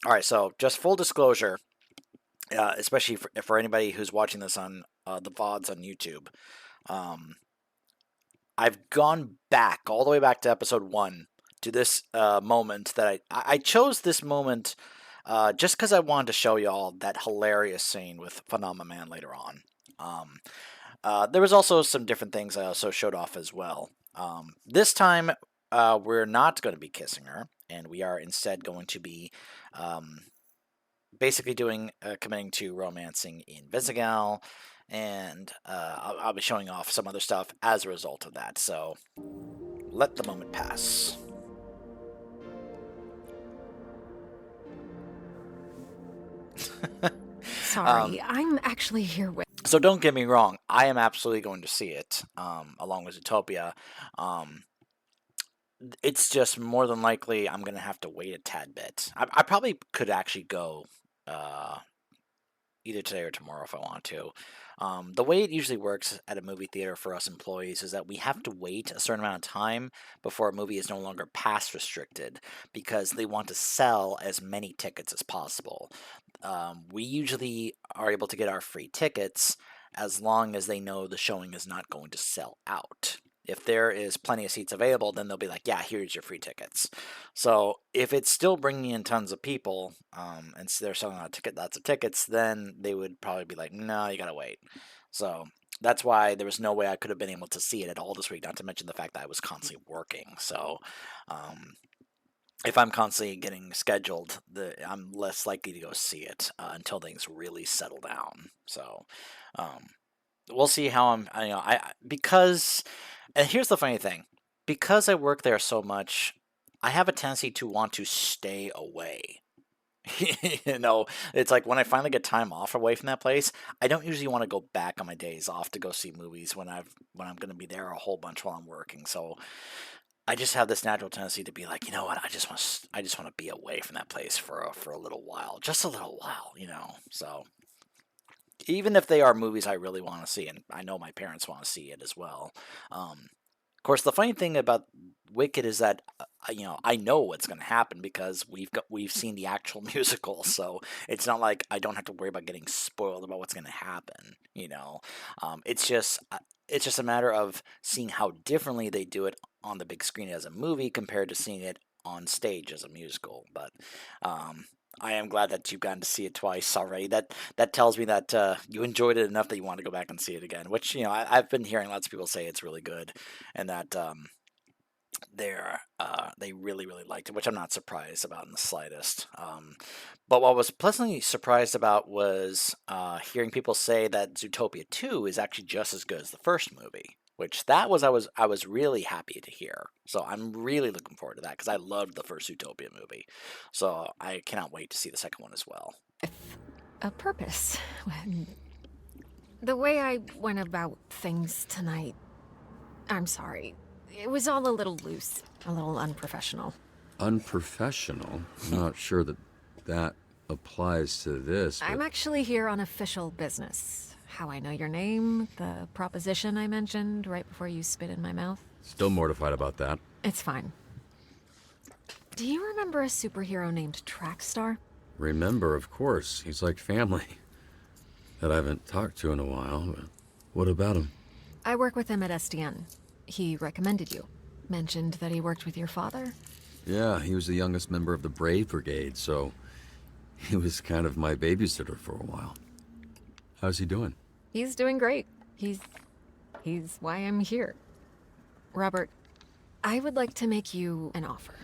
All right, so just full disclosure, especially for anybody who's watching this on the VODs on YouTube. Um, I've gone back all the way back to episode 1 to this moment that I chose this moment just because I wanted to show y'all that hilarious scene with Phenomena Man later on. Um, there was also some different things I also showed off as well. This time, we're not going to be kissing her, and we are instead going to be um, basically doing committing to romancing in Visigal, and I'll be showing off some other stuff as a result of that. So let the moment pass. Sorry, I'm actually here with. So don't get me wrong, I am absolutely going to see it along with Zootopia. Um, it's just more than likely I'm going to have to wait a tad bit. I probably could actually go uh, either today or tomorrow if I want to. The way it usually works at a movie theater for us employees is that we have to wait a certain amount of time before a movie is no longer pass restricted because they want to sell as many tickets as possible. We usually are able to get our free tickets as long as they know the showing is not going to sell out. If there is plenty of seats available, then they'll be like, yeah, here's your free tickets. So if it's still bringing in tons of people, and they're selling lots of tickets, then they would probably be like, no, you gotta wait. So that's why there was no way I could have been able to see it at all this week. Not to mention the fact that I was constantly working. So if I'm constantly getting scheduled, I'm less likely to go see it until things really settle down. So we'll see how because, and here's the funny thing, because I work there so much, I have a tendency to want to stay away. It's like when I finally get time off away from that place, I don't usually want to go back on my days off to go see movies when I'm going to be there a whole bunch while I'm working. So I just have this natural tendency to be like, you know what, I just want to be away from that place for a little while, just a little while. So even if they are movies I really want to see, and I know my parents want to see it as well. Of course, the funny thing about Wicked is that I know what's going to happen because we've seen the actual musical, so it's not like I don't have to worry about getting spoiled about what's going to happen. It's just a matter of seeing how differently they do it on the big screen as a movie compared to seeing it on stage as a musical. But I am glad that you've gotten to see it twice already. That tells me that you enjoyed it enough that you want to go back and see it again. Which I've been hearing lots of people say it's really good, and that they really really liked it, which I'm not surprised about in the slightest. But what I was pleasantly surprised about was hearing people say that Zootopia 2 is actually just as good as the first movie. Which I was really happy to hear. So I'm really looking forward to that because I loved the first Zootopia movie. So I cannot wait to see the second one as well. A purpose. The way I went about things tonight. I'm sorry. It was all a little loose, a little unprofessional. Unprofessional? I'm not sure that applies to this. I'm actually here on official business. How I know your name, the proposition I mentioned right before you spit in my mouth. Still mortified about that. It's fine. Do you remember a superhero named Trackstar? Remember, of course. He's like family. That I haven't talked to in a while, but what about him? I work with him at SDN. He recommended you. Mentioned that he worked with your father? Yeah, he was the youngest member of the Brave Brigade, so he was kind of my babysitter for a while. How's he doing? He's doing great. He's why I'm here. Robert, I would like to make you an offer.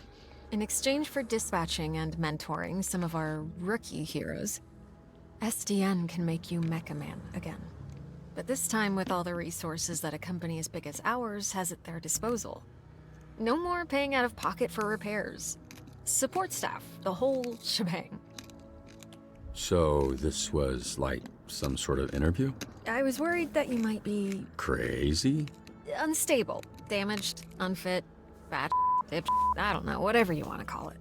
In exchange for dispatching and mentoring some of our rookie heroes, SDN can make you Mecha Man again. But this time with all the resources that a company as big as ours has at their disposal. No more paying out of pocket for repairs. Support staff, the whole shebang. So this was like some sort of interview? I was worried that you might be... Crazy? unstable, damaged, unfit, bad, I don't know, whatever you want to call it.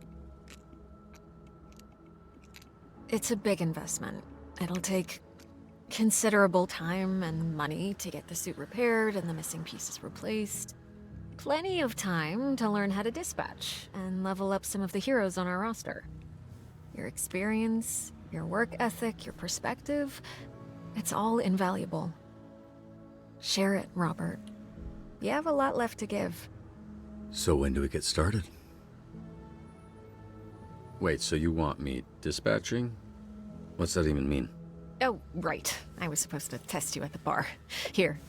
It's a big investment. It'll take considerable time and money to get the suit repaired and the missing pieces replaced. Plenty of time to learn how to dispatch and level up some of the heroes on our roster. your experience, your work ethic, your perspective. It's all invaluable. Share it, Robert. You have a lot left to give. So when do we get started? Wait, so you want me dispatching? What's that even mean? Oh, right. I was supposed to test you at the bar. Here.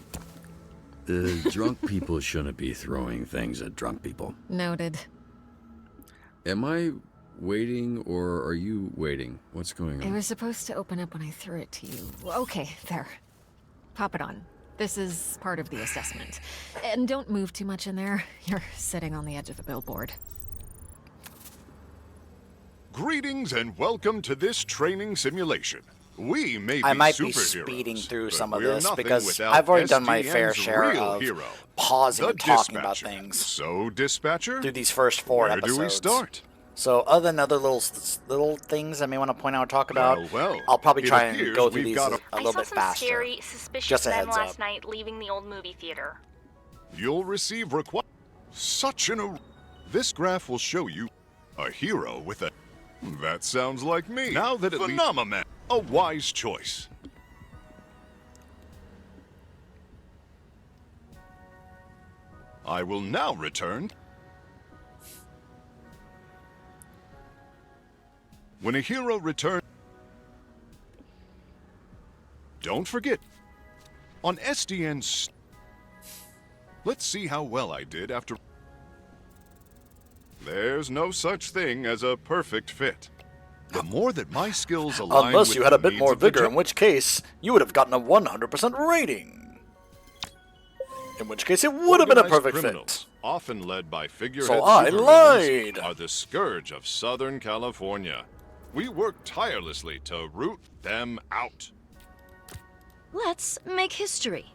The drunk people shouldn't be throwing things at drunk people. Noted. Am I waiting, or are you waiting? What's going It on? was supposed to open up when I threw it to you. Okay, there. Pop it on. This is part of the assessment. And don't move too much in there. You're sitting on the edge of the billboard. Greetings and welcome to this training simulation. We may be I might be superheroes, speeding through but some of we're this nothing because without I've already done my SDN's fair share real of hero, pausing the and talking about dispatcher. things So, dispatcher, through these first 4 where episodes. do we start? So, other than other little things I may want to point out or talk about, Well, I'll probably it try and appears go through we've these got a a- little I bit saw some faster. scary, suspicious Just a men heads last up. night leaving the old movie theater. You'll receive such an. This graph will show you a hero with a. That sounds like me. Now that it Phenomenon, a wise choice. I will now return. When a hero returns, don't forget, on SDN's, let's see how well I did after. There's no such thing as a perfect fit. The more that my skills align Unless with you had a the bit needs more of the vigor, job- in which case you would have gotten a 100% rating. In which case it would have been a Organized perfect criminals, fit. often led by figurehead So I supervillains, lied. are the scourge of Southern California. We work tirelessly to root them out. Let's make history.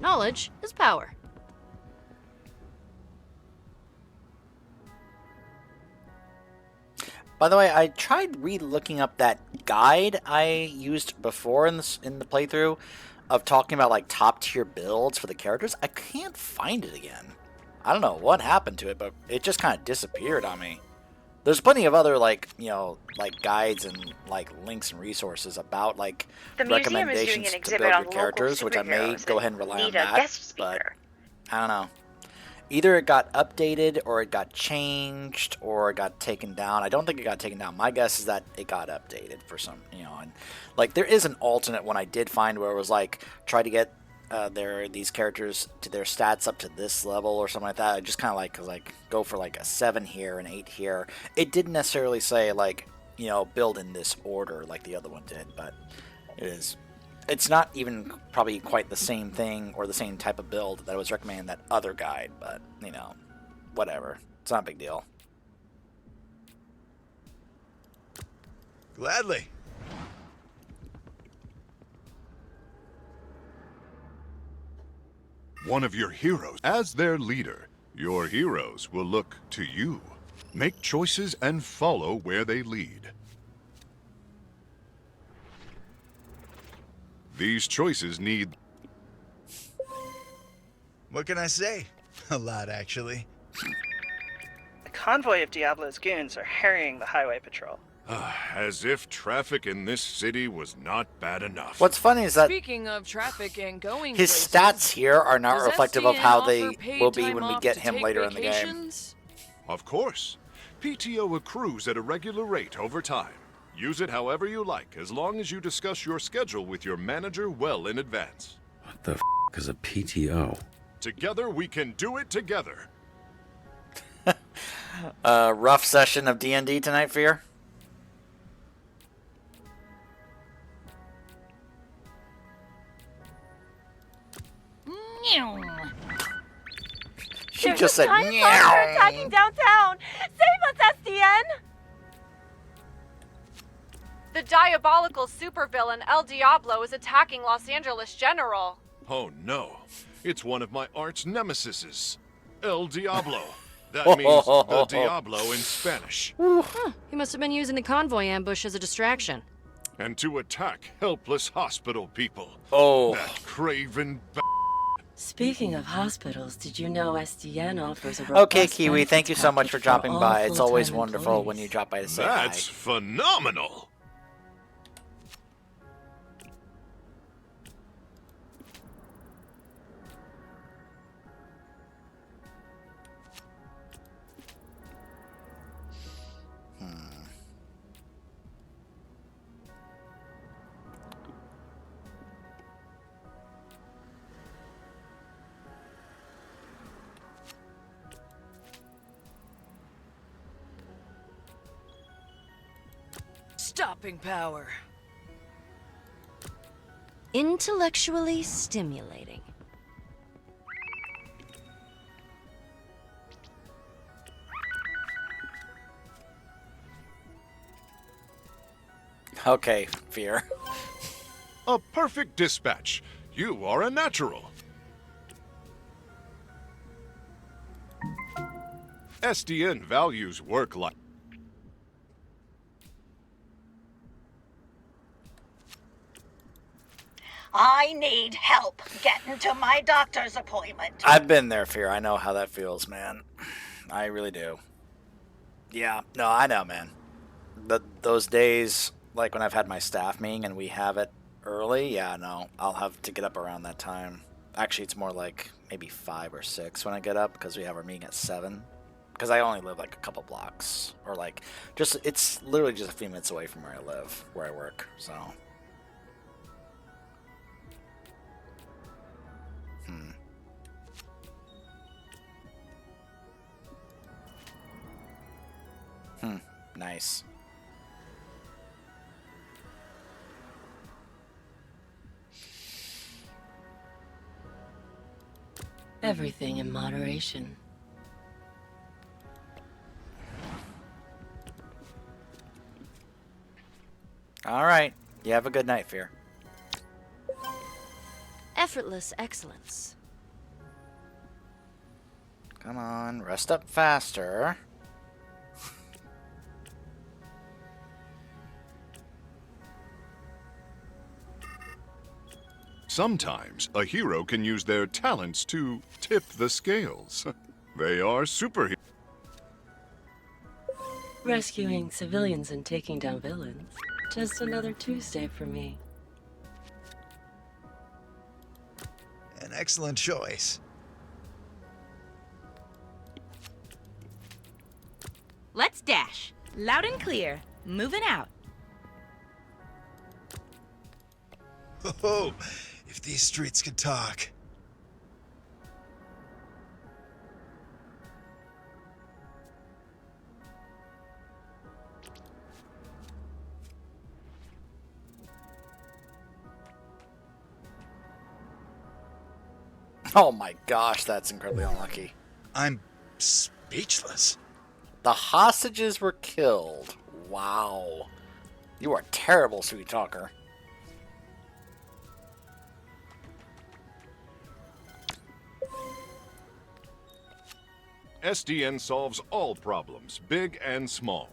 Knowledge is power. By the way, I tried re-looking up that guide I used before in the playthrough of talking about like top tier builds for the characters. I can't find it again. I don't know what happened to it, but it just kind of disappeared on me. There's plenty of other like like guides and like links and resources about like The museum is doing recommendations an to exhibit build on your characters, local which I may superheroes go ahead and rely on need a that. guest But speaker. I don't know. Either it got updated, or it got changed, or it got taken down. I don't think it got taken down. My guess is that it got updated for some, and like there is an alternate one I did find where it was like try to get these characters to their stats up to this level or something like that. I just kind of like go for like a 7 here and 8 here. It didn't necessarily say like build in this order like the other one did, but it's not even probably quite the same thing or the same type of build that was recommended in that other guide, but, whatever. It's not a big deal. Gladly. One of your heroes. As their leader, your heroes will look to you. Make choices and follow where they lead. These choices need... What can I say? A lot, actually. A convoy of Diablo's goons are harrying the highway patrol. As if traffic in this city was not bad enough. What's funny is that Speaking of traffic and going his places, stats here are not does reflective of SDN how offer they paid will be time when we off get to him take later in the game. vacations? Of course. PTO accrues at a regular rate over time. Use it however you like, as long as you discuss your schedule with your manager well in advance. What the is a PTO? Together, we can do it together. Rough session of D&D tonight for you? She There's just a said, giant monster attacking downtown! Save us, SDN! The diabolical supervillain El Diablo is attacking Los Angeles General. Oh no, it's one of my arch nemesises, El Diablo. That means the Diablo in Spanish. He must have been using the convoy ambush as a distraction. And to attack helpless hospital people. Oh. That craven Speaking of hospitals, did you know SDN offers a Okay, robust Kiwi, thank you benefits so much package for dropping all by. It's always full-time wonderful when employees? you drop by to say That's hi. phenomenal! Stopping power. Intellectually stimulating. Okay, Fear. A perfect dispatch. You are a natural. SDN values work life. I need help getting to my doctor's appointment. I've been there, Fear. I know how that feels, man. I really do. Yeah, no, I know, man. Those days, like when I've had my staff meeting and we have it early, yeah, no, I'll have to get up around that time. Actually, it's more like maybe 5 or 6 when I get up because we have our meeting at 7. Because I only live like a couple blocks, or like just it's literally just a few minutes away from where I live, where I work. So, nice. Everything in moderation. All right, you have a good night, Fear. Effortless excellence. Come on, rest up faster. Sometimes a hero can use their talents to tip the scales. They are superheroes. Rescuing civilians and taking down villains. Just another Tuesday for me. An excellent choice. Let's dash. Loud and clear. Moving out. Oh, if these streets could talk. Oh my gosh, that's incredibly unlucky. I'm speechless. The hostages were killed. Wow. You are a terrible sweet talker. SDN solves all problems, big and small.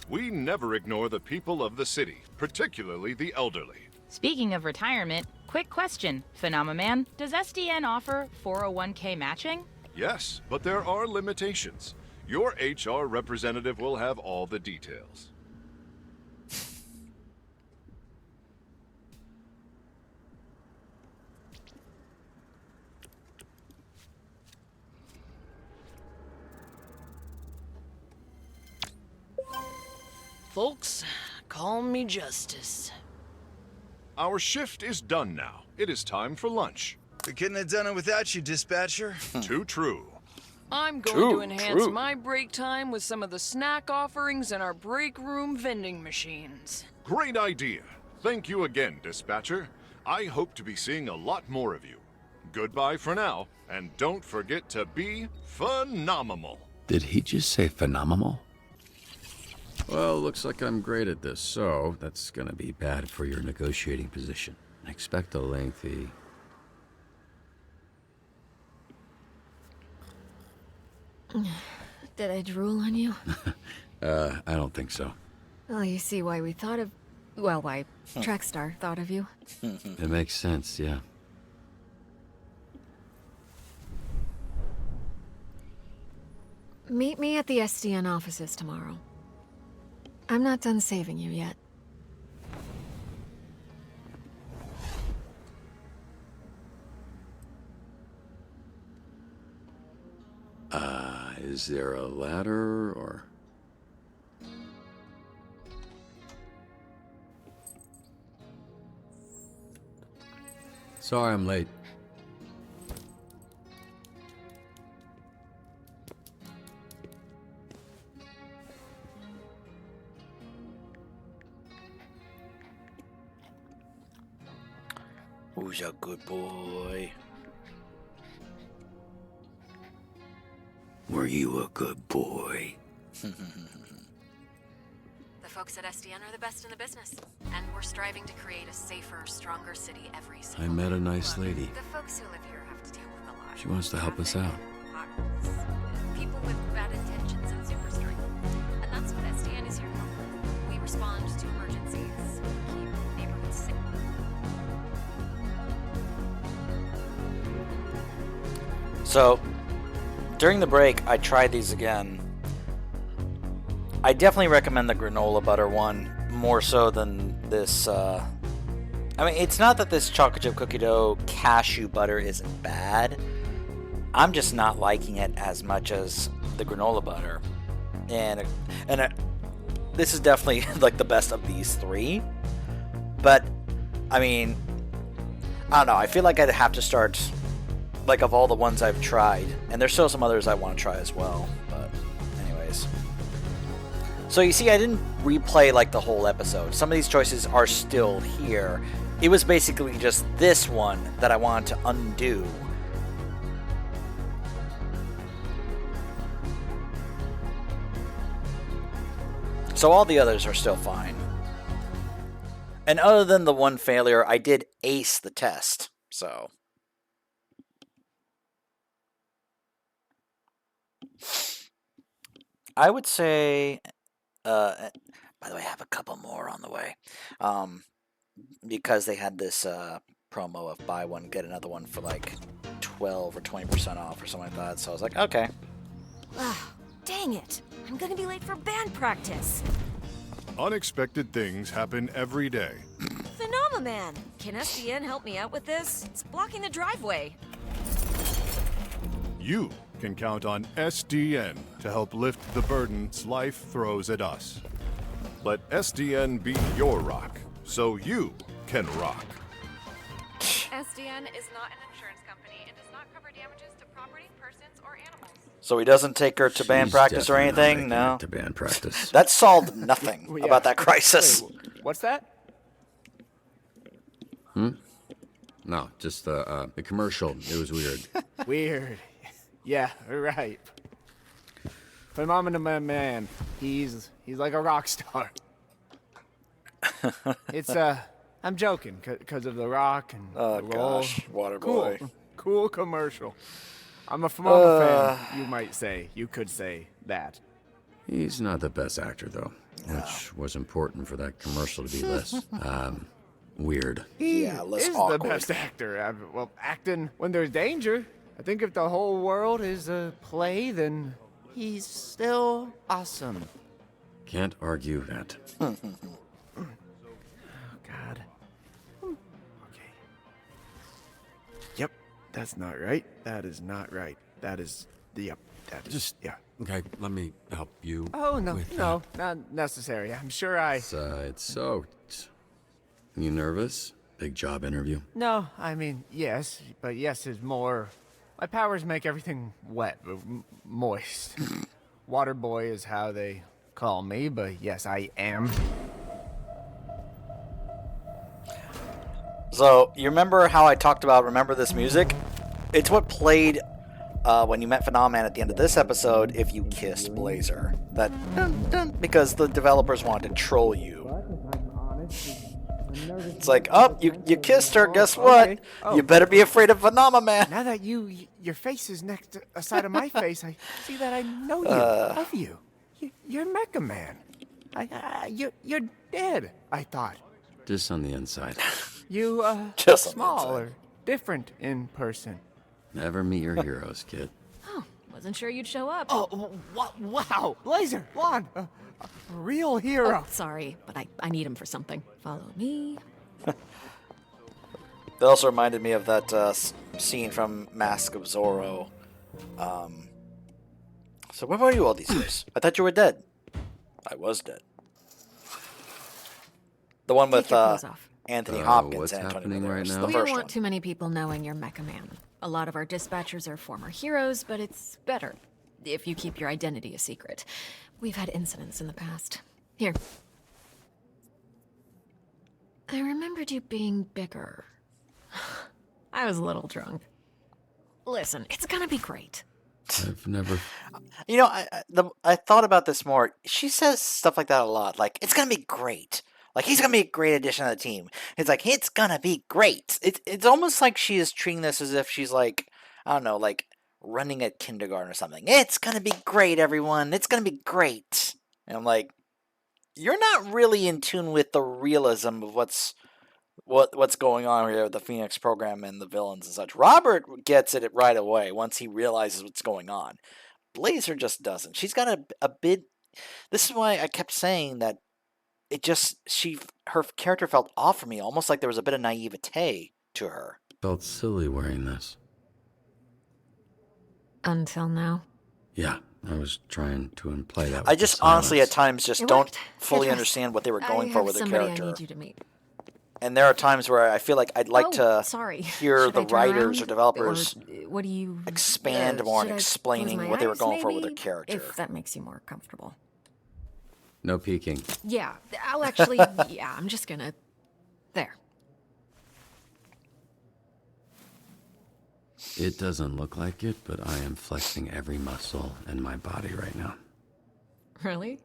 We never ignore the people of the city, particularly the elderly. Speaking of retirement, quick question, Phenomenon. Does SDN offer 401k matching? Yes, but there are limitations. Your HR representative will have all the details. Folks, call me Justice. Our shift is done now. It is time for lunch. We couldn't have done it without you, dispatcher. Too true. I'm going to enhance my break time with some of the snack offerings in our break room vending machines. Great idea. Thank you again, dispatcher. I hope to be seeing a lot more of you. Goodbye for now, and don't forget to be phenomenal. Did he just say phenomenal? Well, looks like I'm great at this, so that's gonna be bad for your negotiating position. Expect a lengthy... Did I drool on you? I don't think so. Well, you see why we thought of... Well, why Trackstar thought of you. It makes sense, yeah. Meet me at the SDN offices tomorrow. I'm not done saving you yet. Is there a ladder or... Sorry I'm late. Who's a good boy? Were you a good boy? The folks at SDN are the best in the business, and we're striving to create a safer, stronger city every single I met a nice lady. The folks who live here have to deal with a lot. She wants to help us out. People with bad intentions and super strength. And that's what SDN is here to help with. We respond to emergencies, keep neighborhoods safe. So, during the break, I tried these again. I definitely recommend the granola butter one more so than this. I mean, it's not that this chocolate chip cookie dough cashew butter isn't bad. I'm just not liking it as much as the granola butter. And this is definitely like the best of these three. But, I mean, I don't know. I feel like I'd have to start, like, of all the ones I've tried. And there's still some others I want to try as well. But, anyways. So you see, I didn't replay like the whole episode. Some of these choices are still here. It was basically just this one that I wanted to undo. So all the others are still fine. And other than the one failure, I did ace the test. So. I would say, by the way, I have a couple more on the way, because they had this promo of buy one, get another one for like 12 or 20% off or something like that. So I was like, okay. Dang it! I'm gonna be late for band practice. Unexpected things happen every day. Phenomenon! Can SDN help me out with this? It's blocking the driveway. You can count on SDN to help lift the burdens life throws at us. Let SDN be your rock, so you can rock. SDN is not an insurance company and does not cover damages to property, persons, or animals. So he doesn't take her to band She's practice or definitely not anything? making No. it to band practice. That solved nothing Yeah. about that crisis. Wait, what's that? No, just the commercial. It was weird. Weird. Yeah, right. Phenomenon man. He's like a rock star. It's I'm joking because of the rock and Oh the roll. gosh, Cool, Waterboy. cool commercial. I'm a phenomenon fan. You might say. You could say that. He's not the best actor, though, which was important for that commercial to be less weird. He less is awkward. the best actor. Well, acting when there's danger. I think if the whole world is a play, then he's still awesome. Can't argue that. Oh, God. Okay. Yep, that's not right. That is not right. That is yep. That is Just yeah. Okay, let me help you. Oh no, with no, not necessary. I'm sure I. It's soaked. You nervous? Big job interview. No, I mean yes, but yes is more. My powers make everything wet, moist. Water boy is how they call me, but yes, I am. So, you remember how I talked about Remember This Music? It's what played when you met Phenomenon at the end of this episode if you kissed Blazer. That dun, dun, because the developers wanted to troll you. It's like, oh, you kissed her, guess what? Okay. Oh. You better be afraid of Phenomenon. Now that your face is next to a side of my face, I see that I know you, love you. You're Mecha Man. You're dead, I thought. Just on the inside. You, Just on the small inside. or different in person. Never meet your heroes, kid. Oh, Wasn't sure you'd show up. Oh, wow! Blazer, Lon, a real hero. Oh, sorry, but I need him for something. Follow me. That also reminded me of that scene from Mask of Zorro. So where were you all these years? I thought you were dead. I was dead. The one with Take your clothes off. Anthony Hopkins what's and Antonio happening right Banderas. now? The We don't first want one. too many people knowing you're Mecha Man. A lot of our dispatchers are former heroes, but it's better if you keep your identity a secret. We've had incidents in the past. Here. I remembered you being bigger. I was a little drunk. Listen, it's gonna be great. I've never. You know, I thought about this more. She says stuff like that a lot. Like, it's gonna be great. Like, he's gonna be a great addition to the team. It's like, it's gonna be great. It's almost like she is treating this as if she's like, I don't know, like running a kindergarten or something. It's gonna be great, everyone. It's gonna be great. And I'm like, you're not really in tune with the realism of what's going on here with the Phoenix program and the villains and such. Robert gets it right away once he realizes what's going on. Blazer just doesn't. She's got a bit. This is why I kept saying that her character felt off for me, almost like there was a bit of naivete to her. Felt silly wearing this. Until now. Yeah, I was trying to imply that. I with just the honestly at silence. times just It don't worked. fully Good understand what they were I going for have with their somebody character. I need you to meet. And there are times where I feel like I'd like to sorry. hear Should the I turn writers or around? developers Or what do you expand more on should I close explaining my what they were eyes, going for with their maybe? character. If that makes you more comfortable. No peeking. Yeah, I'll actually. Yeah, I'm just gonna. There. It doesn't look like it, but I am flexing every muscle in my body right now. Really?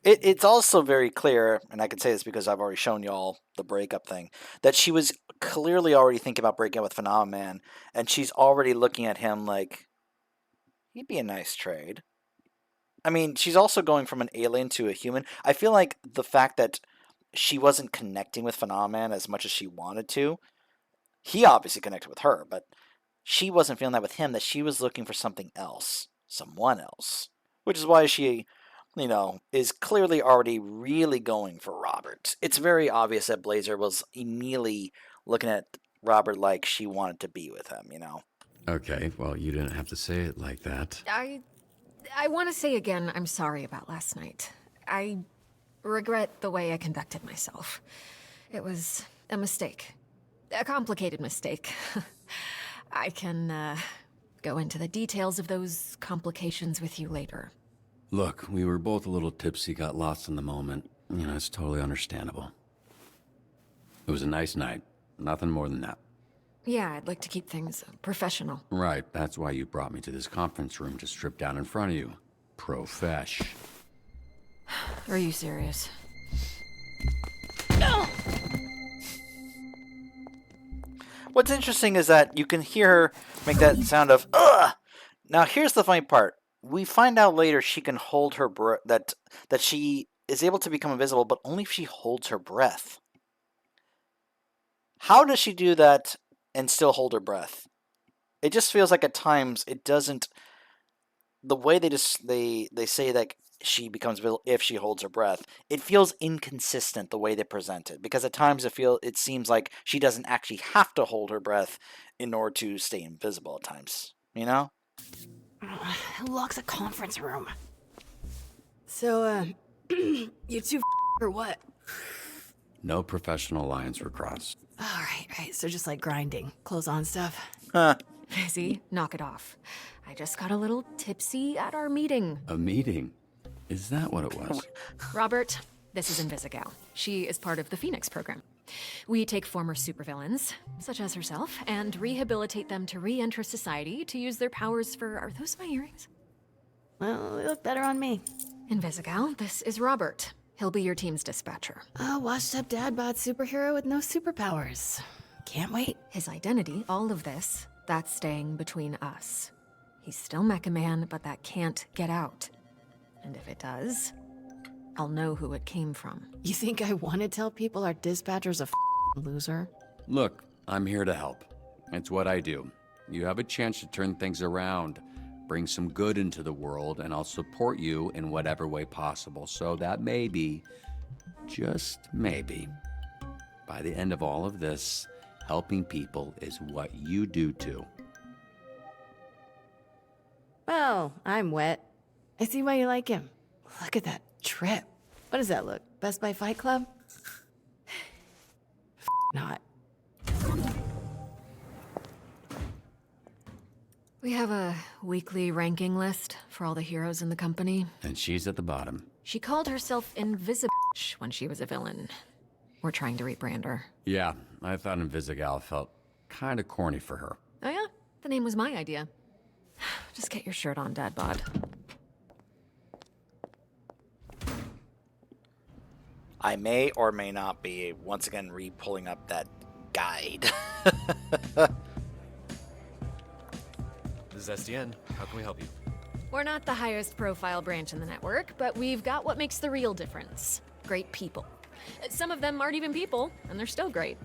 It's also very clear, and I can say this because I've already shown y'all the breakup thing, that she was clearly already thinking about breaking up with Phenomenon, and she's already looking at him like, he'd be a nice trade. I mean, she's also going from an alien to a human. I feel like the fact that she wasn't connecting with Phenomenon as much as she wanted to, he obviously connected with her, but she wasn't feeling that with him, that she was looking for something else, someone else. Which is why she, is clearly already really going for Robert. It's very obvious that Blazer was immediately looking at Robert like she wanted to be with him, Okay, well, you didn't have to say it like that. I want to say again, I'm sorry about last night. I regret the way I conducted myself. It was a mistake. A complicated mistake. I can, go into the details of those complications with you later. Look, we were both a little tipsy, got lost in the moment. It's totally understandable. It was a nice night. Nothing more than that. Yeah, I'd like to keep things professional. Right, that's why you brought me to this conference room to strip down in front of you. Profesh. Are you serious? What's interesting is that you can hear her make that sound of ugh. Now here's the funny part. We find out later she can hold her breath, that she is able to become invisible, but only if she holds her breath. How does she do that and still hold her breath? It just feels like at times it doesn't. The way they say that she becomes visible if she holds her breath, it feels inconsistent the way they present it, because at times it seems like she doesn't actually have to hold her breath in order to stay invisible at times, Who locks a conference room? So, you two or what? No professional lines were crossed. All right. So just like grinding, clothes on stuff. Busy? Knock it off. I just got a little tipsy at our meeting. A meeting? Is that what it was? Robert, this is Invisigal. She is part of the Phoenix program. We take former supervillains, such as herself, and rehabilitate them to re-enter society to use their powers for... Are those my earrings? Well, they look better on me. Invisigal, this is Robert. He'll be your team's dispatcher. A washed-up dad bod superhero with no superpowers. Can't wait. His identity, all of this, that's staying between us. He's still Mecha Man, but that can't get out. And if it does, I'll know who it came from. You think I want to tell people our dispatcher's a loser? Look, I'm here to help. It's what I do. You have a chance to turn things around. bring some good into the world, and I'll support you in whatever way possible. So that maybe, just maybe, by the end of all of this, helping people is what you do too. Well, I'm wet. I see why you like him. Look at that trip. What does that look? Best Buy Fight Club? Not. We have a weekly ranking list for all the heroes in the company. And she's at the bottom. She called herself Invisible when she was a villain. We're trying to rebrand her. Yeah, I thought Invisigal felt kind of corny for her. Oh yeah? The name was my idea. Just get your shirt on, Dad Bod. I may or may not be, once again, re-pulling up that guide. This is SDN. How can we help you? We're not the highest profile branch in the network, but we've got what makes the real difference. Great people. Some of them aren't even people, and they're still great.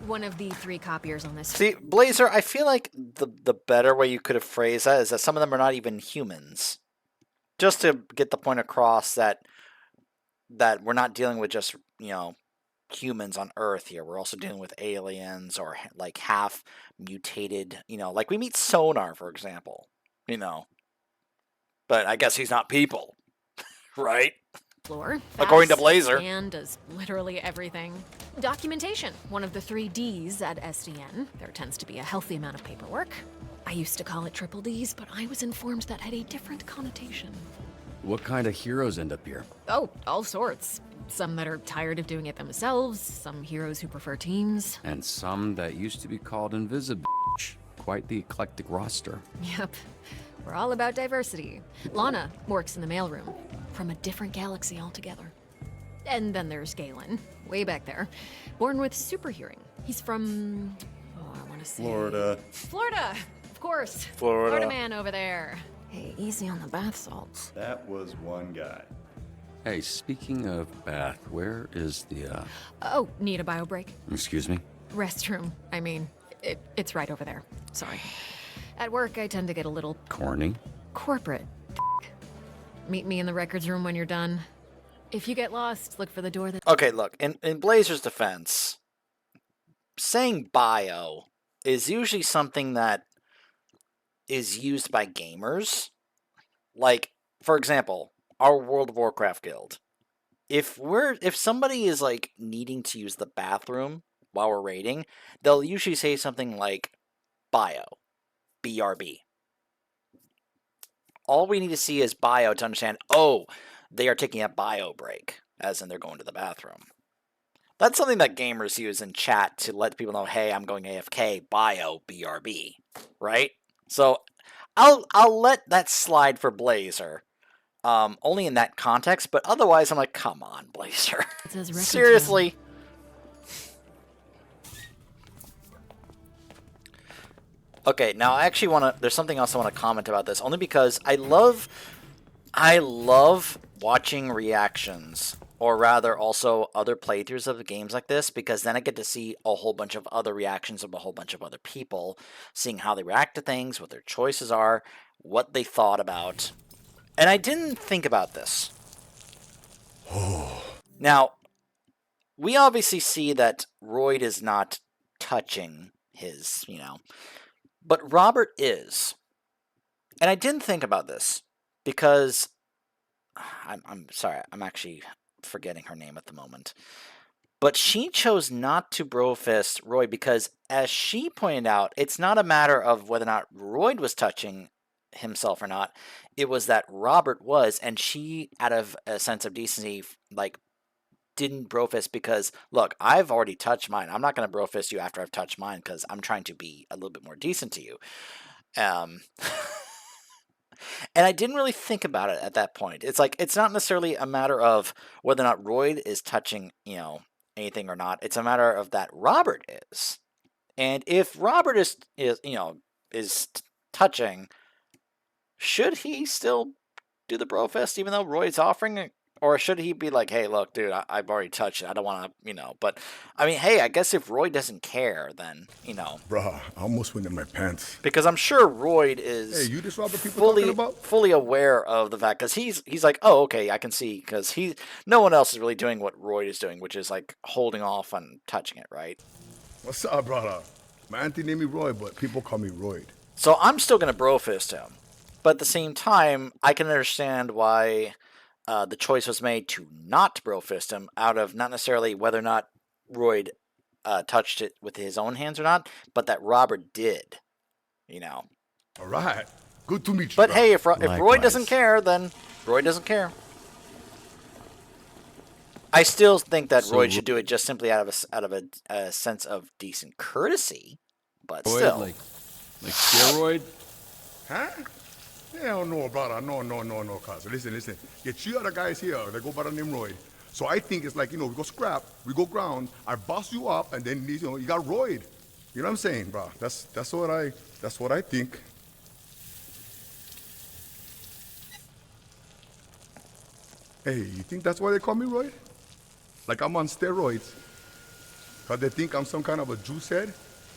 One of the 3 copiers on this. See, Blazer, I feel like the better way you could have phrased that is that some of them are not even humans. Just to get the point across that we're not dealing with just, humans on Earth here. We're also dealing with aliens or like half mutated, like we meet Sonar, for example, But I guess he's not people, right? Floor. According to Blazer. And does literally everything. Documentation, one of the 3 Ds at SDN. There tends to be a healthy amount of paperwork. I used to call it triple Ds, but I was informed that had a different connotation. What kind of heroes end up here? Oh, all sorts. Some that are tired of doing it themselves, some heroes who prefer teams. And some that used to be called Invisible. Quite the eclectic roster. Yep. We're all about diversity. Lana works in the mailroom, from a different galaxy altogether. And then there's Galen, way back there, born with super hearing. He's from, I want to say... Florida. Florida, of course. Florida man over there. Hey, easy on the bath salts. That was one guy. Hey, speaking of bath, where is the, Oh, need a bio break? Excuse me? Restroom. I mean, it's right over there. Sorry. At work, I tend to get a little... Corny? Corporate. Meet me in the records room when you're done. If you get lost, look for the door that... Okay, look, in Blazer's defense, saying bio is usually something that is used by gamers. Like, for example, our World of Warcraft guild. If somebody is like needing to use the bathroom while we're raiding, they'll usually say something like bio, BRB. All we need to see is bio to understand, oh, they are taking a bio break, as in they're going to the bathroom. That's something that gamers use in chat to let people know, hey, I'm going AFK, bio, BRB, right? So I'll let that slide for Blazer, only in that context, but otherwise I'm like, come on, Blazer. Seriously? Okay, now I actually want to, there's something else I want to comment about this, only because I love watching reactions, or rather also other playthroughs of the games like this, because then I get to see a whole bunch of other reactions of a whole bunch of other people, seeing how they react to things, what their choices are, what they thought about. And I didn't think about this. Now, we obviously see that Royd is not touching his, but Robert is. And I didn't think about this because I'm sorry, I'm actually forgetting her name at the moment. But she chose not to brofist Royd because, as she pointed out, it's not a matter of whether or not Royd was touching himself or not. It was that Robert was, and she, out of a sense of decency, didn't brofist because, look, I've already touched mine. I'm not going to brofist you after I've touched mine because I'm trying to be a little bit more decent to you. And I didn't really think about it at that point. It's like, it's not necessarily a matter of whether or not Royd is touching, anything or not. It's a matter of that Robert is. And if Robert is touching, should he still do the brofist even though Royd's offering it? Or should he be like, hey, look, dude, I've already touched it. I don't want to, But, I mean, hey, I guess if Roy doesn't care, then, Bruh, I almost went in my pants. Because I'm sure Royd is Hey, you just saw the people talking about? fully aware of the fact, because he's like, oh, okay, I can see, because no one else is really doing what Royd is doing, which is like holding off on touching it, right? What's up, brother? My auntie named me Roy, but people call me Royd. So I'm still going to bro fist him. But at the same time, I can understand why the choice was made to not bro fist him out of not necessarily whether or not Royd touched it with his own hands or not, but that Robert did, All right. Good to meet you. But bro. hey, if Roy doesn't care, then Roy doesn't care. I still think that Roy should do it just simply out of a sense of decent courtesy, but still. Like steroid? Huh? Hell no, brother. No, cuz. Listen. Get 3 other guys here. They go by the name Roy. So I think it's like, we go scrap, we go ground, I boss you up, and then, you got Royd. You know what I'm saying, bro? That's what I think. Hey, you think that's why they call me Royd? Like I'm on steroids? Cause they think I'm some kind of a juice head?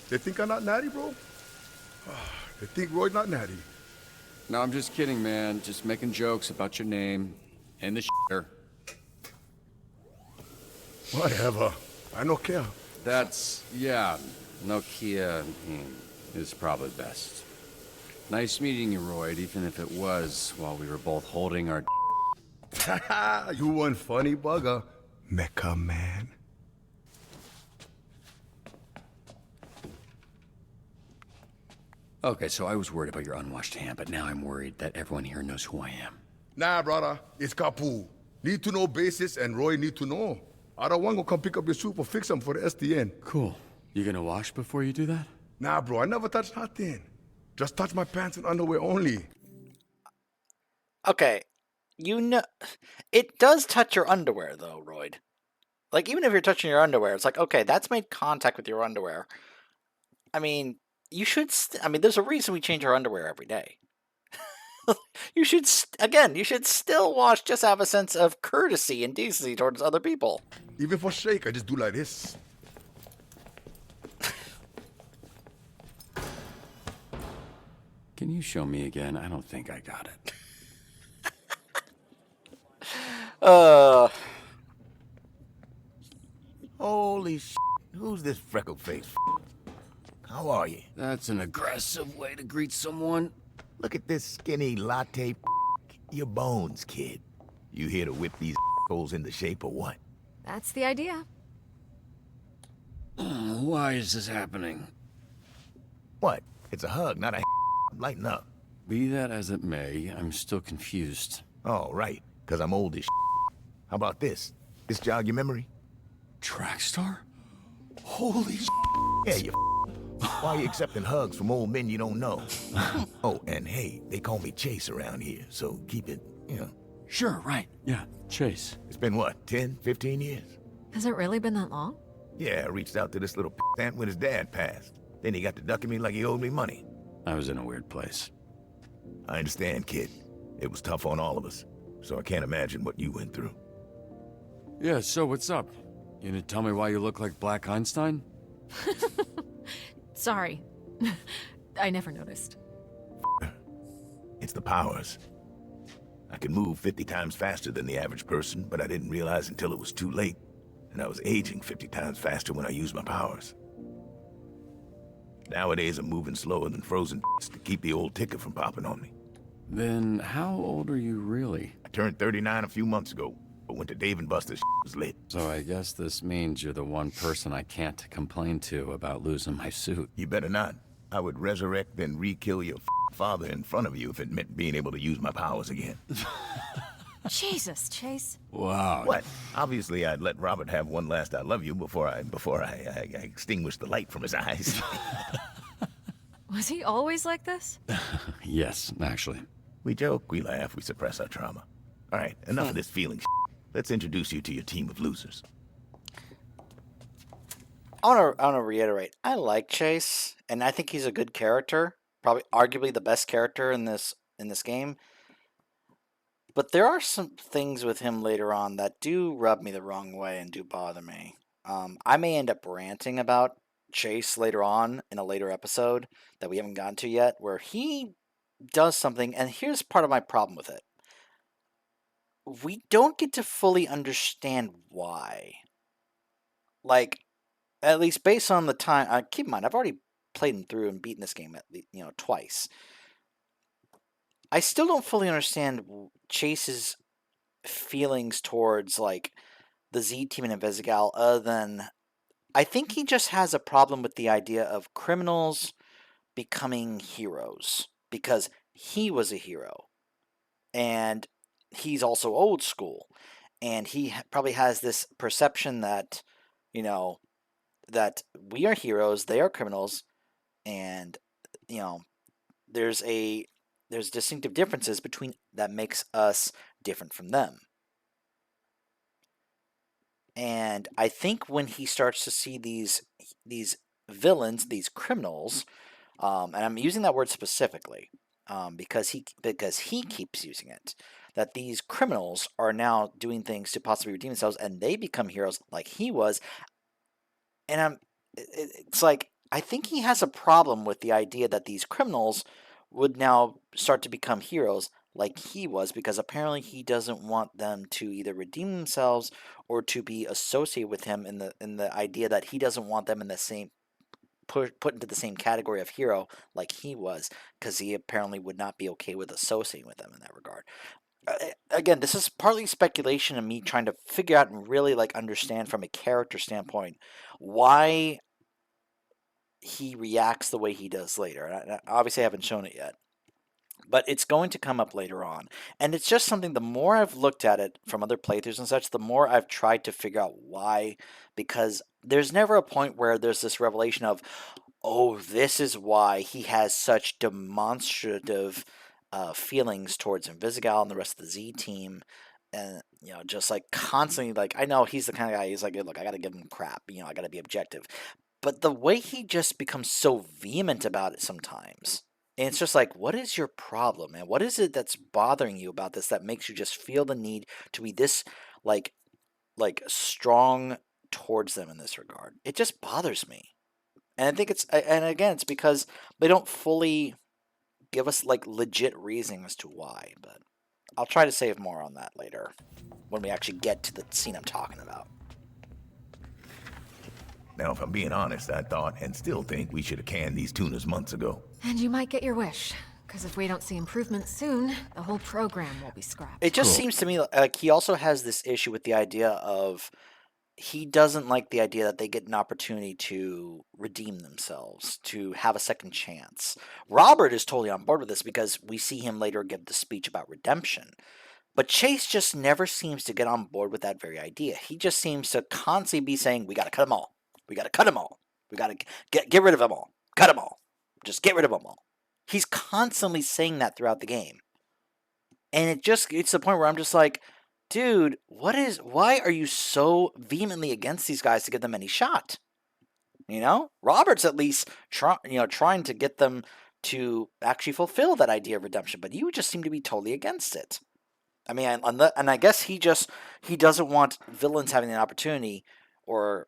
They think I'm not natty, bro? They think Royd not natty. No, I'm just kidding, man. Just making jokes about your name and the shitter. Whatever. I no care. Nokia is probably best. Nice meeting you, Royd, even if it was while we were both holding our... You one funny bugger, Mecha Man. Okay, so I was worried about your unwashed hand, but now I'm worried that everyone here knows who I am. Nah, brother. It's Kapu. Need to know basis and Roy need to know. I don't want to come pick up your soup or fix them for the SDN. Cool. You gonna wash before you do that? Nah, bro. I never touch nothing. Just touch my pants and underwear only. Okay. It does touch your underwear, though, Royd. Like, even if you're touching your underwear, it's like, okay, that's made contact with your underwear. I mean, you should... there's a reason we change our underwear every day. You should still wash, just have a sense of courtesy and decency towards other people. Even for shake, I just do like this. Can you show me again? I don't think I got it. Holy shit. Who's this freckle-faced How are you? That's an aggressive way to greet someone. Look at this skinny latte your bones, kid. You here to whip these holes into shape or what? That's the idea. Why is this happening? What? It's a hug, not a lighten up. Be that as it may, I'm still confused. Oh, right. Because I'm old as How about this? This jog your memory? Trackstar? Holy Yeah, you Why are you accepting hugs from old men you don't know? Oh, and hey, they call me Chase around here, so keep it, Sure, right. Yeah, Chase. It's been what, 10, 15 years? Has it really been that long? Yeah, I reached out to this little ant when his dad passed. Then he got to ducking me like he owed me money. I was in a weird place. I understand, kid. It was tough on all of us, so I can't imagine what you went through. Yeah, so what's up? You gonna tell me why you look like Black Einstein? Sorry. I never noticed. It's the powers. I can move 50 times faster than the average person, but I didn't realize until it was too late. And I was aging 50 times faster when I used my powers. Nowadays, I'm moving slower than frozen to keep the old ticker from popping on me. Then how old are you really? I turned 39 a few months ago, but went to Dave & Buster's was lit. So I guess this means you're the one person I can't complain to about losing my suit. You better not. I would resurrect then re-kill your father in front of you if it meant being able to use my powers again. Jesus, Chase. Wow. What? Obviously, I'd let Robert have one last I love you before I extinguished the light from his eyes. Was he always like this? Yes, actually. We joke, we laugh, we suppress our trauma. All right, enough of this feeling. Let's introduce you to your team of losers. I want to reiterate, I like Chase, and I think he's a good character. Probably, arguably the best character in this game. But there are some things with him later on that do rub me the wrong way and do bother me. I may end up ranting about Chase later on in a later episode that we haven't gotten to yet, where he does something, and here's part of my problem with it. We don't get to fully understand why. Like, at least based on the time. Keep in mind, I've already played and through and beaten this game twice. I still don't fully understand Chase's feelings towards like the Z team and Invisigal, other than I think he just has a problem with the idea of criminals becoming heroes because he was a hero and he's also old school, and he probably has this perception that you know that we are heroes, they are criminals, and you know there's distinctive differences between that makes us different from them. And I think when he starts to see these villains, these criminals, and I'm using that word specifically because he keeps using it, that these criminals are now doing things to possibly redeem themselves, and they become heroes like he was. And it's like I think he has a problem with the idea that these criminals would now start to become heroes like he was, because apparently he doesn't want them to either redeem themselves or to be associated with him in the idea that he doesn't want them in the same put into the same category of hero like he was, because he apparently would not be okay with associating with them in that regard. Again, this is partly speculation and me trying to figure out and really like understand from a character standpoint why he reacts the way he does later. And obviously, I haven't shown it yet, but it's going to come up later on. And it's just something, the more I've looked at it from other playthroughs and such, the more I've tried to figure out why, because there's never a point where there's this revelation of, oh, this is why he has such demonstrative feelings towards Invisigal and the rest of the Z team. And, just like constantly, like, I know he's the kind of guy, he's like, look, I got to give him crap, I got to be objective. But the way he just becomes so vehement about it sometimes, and it's just like, what is your problem, man? What is it that's bothering you about this that makes you just feel the need to be this, like strong towards them in this regard? It just bothers me. And I think it's because they don't fully give us, like, legit reasoning as to why. But I'll try to save more on that later when we actually get to the scene I'm talking about. Now, if I'm being honest, I thought and still think we should have canned these tunas months ago. And you might get your wish, because if we don't see improvement soon, the whole program will be scrapped. It just seems to me like he also has this issue with the idea of he doesn't like the idea that they get an opportunity to redeem themselves, to have a second chance. Robert is totally on board with this because we see him later give the speech about redemption. But Chase just never seems to get on board with that very idea. He just seems to constantly be saying, we got to cut them all. We got to cut them all. We got to get rid of them all. Cut them all. Just get rid of them all. He's constantly saying that throughout the game. And it's to the point where I'm just like, dude, why are you so vehemently against these guys to give them any shot? Robert's at least trying to get them to actually fulfill that idea of redemption, but you just seem to be totally against it. I mean, and I guess he doesn't want villains having an opportunity, or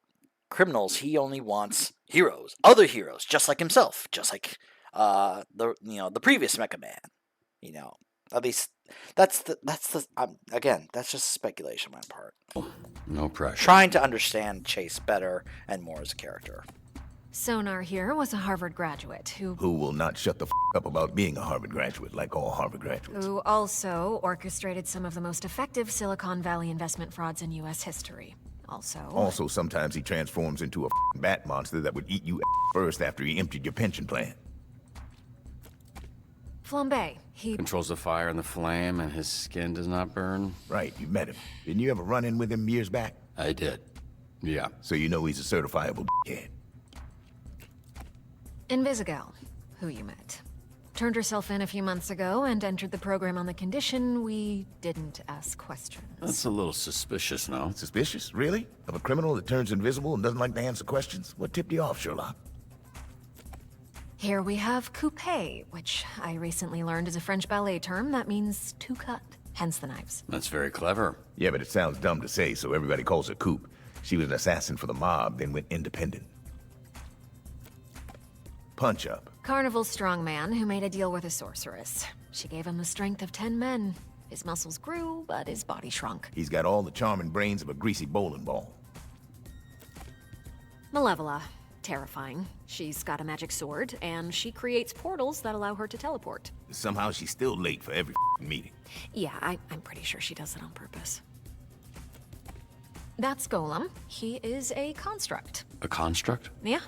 criminals. He only wants heroes, other heroes, just like himself, just like the previous Mecha Man. At least that's just speculation on my part. No pressure. Trying to understand Chase better and more as a character. Sonar here was a Harvard graduate who will not shut the up about being a Harvard graduate, like all Harvard graduates. Who also orchestrated some of the most effective Silicon Valley investment frauds in U.S. history. Also, sometimes he transforms into a bat monster that would eat you first after he emptied your pension plan. Flambe, he controls the fire and the flame, and his skin does not burn. Right, you met him. Didn't you ever run in with him years back? I did. Yeah. So you know he's a certifiable kid. Invisigal, who you met. Turned herself in a few months ago and entered the program on the condition we didn't ask questions. That's a little suspicious, no? Suspicious? Really? Of a criminal that turns invisible and doesn't like to answer questions? What tipped you off, Sherlock? Here we have coupe, which I recently learned is a French ballet term that means to cut. hence the knives. That's very clever. Yeah, but it sounds dumb to say, so everybody calls her Coop. She was an assassin for the mob, then went independent. Punch Up. Carnival's strongman who made a deal with a sorceress. She gave him the strength of 10 men. His muscles grew, but his body shrunk. He's got all the charm and brains of a greasy bowling ball. Malevola. Terrifying. She's got a magic sword, and she creates portals that allow her to teleport. Somehow she's still late for every meeting. Yeah, I'm pretty sure she does it on purpose. That's Golem. He is a construct. A construct? Yeah.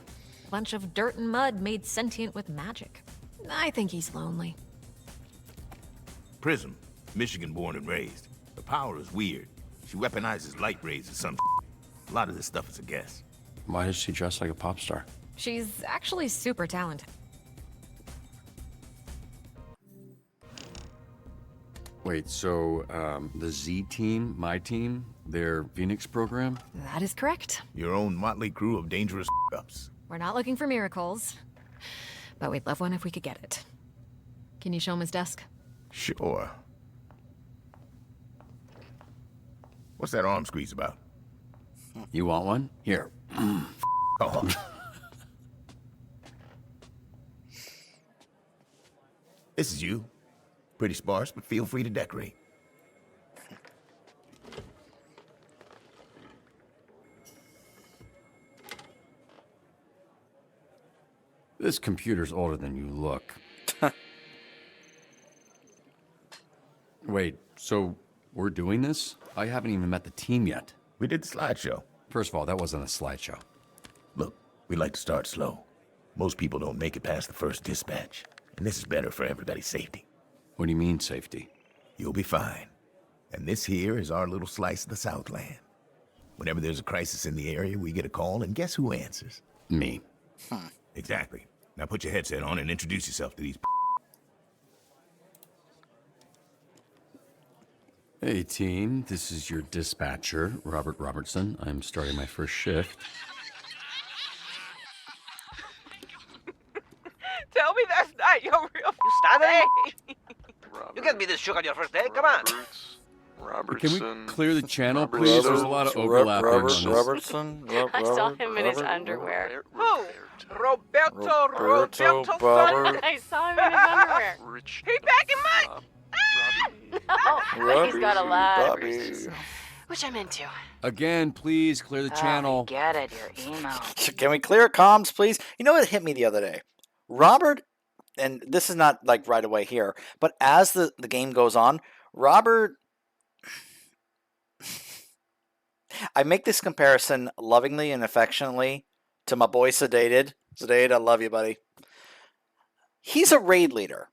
Bunch of dirt and mud made sentient with magic. I think he's lonely. Prism. Michigan born and raised. The power is weird. She weaponizes light rays or something. A lot of this stuff is a guess. Why does she dress like a pop star? She's actually super talented. Wait, so the Z team, my team, their Phoenix program? That is correct. Your own motley crew of dangerous ups. We're not looking for miracles, but we'd love one if we could get it. Can you show him his desk? Sure. What's that arm squeeze about? You want one? Here. Oh. This is you. Pretty sparse, but feel free to decorate. This computer's older than you look. Wait, so we're doing this? I haven't even met the team yet. We did the slideshow. First of all, that wasn't a slideshow. Look, we like to start slow. Most people don't make it past the first dispatch, and this is better for everybody's safety. What do you mean, safety? You'll be fine. And this here is our little slice of the Southland. Whenever there's a crisis in the area, we get a call, and guess who answers? Me. Exactly. Now put your headset on and introduce yourself to these. Hey team, this is your dispatcher, Robert Robertson. I'm starting my first shift. Tell me that's not your real You started? name. You can't be this shook on your first day. Come on. Can we clear the channel, please? There's a lot of overlap here on this. Robertson? I saw him in his underwear. Who? Roberto Bobber. I saw him in his underwear. He back in my... No, he's got a lot of Bobby. bruises, which I'm into. Again, please clear the channel. Get it, your email. Can we clear comms, please? You know what hit me the other day? Robert, and this is not like right away here, but as the game goes on, Robert... I make this comparison lovingly and affectionately to my boy Sedated. Sedated, I love you, buddy. He's a raid leader.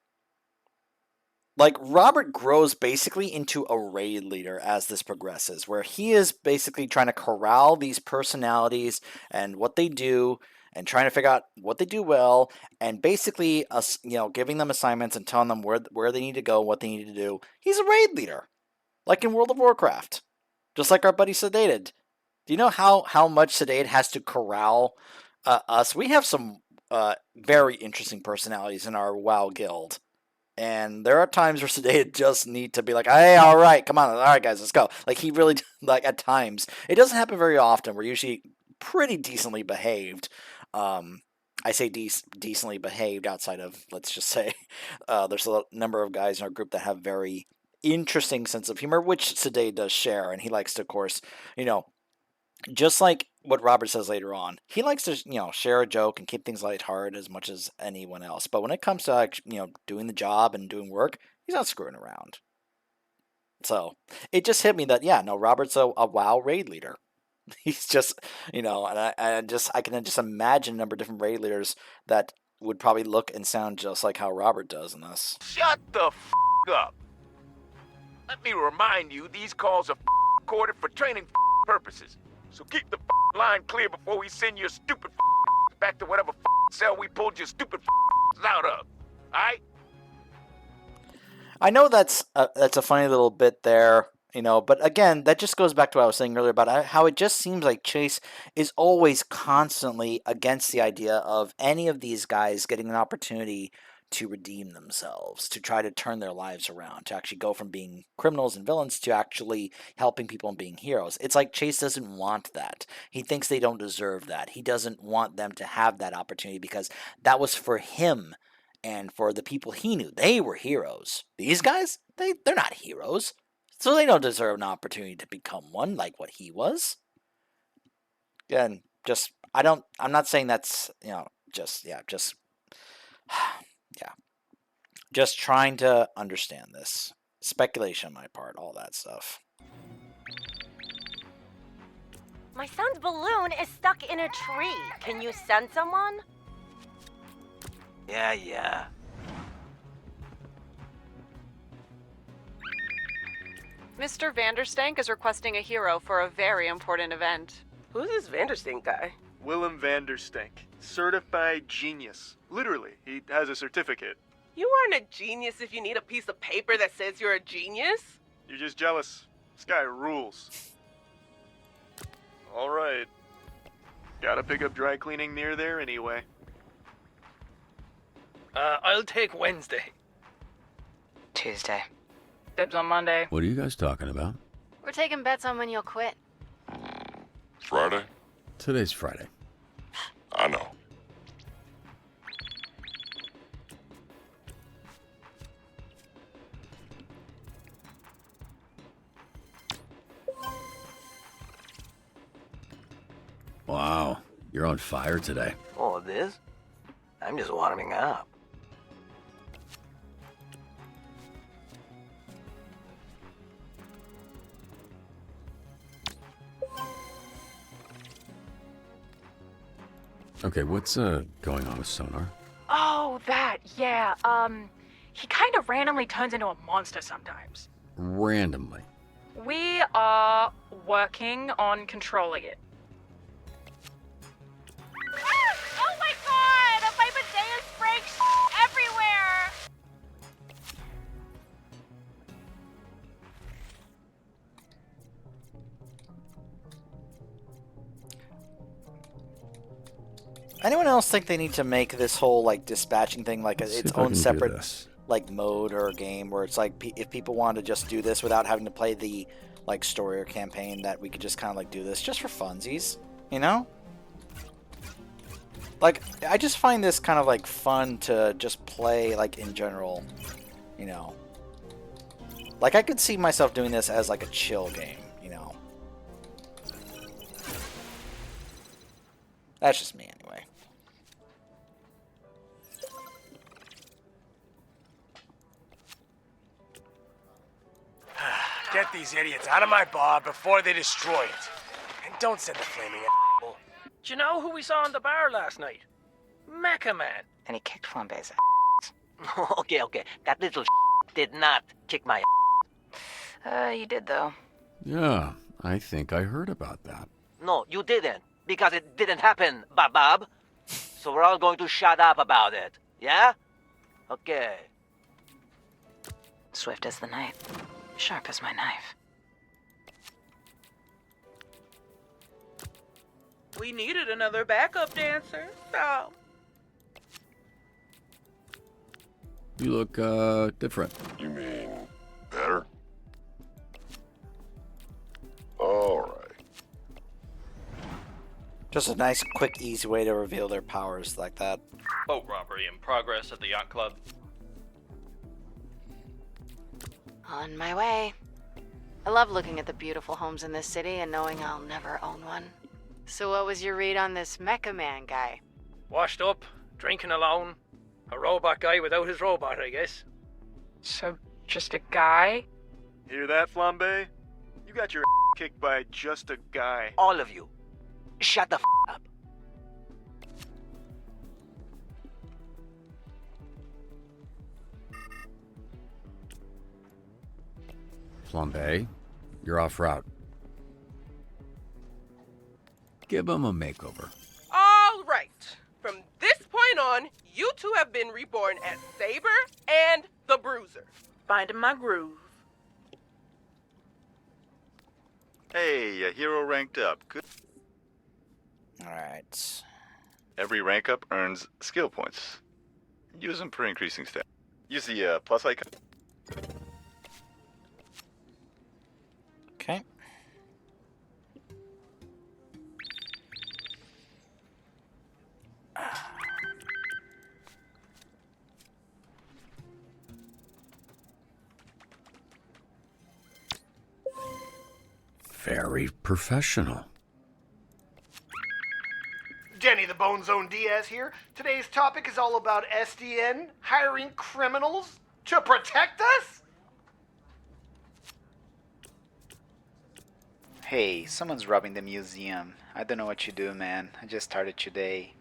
Like, Robert grows basically into a raid leader as this progresses, where he is basically trying to corral these personalities and what they do, and trying to figure out what they do well, and basically, giving them assignments and telling them where they need to go, what they need to do. He's a raid leader, like in World of Warcraft, just like our buddy Sedated. Do you know how much Sedated has to corral us? We have some very interesting personalities in our WoW guild. And there are times where Sedated just need to be like, hey, all right, come on, all right, guys, let's go. Like, he really, like, at times. It doesn't happen very often. We're usually pretty decently behaved. I say decently behaved outside of, let's just say, there's a number of guys in our group that have very interesting sense of humor, which Sedated does share. And he likes to, of course, just like what Robert says later on, he likes to, share a joke and keep things lighthearted as much as anyone else. But when it comes to, doing the job and doing work, he's not screwing around. So it just hit me that, Robert's a WoW raid leader. He's just, and I can just imagine a number of different raid leaders that would probably look and sound just like how Robert does in this. Shut the up. Let me remind you, these calls are recorded for training purposes. So keep the line clear before we send your stupid back to whatever cell we pulled your stupid out of. Alright? I know that's a funny little bit there, but again, that just goes back to what I was saying earlier about how it just seems like Chase is always constantly against the idea of any of these guys getting an opportunity to redeem themselves, to try to turn their lives around, to actually go from being criminals and villains to actually helping people and being heroes. It's like Chase doesn't want that. He thinks they don't deserve that. He doesn't want them to have that opportunity because that was for him and for the people he knew. They were heroes. These guys, they're not heroes. So they don't deserve an opportunity to become one like what he was. And just I'm not saying that's, yeah, just trying to understand this. Speculation on my part, all that stuff. My son's balloon is stuck in a tree. Can you send someone? Yeah. Mr. Vanderstank is requesting a hero for a very important event. Who's this Vanderstink guy? Willem Vanderstank. Certified genius. Literally, he has a certificate. You aren't a genius if you need a piece of paper that says you're a genius. You're just jealous. This guy rules. Alright. Gotta pick up dry cleaning near there anyway. I'll take Wednesday. Tuesday. Dibs on Monday. What are you guys talking about? We're taking bets on when you'll quit. Friday? Today's Friday. I know. Wow, you're on fire today. Oh, this? I'm just warming up. Okay, what's going on with Sonar? Oh, that, yeah. He kind of randomly turns into a monster sometimes. Randomly. We are working on controlling it. Oh my god! My bidet breaks everywhere! Anyone else think they need to make this whole like dispatching thing like See its if I can own do separate this. like mode or game where it's like if people want to just do this without having to play the like story or campaign, that we could just kind of like do this just for funsies, you know? Like I just find this kind of like fun to just play like in general, you know. Like I could see myself doing this as like a chill game, you know. That's just me anyway. Get these idiots out of my bar before they destroy it. And don't send the flaming a**hole. Do you know who we saw in the bar last night? Mecha Man. And he kicked Flambe's Okay. That little did not kick my You did, though. Yeah, I think I heard about that. No, you didn't. Because it didn't happen, Bob. So we're all going to shut up about it. Yeah? Okay. Swift as the night. Sharp as my knife. We needed another backup dancer, so... You look, different. You mean better? Alright. Just a nice, quick, easy way to reveal their powers like that. Boat robbery in progress at the yacht club. On my way. I love looking at the beautiful homes in this city and knowing I'll never own one. So what was your read on this Mecha Man guy? Washed up, drinking alone. A robot guy without his robot, I guess. So, just a guy? Hear that, Flambe? You got your kicked by just a guy. All of you. Shut the up. Flambe, you're off route. Give him a makeover. All right. From this point on, you two have been reborn as Saber and the Bruiser. Finding my groove. Hey, a hero ranked up. Good. Alright. Every rank up earns skill points. Use them for increasing stats. Use the plus icon. Okay. Very professional. Jenny the Bone Zone Diaz here. Today's topic is all about SDN hiring criminals to protect us? Hey, someone's robbing the museum. I don't know what you do, man. I just started today.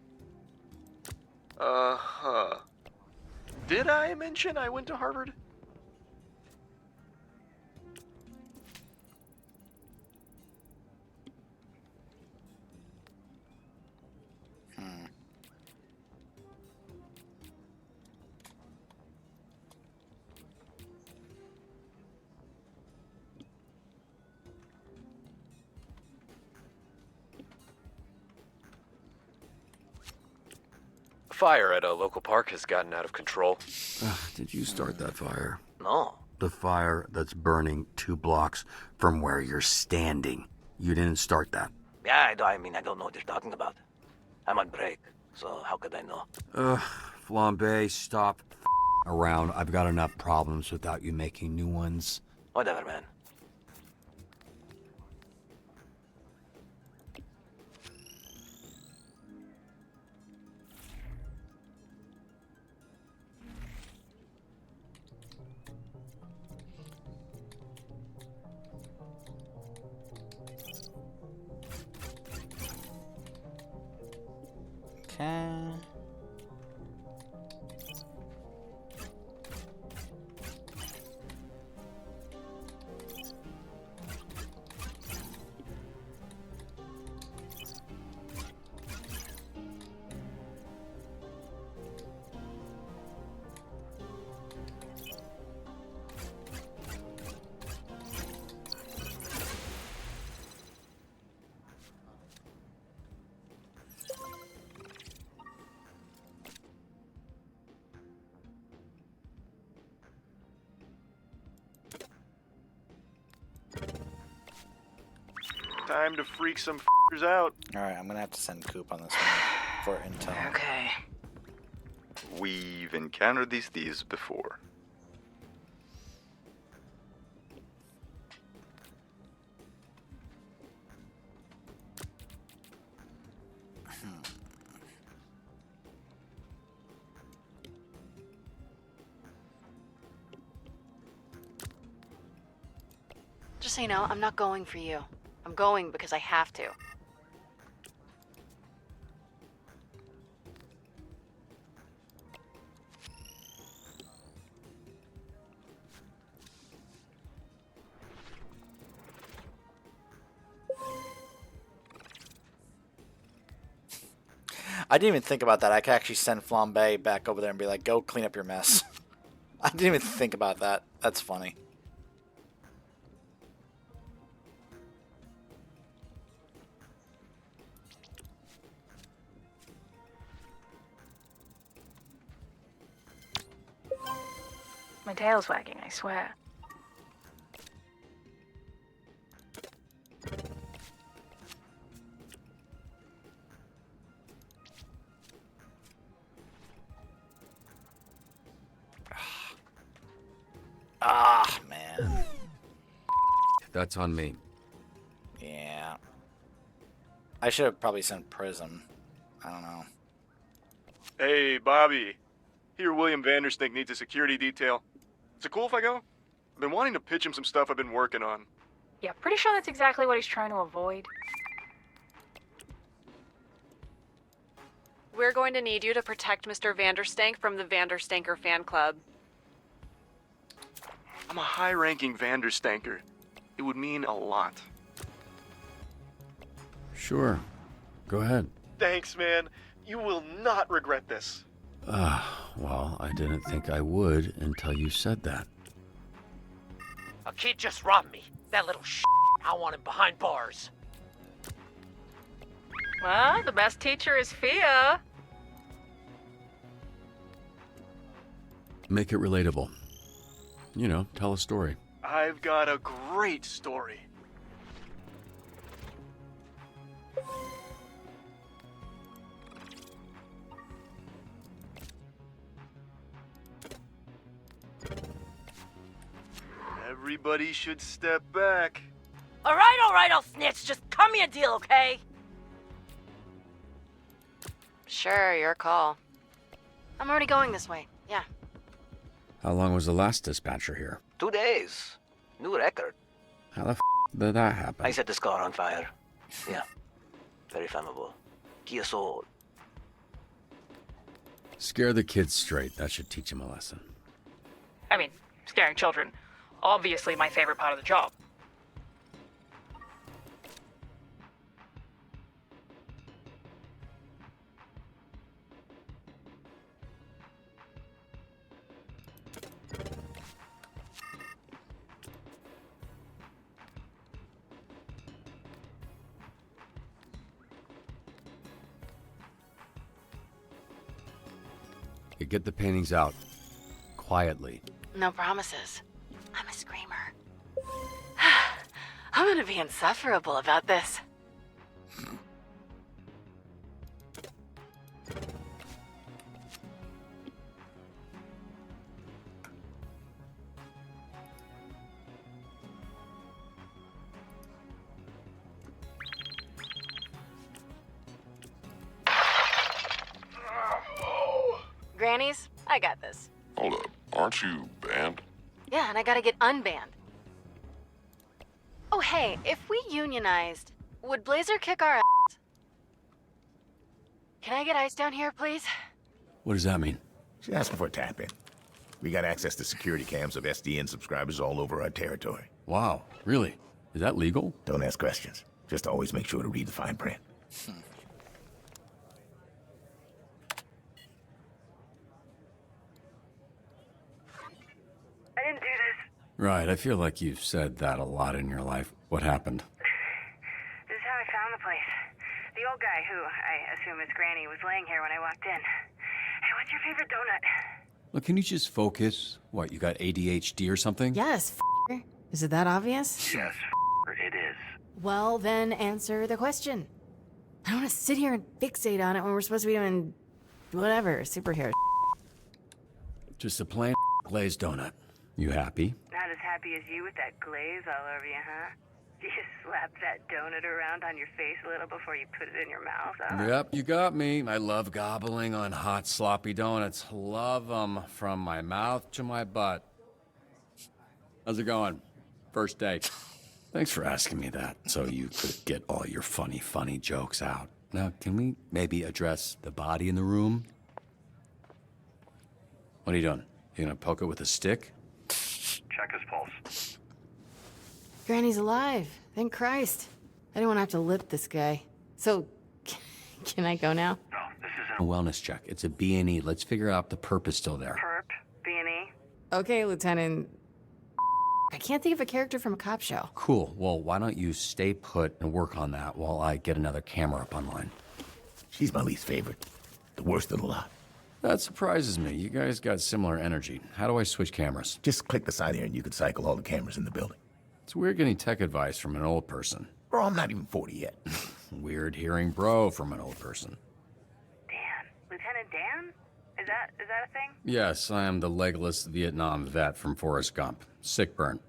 Uh-huh. Did I mention I went to Harvard? Fire at a local park has gotten out of control. Did you start that fire? No. The fire that's burning 2 blocks from where you're standing. You didn't start that. Yeah, I mean, I don't know what you're talking about. I'm on break, so how could I know? Flambe, stop around. I've got enough problems without you making new ones. Whatever, man. Okay. Time to freak some f***ers out. Alright, I'm gonna have to send Coop on this one for intel. Okay. We've encountered these thieves before. Just so you know, I'm not going for you. I'm going because I have to. I didn't even think about that. I could actually send Flambe back over there and be like, go clean up your mess. I didn't even think about that. That's funny. My tail's wagging, I swear. Ah, man. That's on me. Yeah. I should have probably sent Prism. I don't know. Hey, Bobby. Here, William Vanderstink needs a security detail. Is it cool if I go? I've been wanting to pitch him some stuff I've been working on. Yeah, pretty sure that's exactly what he's trying to avoid. We're going to need you to protect Mr. Vanderstank from the Vanderstanker fan club. I'm a high-ranking Vanderstanker. It would mean a lot. Sure. Go ahead. Thanks, man. You will not regret this. Well, I didn't think I would until you said that. A kid just robbed me. That little I want him behind bars. Well, the best teacher is fear. Make it relatable. You know, tell a story. I've got a great story. Everybody should step back. All right, I'll snitch. Just cut me a deal, okay? Sure, your call. I'm already going this way. Yeah. How long was the last dispatcher here? 2 days. New record. How the did that happen? I set this car on fire. Yeah. Very flammable. Kia Soul. Scare the kids straight. That should teach them a lesson. I mean, scaring children. Obviously my favorite part of the job. You get the paintings out. Quietly. No promises. I'm a screamer. I'm gonna be insufferable about this. Grannies, I got this. Hold up, aren't you banned? Yeah, and I gotta get unbanned. Oh, hey, if we unionized, would Blazer kick our ass? Can I get ice down here, please? What does that mean? She's asking for a tap-in. We got access to security cams of SDN subscribers all over our territory. Wow, really? Is that legal? Don't ask questions. Just always make sure to read the fine print. I didn't do this. Right, I feel like you've said that a lot in your life. What happened? This is how I found the place. The old guy, who I assume is Granny, was laying here when I walked in. Hey, what's your favorite donut? Look, can you just focus? What, you got ADHD or something? Yes, f***er. Is it that obvious? Yes, it is. Well, then answer the question. I don't want to sit here and fixate on it when we're supposed to be doing whatever, superhero. Just a plain glazed donut. You happy? Not as happy as you with that glaze all over you, huh? You slap that donut around on your face a little before you put it in your mouth, huh? Yep, you got me. I love gobbling on hot, sloppy donuts. Love them from my mouth to my butt. How's it going? First date. Thanks for asking me that, so you could get all your funny jokes out. Now, can we maybe address the body in the room? What are you doing? You gonna poke it with a stick? Check his pulse. Granny's alive. Thank Christ. I didn't want to have to lip this guy. So, can I go now? No, this isn't A wellness check. It's a B&E. Let's figure out the purpose still there. perp, B&E. Okay, Lieutenant. I can't think of a character from a cop show. Cool. Well, why don't you stay put and work on that while I get another camera up online? She's my least favorite. The worst of the lot. That surprises me. You guys got similar energy. How do I switch cameras? Just click the side here and you can cycle all the cameras in the building. It's weird getting tech advice from an old person. Bro, I'm not even 40 yet. Weird hearing bro from an old person. Dan. Lieutenant Dan? Is that a thing? Yes, I am the legless Vietnam vet from Forrest Gump. Sick burn.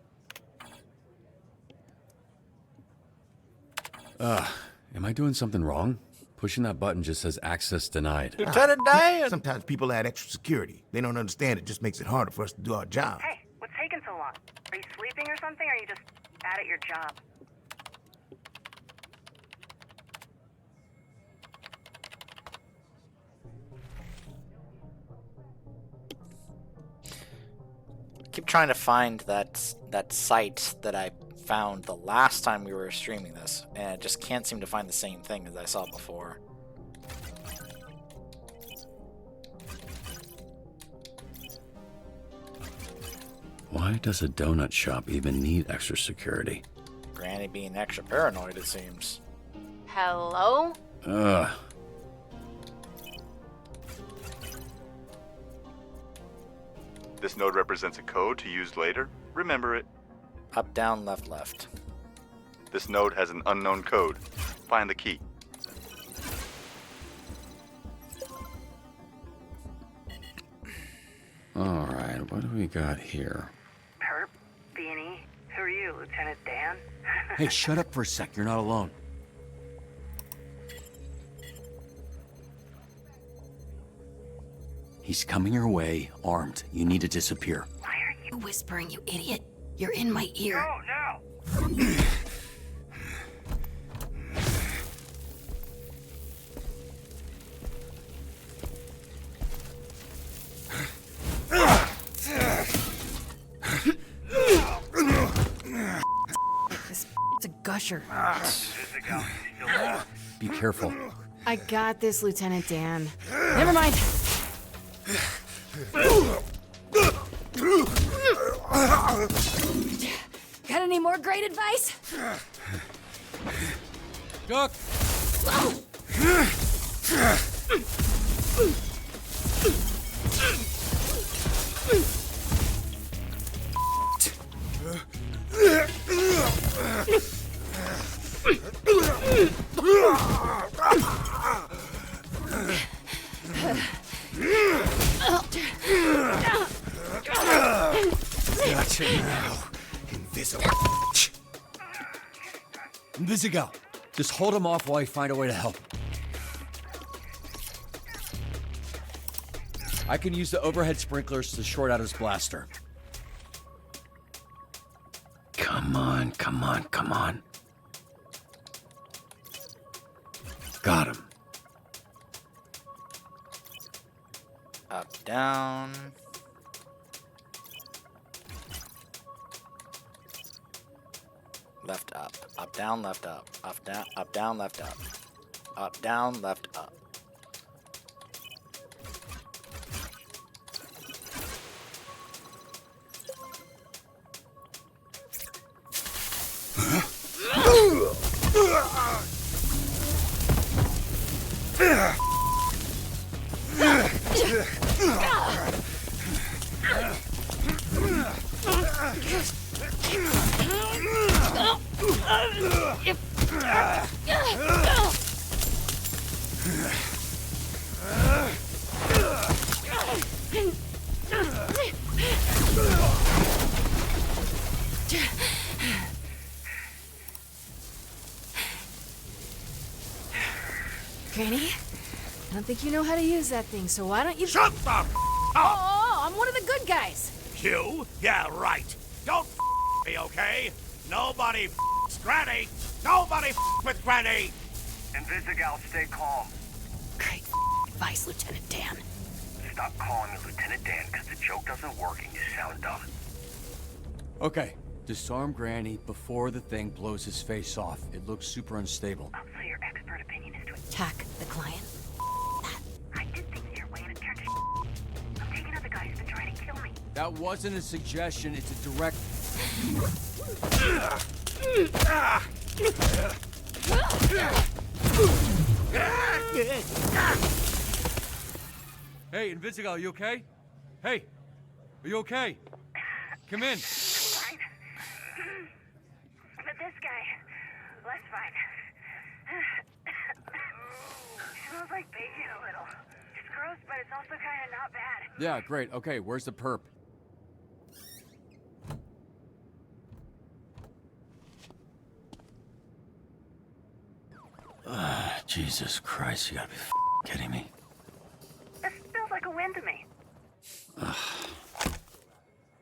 Am I doing something wrong? Pushing that button just says access denied. Lieutenant Dan! Sometimes people add extra security. They don't understand it just makes it harder for us to do our job. Hey, what's taking so long? Are you sleeping or something, or are you just bad at your job? I keep trying to find that site that I found the last time we were streaming this, and I just can't seem to find the same thing as I saw before. Why does a donut shop even need extra security? Granny being extra paranoid, it seems. Hello? Ugh. This node represents a code to use later. Remember it. Up, down, left, left. This node has an unknown code. Find the key. All right, what do we got here? Perp, Beanie, who are you, Lieutenant Dan? Hey, shut up for a sec. You're not alone. He's coming your way, armed. You need to disappear. Why are you whispering, you idiot? You're in my ear. No! This a gusher. Be careful. I got this, Lieutenant Dan. Never mind. Got any more great advice? Duck! Gotcha now, invisible. Invisigal, just hold him off while I find a way to help. I can use the overhead sprinklers to short out his blaster. Come on, come on, come on. Got him. Up, down. Left, up, down, left, up, down, left, up, down, left, up. Granny, I don't think you know how to use that thing, so why don't you— Shut the f*** up! Oh, I'm one of the good guys. You? Yeah, right. Don't me, okay? Nobody Granny! Nobody with Granny! Invisigal, stay calm. Great advice, Lieutenant Dan. Stop calling me Lieutenant Dan, because the joke doesn't work and you sound dumb. Okay, disarm Granny before the thing blows his face off. It looks super unstable. So your expert opinion is to Attack the client. I did think your way to church. I'm taking out the guy who's been trying to kill me. That wasn't a suggestion, it's a direct... Hey, Invisigal, you okay? Hey, are you okay? Come in. Fine. But this guy, less fine. Smells like bacon a little. It's gross, but it's also kind of not bad. Yeah, great. Okay, where's the perp? Jesus Christ, you gotta be kidding me. This feels like a win to me.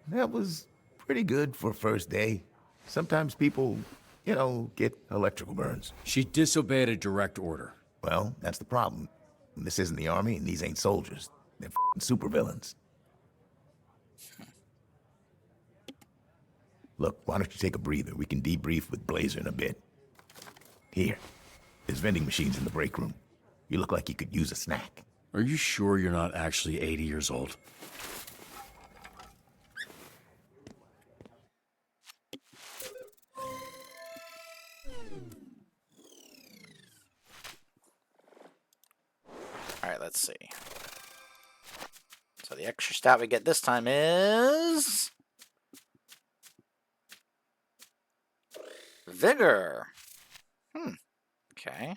That was pretty good for first day. Sometimes people, get electrical burns. She disobeyed a direct order. Well, that's the problem. This isn't the army, and these ain't soldiers. They're supervillains. Look, why don't you take a breather? We can debrief with Blazer in a bit. Here, there's vending machines in the break room. You look like you could use a snack. Are you sure you're not actually 80 years old? All right, let's see. So the extra stat we get this time is Vigor. Okay.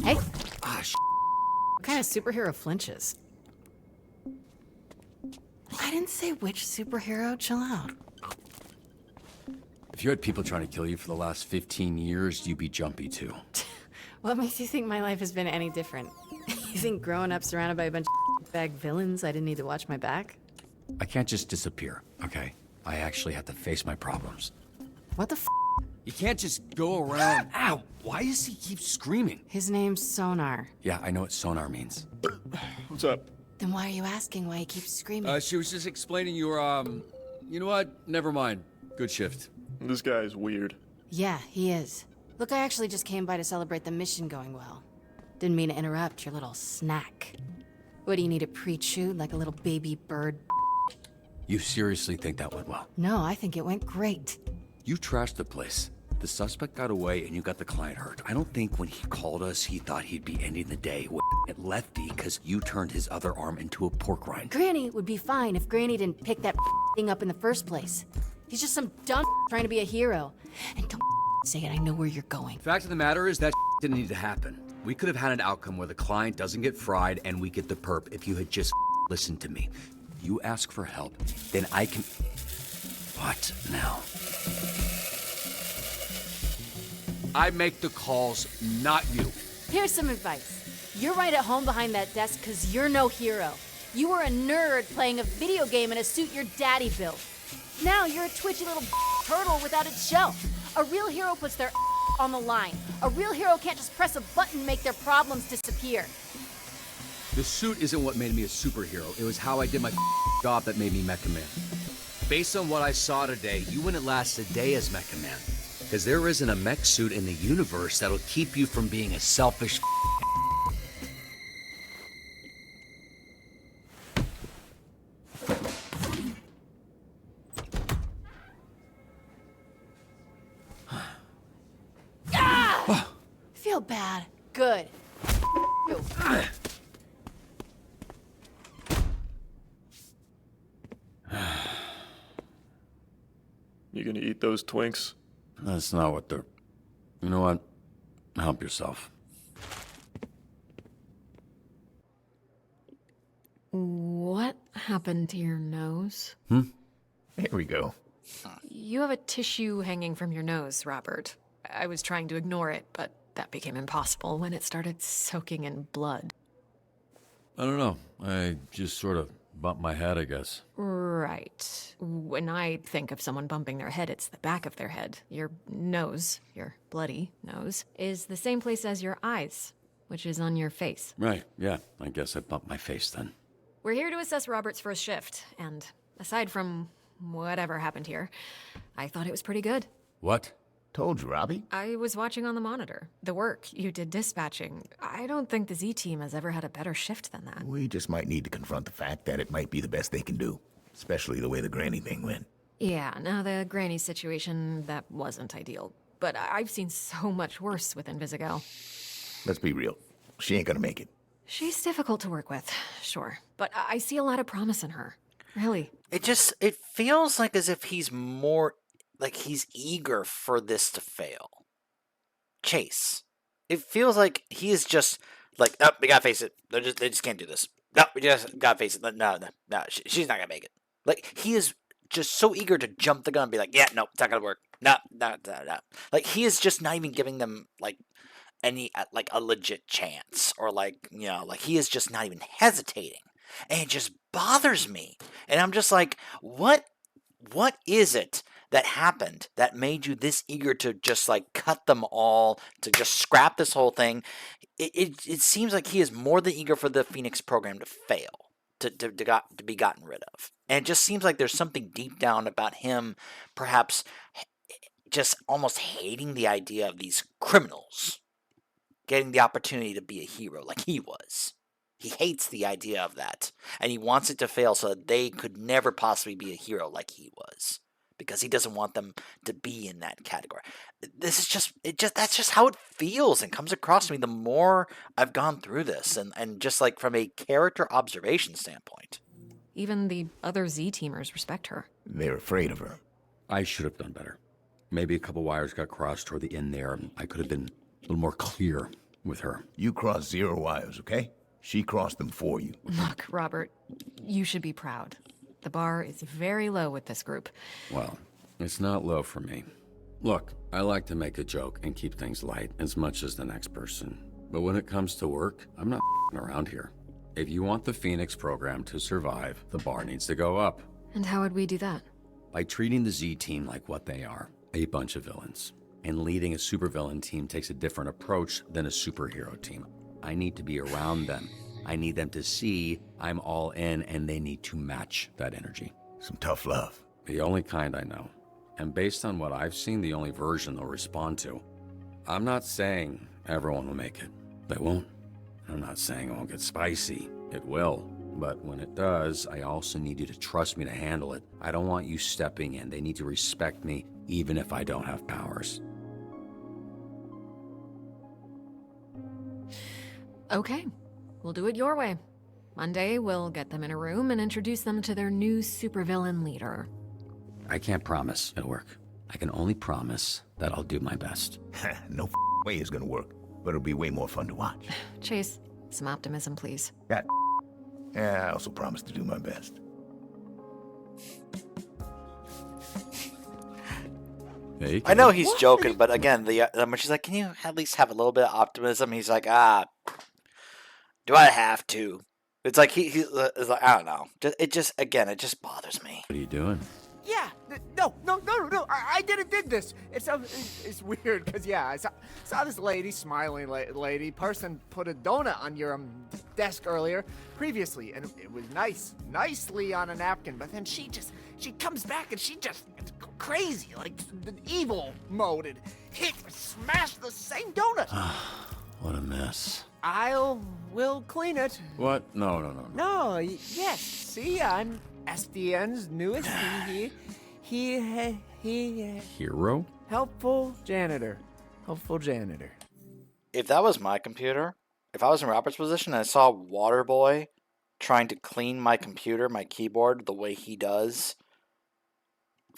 Hey. Ah, what kind of superhero flinches? I didn't say which superhero. Chill out. If you had people trying to kill you for the last 15 years, you'd be jumpy too. What makes you think my life has been any different? You think growing up surrounded by a bunch of bag villains, I didn't need to watch my back? I can't just disappear, okay? I actually have to face my problems. What the f? You can't just go around. Ow! Why does he keep screaming? His name's Sonar. Yeah, I know what sonar means. What's up? Then why are you asking why he keeps screaming? She was just explaining your, you know what? Never mind. Good shift. This guy's weird. Yeah, he is. Look, I actually just came by to celebrate the mission going well. Didn't mean to interrupt your little snack. What, do you need a pre-chew like a little baby bird? You seriously think that went well? No, I think it went great. You trashed the place. The suspect got away and you got the client hurt. I don't think when he called us, he thought he'd be ending the day with Lefty because you turned his other arm into a pork rind. Granny would be fine if Granny didn't pick that thing up in the first place. He's just some dumb trying to be a hero. And don't say it, I know where you're going. Fact of the matter is that didn't need to happen. We could have had an outcome where the client doesn't get fried and we get the perp if you had just listened to me. You ask for help, then I can... What now? I make the calls, not you. Here's some advice. You're right at home behind that desk because you're no hero. You were a nerd playing a video game in a suit your daddy built. Now you're a twitchy little turtle without its shell. A real hero puts their on the line. A real hero can't just press a button and make their problems disappear. The suit isn't what made me a superhero. It was how I did my job that made me Mecha Man. Based on what I saw today, you wouldn't last a day as Mecha Man. Because there isn't a mech suit in the universe that'll keep you from being a selfish Feel bad. Good. You gonna eat those Twinks? That's not what they're... You know what? Help yourself. What happened to your nose? Here we go. You have a tissue hanging from your nose, Robert. I was trying to ignore it, but that became impossible when it started soaking in blood. I don't know. I just sort of bumped my head, I guess. Right. When I think of someone bumping their head, it's the back of their head. Your nose, your bloody nose, is the same place as your eyes, which is on your face. Right, yeah. I guess I bumped my face then. We're here to assess Robert's first shift, and aside from whatever happened here, I thought it was pretty good. What? Told you, Robbie. I was watching on the monitor. The work you did dispatching. I don't think the Z-Team has ever had a better shift than that. We just might need to confront the fact that it might be the best they can do. Especially the way the Granny thing went. Yeah, now the Granny situation, that wasn't ideal. But I've seen so much worse with Invisigo. Let's be real. She ain't gonna make it. She's difficult to work with, sure. But I see a lot of promise in her. Really. It feels like as if he's more... like he's eager for this to fail. Chase. It feels like he is just like, oh, we gotta face it. They just can't do this. No, we just gotta face it. No, she's not gonna make it. Like, he is just so eager to jump the gun and be like, yeah, no, it's not gonna work. No. Like, he is just not even giving them, like, any like a legit chance, or like, you know, like he is just not even hesitating, and it just bothers me. And I'm just like, what is it that happened that made you this eager to just like cut them all, to just scrap this whole thing? It seems like he is more than eager for the Phoenix program to fail, to be gotten rid of. And it just seems like there's something deep down about him, perhaps just almost hating the idea of these criminals getting the opportunity to be a hero like he was. He hates the idea of that, and he wants it to fail so that they could never possibly be a hero like he was, because he doesn't want them to be in that category. This is that's just how it feels and comes across to me the more I've gone through this, and just like from a character observation standpoint. Even the other Z-teamers respect her. They're afraid of her. I should have done better. Maybe a couple wires got crossed toward the end there, and I could have been a little more clear with her. You crossed 0 wires, okay? She crossed them for you. Look, Robert, you should be proud. The bar is very low with this group. Well, it's not low for me. Look, I like to make a joke and keep things light as much as the next person. But when it comes to work, I'm not around here. If you want the Phoenix program to survive, the bar needs to go up. And how would we do that? By treating the Z team like what they are, a bunch of villains. And leading a supervillain team takes a different approach than a superhero team. I need to be around them. I need them to see I'm all in, and they need to match that energy. Some tough love. The only kind I know. And based on what I've seen, the only version they'll respond to. I'm not saying everyone will make it. They won't. I'm not saying it won't get spicy. It will. But when it does, I also need you to trust me to handle it. I don't want you stepping in. They need to respect me, even if I don't have powers. Okay, we'll do it your way. Monday, we'll get them in a room and introduce them to their new supervillain leader. I can't promise it'll work. I can only promise that I'll do my best. No way it's gonna work, but it'll be way more fun to watch. Chase, some optimism, please. Yeah, I also promise to do my best. Hey, I know he's joking, but again, when she's like, "Can you at least have a little bit of optimism?" He's like, do I have to? It's like he's like, I don't know. It just bothers me. What are you doing? Yeah, no. I did this. It's weird because I saw this lady, smiling lady, person put a donut on your desk previously, and it was nicely on a napkin. But then she comes back and she just crazy, like the evil mode, and smash the same donut. What a mess. We'll clean it. What? No. No, yes. See, I'm SDN's newest Hero? Helpful janitor. If that was my computer, if I was in Robert's position and I saw Waterboy trying to clean my computer, my keyboard, the way he does,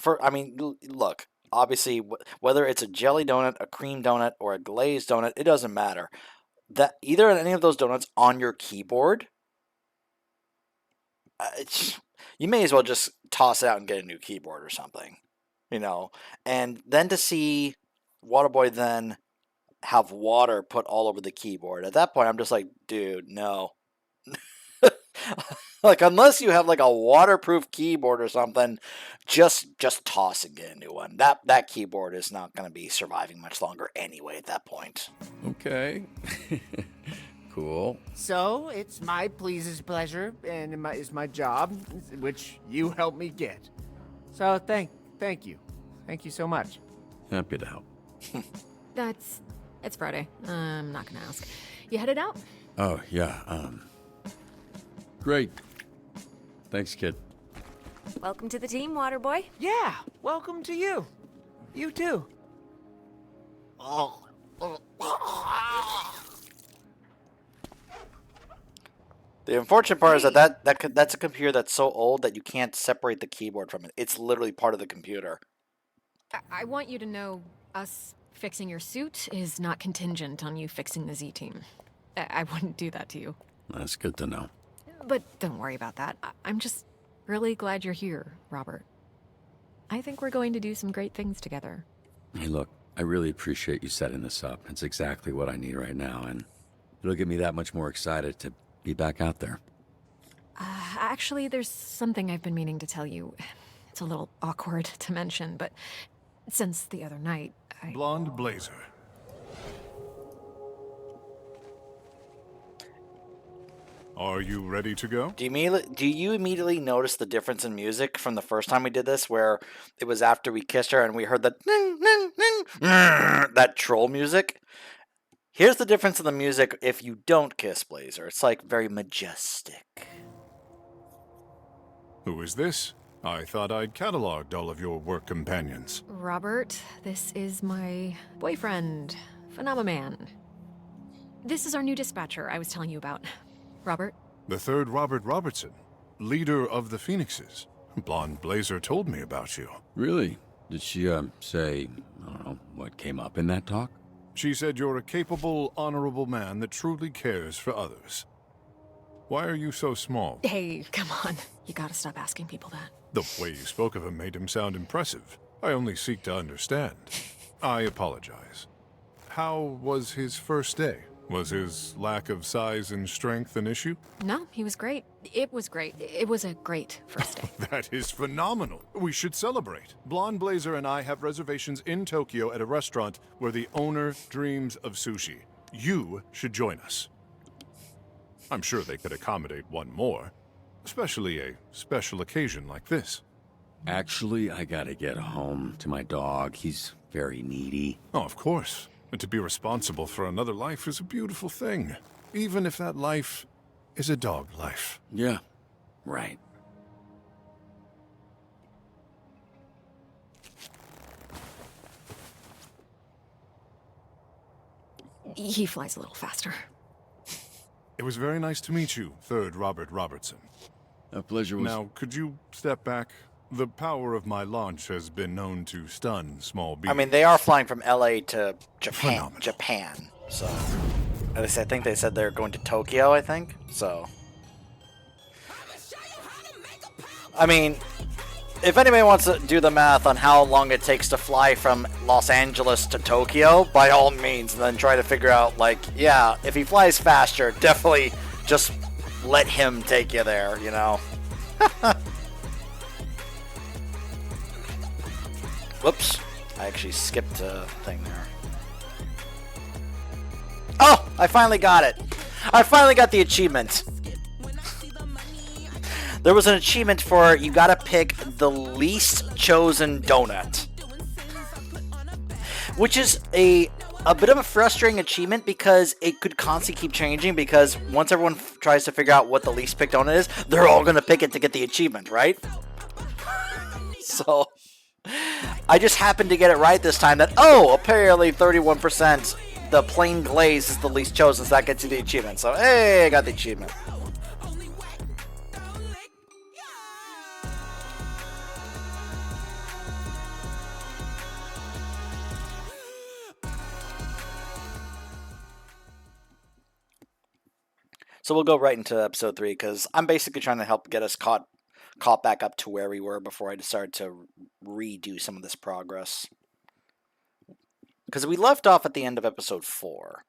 look, obviously, whether it's a jelly donut, a cream donut, or a glazed donut, it doesn't matter. That either any of those donuts on your keyboard, you may as well just toss it out and get a new keyboard or something, you know. And then to see Waterboy then have water put all over the keyboard, at that point I'm just like, dude, no. Like, unless you have like a waterproof keyboard or something, just toss and get a new one. That keyboard is not going to be surviving much longer anyway at that point. Okay. Cool. So it's my pleasure, and it's my job, which you helped me get. So thank you so much. Happy to help. It's Friday. I'm not gonna ask. You headed out? Oh yeah. Great. Thanks, kid. Welcome to the team, Waterboy. Yeah, welcome to you. You too. The unfortunate part is that's a computer that's so old that you can't separate the keyboard from it. It's literally part of the computer. I want you to know us fixing your suit is not contingent on you fixing the Z-team. I wouldn't do that to you. That's good to know. But don't worry about that. I'm just really glad you're here, Robert. I think we're going to do some great things together. Hey, look, I really appreciate you setting this up. It's exactly what I need right now, and it'll get me that much more excited to be back out there. Actually, there's something I've been meaning to tell you. It's a little awkward to mention, but since the other night, Blonde Blazer. Are you ready to go? Do you immediately notice the difference in music from the first time we did this, where it was after we kissed her and we heard the that troll music? Here's the difference in the music if you don't kiss Blazer. It's like very majestic. Who is this? I thought I'd cataloged all of your work companions. Robert, this is my boyfriend, Phenomaman. This is our new dispatcher I was telling you about. Robert? The third Robert Robertson, leader of the Phoenixes. Blonde Blazer told me about you. Really? Did she, say, I don't know, what came up in that talk? She said you're a capable, honorable man that truly cares for others. Why are you so small? Hey, come on. You gotta stop asking people that. The way you spoke of him made him sound impressive. I only seek to understand. I apologize. How was his first day? Was his lack of size and strength an issue? No, he was great. It was great. It was a great first day. That is phenomenal. We should celebrate. Blonde Blazer and I have reservations in Tokyo at a restaurant where the owner dreams of sushi. You should join us. I'm sure they could accommodate one more, especially a special occasion like this. Actually, I gotta get home to my dog. He's very needy. Oh, of course. And to be responsible for another life is a beautiful thing, even if that life is a dog life. Yeah, right. He flies a little faster. It was very nice to meet you, third Robert Robertson. A pleasure was... Now, could you step back? The power of my launch has been known to stun small beings. I mean, they are flying from LA to Japan. So, at least I think they said they're going to Tokyo, I think. So, I mean, if anybody wants to do the math on how long it takes to fly from Los Angeles to Tokyo, by all means, and then try to figure out, like, yeah, if he flies faster, definitely just let him take you there, you know? Whoops. I actually skipped a thing there. Oh! I finally got it! I finally got the achievement! There was an achievement for you gotta pick the least chosen donut. Which is a bit of a frustrating achievement because it could constantly keep changing because once everyone tries to figure out what the least picked donut is, they're all gonna pick it to get the achievement, right? So... I just happened to get it right this time that, oh, apparently 31% the plain glaze is the least chosen, so that gets you the achievement. So, hey, I got the achievement. So we'll go right into episode 3 because I'm basically trying to help get us caught back up to where we were before I decided to redo some of this progress. Because we left off at the end of episode 4.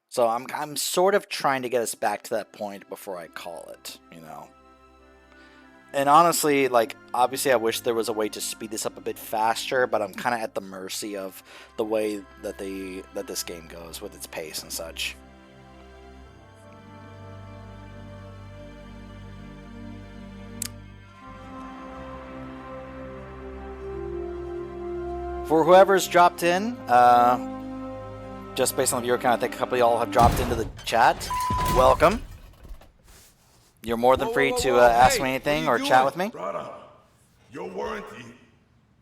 So I'm sort of trying to get us back to that point before I call it, you know. And honestly, like, obviously I wish there was a way to speed this up a bit faster, but I'm kind of at the mercy of the way that this game goes with its pace and such. For whoever's dropped in, just based on the viewer count, I think a couple of y'all have dropped into the chat. Welcome. You're more than free to ask me anything or chat with me. Brother, your warranty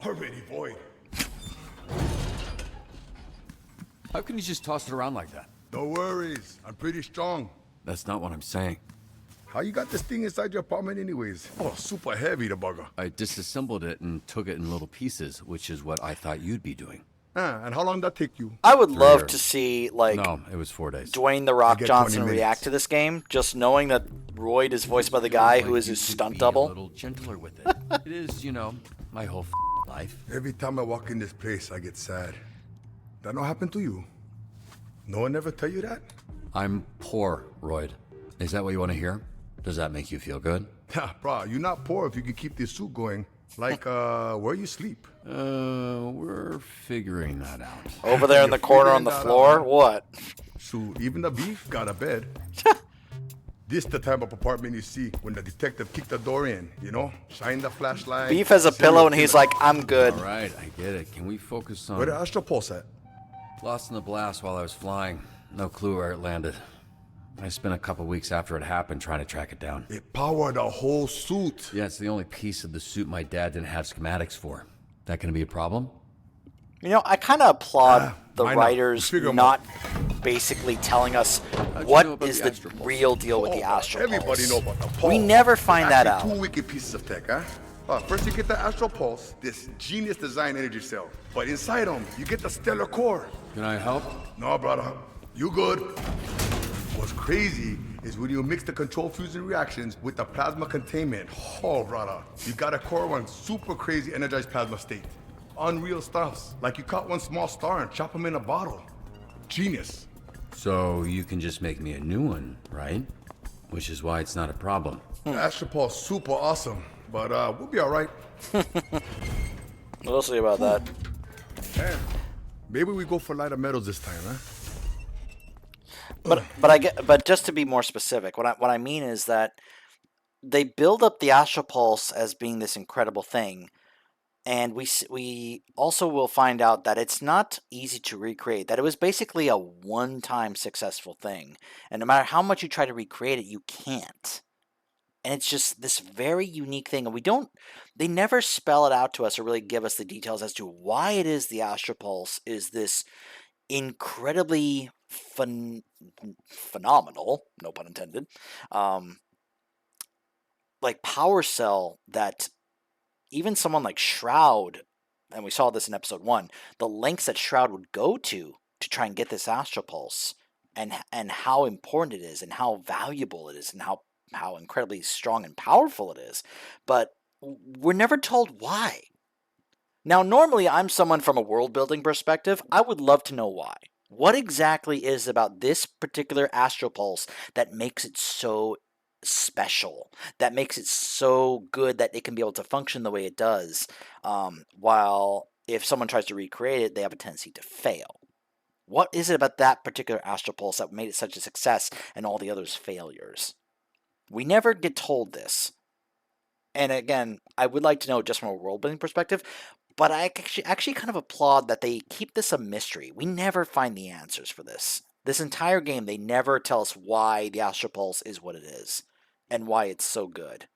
already void. How can you just toss it around like that? No worries, I'm pretty strong. That's not what I'm saying. How you got this thing inside your apartment anyways? Oh, super heavy, the bugger. I disassembled it and took it in little pieces, which is what I thought you'd be doing. And how long did that take you? I would love to see, like, no, it was 4 days. Dwayne "The Rock" Johnson react to this game, just knowing that Royd is voiced by the guy who is his stunt double. A little gentler with it. It is, you know, my whole life. Every time I walk in this place, I get sad. That not happen to you? No one ever tell you that? I'm poor, Royd. Is that what you want to hear? Does that make you feel good? Yeah, bro, you're not poor if you can keep this suit going. Like, where you sleep? We're figuring that out. Over there in the corner on the floor? What? So even the beef got a bed. This the type of apartment you see when the detective kicked the door in, you know? Shine the flashlight. Beef has a pillow and he's like, I'm good. All right, I get it. Can we focus on... Where the Astro Pulse at? Lost in the blast while I was flying. No clue where it landed. I spent a couple weeks after it happened trying to track it down. It powered the whole suit. Yeah, it's the only piece of the suit my dad didn't have schematics for. That gonna be a problem? You know, I kind of applaud the why not? writers Figure 'em not basically telling us what is the real deal with the Astro Pulse. Everybody know about the pulse. We never find that out. Two wicked pieces of tech, huh? First you get the Astro Pulse, this genius design energy cell. But inside them, you get the stellar core. Can I help? No, brother. You good. What's crazy is when you mix the control fusion reactions with the plasma containment. Oh, brother. You got a core one super crazy energized plasma state. Unreal stuffs. Like you caught one small star and chop them in a bottle. Genius. So you can just make me a new one, right? Which is why it's not a problem. Astro Pulse super awesome, but we'll be all right. We'll see about that. Man, maybe we go for lighter metals this time, huh? But just to be more specific, what I mean is that they build up the Astro Pulse as being this incredible thing, and we also will find out that it's not easy to recreate. That it was basically a one-time successful thing, and no matter how much you try to recreate it, you can't. And it's just this very unique thing, and they never spell it out to us or really give us the details as to why it is the Astro Pulse is this incredibly phenomenal, no pun intended, like power cell that even someone like Shroud, and we saw this in episode 1, the lengths that Shroud would go to try and get this Astro Pulse, and how important it is, and how valuable it is, and how incredibly strong and powerful it is. But we're never told why. Now, normally I'm someone from a world building perspective. I would love to know why. What exactly is about this particular Astro Pulse that makes it so special, that makes it so good that it can be able to function the way it does, while if someone tries to recreate it, they have a tendency to fail? What is it about that particular Astro Pulse that made it such a success and all the others failures? We never get told this. And again, I would like to know just from a world building perspective, but I actually kind of applaud that they keep this a mystery. We never find the answers for this. This entire game, they never tell us why the Astro Pulse is what it is and why it's so good.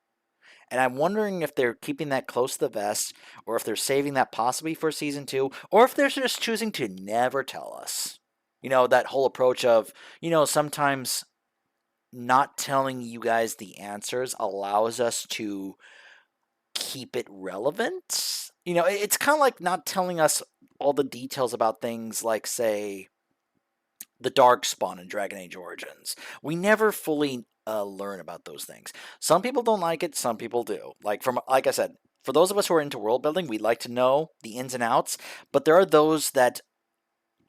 And I'm wondering if they're keeping that close to the vest, or if they're saving that possibly for Season 2, or if they're just choosing to never tell us. You know, that whole approach of, sometimes not telling you guys the answers allows us to keep it relevant. It's kind of like not telling us all the details about things like, say, the Darkspawn in Dragon Age Origins. We never fully learn about those things. Some people don't like it, some people do. Like I said, for those of us who are into world building, we'd like to know the ins and outs, but there are those that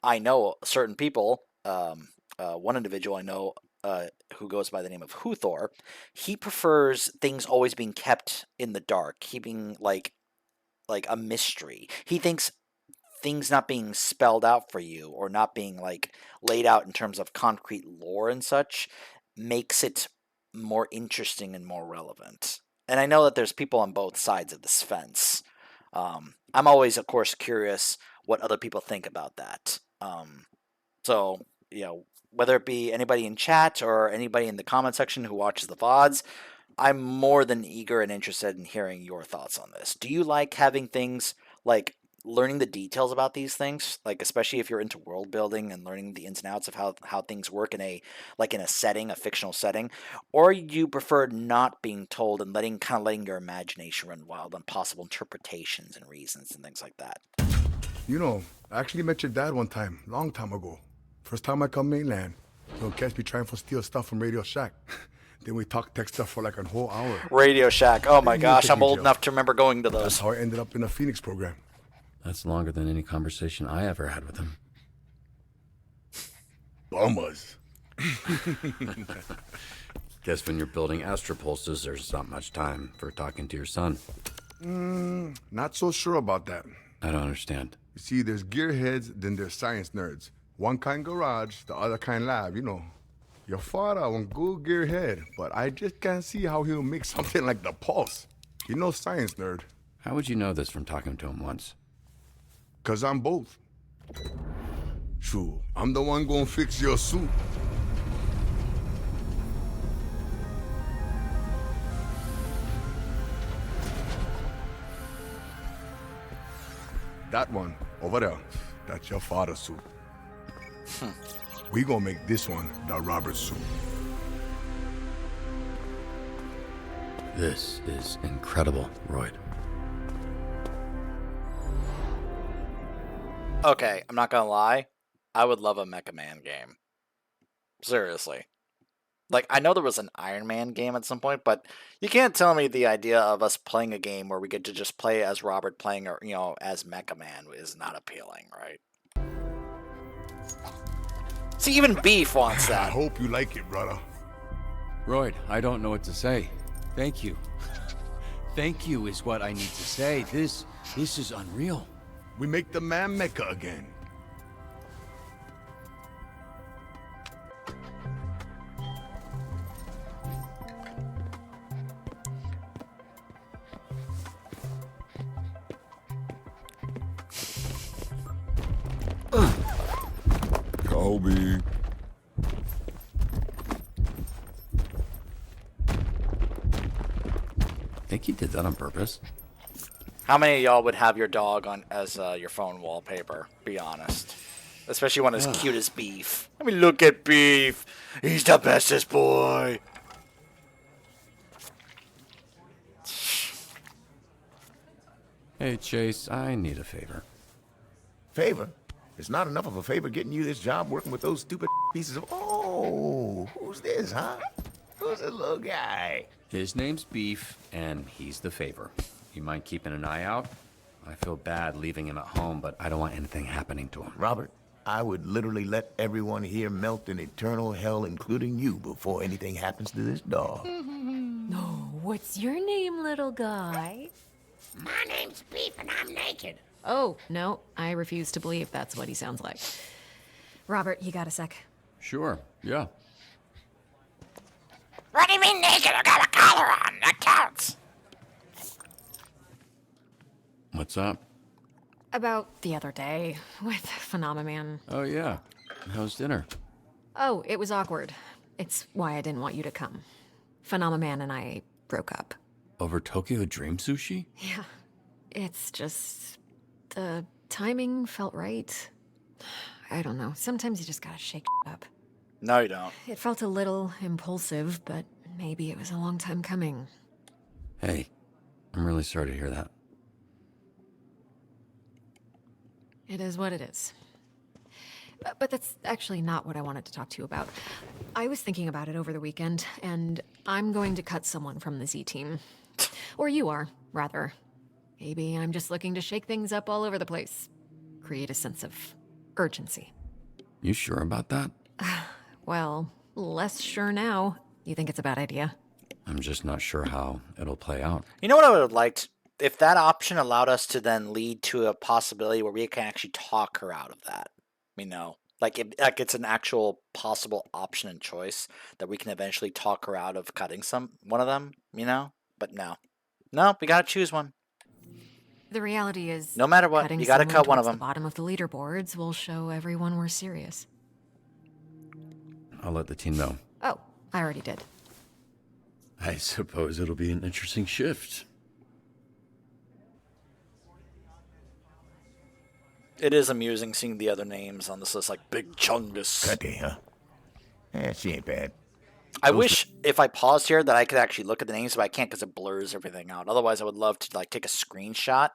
I know, certain people, one individual I know who goes by the name of Huthor, he prefers things always being kept in the dark, keeping like a mystery. He thinks things not being spelled out for you or not being like laid out in terms of concrete lore and such makes it more interesting and more relevant. And I know that there's people on both sides of this fence. I'm always, of course, curious what other people think about that. So, whether it be anybody in chat or anybody in the comment section who watches the VODs, I'm more than eager and interested in hearing your thoughts on this. Do you like having things like learning the details about these things, like especially if you're into world building and learning the ins and outs of how things work in a setting, a fictional setting, or you prefer not being told and letting your imagination run wild on possible interpretations and reasons and things like that? I actually met your dad one time, long time ago. First time I come mainland. Don't catch me trying to steal stuff from Radio Shack. Then we talked tech stuff for like a whole hour. Radio Shack. Oh my Then he gosh, took I'm me old jail. enough to remember going to That's those. how I ended up in a Phoenix program. That's longer than any conversation I ever had with him. Bummers. Guess when you're building astropulses, there's not much time for talking to your son. Not so sure about that. I don't understand. You see, there's gearheads, then there's science nerds. One kind garage, the other kind lab, you know. Your father, one good gearhead, but I just can't see how he'll make something like the pulse. You know, science nerd. How would you know this from talking to him once? 'Cause I'm both. True, I'm the one gonna fix your suit. That one, over there, that's your father's suit. We gonna make this one the Robert suit. This is incredible, Royd. Okay, I'm not gonna lie. I would love a Mecha Man game. Seriously. Like, I know there was an Iron Man game at some point, but you can't tell me the idea of us playing a game where we get to just play as Robert playing, or as Mecha Man is not appealing, right? See, even Beef wants I that. hope you like it, brother. Royd, I don't know what to say. Thank you. Thank you is what I need to say. This is unreal. We make the man mecha again. Kobe. Think he did that on purpose? How many of y'all would have your dog on as your phone wallpaper? Be honest. Especially one as cute as Beef. I mean, look at Beef. He's the bestest boy. Hey, Chase, I need a favor. Favor? It's not enough of a favor getting you this job working with those stupid pieces of... Oh, who's this, huh? Who's this little guy? His name's Beef, and he's the favor. You mind keeping an eye out? I feel bad leaving him at home, but I don't want anything happening to him. Robert, I would literally let everyone here melt in eternal hell, including you, before anything happens to this dog. No, what's your name, little guy? My name's Beef and I'm naked. Oh, no, I refuse to believe that's what he sounds like. Robert, you got a sec? Sure, yeah. What do you mean naked? I got a collar on. That counts. What's up? About the other day with Phenomenon. Oh, yeah. How's dinner? Oh, it was awkward. It's why I didn't want you to come. Phenomenon and I broke up. Over Tokyo Dream Sushi? Yeah, it's just... the timing felt right. I don't know. Sometimes you just gotta shake up. No, you don't. It felt a little impulsive, but maybe it was a long time coming. Hey, I'm really sorry to hear that. It is what it is. But that's actually not what I wanted to talk to you about. I was thinking about it over the weekend, and I'm going to cut someone from the Z team. Or you are, rather. Maybe I'm just looking to shake things up all over the place. Create a sense of urgency. You sure about that? Well, less sure now. You think it's a bad idea? I'm just not sure how it'll play out. You know what I would have liked? If that option allowed us to then lead to a possibility where we can actually talk her out of that. Like it's an actual possible option and choice that we can eventually talk her out of cutting one of them, But no, we gotta choose one. The reality is, no matter what, you gotta cut one of them. The bottom of the leaderboards will show everyone we're serious. I'll let the team know. Oh, I already did. I suppose it'll be an interesting shift. It is amusing seeing the other names on this list, like Big Chungus. Cutty, huh? Yeah, she ain't bad. I wish if I paused here that I could actually look at the names, but I can't because it blurs everything out. Otherwise, I would love to take a screenshot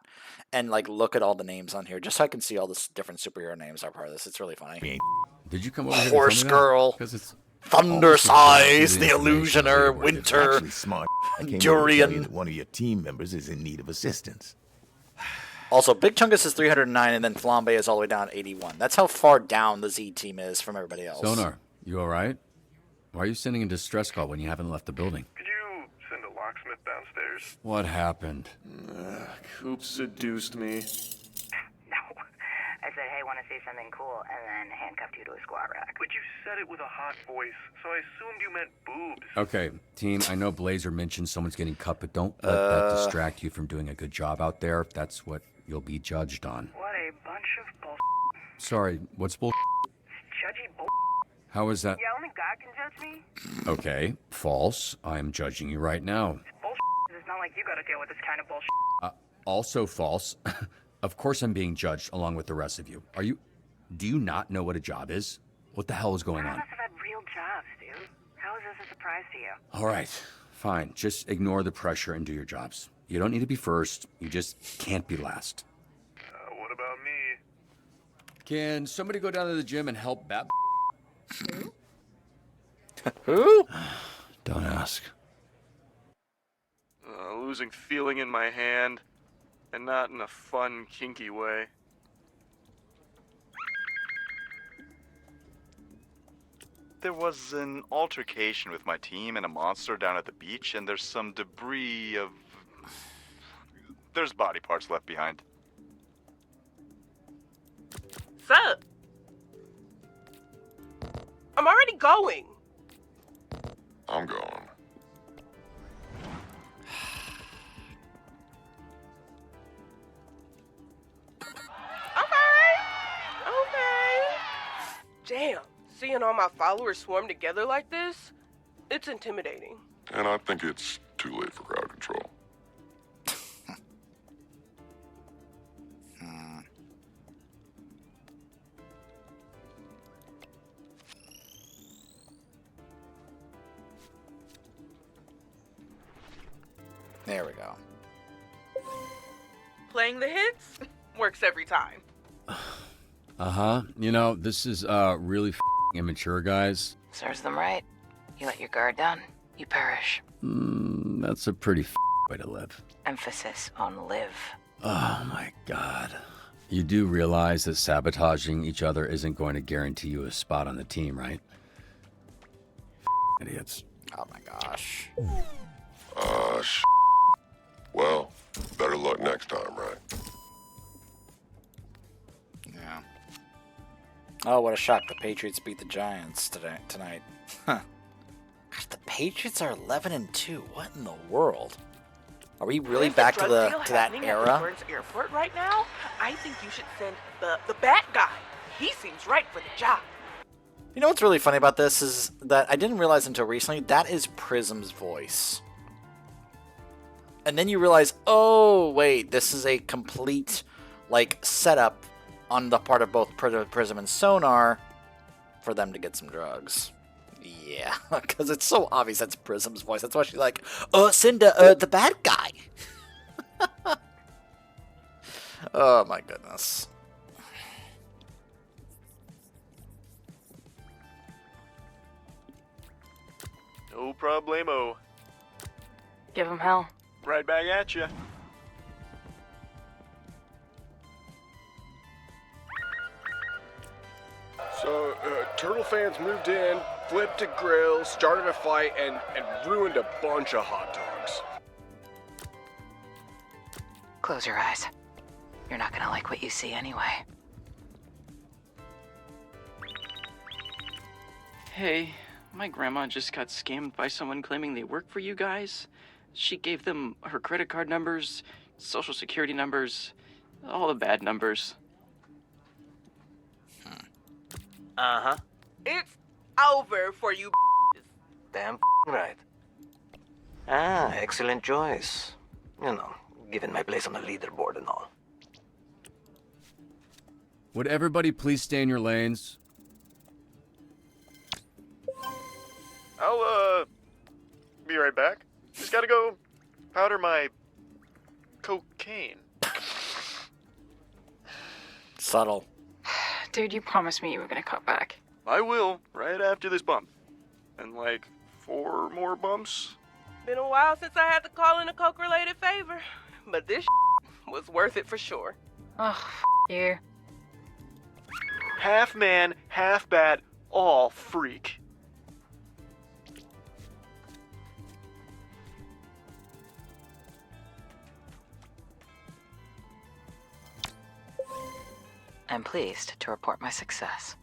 and look at all the names on here, just so I can see all the different superhero names are part of this. It's really funny. Did you come over here? Horse to tell me Girl. Because Thunder Size, the information Illusioner, anywhere that's Winter, actually smart. I came over to tell you Durian. that one of your team members is in need of assistance. Also, Big Chungus is 309, and then Flambe is all the way down 81. That's how far down the Z team is from everybody else. Sonar, you all right? Why are you sending a distress call when you haven't left the building? Could you send a locksmith downstairs? What happened? Coop seduced me. No. I said, hey, want to see something cool, and then handcuffed you to a squat rack. But you said it with a hot voice, so I assumed you meant boobs. Okay, team, I know Blazer mentioned someone's getting cut, but don't let that distract you from doing a good job out there. That's what you'll be judged on. What a bunch of bull. Sorry, what's bull? Judgy bull. How is that? Yeah, only God can judge me. Okay, false. I'm judging you right now. Bull. It's not like you gotta deal with this kind of bull. Also false. Of course I'm being judged along with the rest of you. Do you not know what a job is? What the hell is going None on? of us have had real jobs, dude. How is this a surprise to you? All right, fine. Just ignore the pressure and do your jobs. You don't need to be first. You just can't be last. What about me? Can somebody go down to the gym and help Bat? Who? Don't ask. Losing feeling in my hand, and not in a fun, kinky way. There was an altercation with my team and a monster down at the beach, and there's some debris of... There's body parts left behind. Sup? I'm already going. I'm going. Okay. Damn, seeing all my followers swarm together like this, it's intimidating. And I think it's too late for crowd control. There we go. Playing the hits works every time. Uh-huh. You know, this is really immature, guys. Serves them right. You let your guard down, you perish. That's a pretty way to live. Emphasis on live. Oh my god. You do realize that sabotaging each other isn't going to guarantee you a spot on the team, right? Idiots. Oh my gosh. Well, better luck next time, right? Yeah. Oh, what a shock. The Patriots beat the Giants tonight. Huh. Gosh, the Patriots are 11-2. What in the world? Are we really back to that era? At Burns Airport right now? I think you should send the bat guy. He seems right for the job. You know what's really funny about this is that I didn't realize until recently that is Prism's voice. And then you realize, oh wait, this is a complete setup on the part of both Prism and Sonar for them to get some drugs. Yeah, because it's so obvious that's Prism's voice. That's why she's like, send the bad guy. Oh my goodness. No problemo. Give him hell. Right back at you. So, Turtle fans moved in, flipped a grill, started a fight, and ruined a bunch of hot dogs. Close your eyes. You're not gonna like what you see anyway. Hey, my grandma just got scammed by someone claiming they work for you guys. She gave them her credit card numbers, social security numbers, all the bad numbers. Uh-huh. It's over for you. Damn right. Ah, excellent choice. You know, given my place on the leaderboard and all. Would everybody please stay in your lanes? I'll, be right back. Just gotta go powder my cocaine. Subtle. Dude, you promised me you were gonna cut back. I will, right after this bump. and like 4 more bumps. Been a while since I had to call in a coke-related favor, but this was worth it for sure. Oh, you. Half man, half bat, all freak. I'm pleased to report my success.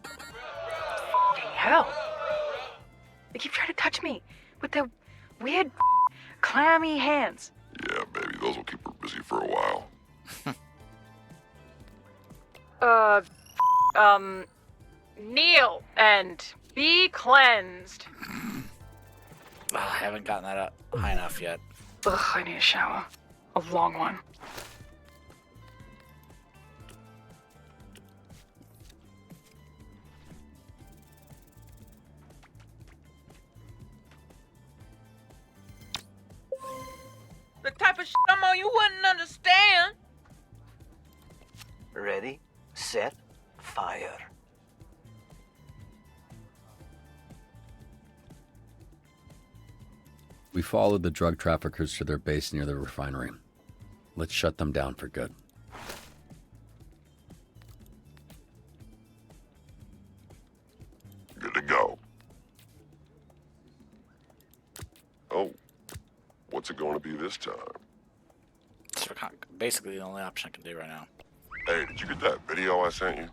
Fucking hell. They keep trying to touch me with their weird, clammy hands. Yeah, baby, those will keep her busy for a while. Kneel and be cleansed. I haven't gotten that up high enough yet. Ugh, I need a shower. A long one. The type of shit I'm on you wouldn't understand. Ready, set, fire. We followed the drug traffickers to their base near the refinery. Let's shut them down for good. Good to go. Oh, what's it going to be this time? It's basically the only option I can do right now. Hey, did you get that video I sent you?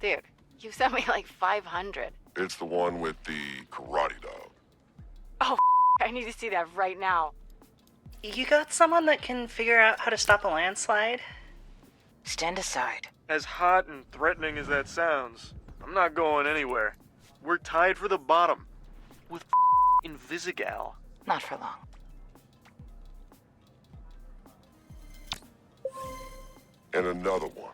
Dude, you sent me like 500. It's the one with the karate dog. Oh, I need to see that right now. You got someone that can figure out how to stop a landslide? Stand aside. As hot and threatening as that sounds, I'm not going anywhere. We're tied for the bottom with Invisigal. Not for long. And another one.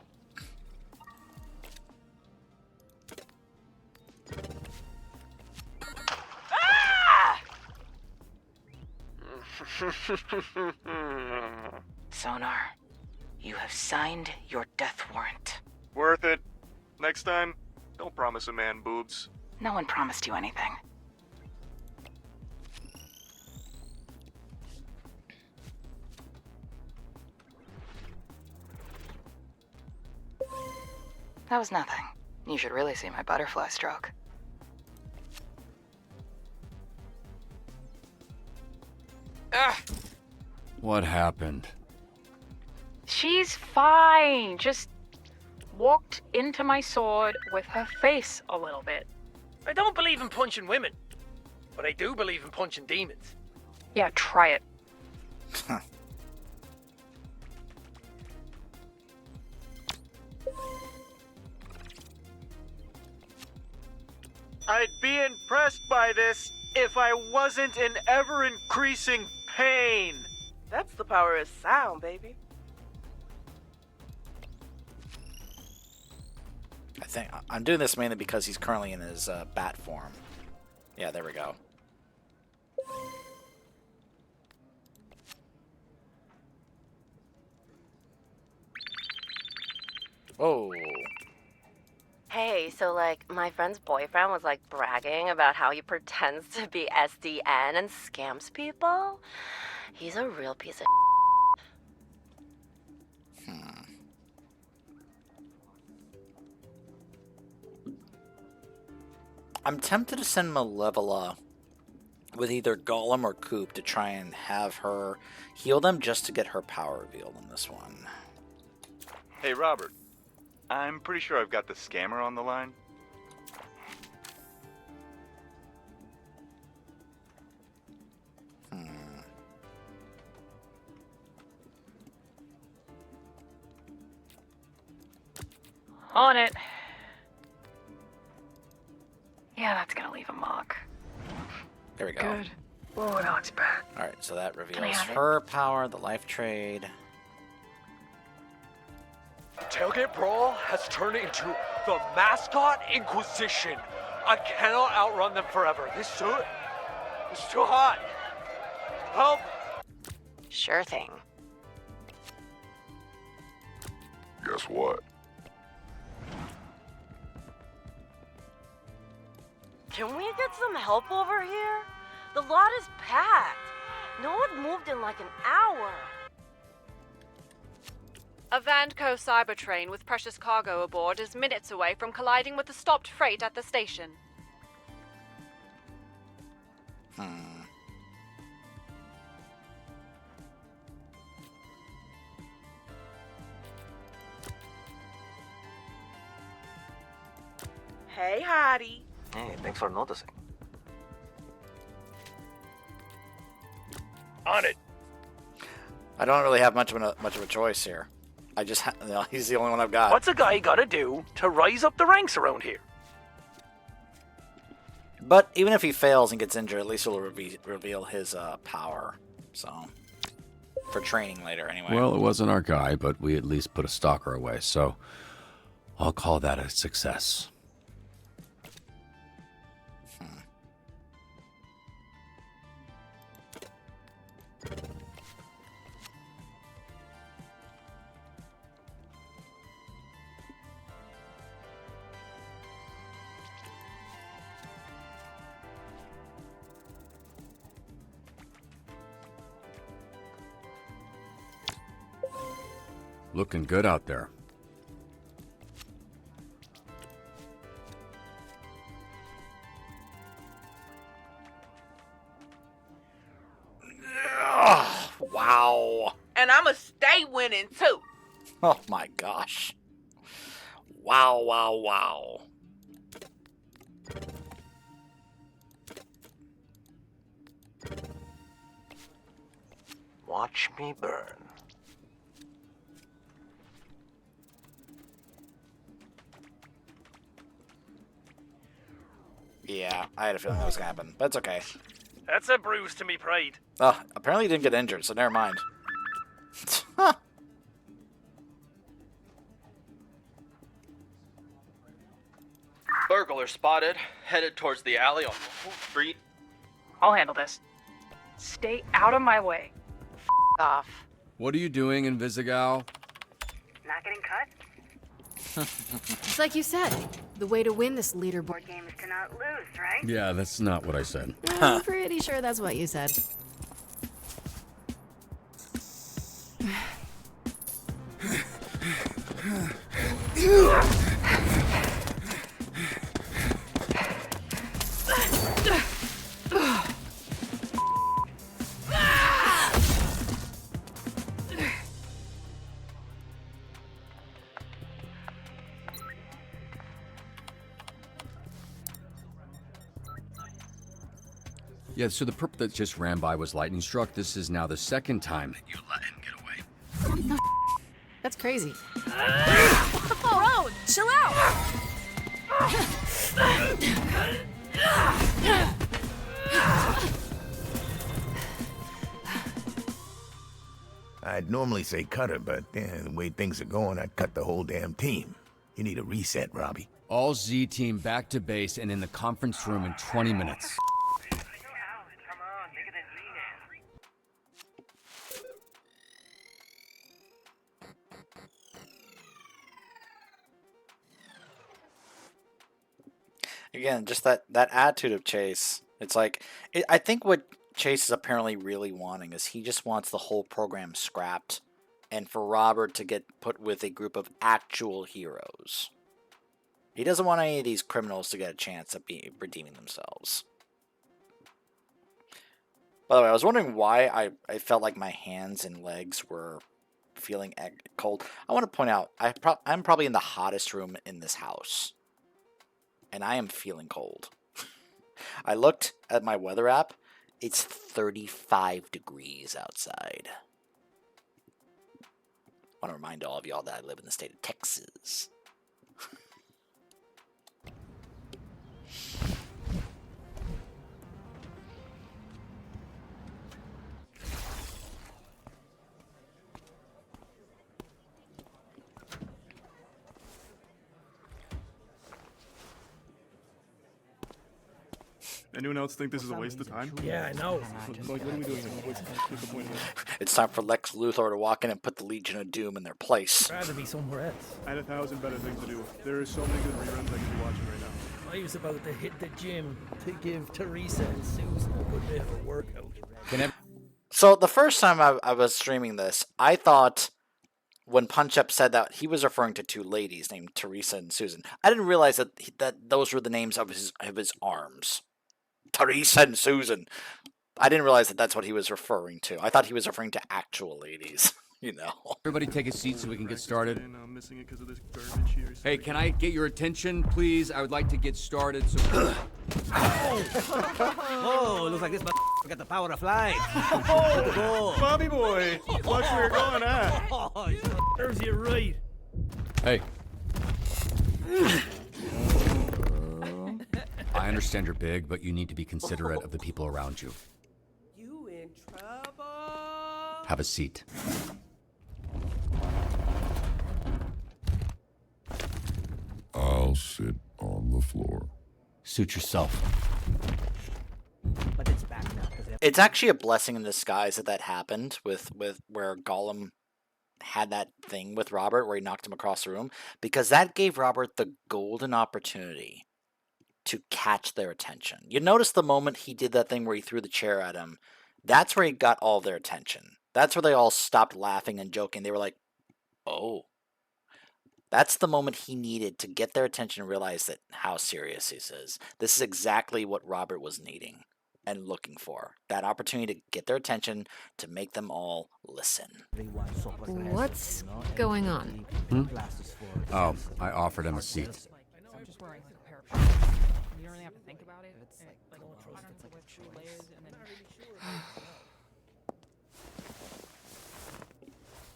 Sonar, you have signed your death warrant. Worth it. Next time, don't promise a man boobs. No one promised you anything. That was nothing. You should really see my butterfly stroke. What happened? She's fine. Just walked into my sword with her face a little bit. I don't believe in punching women, but I do believe in punching demons. Yeah, try it. I'd be impressed by this if I wasn't in ever-increasing pain. That's the power of sound, baby. I think I'm doing this mainly because he's currently in his bat form. Yeah, there we go. Whoa. Hey, so like my friend's boyfriend was like bragging about how he pretends to be SDN and scams people. He's a real piece of I'm tempted to send Malevola with either Golem or Coop to try and have her heal them just to get her power revealed in this one. Hey, Robert. I'm pretty sure I've got the scammer on the line. On it. Yeah, that's gonna leave a mark. There we go. Good. Oh, that looks bad. Alright, so that reveals have it? her power, the life trade. Tailgate Brawl has turned into the mascot Inquisition. I cannot outrun them forever. This suit is too hot. Help! Sure thing. Guess what? Can we get some help over here? The lot is packed. No one moved in like an hour. A Vanco Cybertrain with precious cargo aboard is minutes away from colliding with the stopped freight at the station. Hey, Hottie. Hey, thanks for noticing. On it. I don't really have much of a choice here. I just he's the only one I've got. What's a guy gotta do to rise up the ranks around here? But even if he fails and gets injured, at least it'll reveal his power. So, for training later, anyway. Well, it wasn't our guy, but we at least put a stalker away, so I'll call that a success. Looking good out there. Wow. And I'ma stay winning too. Oh my gosh. Wow, wow, wow. Watch me burn. Yeah, I had a feeling that was gonna happen, but it's okay. That's a bruise to me pride. Oh, apparently he didn't get injured, so never mind. Burglar spotted, headed towards the alley on Street. I'll handle this. Stay out of my way. Off. What are you doing, Invisigal? Not getting cut? It's like you said. The way to win this leaderboard Game is to not lose, right? Yeah, that's not what I said. I'm pretty sure that's what you said. Yeah, so the perp that just ran by was lightning struck. This is now the second time that you let him get away. That's crazy. Bro, chill out! I'd normally say cut her, but the way things are going, I'd cut the whole damn team. You need a reset, Robbie. All Z team back to base and in the conference room in 20 minutes. Again, just that attitude of Chase. It's like, I think what Chase is apparently really wanting is he just wants the whole program scrapped and for Robert to get put with a group of actual heroes. He doesn't want any of these criminals to get a chance at redeeming themselves. By the way, I was wondering why I felt like my hands and legs were feeling cold. I want to point out, I'm probably in the hottest room in this house. And I am feeling cold. I looked at my weather app. It's 35 degrees outside. I want to remind all of y'all that I live in the state of Texas. Anyone else think this is a waste of time? Yeah, I know. Like, what are we doing? What's the point of it? It's time for Lex Luthor to walk in and put the Legion of Doom in their place. I'd rather be somewhere else. I had 1,000 better things to do. There are so many good reruns I could be watching right now. I was about to hit the gym to give Teresa and Susan a good bit of a workout. So the first time I was streaming this, I thought when Punch Up said that he was referring to two ladies named Teresa and Susan. I didn't realize that those were the names of his arms. Teresa and Susan. I didn't realize that that's what he was referring to. I thought he was referring to actual ladies. You know. Everybody take a seat so we can get started. Hey, can I get your attention, please? I would like to get started, so... Oh, looks like this got the power to fly. Oh, Bobby boy, watch where you're going, huh? Oh, serves you right. Hey. I understand you're big, but you need to be considerate of the people around you. You in trouble? Have a seat. I'll sit on the floor. Suit yourself. But it's back now. It's actually a blessing in disguise that happened with where Gollum had that thing with Robert where he knocked him across the room, because that gave Robert the golden opportunity to catch their attention. You notice the moment he did that thing where he threw the chair at him, that's where he got all their attention. That's where they all stopped laughing and joking. They were like, oh. That's the moment he needed to get their attention and realize that how serious he is. This is exactly what Robert was needing and looking for. That opportunity to get their attention, to make them all listen. What's going on? Oh, I offered him a seat. I'm just wearing like a pair of shoes. You don't really have to think about it. It's like I don't know what shoelaces and then.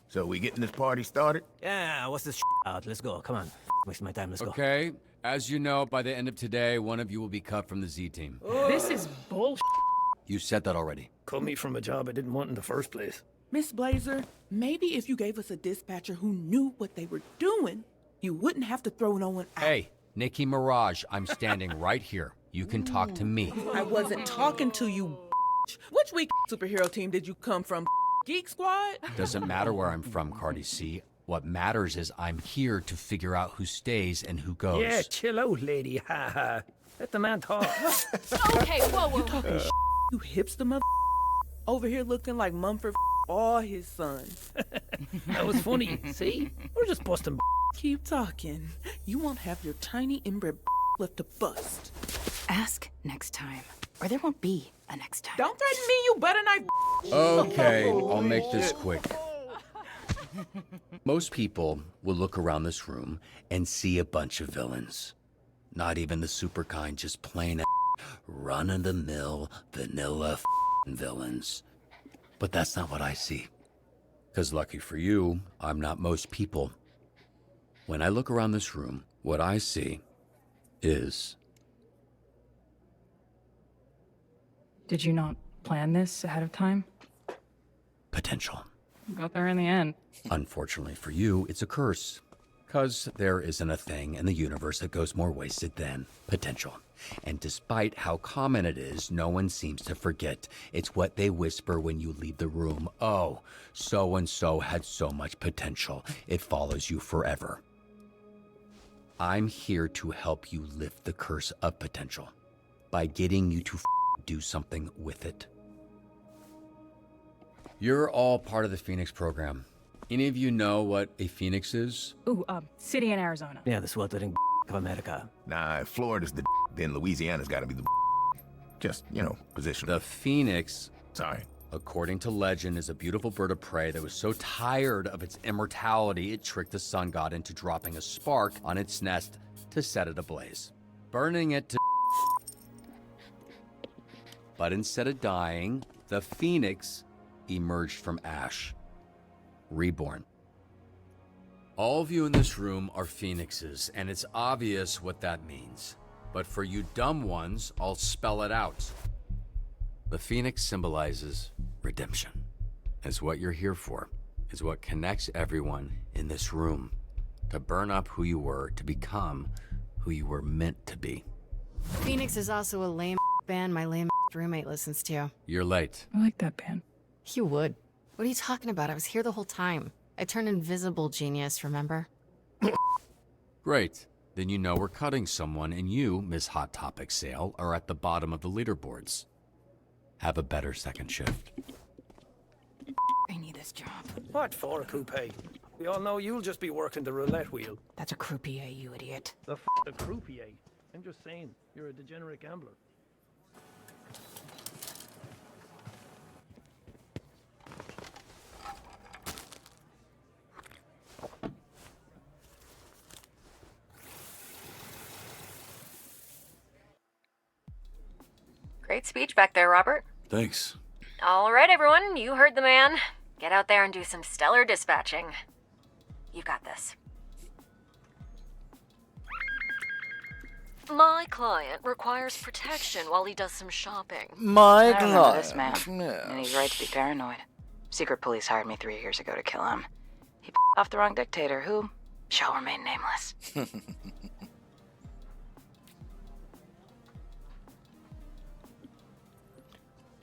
So we getting this party started? Yeah, what's this out? Let's go. Come on. Wasting my time. Let's go. Okay. As you know, by the end of today, one of you will be cut from the Z team. This is bullshit. You said that already. Cut me from a job I didn't want in the first place. Miss Blazer, maybe if you gave us a dispatcher who knew what they were doing, you wouldn't have to throw no one out. Hey, Nikki Mirage, I'm standing right here. You can talk to me. I wasn't talking to you. Which weak superhero team did you come from? Geek Squad? Doesn't matter where I'm from, Cardi C. What matters is I'm here to figure out who stays and who goes. Yeah, chill out, lady. Ha ha. Let the man talk. Okay, whoa. You talking you hipster mother over here looking like Mumford all his sons. That was funny. See? We're just busting. Keep talking. You won't have your tiny inbred left to bust. Ask next time, or there won't be a next time. Don't threaten me, you butter knife. Okay, I'll make this quick. Most people will look around this room and see a bunch of villains. Not even the super kind, just plain run-of-the-mill, vanilla villains. But that's not what I see. Because lucky for you, I'm not most people. When I look around this room, what I see is... Did you not plan this ahead of time? potential. Got there in the end. Unfortunately for you, it's a curse. Because there isn't a thing in the universe that goes more wasted than potential. And despite how common it is, no one seems to forget. It's what they whisper when you leave the room. Oh, so-and-so had so much potential. It follows you forever. I'm here to help you lift the curse of potential by getting you to do something with it. You're all part of the Phoenix program. Any of you know what a Phoenix is? Ooh, city in Arizona. Yeah, the sweltering of America. Nah, if Florida's the then Louisiana's gotta be the just, you know, position. The Phoenix, according to legend, is a beautiful bird of prey that was so tired of its immortality, it tricked the sun god into dropping a spark on its nest to set it ablaze, burning it to But instead of dying, the Phoenix emerged from ash, reborn. All of you in this room are Phoenixes, and it's obvious what that means. But for you dumb ones, I'll spell it out. The Phoenix symbolizes redemption. It's what you're here for. It's what connects everyone in this room. To burn up who you were, to become who you were meant to be. Phoenix is also a lame band my lame roommate listens to. You're late. I like that band. You would. What are you talking about? I was here the whole time. I turned invisible, genius, remember? Great. then you know we're cutting someone, and you, Miss Hot Topic Sale, are at the bottom of the leaderboards. Have a better second shift. I need this job. What for, Coupe? We all know you'll just be working the roulette wheel. That's a croupier, you idiot. The croupier? I'm just saying, you're a degenerate gambler. Great speech back there, Robert. Thanks. All right, everyone, you heard the man. Get out there and do some stellar dispatching. You've got this. My client requires protection while he does some shopping. My I remember this client. man, Yes. and he's right to be paranoid. Secret police hired me 3 years ago to kill him. He off the wrong dictator, who shall remain nameless.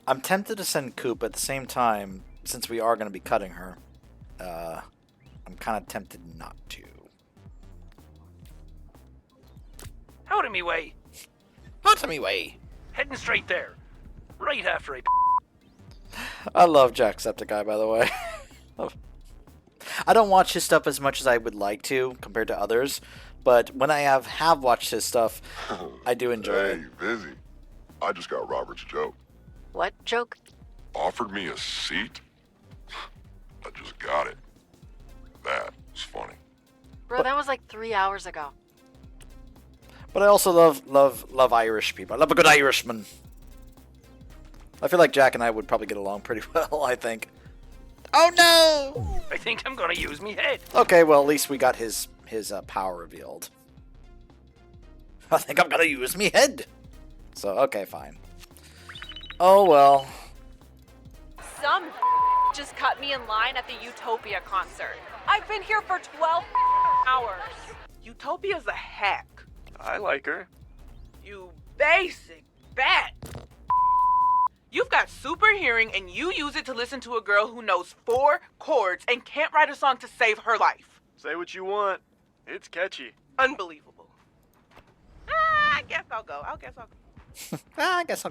I'm tempted to send Coop at the same time, since we are going to be cutting her. I'm kind of tempted not to. Out of me way. Out of me way. Heading straight there. Right after I love Jacksepticeye, by the way. I don't watch his stuff as much as I would like to, compared to others. But when I have watched his stuff, I do enjoy it. Hey, busy. I just got Robert's joke. What joke? Offered me a seat? I just got it. That was funny. Bro, that was like 3 hours ago. But I also love Irish people. I love a good Irishman. I feel like Jack and I would probably get along pretty well, I think. Oh no! I think I'm gonna use me head. Okay, well at least we got his power revealed. I think I'm gonna use me head. So, okay, fine. Oh well. Some just cut me in line at the Utopia concert. I've been here for 12 hours. Utopia's a hack. I like her. You basic bat. You've got super hearing and you use it to listen to a girl who knows 4 chords and can't write a song to save her life. Say what you want. It's catchy. Unbelievable. I guess I'll go. I guess I'll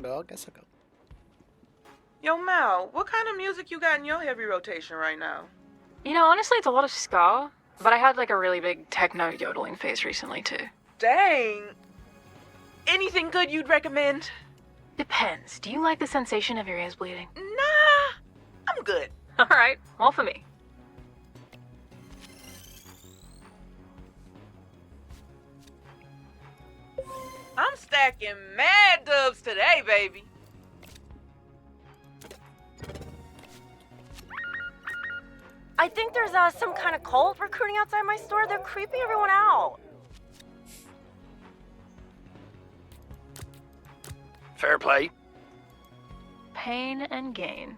go. Yo, Mal, what kind of music you got in your heavy rotation right now? You know, honestly, it's a lot of ska, but I had like a really big techno yodeling phase recently too. Dang. Anything good you'd recommend? Depends. Do you like the sensation of your ears bleeding? Nah, I'm good. All right, all for me. I'm stacking mad dubs today, baby. I think there's some kind of cult recruiting outside my store. They're creeping everyone out. Fair play. Pain and gain.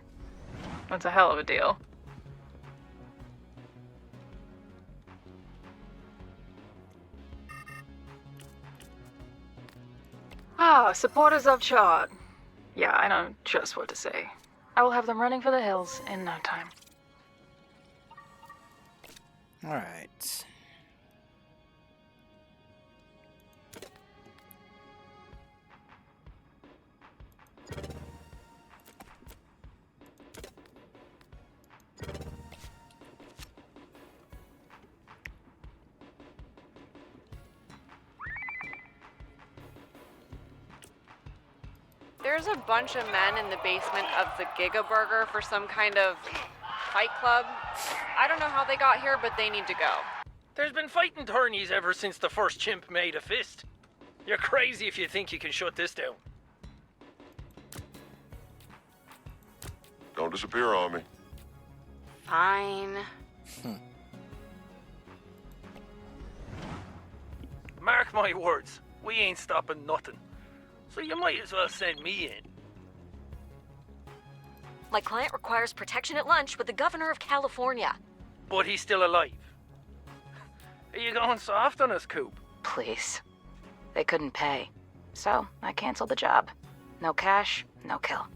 That's a hell of a deal. Supporters of Chard. Yeah, I know just what to say. I will have them running for the hills in no time. Alright. There's a bunch of men in the basement of the Giga Burger for some kind of fight club. I don't know how they got here, but they need to go. There's been fighting tourneys ever since the first chimp made a fist. You're crazy if you think you can shut this down. Don't disappear on me. Fine. Mark my words, we ain't stopping nothing. So you might as well send me in. My client requires protection at lunch with the governor of California. But he's still alive. Are you going soft on us, Coop? Please. They couldn't pay. So, I canceled the job. No cash, no kill.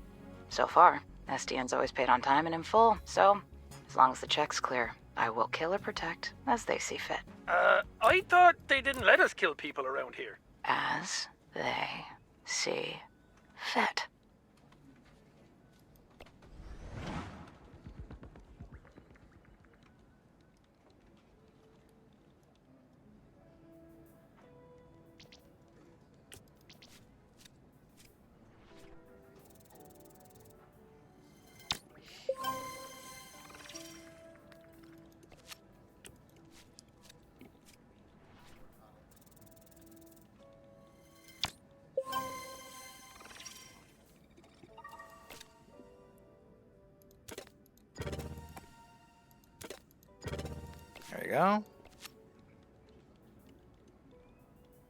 So far, SDN's always paid on time and in full, so as long as the check's clear, I will kill or protect as they see fit. I thought they didn't let us kill people around here. As they see fit. There you go.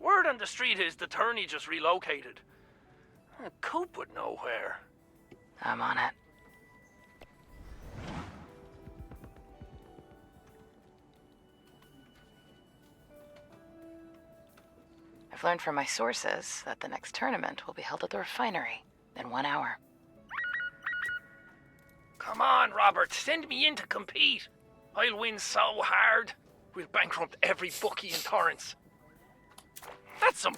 Word on the street is the tourney just relocated. Coop would know where. I'm on it. I've learned from my sources that the next tournament will be held at the refinery in 1 hour. Come on, Robert, send me in to compete. I'll win so hard. We'll bankrupt every bookie in Torrance. That's some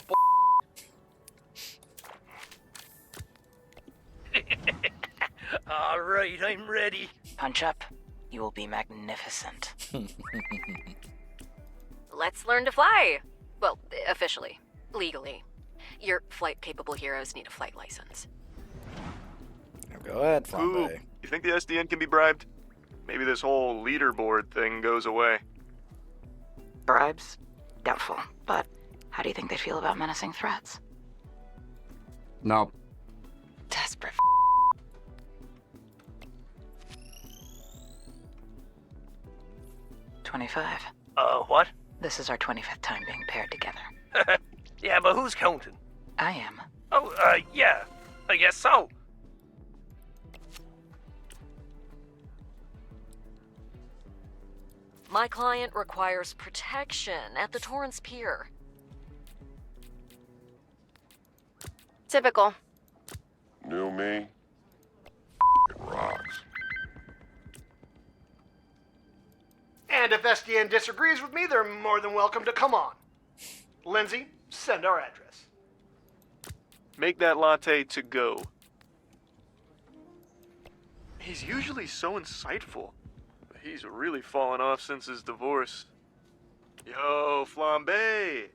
All right, I'm ready. Punch up. You will be magnificent. Let's learn to fly. Well, officially. Legally. Your flight-capable heroes need a flight license. Go ahead, Ooh, Flambe. you think the SDN can be bribed? Maybe this whole leaderboard thing goes away. Bribes? Doubtful. But how do you think they feel about menacing threats? No. Desperate. 25. What? This is our 25th time being paired together. Yeah, but who's counting? I am. Oh, yeah. I guess so. My client requires protection at the Torrance Pier. Typical. New me? It rocks. And if SDN disagrees with me, they're more than welcome to come on. Lindsay, send our address. Make that latte to go. He's usually so insightful. He's really fallen off since his divorce. Yo, Flambe!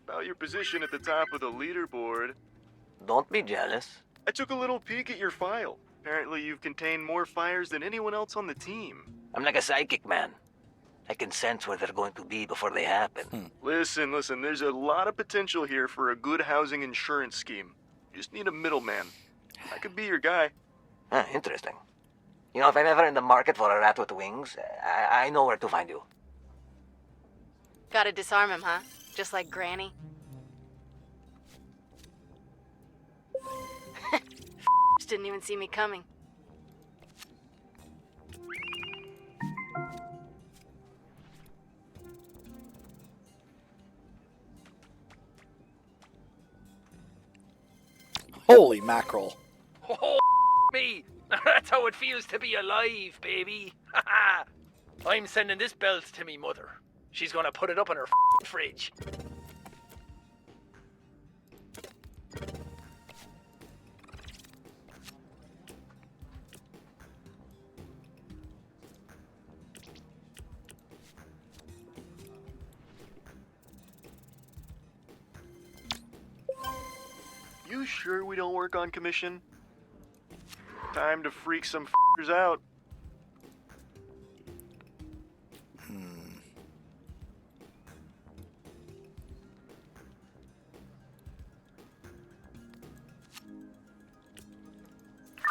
About your position at the top of the leaderboard. Don't be jealous. I took a little peek at your file. Apparently you've contained more fires than anyone else on the team. I'm like a psychic, man. I can sense where they're going to be before they happen. Listen, there's a lot of potential here for a good housing insurance scheme. You just need a middleman. I could be your guy. Interesting. You know, if I'm ever in the market for a rat with wings, I know where to find you. Gotta disarm him, huh? Just like Granny. Didn't even see me coming. Holy mackerel. Oh, me! That's how it feels to be alive, baby. I'm sending this belt to me mother. She's gonna put it up in her fridge. You sure we don't work on commission? Time to freak some f***ers out.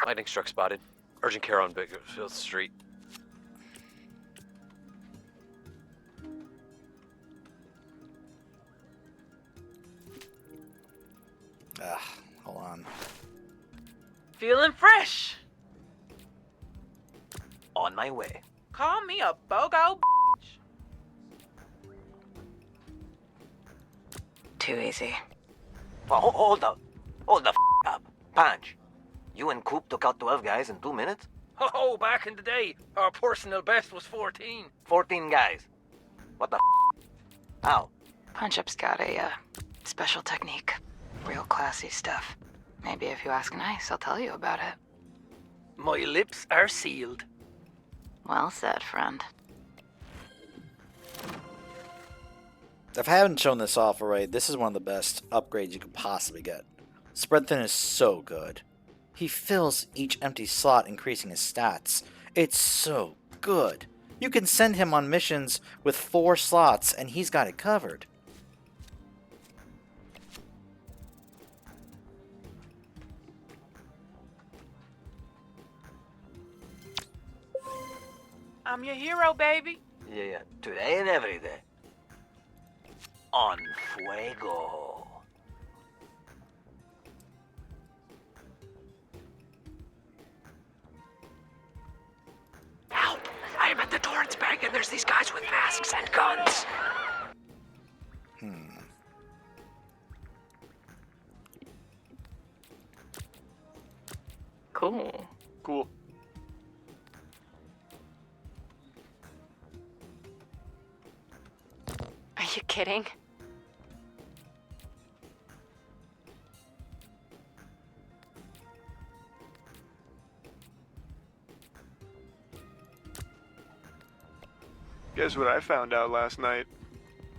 Lightning struck spotted. Urgent care on Bakersfield Street. Hold on. Feeling fresh. On my way. Call me a BOGO. Too easy. Well, hold the f*** up. Punch. You and Coop took out 12 guys in 2 minutes? Oh, back in the day, our personal best was 14. 14 guys. What the How? Punch-Up's got a special technique. Real classy stuff. Maybe if you ask nice, I'll tell you about it. My lips are sealed. Well said, friend. If I haven't shown this off already, this is one of the best upgrades you could possibly get. Spread Thin is so good. He fills each empty slot, increasing his stats. It's so good. You can send him on missions with 4 slots, and he's got it covered. I'm your hero, baby. Yeah, today and every day. On fuego. Help! I am at the Torrance Bank and there's these guys with masks and guns. Cool. Cool. Are you kidding? Guess what I found out last night?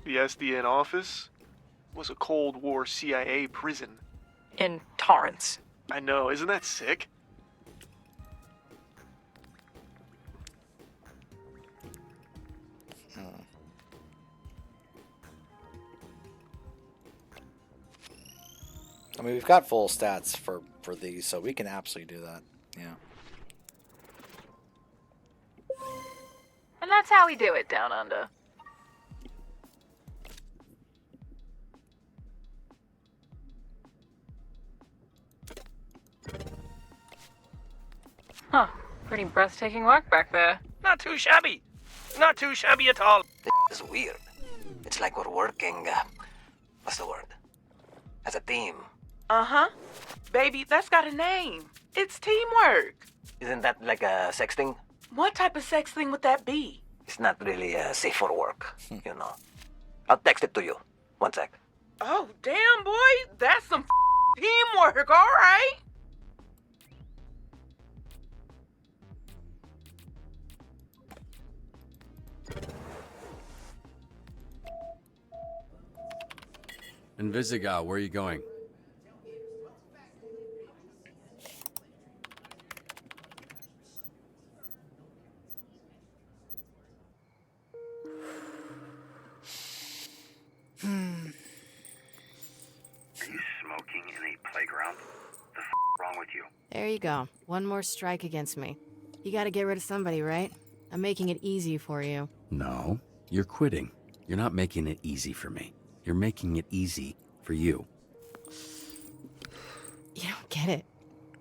The SDN office was a Cold War CIA prison. In Torrance. I know, isn't that sick? I mean, we've got full stats for these, so we can absolutely do that. Yeah. And that's how we do it down under. Huh. Pretty breathtaking work back there. Not too shabby. Not too shabby at all. This is weird. It's like we're working, what's the word? As a team. Uh-huh. Baby, that's got a name. It's teamwork. Isn't that like a sex thing? What type of sex thing would that be? It's not really safe for work, you know. I'll text it to you. One sec. Oh, damn, boy. That's some teamwork, all right? Invisigal, where are you going? Are you smoking in a playground? The wrong with you? There you go. One more strike against me. You gotta get rid of somebody, right? I'm making it easy for you. No, you're quitting. You're not making it easy for me. You're making it easy for you. You don't get it.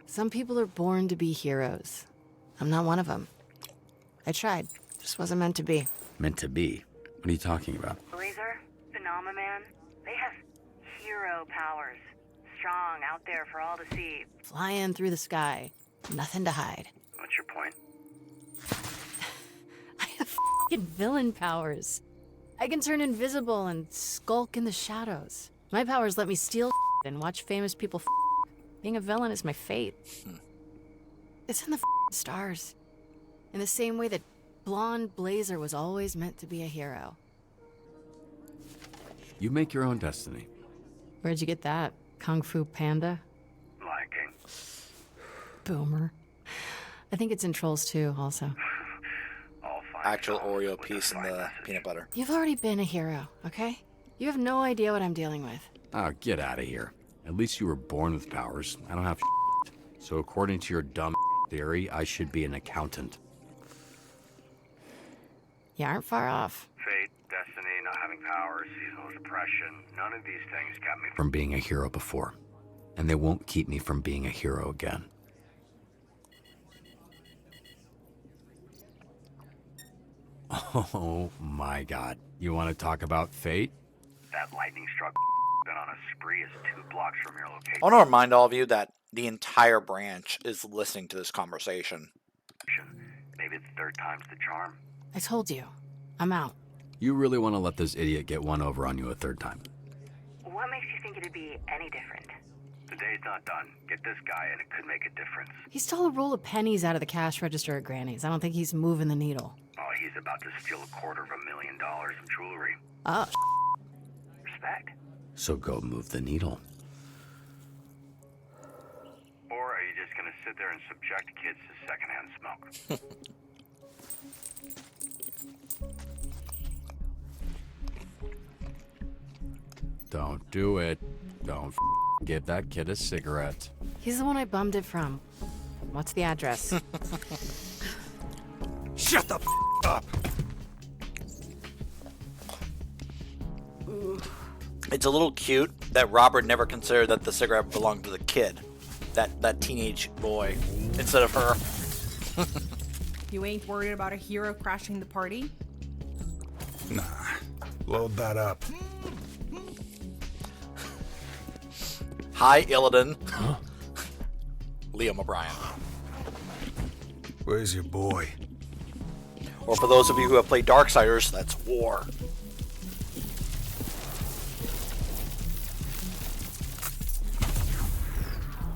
Some people are born to be heroes. I'm not one of them. I tried. Just wasn't meant to be. Meant to be? What are you talking about? Blazer, Phenomenon, they have hero powers. Strong, out there for all to see. Flying through the sky. Nothing to hide. What's your point? I have f***ing villain powers. I can turn invisible and skulk in the shadows. My powers let me steal and watch famous people f***. Being a villain is my fate. It's in the stars. In the same way that blonde Blazer was always meant to be a hero. You make your own destiny. Where'd you get that? Kung Fu Panda? Liking. Boomer. I think it's in Trolls 2, also. Actual Oreo piece in the peanut butter. You've already been a hero, okay? You have no idea what I'm dealing with. Oh, get out of here. At least you were born with powers. I don't have So according to your dumb theory, I should be an accountant. You aren't far off. Fate, destiny, not having powers, seasonal depression, none of these things kept me From being a hero before. And they won't keep me from being a hero again. Oh my god. You want to talk about fate? That lightning struck been on a spree is 2 blocks from your location. I want to remind all of you that the entire branch is listening to this conversation. Maybe the third time's the charm. I told you. I'm out. You really want to let this idiot get one over on you a third time? What makes you think it'd be any different? The day's not done. Get this guy and it could make a difference. He stole a roll of pennies out of the cash register at Granny's. I don't think he's moving the needle. Oh, he's about to steal $250,000 of jewelry. Oh, Respect. So go move the needle. Or are you just gonna sit there and subject kids to secondhand smoke? Don't do it. Don't give that kid a cigarette. he's the one I bummed it from. What's the address? Shut the up! It's a little cute that Robert never considered that the cigarette belonged to the kid. That teenage boy, instead of her. You ain't worried about a hero crashing the party? Nah. Load that up. Hi, Illidan. Liam O'Brien. Where's your boy? Or for those of you who have played Darksiders, that's War.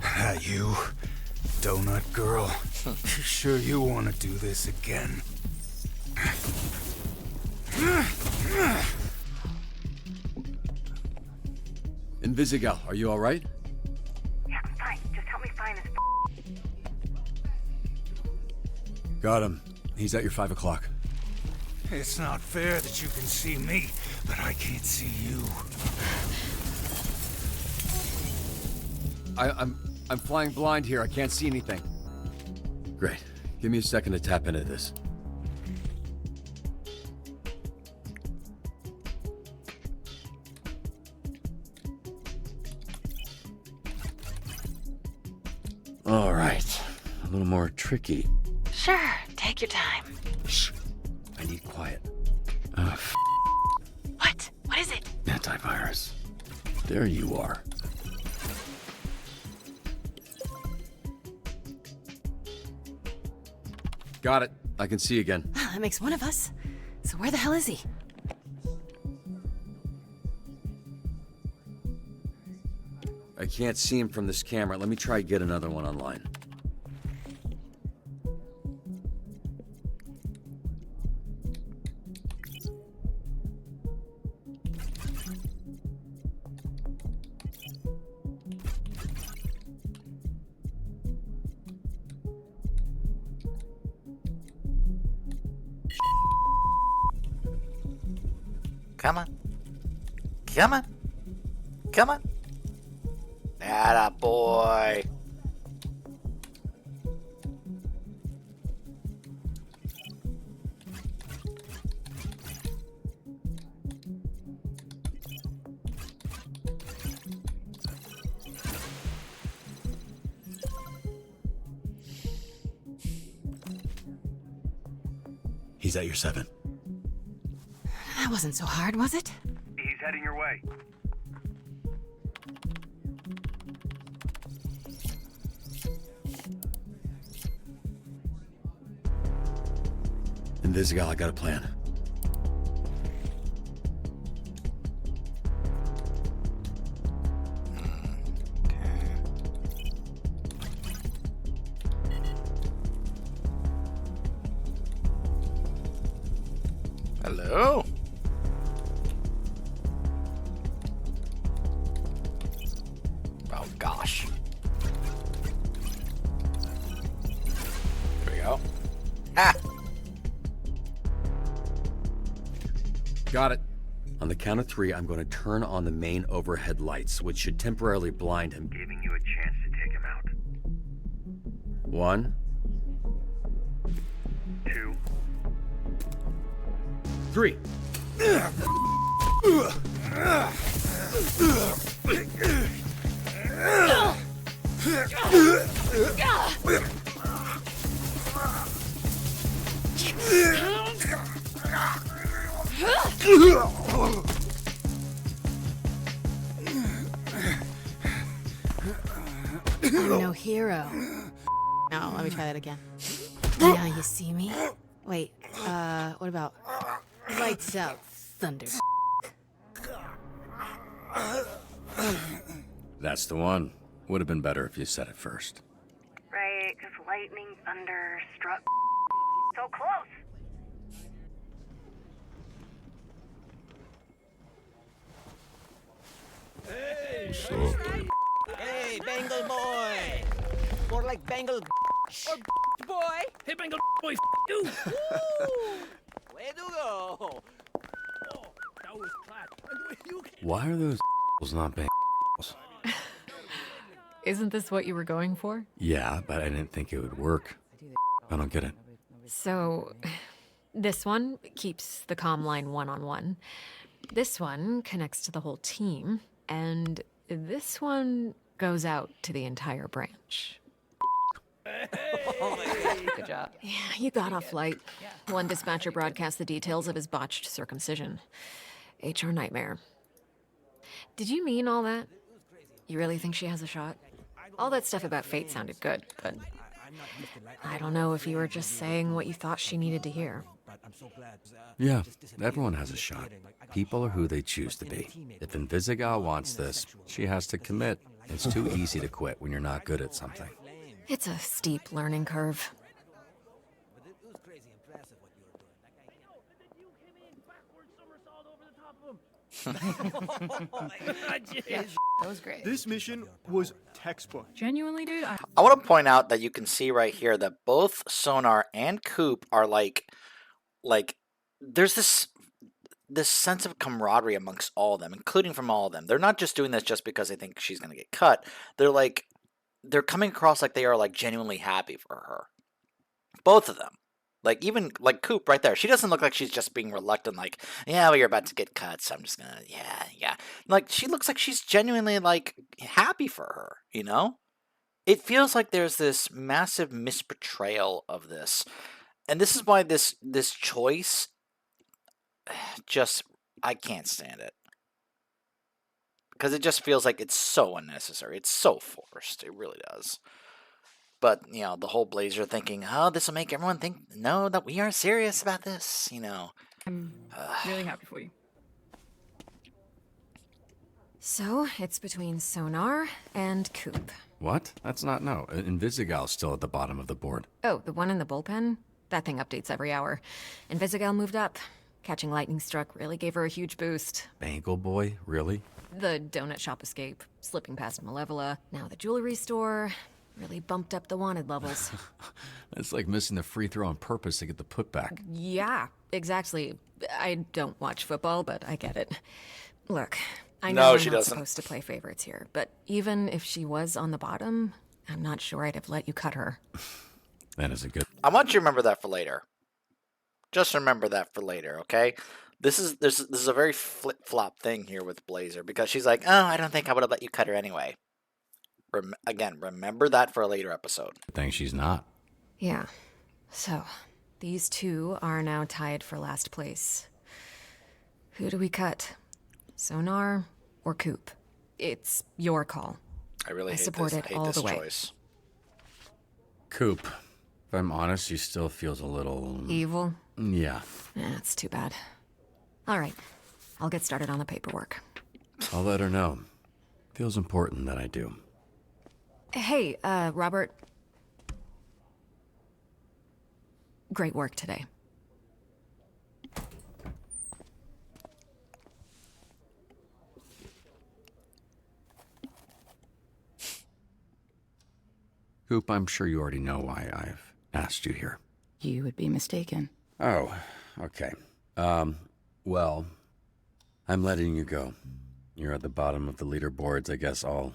That you, donut girl? You sure you want to do this again? Invisigal, are you alright? Yeah, I'm fine. Just help me find this. Got him. He's at your 5 o'clock. It's not fair that you can see me, but I can't see you. I'm flying blind here. I can't see anything. Great. Give me a second to tap into this. All right. A little more tricky. Sure, take your time. Shh. I need quiet. What? What is it? Antivirus. There you are. Got it. I can see again. That makes one of us. So where the hell is he? I can't see him from this camera. Let me try get another one online. Come on. Come on. Come on. Atta boy. He's at your 7. That wasn't so hard, was it? He's heading your way. Invisigal, I got a plan. Hello. Oh gosh. There we go. Ah. Got it. On the count of 3, I'm going to turn on the main overhead lights, which should temporarily blind him. Giving you a chance to take him out. 1, 2, 3. I'm no hero. No, let me try that again. Now you see me? Wait, what about lights out, thunder? That's the one. Would have been better if you said it first. Right, just lightning, thunder, struck. So close. Hey, Bengal boy! More like Bengal Or boy. Hey, Bengal boy, you. Way to go! That was class. And the way you came. Why are those not bangles? Isn't this what you were going for? Yeah, but I didn't think it would work. I don't get it. So, this one keeps the comm line one-on-one. This one connects to the whole team. And this one goes out to the entire branch. Good job. Yeah, you got off light. One dispatcher broadcast the details of his botched circumcision. HR nightmare. Did you mean all that? You really think she has a shot? All that stuff about fate sounded good, but I don't know if you were just saying what you thought she needed to hear. Yeah, everyone has a shot. People are who they choose to be. If Invisigal wants this, she has to commit. It's too easy to quit when you're not good at something. It's a steep learning curve. Yeah, that was great. This mission was textbook. Genuinely, dude. I want to point out that you can see right here that both Sonar and Coop are like there's this sense of camaraderie amongst all of them, including from all of them. They're not just doing this just because they think she's going to get cut. They're coming across like they are like genuinely happy for her. Both of them. Like, even, like, Coop right there. She doesn't look like she's just being reluctant, like, yeah, well, you're about to get cut, so I'm just gonna, yeah. Like, she looks like she's genuinely, like, happy for her, you know? It feels like there's this massive misportrayal of this. And this is why this choice just, I can't stand it. Because it just feels like it's so unnecessary. It's so forced. It really does. But, you know, the whole Blazer thinking, oh, this will make everyone know that we are serious about this, you know. I'm really happy for you. So, it's between Sonar and Coop. What? That's not no. Invisigal's still at the bottom of the board. Oh, the one in the bullpen? That thing updates every hour. Invisigal moved up. Catching lightning struck really gave her a huge boost. Bangle boy? Really? The donut shop escape, slipping past Malevola, now the jewelry store, really bumped up the wanted levels. That's like missing the free throw on purpose to get the putback. Yeah, exactly. I don't watch football, but I get it. Look, I No, know she I'm not doesn't. supposed to play favorites here, but even if she was on the bottom, I'm not sure I'd have let you cut her. That is a good... I want you to remember that for later. Just remember that for later, okay? This is a very flip-flop thing here with Blazer, because she's like, oh, I don't think I would have let you cut her anyway. Again, remember that for a later episode. Good thing she's not. Yeah. So, these two are now tied for last place. Who do we cut? Sonar or Coop? It's your call. I really hate support this, it hate all this the way. choice. Coop. If I'm honest, she still feels a little... Evil? Yeah. That's too bad. All right. I'll get started on the paperwork. I'll let her know. Feels important that I do. Hey, Robert. Great work today. Coop, I'm sure you already know why I've asked you here. You would be mistaken. Oh, okay. Well, I'm letting you go. You're at the bottom of the leaderboards. I guess all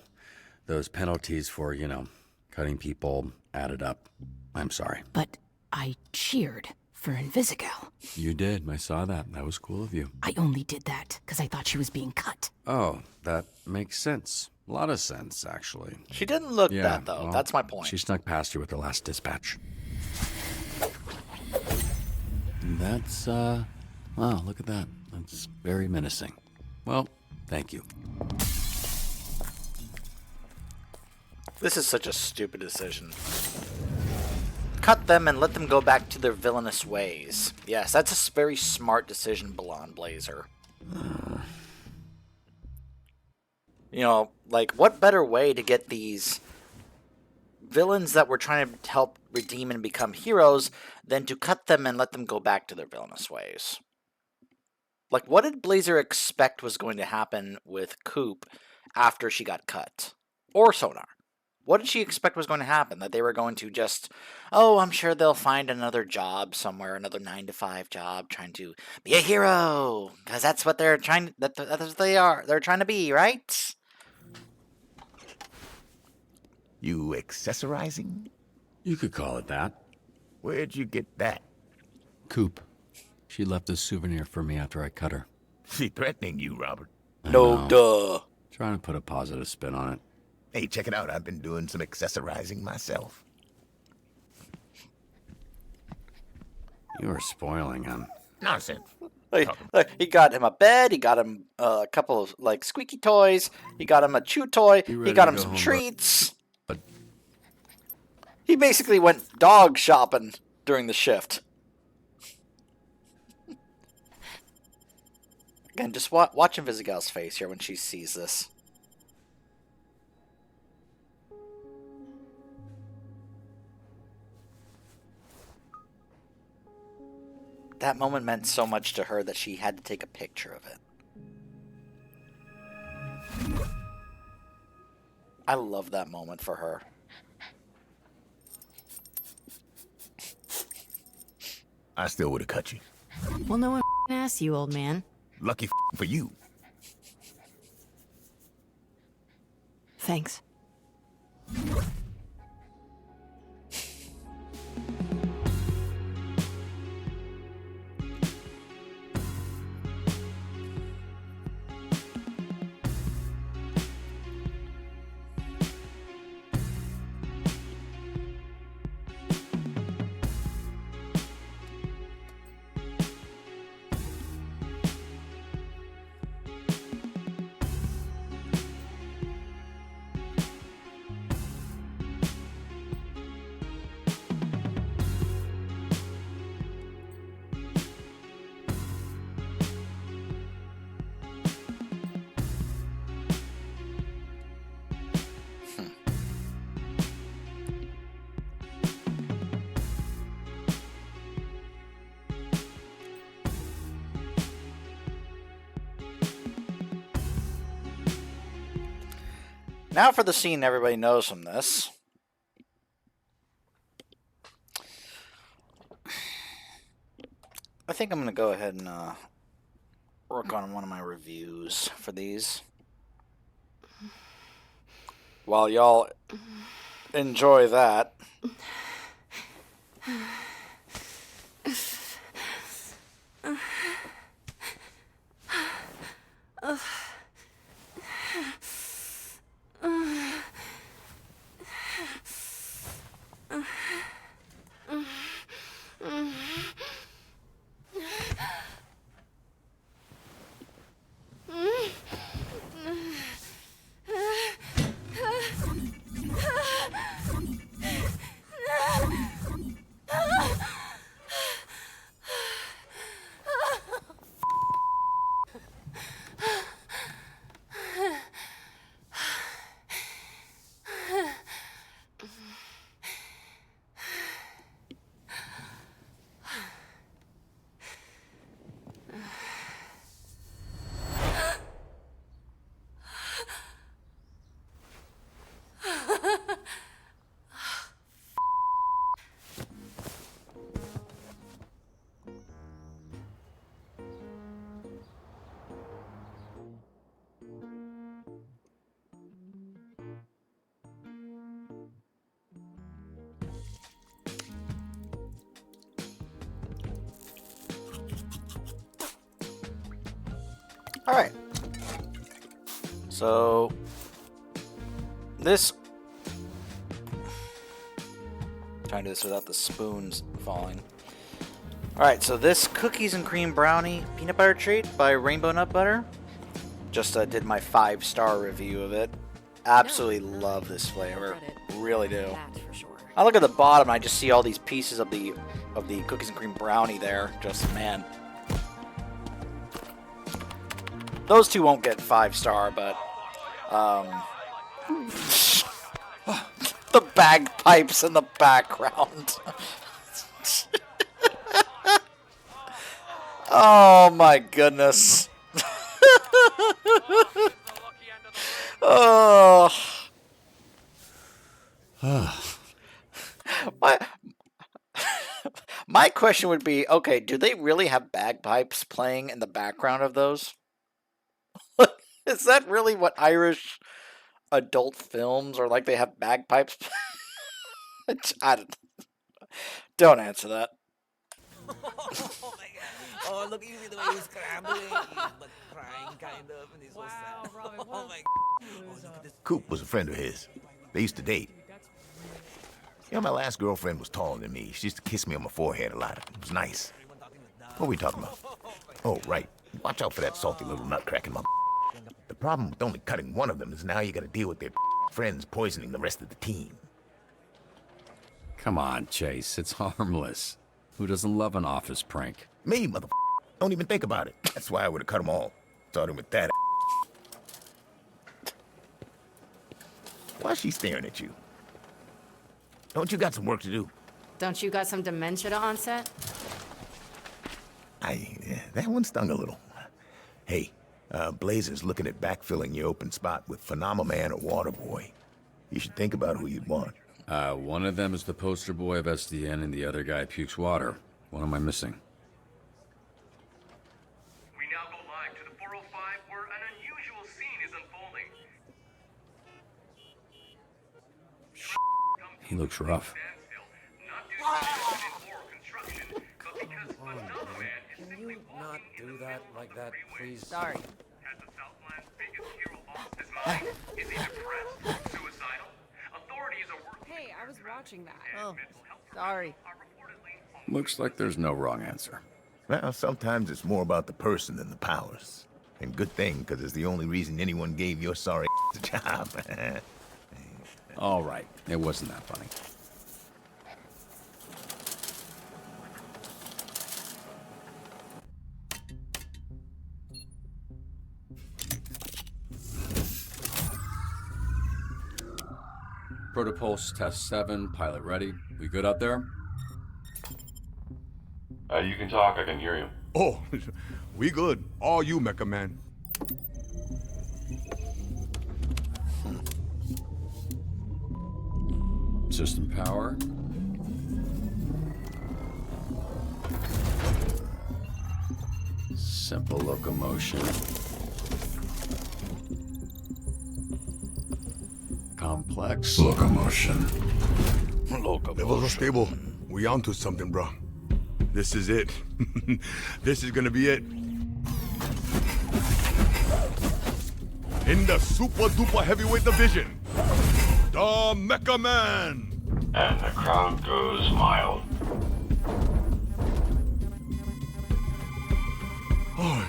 those penalties for, you know, cutting people added up. I'm sorry. But I cheered for Invisigal. You did. I saw that. That was cool of you. I only did that because I thought she was being cut. Oh, that makes sense. A lot of sense, actually. She didn't look that, though. well, That's my point. She snuck past you with the last dispatch. That's, wow, look at that. That's very menacing. Well, thank you. This is such a stupid decision. cut them and let them go back to their villainous ways. Yes, that's a very smart decision, Blonde Blazer. You know, like, what better way to get these villains that we're trying to help redeem and become heroes than to cut them and let them go back to their villainous ways? Like, what did Blazer expect was going to happen with Coop after she got cut? Or Sonar? What did she expect was going to happen? That they were going to just, oh, I'm sure they'll find another job somewhere, another 9-to-5 job, trying to be a hero, because that's what they're trying. That's what they are. They're trying to be, right? You accessorizing? You could call it that. Where'd you get that? Coop. She left a souvenir for me after I cut her. She threatening you, Robert? No, duh. Trying to put a positive spin on it. Hey, check it out. I've been doing some accessorizing myself. You are spoiling him. Nonsense. Look, he got him a bed, he got him a couple of, like, squeaky toys, he got him a chew toy, he got him some treats. But he basically went dog shopping during the shift. Again, just watch Invisigal's face here when she sees this. That moment meant so much to her that she had to take a picture of it. I love that moment for her. I still would have cut you. Well, no one asked you, old man. Lucky for you. Thanks. Now for the scene everybody knows from this. I think I'm going to go ahead and work on one of my reviews for these. While y'all enjoy that. Alright. So, this... trying to do this without the spoons falling. Alright, so this cookies and cream brownie peanut butter treat by Rainbow Nut Butter. Just did my 5-star review of it. Absolutely love this flavor. Really do. That for sure. I look at the bottom and I just see all these pieces of the cookies and cream brownie there. Just, man. Those two won't get 5-star, but the bagpipes in the background. Oh my goodness. Oh. My question would be, okay, do they really have bagpipes playing in the background of those? Is that really what Irish adult films are like? They have bagpipes? Don't answer that. Oh, look, you see the way he's scrambling, but crying kind of, and he's so sad. Oh my Coop was a friend of his. They used to date. You know, my last girlfriend was taller than me. She used to kiss me on my forehead a lot. It was nice. What were we talking about? Oh, right. Watch out for that salty little nutcracking mother. The problem with only cutting one of them is now you gotta deal with their friends poisoning the rest of the team. Come on, Chase. It's harmless. Who doesn't love an office prank? Me, mother. Don't even think about it. That's why I would have cut them all. Starting with that. Why is she staring at you? Don't you got some work to do? Don't you got some dementia to onset? That one stung a little. Hey, Blazer's looking at backfilling your open spot with Phenomaman or Waterboy. You should think about who you'd want. One of them is the poster boy of SDN and the other guy pukes water. What am I missing? We now go live to the 405 where an unusual scene is unfolding. He looks rough. Can you not do that like that, please? Sorry. Hey, I was watching that. Oh, sorry. Looks like there's no wrong answer. Well, sometimes it's more about the person than the powers. And good thing, because it's the only reason anyone gave your sorry a job. All right. It wasn't that funny. Protopulse test 7, pilot ready. We good out there? You can talk, I can hear you. Oh, we good. All you, Mecha Man. System power. Simple locomotion. Complex locomotion. Levels are stable. We onto something, bro. This is it. This is gonna be it. In the super duper heavyweight division, the Mecha Man. And the crowd goes mild. Oh.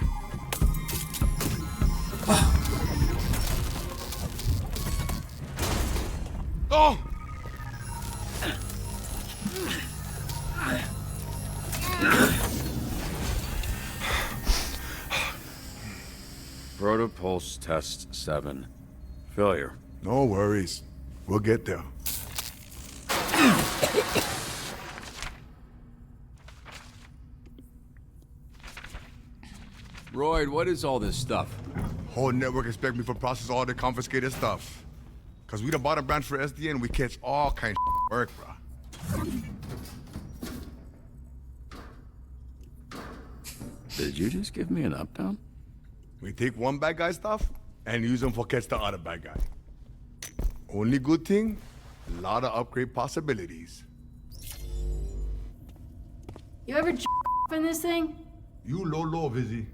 Oh! Protopulse test 7. Failure. No worries. We'll get there. Royd, what is all this stuff? Whole network expect me to process all the confiscated stuff. Cause we the bottom branch for SDN, we catch all kinds of work, bro. Did you just give me an up-down? We take one bad guy stuff and use them for catch the other bad guy. Only good thing, a lot of upgrade possibilities. You ever in this thing? You low, Vizzy.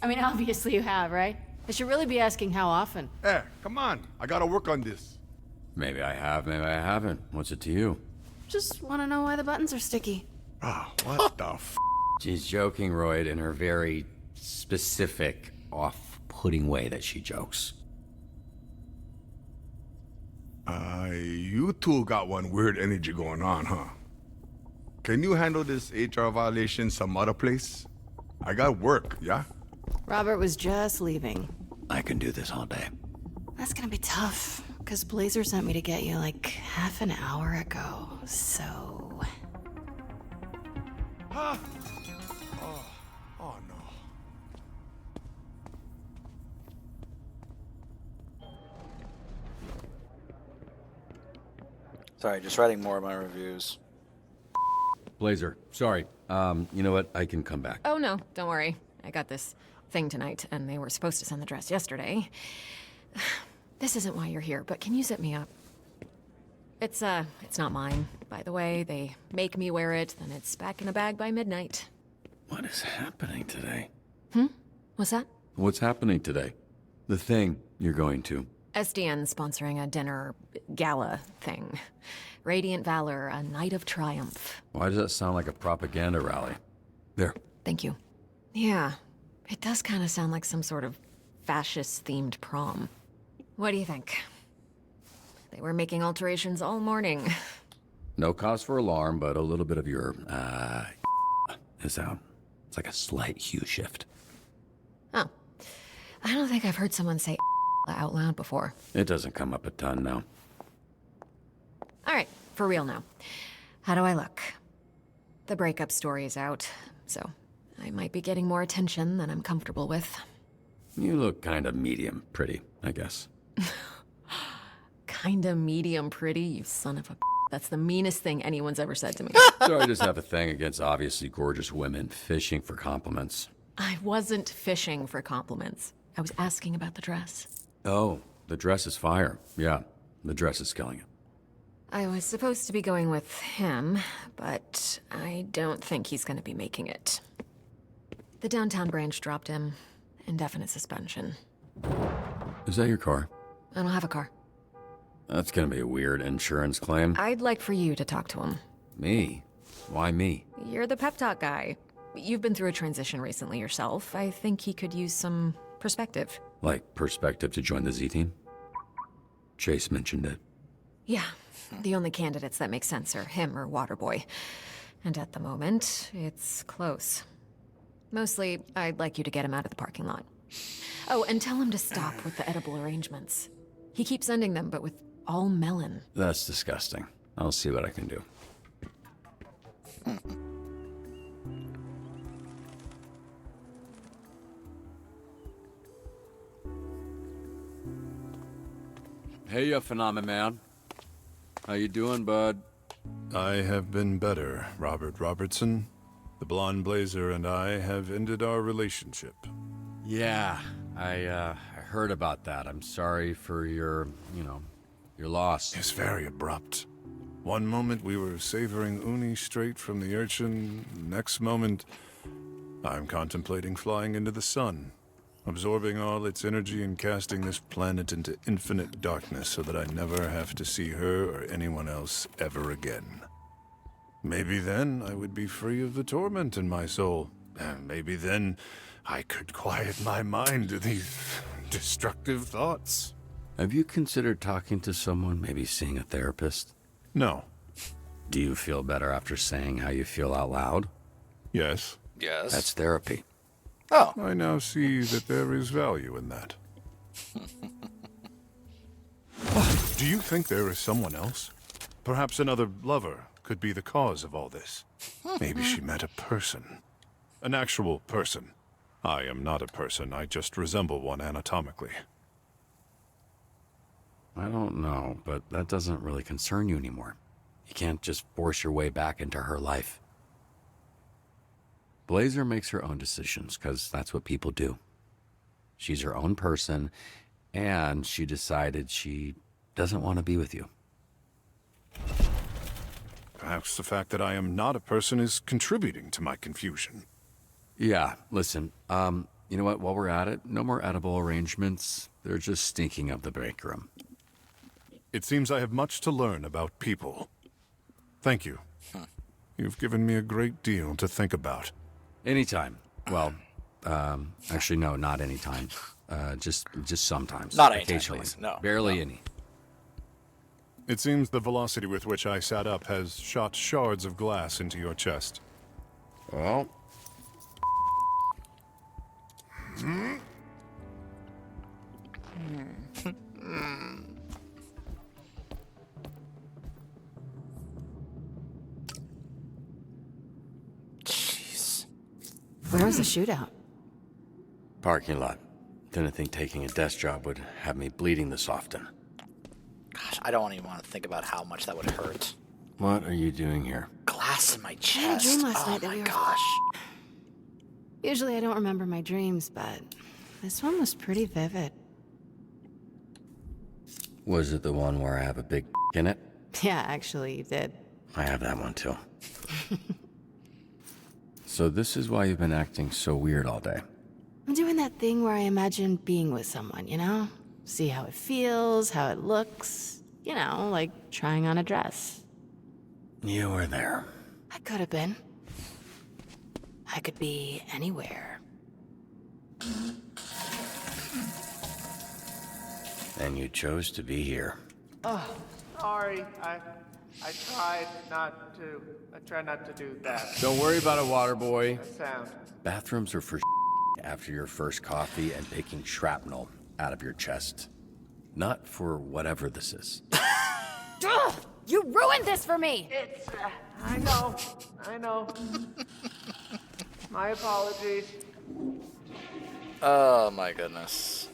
I mean, obviously you have, right? I should really be asking how often. Hey, come on. I gotta work on this. Maybe I have, maybe I haven't. What's it to you? Just want to know why the buttons are sticky. Ah, what the f? She's joking, Royd, in her very specific, off-putting way that she jokes. You two got one weird energy going on, huh? Can you handle this HR violation some other place? I got work, yeah? Robert was just leaving. I can do this all day. That's gonna be tough, because Blazer sent me to get you like half an hour ago, so... Huh? Oh no. Sorry, just writing more of my reviews. Blazer, sorry. You know what? I can come back. Oh, no, don't worry. I got this thing tonight, and they were supposed to send the dress yesterday. This isn't why you're here, but can you zip me up? It's not mine, by the way. They make me wear it, then it's back in a bag by midnight. What is happening today? What's that? What's happening today? The thing you're going to. SDN sponsoring a dinner gala thing. Radiant Valor, a night of triumph. Why does that sound like a propaganda rally? There. Thank you. Yeah, it does kind of sound like some sort of fascist-themed prom. What do you think? They were making alterations all morning. No cause for alarm, but a little bit of your, is out. It's like a slight hue shift. Oh. I don't think I've heard someone say out loud before. It doesn't come up a ton now. All right, for real now. How do I look? The breakup story is out, so I might be getting more attention than I'm comfortable with. You look kind of medium pretty, I guess. Kinda medium pretty, you son of a... That's the meanest thing anyone's ever said to me. So I just have a thing against obviously gorgeous women fishing for compliments. I wasn't fishing for compliments. I was asking about the dress. Oh, the dress is fire. Yeah, the dress is killing it. I was supposed to be going with him, but I don't think he's gonna be making it. The downtown branch dropped him. Indefinite suspension. Is that your car? I don't have a car. That's gonna be a weird insurance claim. I'd like for you to talk to him. Me? Why me? You're the pep talk guy. You've been through a transition recently yourself. I think he could use some perspective. Like perspective to join the Z team? Chase mentioned it. Yeah, the only candidates that make sense are him or Waterboy. And at the moment, it's close. Mostly, I'd like you to get him out of the parking lot. Oh, and tell him to stop with the edible arrangements. He keeps sending them, but with all melon. That's disgusting. I'll see what I can do. Hey, you phenomenon. How you doing, bud? I have been better, Robert Robertson. The blonde Blazer and I have ended our relationship. Yeah, I heard about that. I'm sorry for your loss. It's very abrupt. One moment we were savoring uni straight from the urchin. Next moment, I'm contemplating flying into the sun, absorbing all its energy and casting this planet into infinite darkness so that I never have to see her or anyone else ever again. Maybe then I would be free of the torment in my soul. And maybe then I could quiet my mind to these destructive thoughts. Have you considered talking to someone, maybe seeing a therapist? No. Do you feel better after saying how you feel out loud? Yes. Yes. That's therapy. Oh. I now see that there is value in that. Do you think there is someone else? Perhaps another lover could be the cause of all this. Maybe she met a person. An actual person. I am not a person, I just resemble one anatomically. I don't know, but that doesn't really concern you anymore. You can't just force your way back into her life. Blazer makes her own decisions, because that's what people do. She's her own person, and she decided she doesn't want to be with you. Perhaps the fact that I am not a person is contributing to my confusion. Yeah, listen, you know what, while we're at it, no more edible arrangements. They're just stinking up the break room. It seems I have much to learn about people. Thank you. You've given me a great deal to think about. Anytime. Well, actually, no, not anytime. Just sometimes. Not anytime, occasionally. please. No. Barely no. any. It seems the velocity with which I sat up has shot shards of glass into your chest. Well... Jeez. Where was the shootout? Parking lot. Didn't think taking a desk job would have me bleeding this often. Gosh, I don't even want to think about how much that would hurt. What are you doing here? Glass in my I had a chest. dream last Oh night that my we were. gosh. Usually I don't remember my dreams, but this one was pretty vivid. Was it the one where I have a big in it? Yeah, actually, you did. I have that one too. So this is why you've been acting so weird all day. I'm doing that thing where I imagine being with someone, you know? See how it feels, how it looks. You know, like trying on a dress. You were there. I could have been. I could be anywhere. And you chose to be here. Oh, sorry. I tried not to. I tried not to do that. Don't worry about it, water boy. That sound. Bathrooms are for after your first coffee and picking shrapnel out of your chest. Not for whatever this is. Ugh! You ruined this for me! It's, I know. My apologies. Oh my goodness.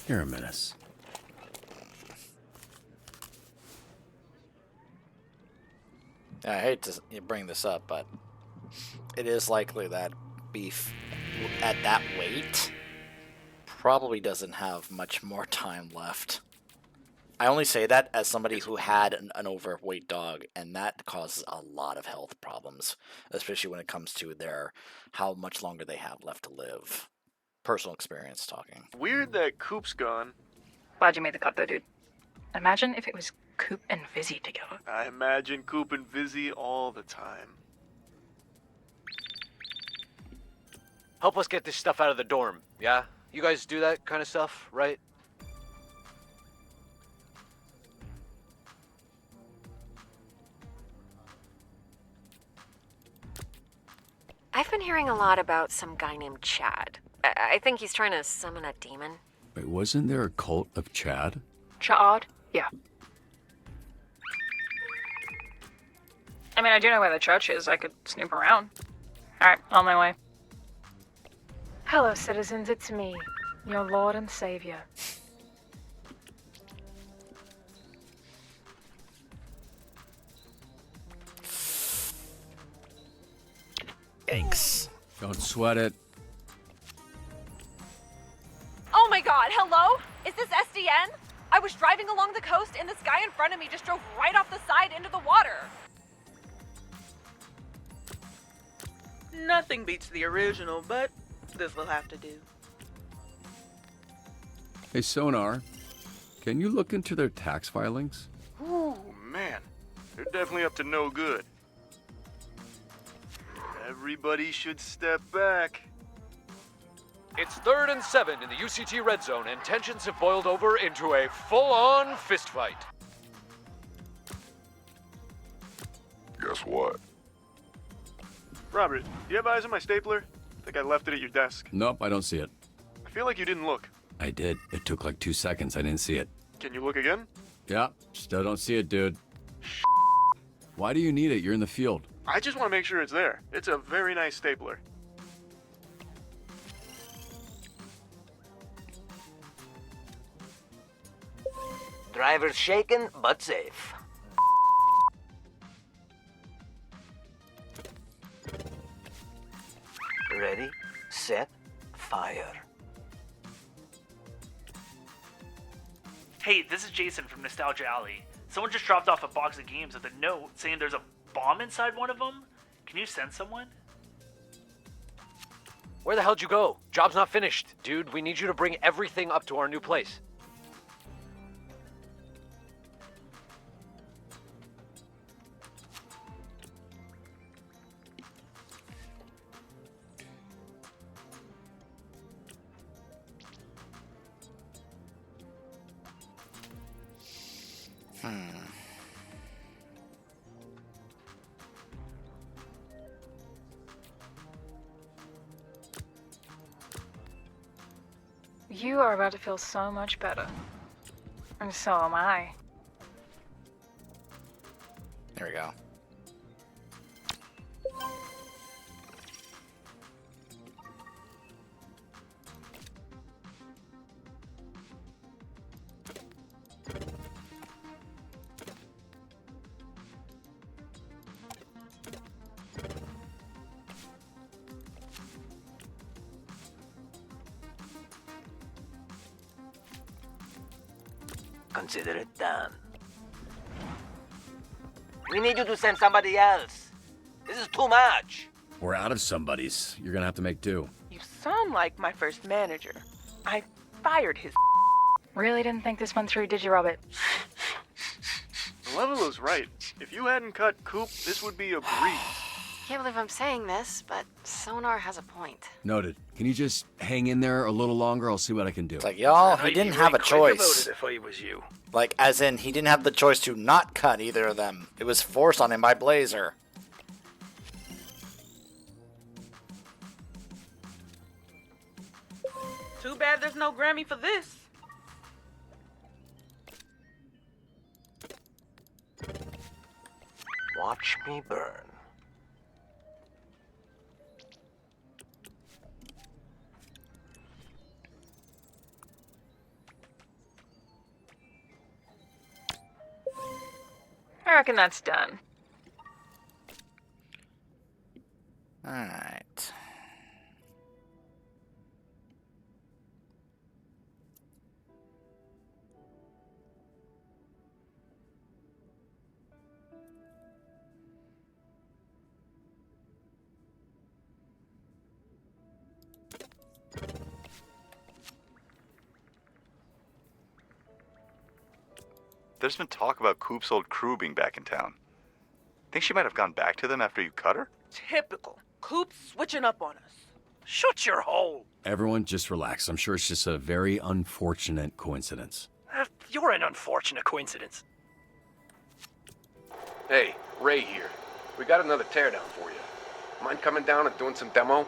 You're a menace. I hate to bring this up, but it is likely that beef at that weight probably doesn't have much more time left. I only say that as somebody who had an overweight dog, and that causes a lot of health problems, especially when it comes to how much longer they have left to live. Personal experience talking. Weird that Coop's gone. Glad you made the cut, though, dude. Imagine if it was Coop and Vizzy together. I imagine Coop and Vizzy all the time. Help us get this stuff out of the dorm, yeah? You guys do that kind of stuff, right? I've been hearing a lot about some guy named Chad. I think he's trying to summon a demon. Wait, wasn't there a cult of Chad? Chad? Yeah. I mean, I do know where the church is. I could snoop around. Alright, on my way. Hello, citizens. It's me, your Lord and Savior. Yikes. Don't sweat it. Oh my god, hello? Is this SDN? I was driving along the coast and this guy in front of me just drove right off the side into the water. Nothing beats the original, but this will have to do. Hey, Sonar, can you look into their tax filings? Ooh, man. They're definitely up to no good. Everybody should step back. It's 3rd and 7 in the UCT red zone, and tensions have boiled over into a full-on fistfight. Guess what? Robert, do you have eyes on my stapler? I think I left it at your desk. Nope, I don't see it. I feel like you didn't look. I did. It took like 2 seconds. I didn't see it. Can you look again? Yeah, still don't see it, dude. Why do you need it? You're in the field. I just want to make sure it's there. It's a very nice stapler. Driver's shaken, but safe. Ready, set, fire. Hey, this is Jason from Nostalgia Alley. Someone just dropped off a box of games with a note saying there's a bomb inside one of them. Can you send someone? Where the hell'd you go? Job's not finished. Dude, we need you to bring everything up to our new place. You are about to feel so much better. And so am I. There we go. Consider it done. We need you to send somebody else. This is too much. We're out of somebody's. You're gonna have to make do. You sound like my first manager. I fired his. Really didn't think this one through, did you, Robert? Level is right. If you hadn't cut Coop, this would be a breeze. Can't believe I'm saying this, but Sonar has a point. Noted. Can you just hang in there a little longer? I'll see what I can do. It's like, y'all, he didn't have a choice. If I was you. Like, as in, he didn't have the choice to not cut either of them. It was forced on him by Blazer. Too bad there's no Grammy for this. Watch me burn. I reckon that's done. Alright. There's been talk about Coop's old crew being back in town. Think she might have gone back to them after you cut her? Typical. Coop switching up on us. Shut your hole! Everyone just relax. I'm sure it's just a very unfortunate coincidence. You're an unfortunate coincidence. Hey, Ray here. We got another teardown for you. Mind coming down and doing some demo?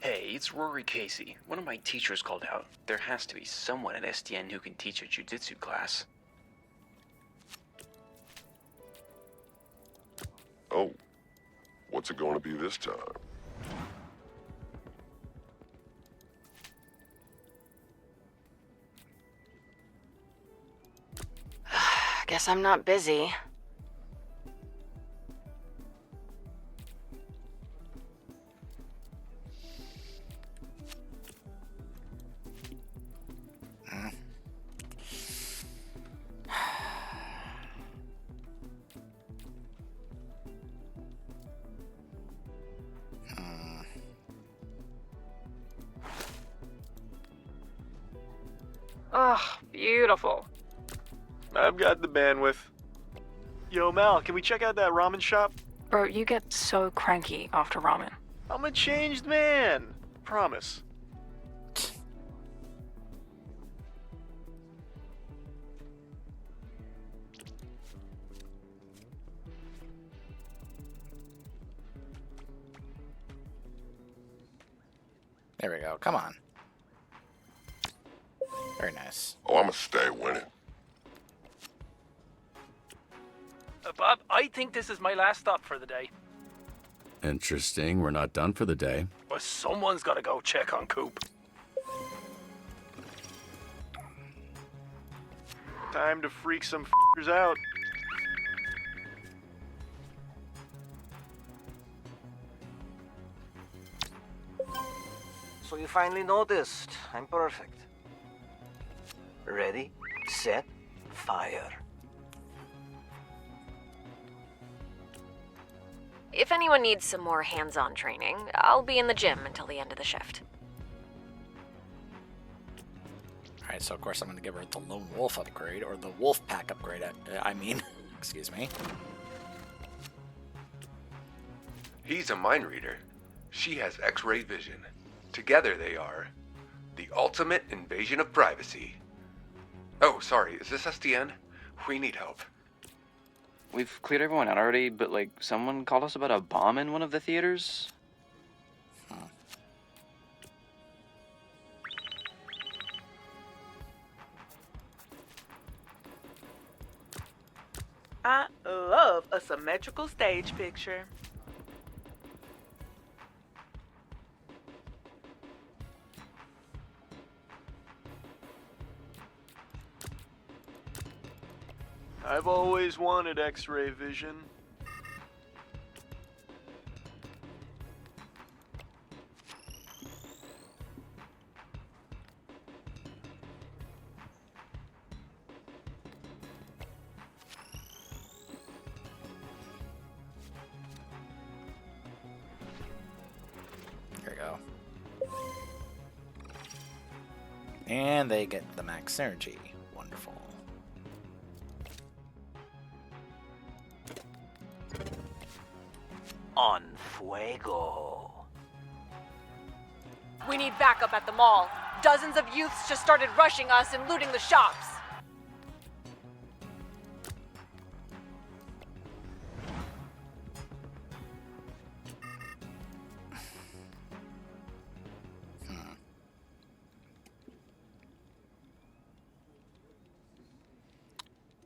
Hey, it's Rory Casey. One of my teachers called out. There has to be someone at SDN who can teach a jiu-jitsu class. Oh, what's it going to be this time? Guess I'm not busy. Oh, beautiful. I've got the bandwidth. Yo, Mal, can we check out that ramen shop? Bro, you get so cranky after ramen. I'm a changed man. Promise. There we go. Come on. Very nice. Oh, I'm going to stay winning. Bob, I think this is my last stop for the day. Interesting. We're not done for the day. But someone's got to go check on Coop. Time to freak some f***ers out. So you finally noticed. I'm perfect. Ready, set, fire. If anyone needs some more hands-on training, I'll be in the gym until the end of the shift. Alright, so of course I'm going to give her the Lone Wolf upgrade, or the Wolf Pack upgrade, I mean. Excuse me. He's a mind reader. She has X-ray vision. Together they are the ultimate invasion of privacy. Oh, sorry, is this SDN? We need help. We've cleared everyone out already, but like, someone called us about a bomb in one of the theaters? I love a symmetrical stage picture. I've always wanted X-ray vision. Here we go. And they get the max synergy. Wonderful. On fuego. We need backup at the mall. Dozens of youths just started rushing us and looting the shops.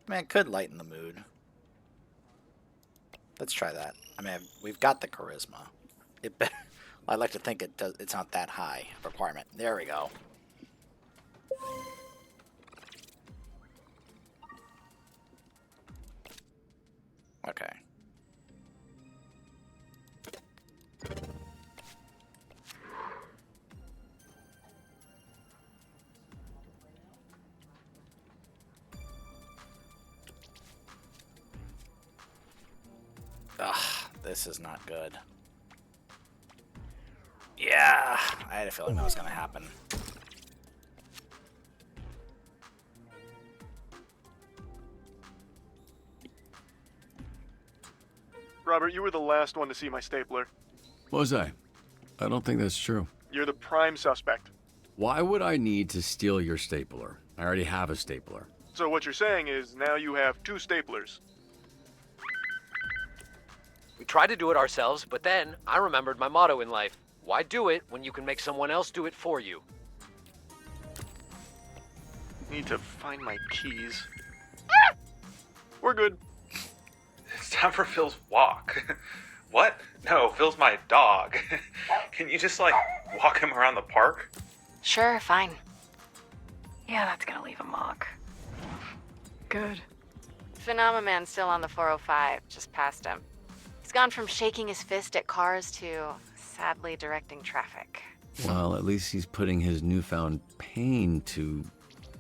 Man, it could lighten the mood. Let's try that. I mean, we've got the charisma. It better. I like to think it does. It's not that high requirement. There we go. Okay. Ugh, this is not good. Yeah, I had a feeling that was going to happen. Robert, you were the last one to see my stapler. Was I? I don't think that's true. You're the prime suspect. Why would I need to steal your stapler? I already have a stapler. So what you're saying is now you have 2 staplers. We tried to do it ourselves, but then I remembered my motto in life. Why do it when you can make someone else do it for you? Need to find my keys. We're good. It's time for Phil's walk. What? No, Phil's my dog. Can you just, like, walk him around the park? Sure, fine. Yeah, that's gonna leave a mark. Good. Phenomenon still on the 405, just past him. He's gone from shaking his fist at cars to sadly directing traffic. Well, at least he's putting his newfound pain to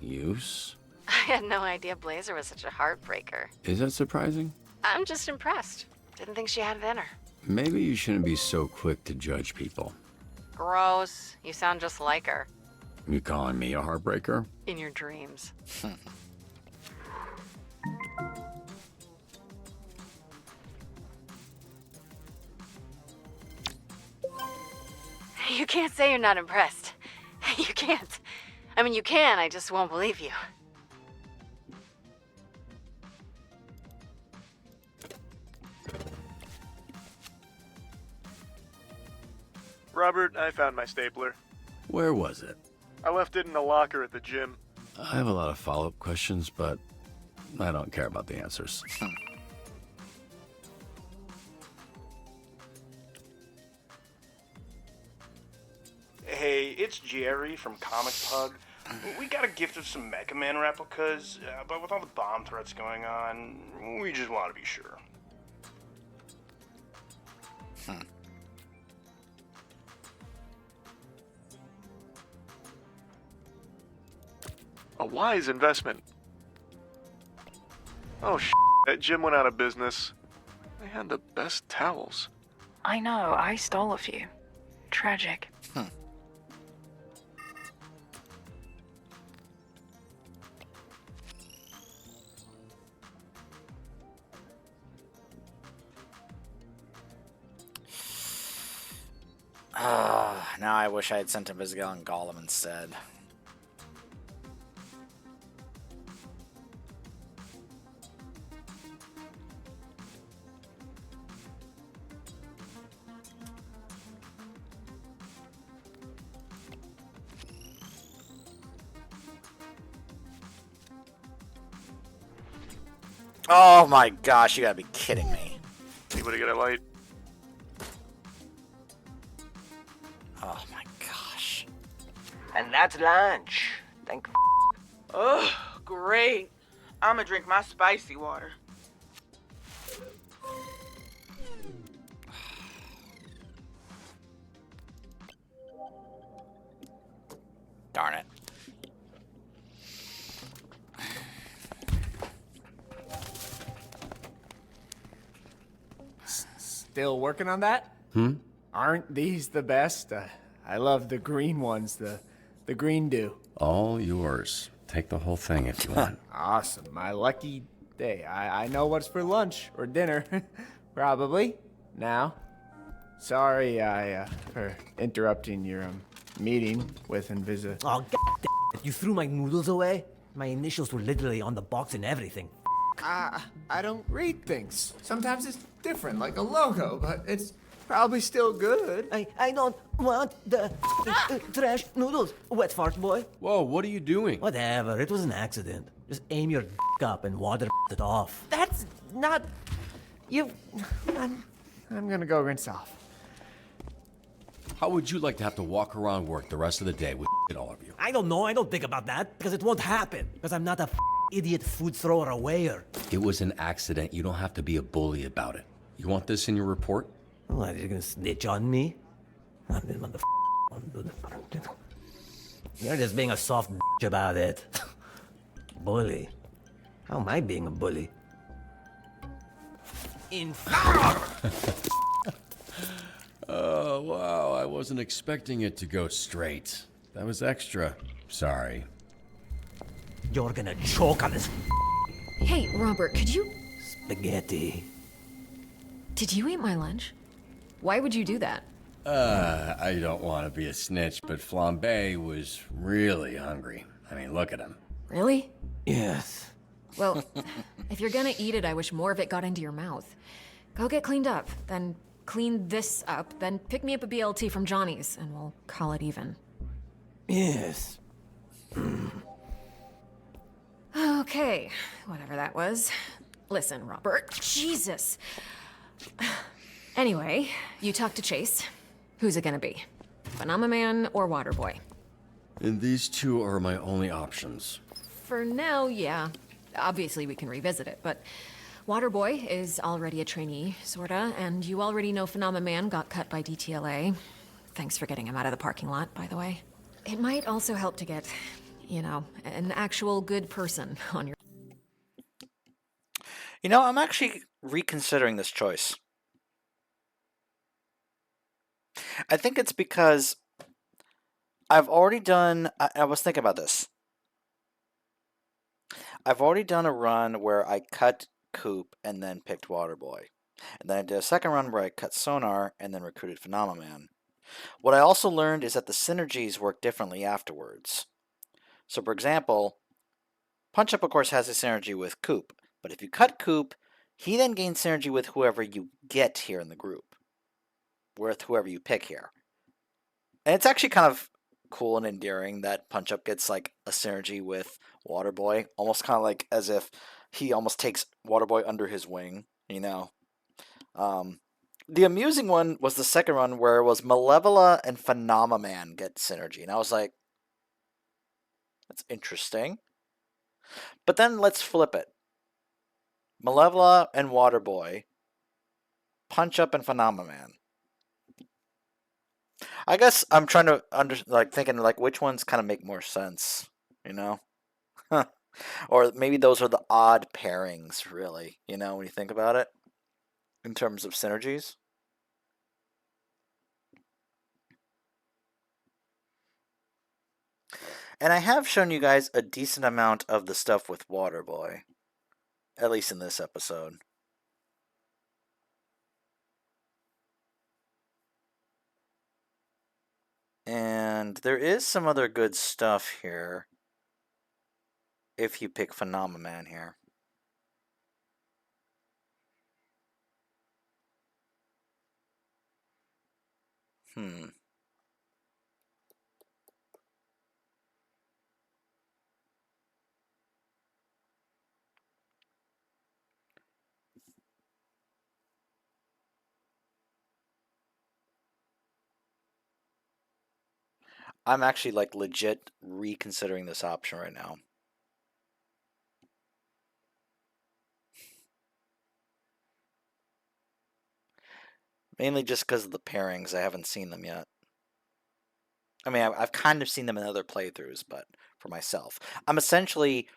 use. I had no idea Blazer was such a heartbreaker. Is that surprising? I'm just impressed. Didn't think she had it in her. Maybe you shouldn't be so quick to judge people. Gross. You sound just like her. You calling me a heartbreaker? In your dreams. You can't say you're not impressed. You can't. I mean, you can, I just won't believe you. Robert, I found my stapler. Where was it? I left it in the locker at the gym. I have a lot of follow-up questions, but I don't care about the answers. Hey, it's Jerry from Comic Pug. We got a gift of some Mega Man replicas, but with all the bomb threats going on, we just want to be sure. A wise investment. Oh, that gym went out of business. They had the best towels. I know, I stole a few. Tragic. Now I wish I had sent him Visigal and Gollum instead. Oh my gosh, you gotta be kidding me. Anybody got a light? Oh my gosh. And that's lunch. Thank. Ugh, great. I'ma drink my spicy water. Darn it. Still working on that? Aren't these the best? I love the green ones, the green dew. All yours. Take the whole thing if you want. Awesome. My lucky day. I know what's for lunch or dinner. Probably. Now. Sorry, for interrupting your meeting with Invisa. Oh, you threw my noodles away? My initials were literally on the box and everything. I don't read things. Sometimes it's different, like a logo, but it's probably still good. I don't want the trash noodles, wet fart boy. Whoa, what are you doing? Whatever, it was an accident. Just aim your up and water it off. That's not... You... I'm gonna go rinse off. How would you like to have to walk around work the rest of the day with all of you? I don't know, I don't think about that, because it won't happen. Because I'm not a idiot food thrower awayer. It was an accident. You don't have to be a bully about it. You want this in your report? What, you're gonna snitch on me? You're just being a soft about it. Bully? How am I being a bully? Oh, wow. I wasn't expecting it to go straight. That was extra. Sorry. You're gonna choke on this Hey, Robert, could you... spaghetti. Did you eat my lunch? Why would you do that? I don't want to be a snitch, but Flambe was really hungry. I mean, look at him. Really? Yes. Well, if you're gonna eat it, I wish more of it got into your mouth. Go get cleaned up, then clean this up, then pick me up a BLT from Johnny's, and we'll call it even. Yes. Okay, whatever that was. Listen, Robert. Jesus. Anyway, you talked to Chase. Who's it gonna be? Phenomenon or Waterboy? And these two are my only options. For now, yeah. Obviously, we can revisit it, but Waterboy is already a trainee, sorta, and you already know Phenomenon got cut by DTLA. Thanks for getting him out of the parking lot, by the way. It might also help to get, you know, an actual good person on your... You know, I'm actually reconsidering this choice. I think it's because I've already done... I was thinking about this. I've already done a run where I cut Coop and then picked Waterboy. And then I did a second run where I cut Sonar and then recruited Phenomenon. What I also learned is that the synergies work differently afterwards. So, for example, Punch Up, of course, has a synergy with Coop. But if you cut Coop, he then gains synergy with whoever you get here in the group. With whoever you pick here. And it's actually kind of cool and endearing that Punch Up gets like a synergy with Waterboy. Almost kind of like as if he almost takes Waterboy under his wing, you know. The amusing one was the second run where it was Malevola and Phenomenon get synergy. And I was like, that's interesting. But then let's flip it. Malevola and Waterboy, Punch Up and Phenomenon. I guess I'm trying to thinking like which ones kind of make more sense, you know? Or maybe those are the odd pairings, really, you know, when you think about it, in terms of synergies. And I have shown you guys a decent amount of the stuff with Waterboy, at least in this episode. And there is some other good stuff here if you pick Phenomenon here. I'm actually like legit reconsidering this option right now. Mainly just because of the pairings. I haven't seen them yet. I mean, I've kind of seen them in other playthroughs, but for myself, I'm essentially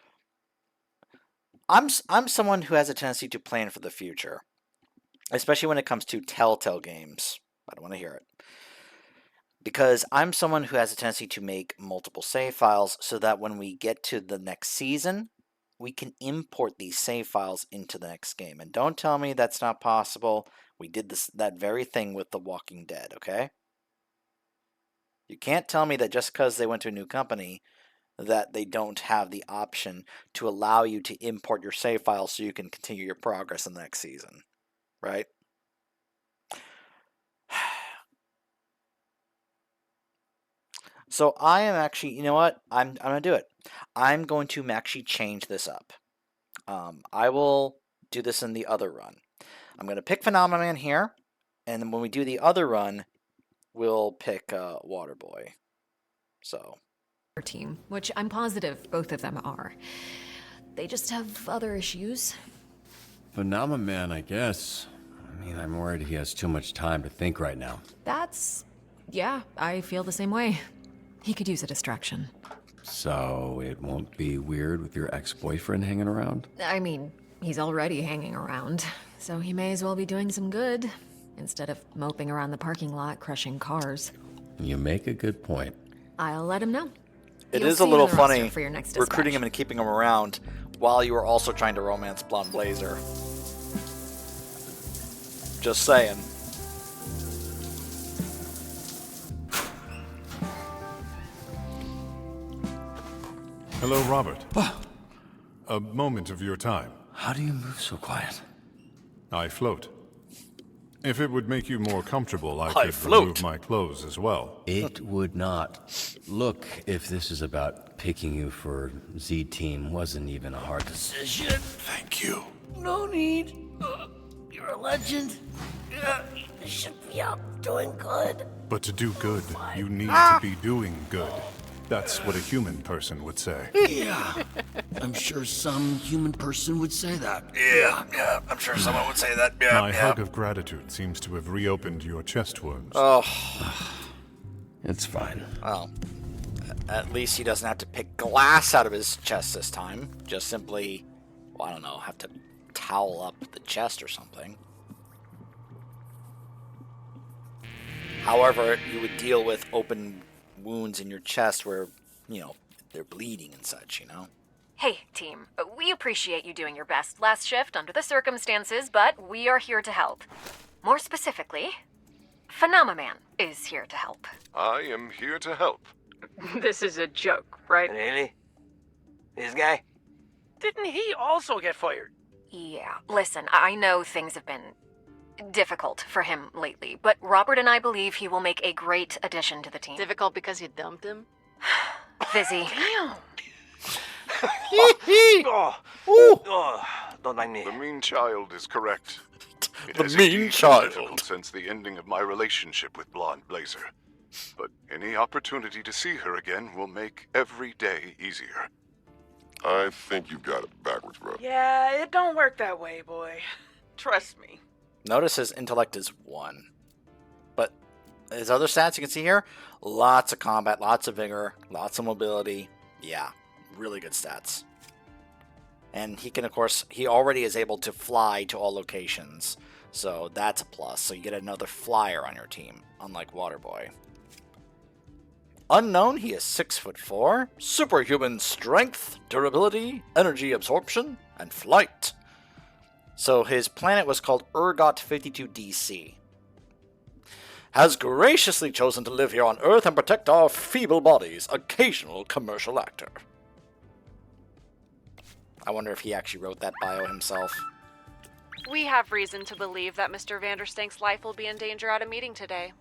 I'm someone who has a tendency to plan for the future, especially when it comes to Telltale games. I don't want to hear it. Because I'm someone who has a tendency to make multiple save files so that when we get to the next season, we can import these save files into the next game. And don't tell me that's not possible. We did that very thing with The Walking Dead, okay? You can't tell me that just because they went to a new company that they don't have the option to allow you to import your save files so you can continue your progress in the next season, right? So I am actually, you know what? I'm going to do it. I'm going to actually change this up. I will do this in the other run. I'm going to pick Phenomenon here, and then when we do the other run, we'll pick Waterboy. So. Team, which I'm positive both of them are. They just have other issues. Phenomenon, I guess. I mean, I'm worried he has too much time to think right now. Yeah, I feel the same way. He could use a distraction. So it won't be weird with your ex-boyfriend hanging around? I mean, he's already hanging around, so he may as well be doing some good, instead of moping around the parking lot crushing cars. You make a good point. I'll let him know. It You'll is see a him little on the roster funny for your next recruiting dispatch. him and keeping him around while you were also trying to romance Blonde Blazer. Just saying. Hello, Robert. A moment of your time. How do you move so quiet? I float. If it would make you more comfortable, I could float. remove my clothes as well. It would not. Look, if this is about picking you for Z-Team, wasn't even a hard decision. Thank you. No need. You're a legend. You should be out doing good. But to do good, you need to be doing good. That's what a human person would say. Yeah. I'm sure some human person would say that. Yeah, I'm sure someone would say that. My hug of gratitude seems to have reopened your chest wounds. Oh. It's fine. Well, at least he doesn't have to pick glass out of his chest this time. Just simply, well, I don't know, have to towel up the chest or something. However, you would deal with open wounds in your chest where, they're bleeding and such, Hey, team. We appreciate you doing your best last shift under the circumstances, but we are here to help. More specifically, Phenomenon is here to help. I am here to help. This is a joke, right? Really? This guy? Didn't he also get fired? Yeah. Listen, I know things have been difficult for him lately, but Robert and I believe he will make a great addition to the team. Difficult because you dumped him? Fizzy. Damn. Don't mind me. The mean child is correct. It The has mean indeed been child. difficult since the ending of my relationship with Blonde Blazer. But any opportunity to see her again will make every day easier. I think you've got it backwards, bro. Yeah, it don't work that way, boy. Trust me. Notice his intellect is 1. But his other stats you can see here, lots of combat, lots of vigor, lots of mobility. Yeah, really good stats. And he can, of course, he already is able to fly to all locations. So that's a plus. So you get another flyer on your team, unlike Waterboy. Unknown, he is 6'4", superhuman strength, durability, energy absorption, and flight. So his planet was called Ergot 52DC. Has graciously chosen to live here on Earth and protect our feeble bodies, occasional commercial actor. I wonder if he actually wrote that bio himself. We have reason to believe that Mr. Vanderstank's life will be in danger at a meeting today.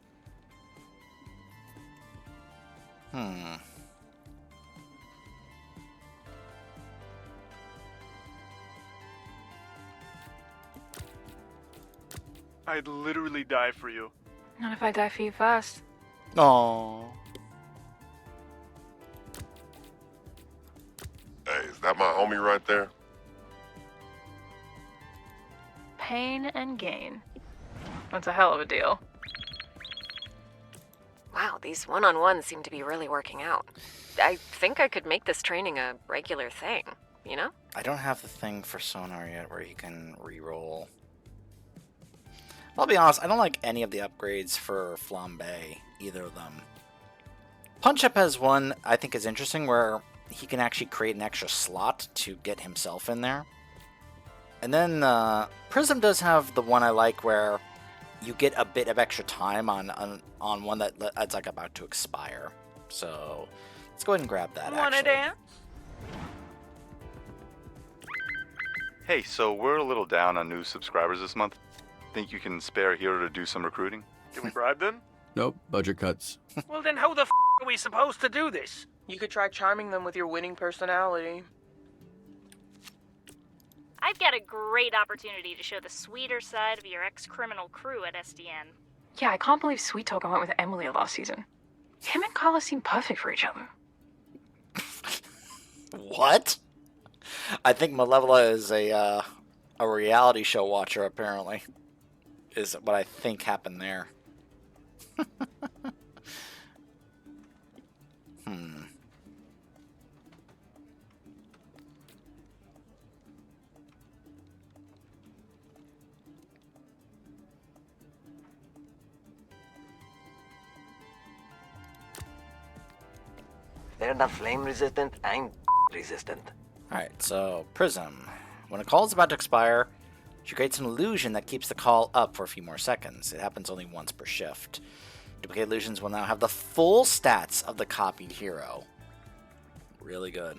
I'd literally die for you. Not if I die for you first. Aww. That my homie right there? Pain and gain. That's a hell of a deal. Wow, these one-on-ones seem to be really working out. I think I could make this training a regular thing, you know? I don't have the thing for Sonar yet where he can reroll. I'll be honest, I don't like any of the upgrades for Flambe, either of them. Punch-Up has one I think is interesting where he can actually create an extra slot to get himself in there. And then Prism does have the one I like where you get a bit of extra time on one that's like about to expire. So let's go ahead and grab that. Wanna dance? Hey, so we're a little down on new subscribers this month. Think you can spare a hero to do some recruiting? Can we bribe them? Nope, budget cuts. Well, then how the are we supposed to do this? You could try charming them with your winning personality. I've got a great opportunity to show the sweeter side of your ex-criminal crew at SDN. Yeah, I can't believe Sweet Token went with Emily last season. Him and Carla seem perfect for each other. What? I think Malevola is a reality show watcher, apparently. Is what I think happened there. They're not flame resistant, I'm resistant. Alright, so Prism. When a call is about to expire, she creates an illusion that keeps the call up for a few more seconds. It happens only once per shift. Duplicate illusions will now have the full stats of the copied hero. Really good.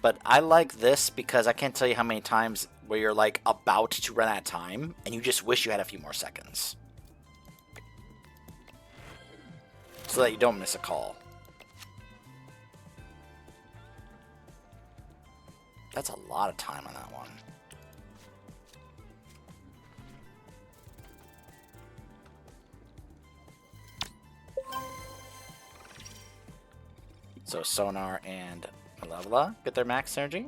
But I like this because I can't tell you how many times where you're like about to run out of time and you just wish you had a few more seconds. So that you don't miss a call. That's a lot of time on that one. So Sonar and Malevola get their max energy.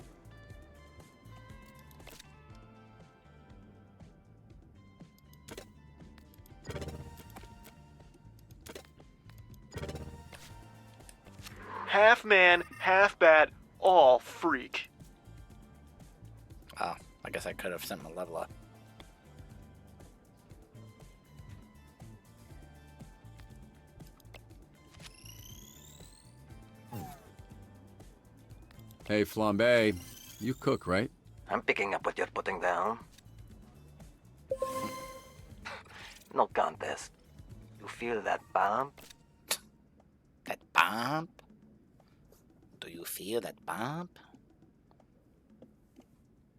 Half man, half bat, all freak. Oh, I guess I could have sent Malevola. Hey, Flambe, you cook, right? I'm picking up what you're putting down. No contest. You feel that bump? That bump? Do you feel that bump?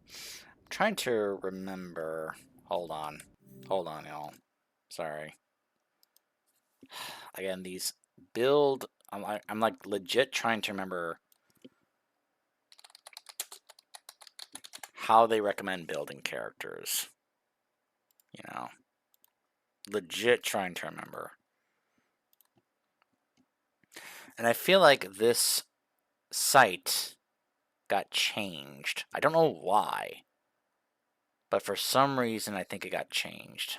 I'm trying to remember. Hold on. Hold on, y'all. Sorry. Again, these build... I'm like legit trying to remember how they recommend building characters. You know. Legit trying to remember. And I feel like this site got changed. I don't know why. But for some reason, I think it got changed.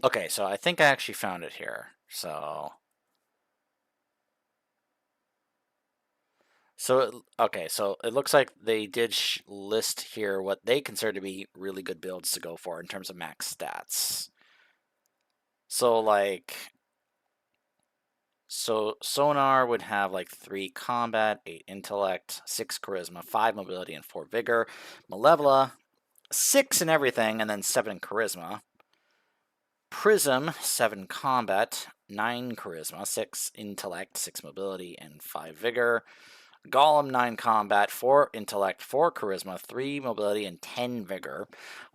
Okay, so I think I actually found it here. So it looks like they did list here what they consider to be really good builds to go for in terms of max stats. So Sonar would have like 3 combat, 8 intellect, 6 charisma, 5 mobility, and 4 vigor. Malevola, 6 in everything, and then 7 in charisma. Prism, 7 combat, 9 charisma, 6 intellect, 6 mobility, and 5 vigor. Golem, 9 combat, 4 intellect, 4 charisma, 3 mobility, and 10 vigor.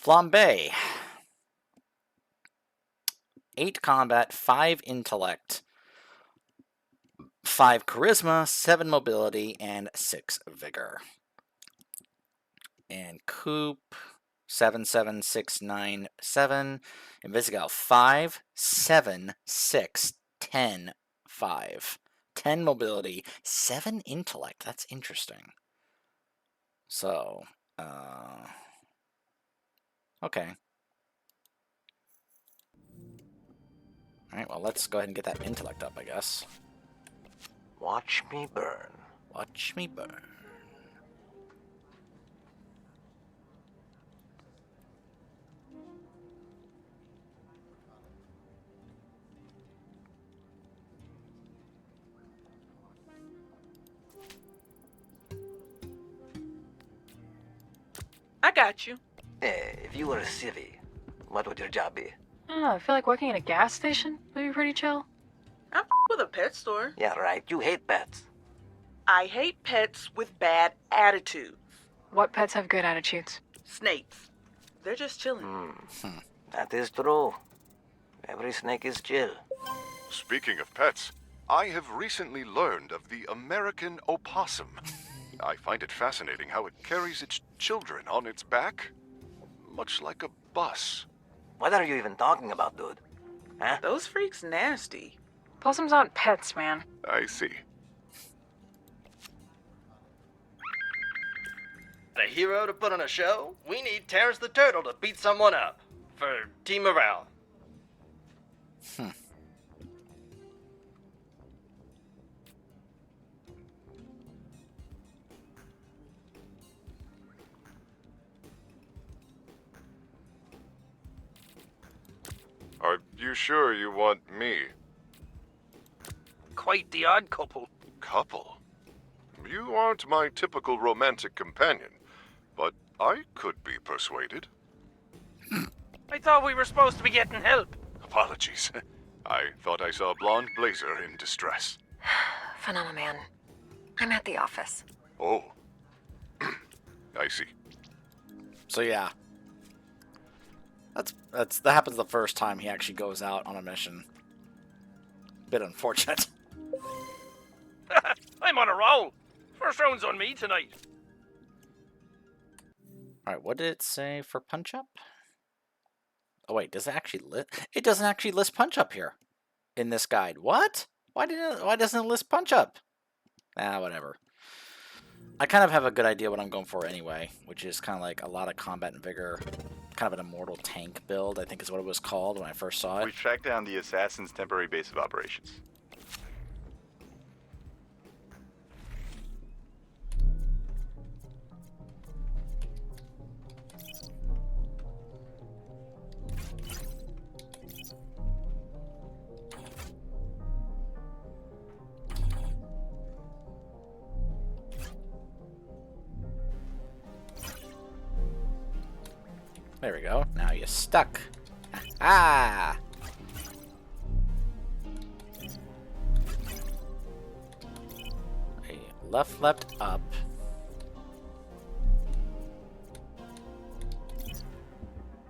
Flambe, 8 combat, 5 intellect, 5 charisma, 7 mobility, and 6 vigor. And Coop, 77697. Invisigal, 5, 7, 6, 10, 5. 10 mobility, 7 intellect. That's interesting. So, okay. Alright, well, let's go ahead and get that intellect up, I guess. Watch me burn. Watch me burn. I got you. Hey, if you were a civvy, what would your job be? Oh, I feel like working at a gas station would be pretty chill. I'm with a pet store. Yeah, right. You hate pets. I hate pets with bad attitudes. What pets have good attitudes? Snakes. They're just chilling. That is true. Every snake is chill. Speaking of pets, I have recently learned of the American opossum. I find it fascinating how it carries its children on its back, much like a bus. What are you even talking about, dude? Huh? Those freaks nasty. Possums aren't pets, man. I see. A hero to put on a show? We need Terrence the Turtle to beat someone up. For team morale. Are you sure you want me? Quite the odd couple. Couple? You aren't my typical romantic companion, but I could be persuaded. I thought we were supposed to be getting help. Apologies. I thought I saw Blonde Blazer in distress. Phenomenon. I'm at the office. Oh. I see. So yeah. That happens the first time he actually goes out on a mission. Bit unfortunate. I'm on a roll. First round's on me tonight. Alright, what did it say for punch up? Oh wait, does it actually list? It doesn't actually list punch up here in this guide. What? Why doesn't it list punch up? Ah, whatever. I kind of have a good idea what I'm going for anyway, which is kind of like a lot of combat and vigor, kind of an immortal tank build, I think is what it was called when I first saw it. We've tracked down the assassin's temporary base of operations. There we go. Now you're stuck. Ah! Left, up.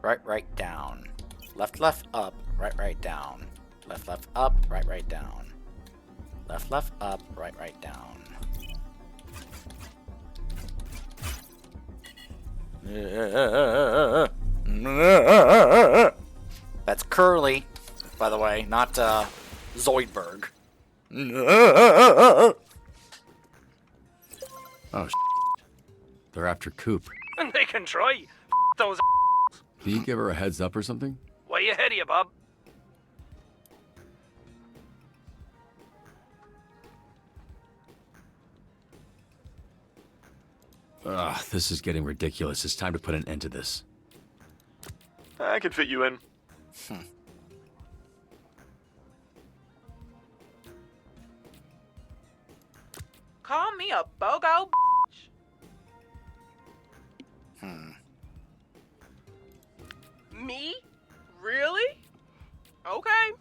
Right, down. Left, up. Right, down. Left, up. Right, down. Left, up. Right, down. That's Curly, by the way, not Zoidberg. Oh, they're after Coop. And they can try. Those. Can you give her a heads up or something? Way ahead of you, Bob. Ugh, this is getting ridiculous. It's time to put an end to this. I can fit you in. Call me a BOGO Me? Really? Okay.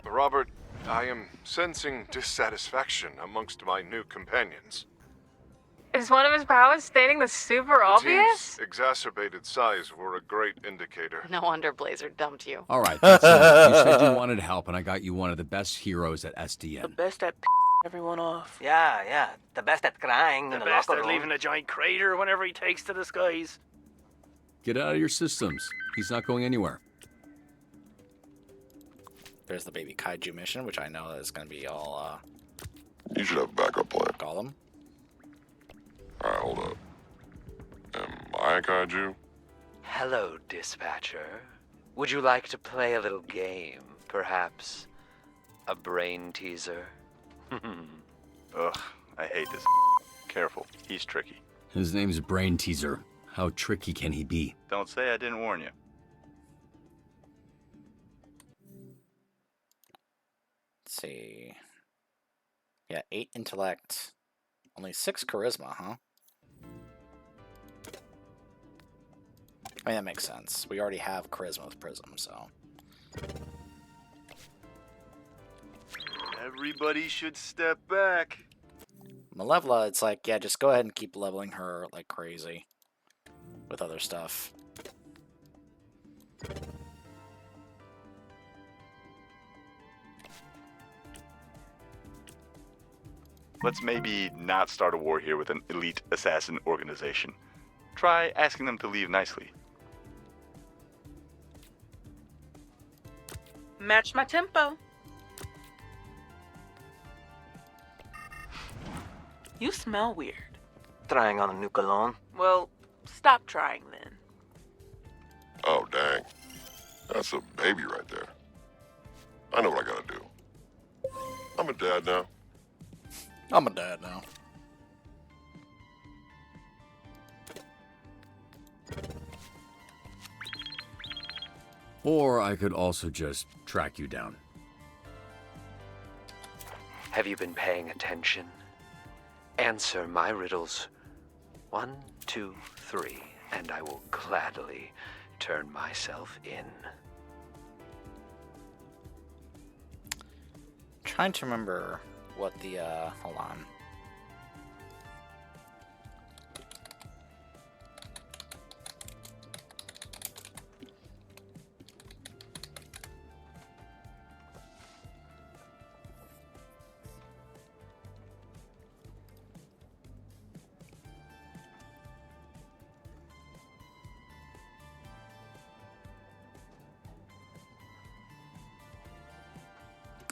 Robert, I am sensing dissatisfaction amongst my new companions. Is one of his powers stating the super The obvious? team's exacerbated size were a great indicator. No wonder Blazer dumped you. All right, that's enough. You said you wanted help, and I got you one of the best heroes at SDN. The best at everyone off. Yeah. The best at crying The in the best locker at room. leaving a giant crater whenever he takes to the skies. Get out of your systems. He's not going anywhere. There's the baby kaiju mission, which I know is going to be all, You should have a backup plan. Gollum. Alright, hold up. Am I a kaiju? Hello, dispatcher. Would you like to play a little game? Perhaps a brain teaser? Ugh, I hate this. Careful, he's tricky. His name's Brain Teaser. How tricky can he be? Don't say I didn't warn you. Let's see. Yeah, 8 intellect. Only 6 charisma, huh? I mean, that makes sense. We already have charisma with Prism, so... Everybody should step back. Malevola, it's like, yeah, just go ahead and keep leveling her like crazy with other stuff. Let's maybe not start a war here with an elite assassin organization. Try asking them to leave nicely. Match my tempo. You smell weird. Trying on a new cologne. Well, stop trying then. Oh, dang. That's a baby right there. I know what I gotta do. I'm a dad now. I'm a dad now. Or I could also just track you down. Have you been paying attention? Answer my riddles 1, 2, 3, and I will gladly turn myself in. Trying to remember what the, hold on.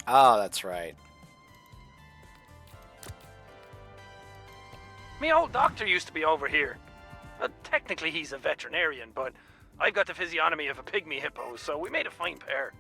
Oh, that's right. Me old doctor used to be over here. Technically he's a veterinarian, but I've got the physiognomy of a pygmy hippo, so we made a fine pair.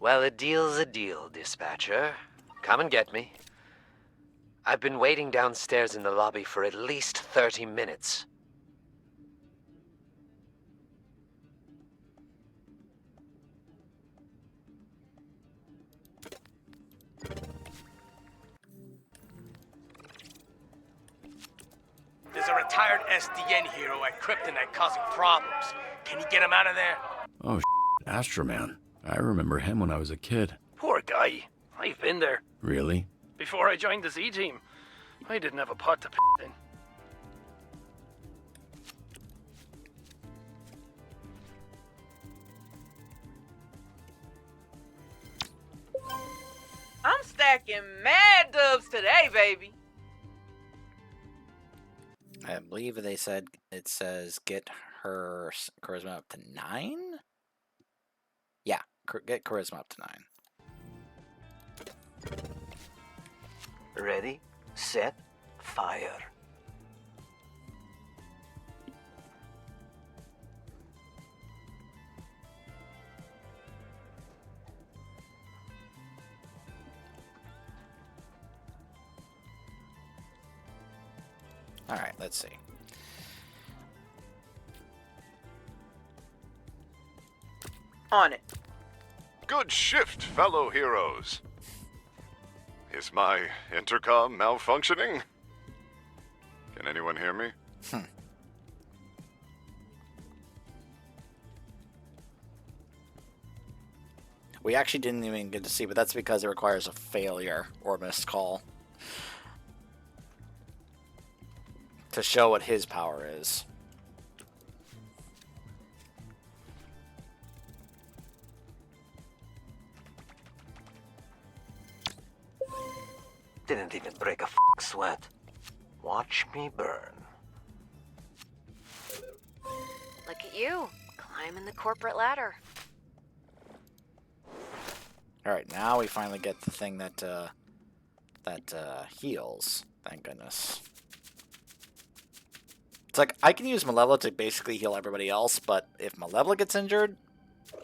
Well, a deal's a deal, dispatcher. Come and get me. I've been waiting downstairs in the lobby for at least 30 minutes. There's a retired SDN hero at Kryptonite causing problems. Can you get him out of there? Oh, Astroman. I remember him when I was a kid. Poor guy. I've been there. Really? Before I joined the Z team, I didn't have a pot to piss in. I'm stacking mad dubs today, baby. I believe they said it says get her charisma up to 9? Yeah, get charisma up to 9. Ready, set, fire. Alright, let's see. On it. Good shift, fellow heroes. Is my intercom malfunctioning? Can anyone hear me? We actually didn't even get to see, but that's because it requires a failure or missed call to show what his power is. Didn't even break a sweat. Watch me burn. Look at you, climbing the corporate ladder. Alright, now we finally get the thing that heals. Thank goodness. It's like, I can use Malevola to basically heal everybody else, but if Malevola gets injured,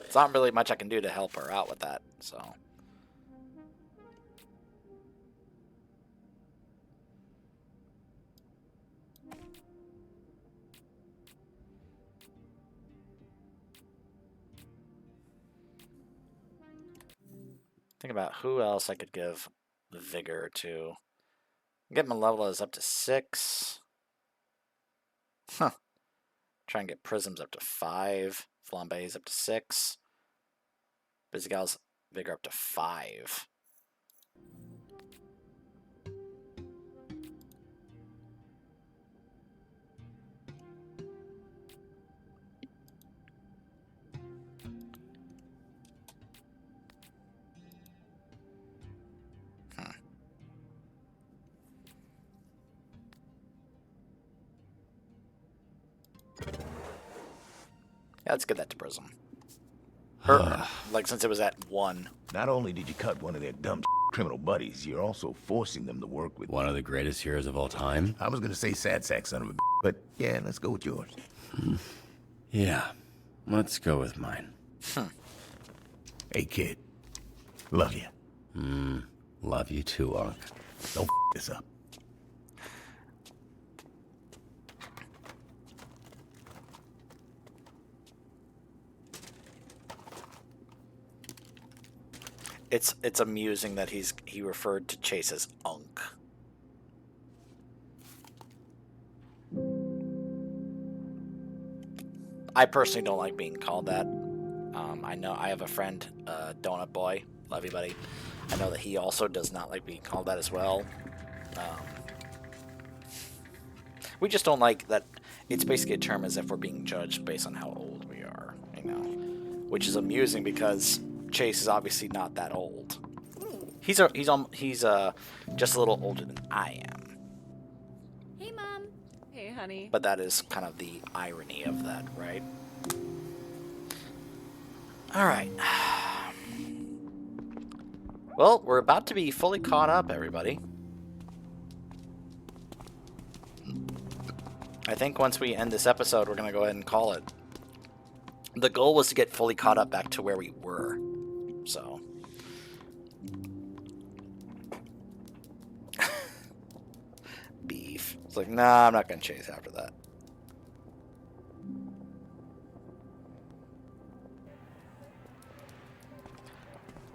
it's not really much I can do to help her out with that, so... Think about who else I could give Vigor to. Get Malevola's up to 6. Huh. Try and get Prism's up to 5. Flambe's up to 6. Bizigal's Vigor up to 5. Yeah, let's get that to Prism. Her, like, since it was at 1. Not only did you cut one of their dumb criminal buddies, you're also forcing them to work with one of the greatest heroes of all time. I was gonna say sad sack son of a but yeah, let's go with yours. Yeah, let's go with mine. Hey kid, love you. Love you too, Unc. Don't this up. It's amusing that he referred to Chase as Unc. I personally don't like being called that. I know I have a friend, Donut Boy, love you buddy. I know that he also does not like being called that as well. We just don't like that. It's basically a term as if we're being judged based on how old we are, you know, which is amusing because Chase is obviously not that old. He's just a little older than I am. Hey, Mom. Hey, honey. But that is kind of the irony of that, right? All right. Well, we're about to be fully caught up, everybody. I think once we end this episode, we're going to go ahead and call it. The goal was to get fully caught up back to where we were. So. Beef. It's like, nah, I'm not going to chase after that.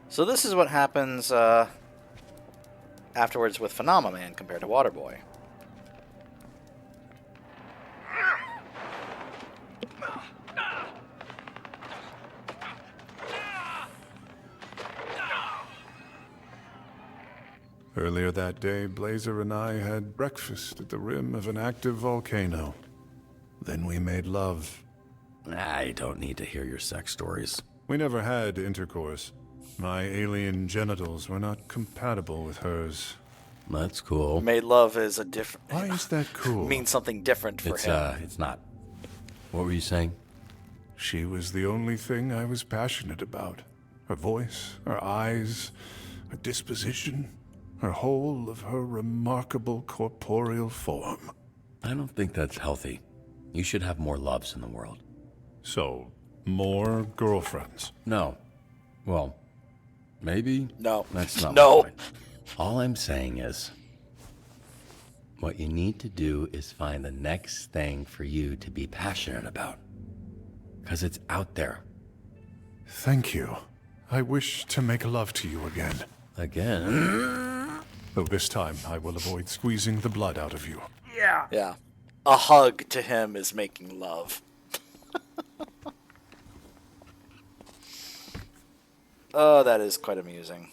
So this is what happens afterwards with Phenomenon compared to Waterboy. Earlier that day, Blazer and I had breakfast at the rim of an active volcano. Then we made love. I don't need to hear your sex stories. We never had intercourse. My alien genitals were not compatible with hers. That's cool. Made love is a different... Why is that cool? Means something different for him. It's not. What were you saying? She was the only thing I was passionate about. Her voice, her eyes, her disposition, her whole of her remarkable corporeal form. I don't think that's healthy. You should have more loves in the world. So, more girlfriends? No. Well, maybe? No. That's not No. my point. All I'm saying is, what you need to do is find the next thing for you to be passionate about. Because it's out there. Thank you. I wish to make love to you again. Again? Though this time I will avoid squeezing the blood out of you. Yeah. Yeah. A hug to him is making love. Oh, that is quite amusing.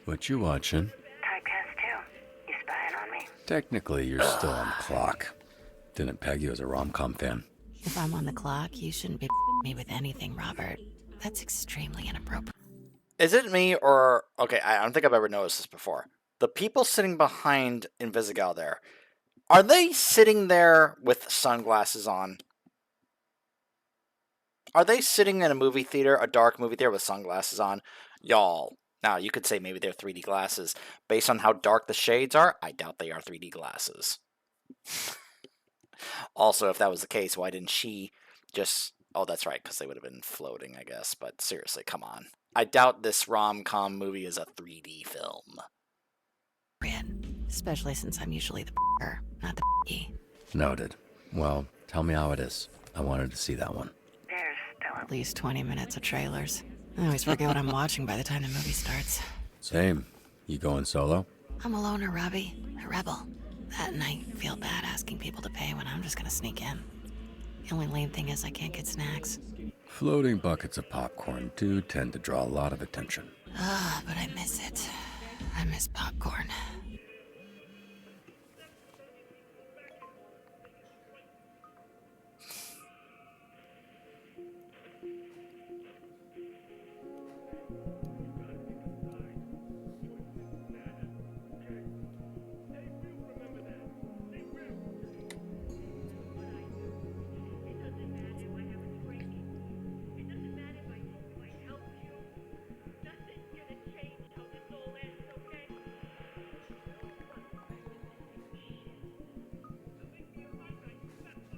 What you watching? Typecast 2. You spying on me? Technically, you're still on the clock. Didn't peg you as a rom-com fan. If I'm on the clock, you shouldn't be me with anything, Robert. That's extremely inappropriate. Is it me or... Okay, I don't think I've ever noticed this before. The people sitting behind Invisigal there, are they sitting there with sunglasses on? Are they sitting in a movie theater, a dark movie theater with sunglasses on? Y'all. Now, you could say maybe they're 3D glasses. Based on how dark the shades are, I doubt they are 3D glasses. Also, if that was the case, why didn't she just... Oh, that's right, because they would have been floating, I guess. But seriously, come on. I doubt this rom-com movie is a 3D film. Especially since I'm usually the not the E. Noted. Well, tell me how it is. I wanted to see that one. There's still At least 20 minutes of trailers. I always forget what I'm watching by the time the movie starts. Same. You going solo? I'm a loner, Robbie. A rebel. That and I feel bad asking people to pay when I'm just gonna sneak in. The only lame thing is I can't get snacks. Floating buckets of popcorn do tend to draw a lot of attention. Ah, but I miss it. I miss popcorn.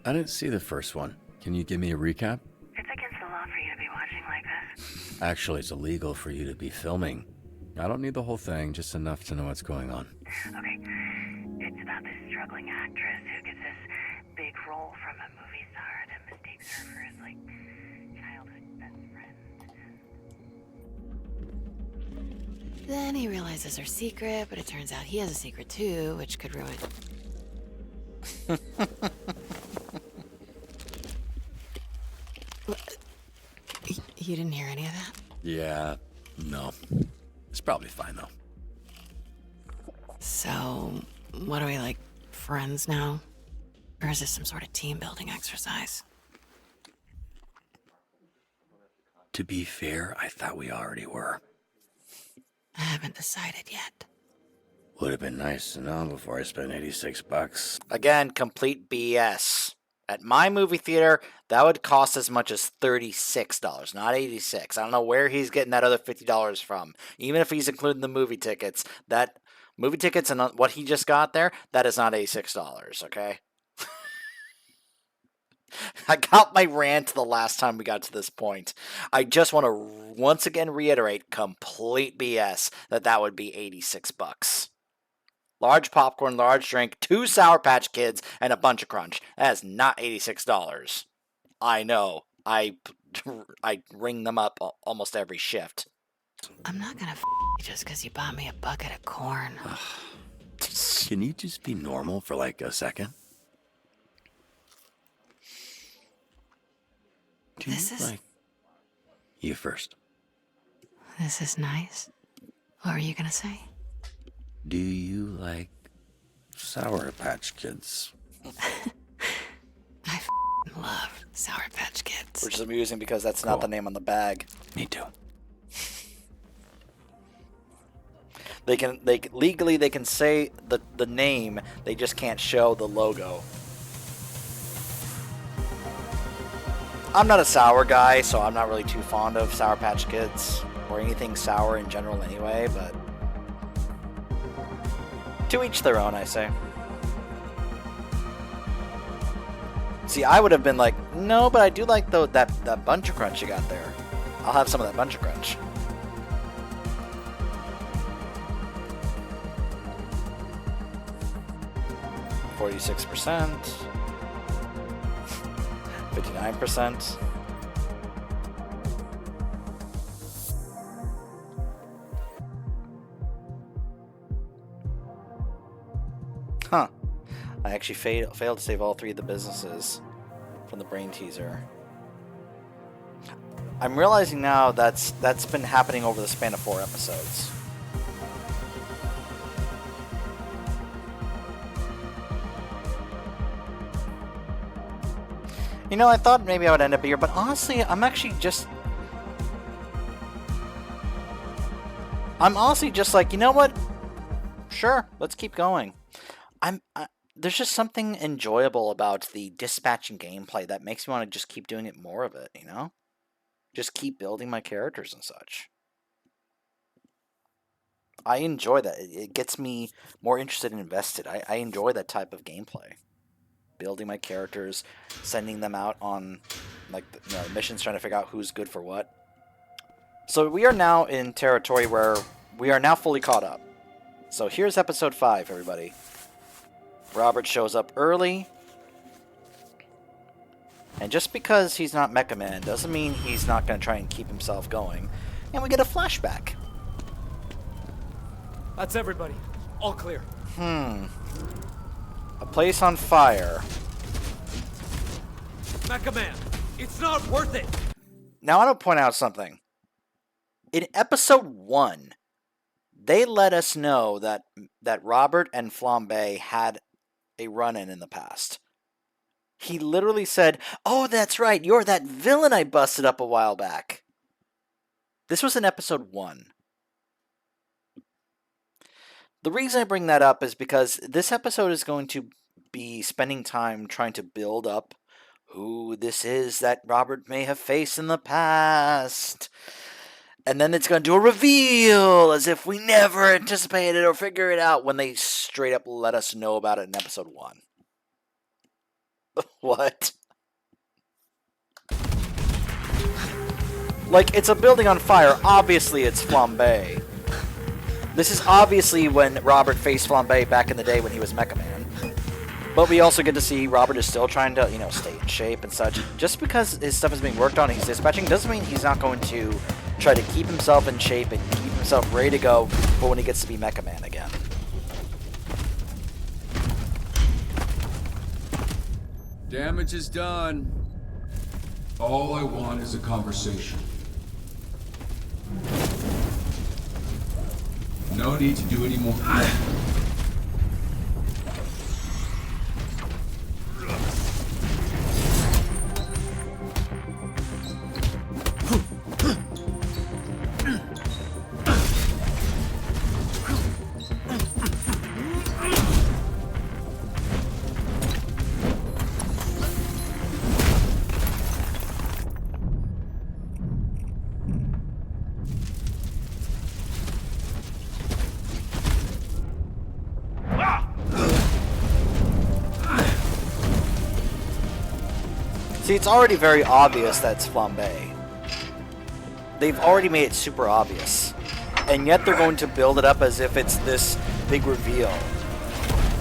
I didn't see the first one. Can you give me a recap? It's against the law for you to be watching like this. Actually, it's illegal for you to be filming. I don't need the whole thing, just enough to know what's going on. Okay. It's about this struggling actress who gets this big role from a movie star that mistakes her for his, like, childhood best friend. Then he realizes her secret, but it turns out he has a secret too, which could ruin... You didn't hear any of that? Yeah, no. It's probably fine, though. So, what are we, like, friends now? Or is this some sort of team-building exercise? To be fair, I thought we already were. I haven't decided yet. Would have been nice to know before I spent $86. Again, complete BS. At my movie theater, that would cost as much as $36, not $86. I don't know where he's getting that other $50 from. Even if he's including the movie tickets, that movie tickets and what he just got there, that is not $86, okay? I got my rant the last time we got to this point. I just want to once again reiterate, complete BS, that would be $86. Large popcorn, large drink, 2 Sour Patch Kids, and a bunch of Crunch. That is not $86. I know. I ring them up almost every shift. I'm not gonna you just because you bought me a bucket of corn. Can you just be normal for like a second? This is... You first. This is nice. What were you gonna say? Do you like Sour Patch Kids? I love Sour Patch Kids. Which is amusing because that's not the name on the bag. Me too. Legally they can say the name, they just can't show the logo. I'm not a sour guy, so I'm not really too fond of Sour Patch Kids or anything sour in general anyway, but to each their own, I say. See, I would have been like, no, but I do like that Bunch of Crunch you got there. I'll have some of that Bunch of Crunch. %, 59%. Huh. I actually failed to save all 3 of the businesses from the brain teaser. I'm realizing now that's been happening over the span of 4 episodes. You know, I thought maybe I would end up here, but honestly, I'm honestly just like, you know what? Sure, let's keep going. There's just something enjoyable about the dispatching gameplay that makes me want to just keep doing it more of it, you know? Just keep building my characters and such. I enjoy that. It gets me more interested and invested. I enjoy that type of gameplay. Building my characters, sending them out on like missions, trying to figure out who's good for what. So we are now in territory where we are now fully caught up. So here's episode 5, everybody. Robert shows up early. And just because he's not Mecha Man doesn't mean he's not going to try and keep himself going. And we get a flashback. That's everybody. All clear. A place on fire. Mecha Man, it's not worth it. Now I want to point out something. In episode 1, they let us know that Robert and Flambe had a run-in in the past. He literally said, "Oh, that's right, you're that villain I busted up a while back." This was in episode 1. The reason I bring that up is because this episode is going to be spending time trying to build up who this is that Robert may have faced in the past. And then it's going to do a reveal as if we never anticipated or figured it out when they straight up let us know about it in episode 1. What? Like, it's a building on fire. Obviously, it's Flambe. This is obviously when Robert faced Flambe back in the day when he was Mecha Man. But we also get to see Robert is still trying to, stay in shape and such. Just because his stuff is being worked on and he's dispatching doesn't mean he's not going to try to keep himself in shape and keep himself ready to go for when he gets to be Mecha Man again. Damage is done. All I want is a conversation. No need to do any more. See, it's already very obvious that's Flambe. They've already made it super obvious. And yet they're going to build it up as if it's this big reveal.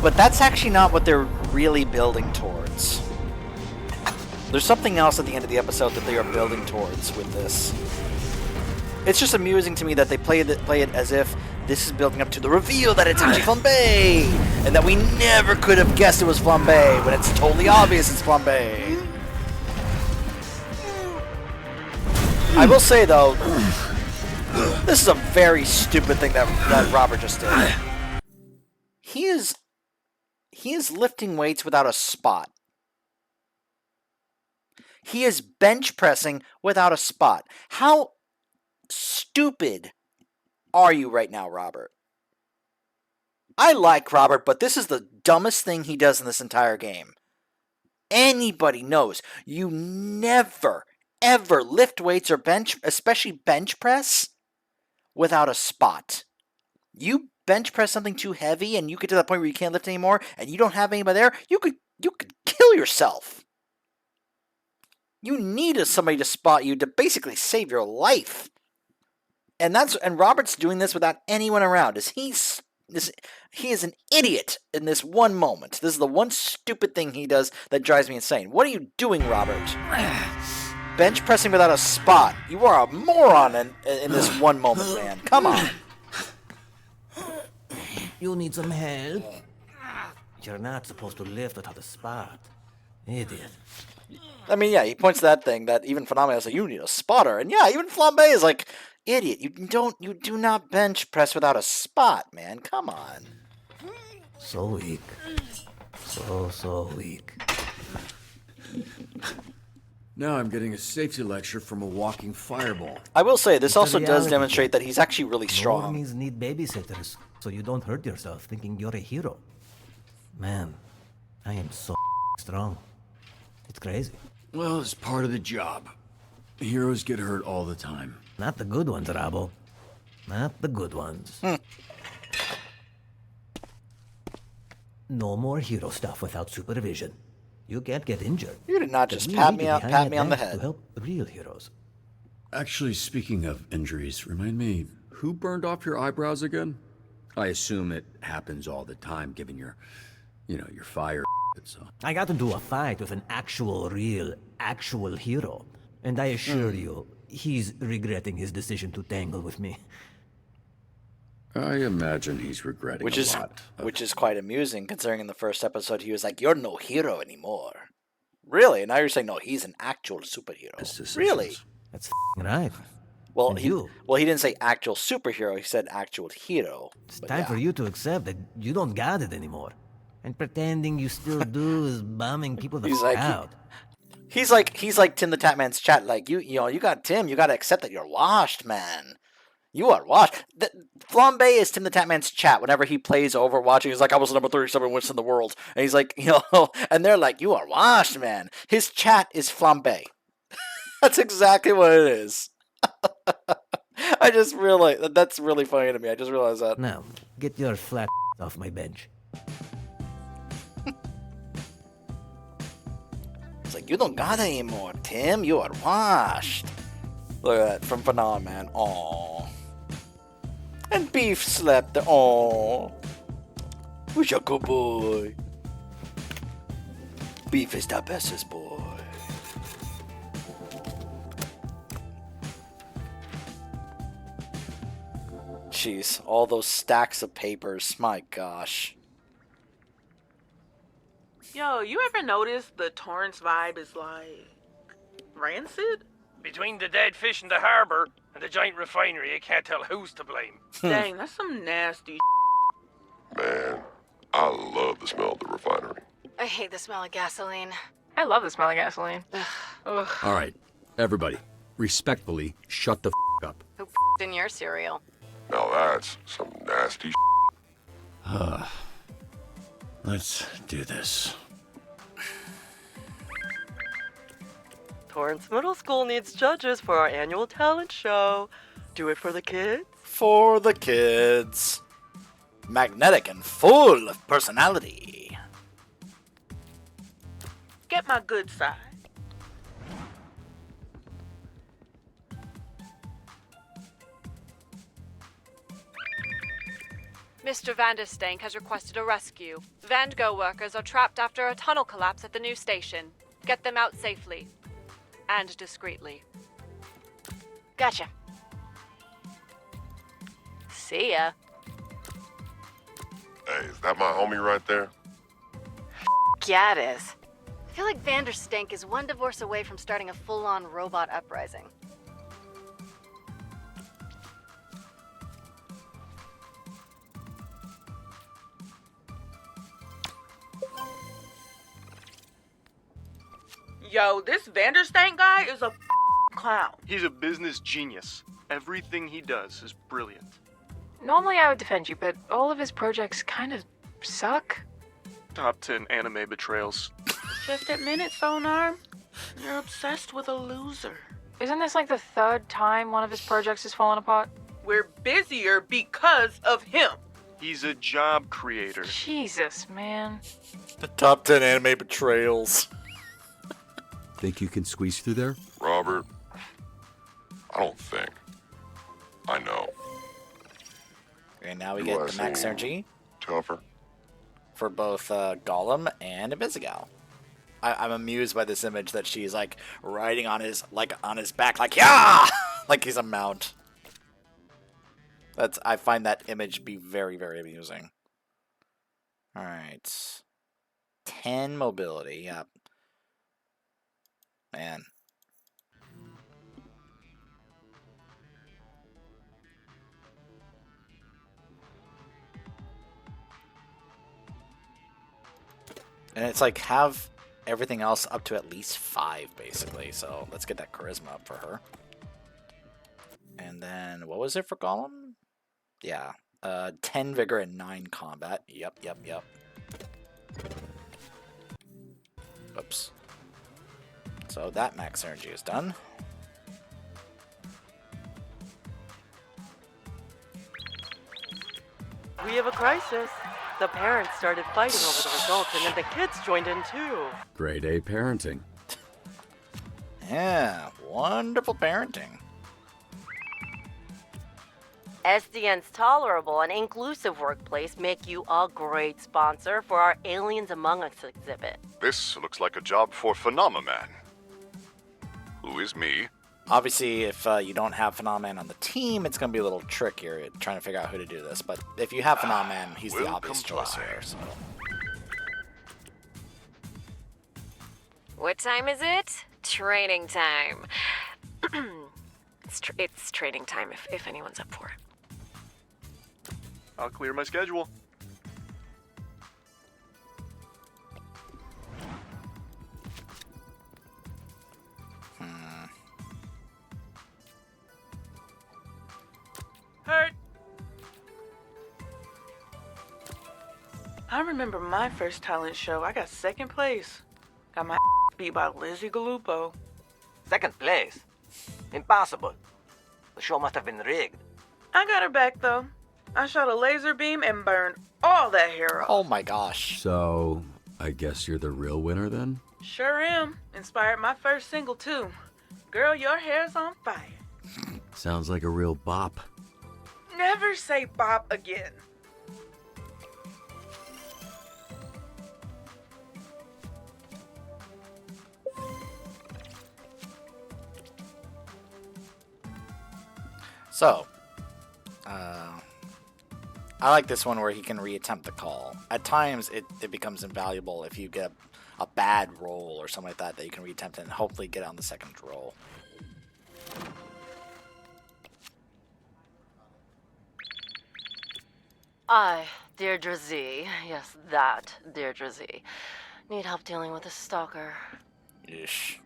But that's actually not what they're really building towards. There's something else at the end of the episode that they are building towards with this. It's just amusing to me that they play it as if this is building up to the reveal that it's actually Flambe! And that we never could have guessed it was Flambe when it's totally obvious it's Flambe. I will say, though, this is a very stupid thing that Robert just did. He is lifting weights without a spot. He is bench pressing without a spot. How stupid are you right now, Robert? I like Robert, but this is the dumbest thing he does in this entire game. Anybody knows you never ever lift weights or bench, especially bench press, without a spot. You bench press something too heavy and you get to that point where you can't lift anymore and you don't have anybody there, you could kill yourself. You need somebody to spot you to basically save your life. And Robert's doing this without anyone around. He is an idiot in this one moment. This is the one stupid thing he does that drives me insane. What are you doing, Robert? Bench pressing without a spot. You are a moron in this one moment, man. Come on. You need some help? You're not supposed to lift without a spot. Idiot. I mean, yeah, he points to that thing that even Phenomenal is like, you need a spotter. And yeah, even Flambe is like, idiot, you do not bench press without a spot, man. Come on. So weak. So weak. Now I'm getting a safety lecture from a walking fireball. I will say, this It's a also does reality demonstrate check. that he's actually really strong. Normies need babysitters, so you don't hurt yourself thinking you're a hero. Man, I am so strong. It's crazy. Well, it's part of the job. Heroes get hurt all the time. Not the good ones, Rabo. Not the good ones. No more hero stuff without supervision. You can't get injured. You did not just pat me on the head. To help real heroes. Actually, speaking of injuries, remind me, who burned off your eyebrows again? I assume it happens all the time, given your fire. So. I got into a fight with an actual hero. And I assure you, he's regretting his decision to tangle with me. I imagine he's regretting a lot. Which is quite amusing, considering in the first episode he was like, "You're no hero anymore." Really? And now you're saying, no, he's an actual superhero. Really? That's right. Well, And he you? didn't say actual superhero. He said actual hero. It's time for you to accept that you don't got it anymore. And pretending you still do is bombing people the He's f- like, out. He's like Tim the Tatman's chat. Like you got Tim. You got to accept that you're washed, man. You are washed. Flambe is Tim the Tatman's chat whenever he plays Overwatch. He's like, I was the number 37 wins in the world. And he's like, and they're like, you are washed, man. His chat is Flambe. That's exactly what it is. I just realized that's really funny to me. I just realized that. Now, get your flat off my bench. It's like, you don't got it anymore, Tim. You are washed. Look at that from Phenom, man. Aww. And Beef slept. Aww. Who's your good boy? Beef is the bestest boy. Jeez, all those stacks of papers. My gosh. Yo, you ever notice the Torrance vibe is like rancid? Between the dead fish in the harbor and the giant refinery, I can't tell who's to blame. Dang, that's some nasty. Man, I love the smell of the refinery. I hate the smell of gasoline. I love the smell of gasoline. Ugh. All right, everybody, respectfully, shut the up. Who in your cereal? Now that's some nasty. Let's do this. Torrance Middle School needs judges for our annual talent show. Do it for the kids? For the kids. Magnetic and full of personality. Get my good side. Mr. Vanderstank has requested a rescue. Van Gogh workers are trapped after a tunnel collapse at the new station. Get them out safely. And discreetly. Gotcha. See ya. Hey, is that my homie right there? Yeah, it is. I feel like Vanderstank is one divorce away from starting a full-on robot uprising. Yo, this Vanderstank guy is a clown. He's a business genius. Everything he does is brilliant. Normally I would defend you, but all of his projects kind of suck. Top 10 anime betrayals. Just admit it, Sonar. You're obsessed with a loser. Isn't this like the third time one of his projects has fallen apart? We're busier because of him. He's a job creator. Jesus, man. The top 10 anime betrayals. Think you can squeeze through there? Robert, I don't think. I know. And now we Do get I the max seem energy Tougher? for both Gollum and Invisigal. I'm amused by this image that she's like riding on his back, like yeah, like he's a mount. I find that image be very, very amusing. All right, 10 mobility. Yep. Man. And it's like have everything else up to at least 5, basically. So let's get that charisma up for her. And then what was it for Gollum? Yeah. 10 vigor and 9 combat. Yep. Oops. So that max energy is done. We have a crisis. The parents started fighting over the results, and then the kids joined in too. Grade A parenting. Yeah, wonderful parenting. SDN's tolerable and inclusive workplace make you a great sponsor for our Aliens Among Us exhibit. This looks like a job for Phenomaman. Who is me? Obviously, if you don't have Phenoman on the team, it's going to be a little trickier trying to figure out who to do this. But if you have Phenoman, he's the obvious choice here. So. What time is it? Training time. It's training time if anyone's up for it. I'll clear my schedule. Hurt. I remember my first talent show. I got second place. Got my beat by Lizzie Gallupo. Second place? Impossible. The show must have been rigged. I got her back though. I shot a laser beam and burned all that hair off. Oh my gosh. So, I guess you're the real winner then? Sure am. Inspired my first single too. Girl, your hair's on fire. Sounds like a real bop. Never say bop again. So, I like this one where he can reattempt the call. At times, it becomes invaluable if you get a bad roll or something like that you can reattempt it and hopefully get on the second roll. I, Deirdre Z, yes, that Deirdre Z, need help dealing with a stalker. Yeesh.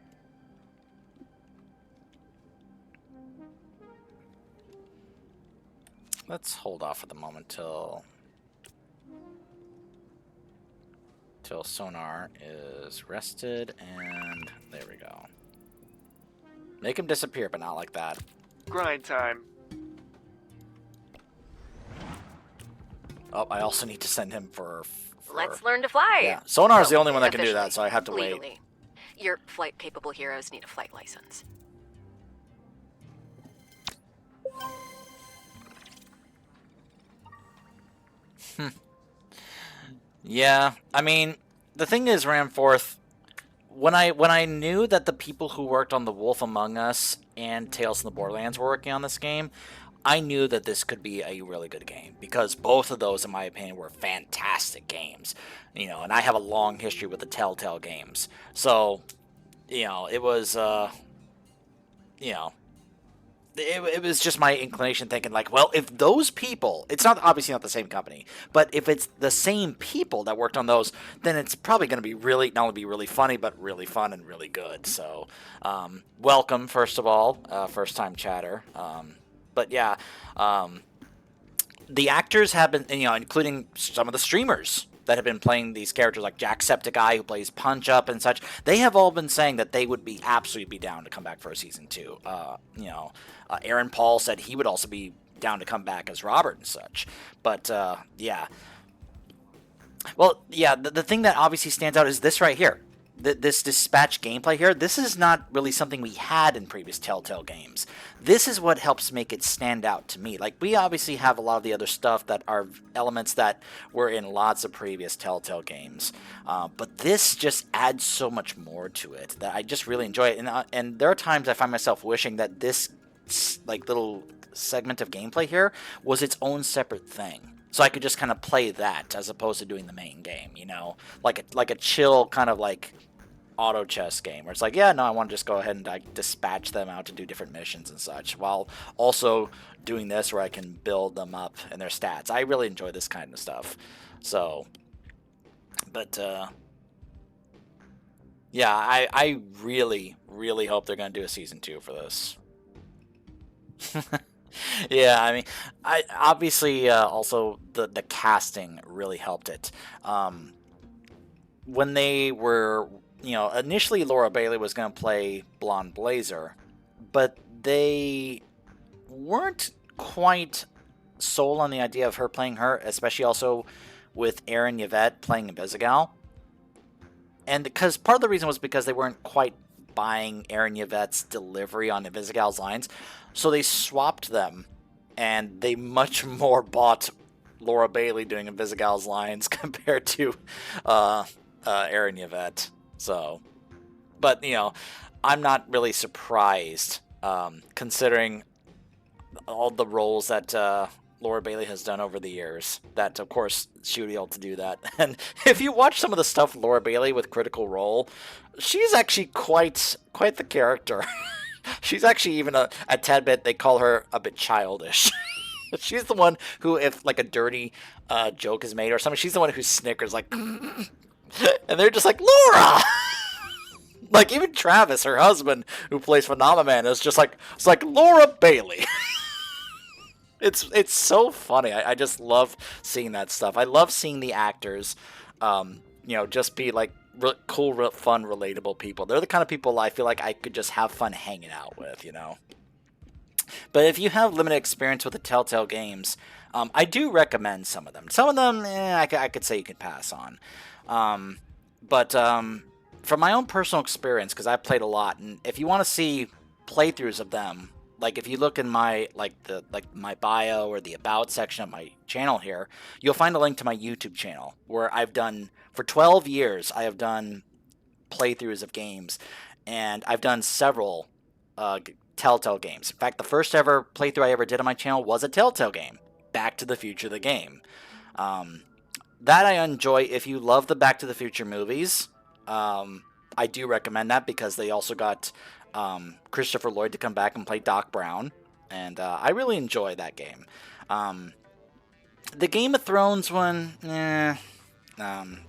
Let's hold off for the moment till Sonar is rested, and there we go. Make him disappear, but not like that. Grind time. Oh, I also need to send him for Let's learn to fly. Yeah, Sonar's the Well, only one that can do officially, that, so I have to wait. legally. Your flight-capable heroes need a flight license. Yeah, I mean, the thing is, Ramforth, when I knew that the people who worked on The Wolf Among Us and Tales from the Borderlands were working on this game, I knew that this could be a really good game because both of those, in my opinion, were fantastic games. You know, and I have a long history with the Telltale games, so you know, it was you know. It was just my inclination thinking like, well, if those people, it's not obviously not the same company, but if it's the same people that worked on those, then it's probably going to be really, not only be really funny, but really fun and really good. So, welcome, first of all, first time chatter. But yeah, the actors have been, you know, including some of the streamers that have been playing these characters like Jacksepticeye, who plays Punch Up and such, they have all been saying that they would be absolutely down to come back for a season 2. You know, Aaron Paul said he would also be down to come back as Robert and such. But yeah. Well, yeah, the thing that obviously stands out is this right here. This dispatch gameplay here, this is not really something we had in previous Telltale games. This is what helps make it stand out to me. Like, we obviously have a lot of the other stuff that are elements that were in lots of previous Telltale games. But this just adds so much more to it that I just really enjoy it. And there are times I find myself wishing that this, like, little segment of gameplay here was its own separate thing. so I could just kind of play that as opposed to doing the main game, you know, like a chill kind of like auto chess game where it's like, yeah, no, I want to just go ahead and like dispatch them out to do different missions and such, while also doing this where I can build them up and their stats. I really enjoy this kind of stuff. So, but yeah, I really, really hope they're gonna do a season 2 for this. Yeah, I mean, I obviously also the casting really helped it. When they were, you know, initially Laura Bailey was going to play Blonde Blazer, but they weren't quite sold on the idea of her playing her, especially also with Aaron Yvette playing Invisigal. And because part of the reason was because they weren't quite buying Aaron Yvette's delivery on Invisigal's lines, so they swapped them, and they much more bought Laura Bailey doing Invisigal's lines compared to Aaron Yvette. So, but you know, I'm not really surprised considering all the roles that Laura Bailey has done over the years. That of course she would be able to do that. And if you watch some of the stuff Laura Bailey with Critical Role, she's actually quite the character. She's actually even a tad bit. They call her a bit childish. She's the one who, if like a dirty joke is made or something, she's the one who snickers like, and they're just like, Laura. Like even Travis, her husband, who plays Phenomenon, is just like, it's like Laura Bailey. It's so funny. I just love seeing that stuff. I love seeing the actors, you know, just be like cool, fun, relatable people. They're the kind of people I feel like I could just have fun hanging out with, you know. But if you have limited experience with the Telltale games, I do recommend some of them. Some of them, I could say you could pass on. But from my own personal experience, because I've played a lot, and if you want to see playthroughs of them, like if you look in my my bio or the about section of my channel here, you'll find a link to my YouTube channel where I've done for 12 years. I have done playthroughs of games, and I've done several Telltale games. In fact, the first ever playthrough I ever did on my channel was a Telltale game, Back to the Future the game. That I enjoy. If you love the Back to the Future movies, I do recommend that because they also got Christopher Lloyd to come back and play Doc Brown, and I really enjoy that game. The Game of Thrones one, I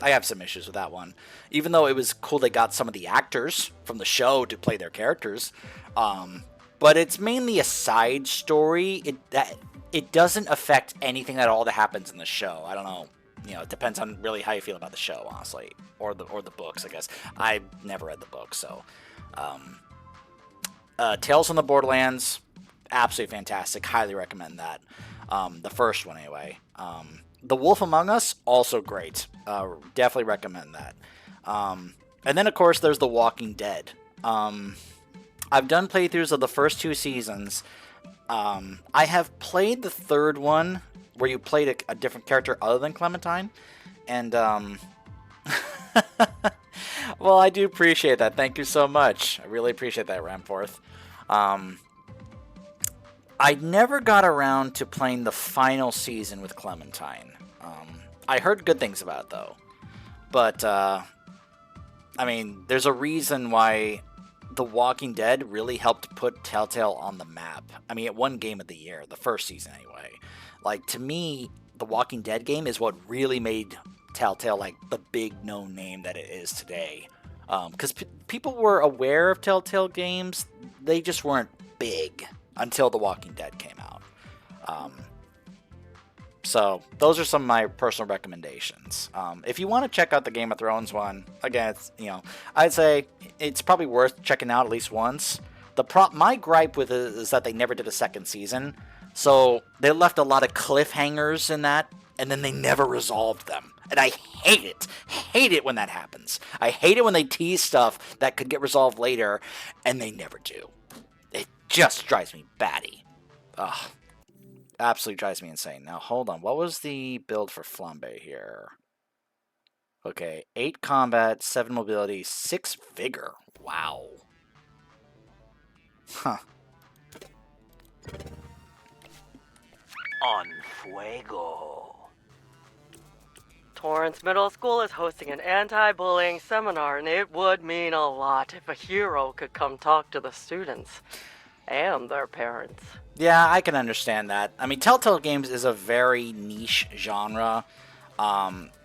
have some issues with that one. Even though it was cool they got some of the actors from the show to play their characters, but it's mainly a side story. It doesn't affect anything at all that happens in the show. I don't know. You know, it depends on really how you feel about the show, honestly, or the books. I guess I've never read the book, so. Tales from the Borderlands, absolutely fantastic. Highly recommend that. The first one, anyway. The Wolf Among Us, also great. Definitely recommend that. And then, of course, there's The Walking Dead. I've done playthroughs of the first 2 seasons. I have played the third one, where you played a different character other than Clementine. And, well, I do appreciate that. Thank you so much. I really appreciate that, Ramforth. I never got around to playing the final season with Clementine. I heard good things about it, though. But, I mean, there's a reason why The Walking Dead really helped put Telltale on the map. I mean, it won Game of the Year, the first season anyway. Like, to me, The Walking Dead game is what really made Telltale like the big known name that it is today. Because people were aware of Telltale games, they just weren't big until The Walking Dead came out. So those are some of my personal recommendations. If you want to check out the Game of Thrones one, again, it's, you know, I'd say it's probably worth checking out at least once. My gripe with it is that they never did a second season, so they left a lot of cliffhangers in that, and then they never resolved them. And I hate it. Hate it when that happens. I hate it when they tease stuff that could get resolved later, and they never do. It just drives me batty. Ugh. Absolutely drives me insane. Now, hold on. What was the build for Flambe here? Okay, 8 combat, 7 mobility, 6 vigor. Wow. Huh. On fuego. Torrance Middle School is hosting an anti-bullying seminar, and it would mean a lot if a hero could come talk to the students and their parents. Yeah, I can understand that. I mean, Telltale Games is a very niche genre.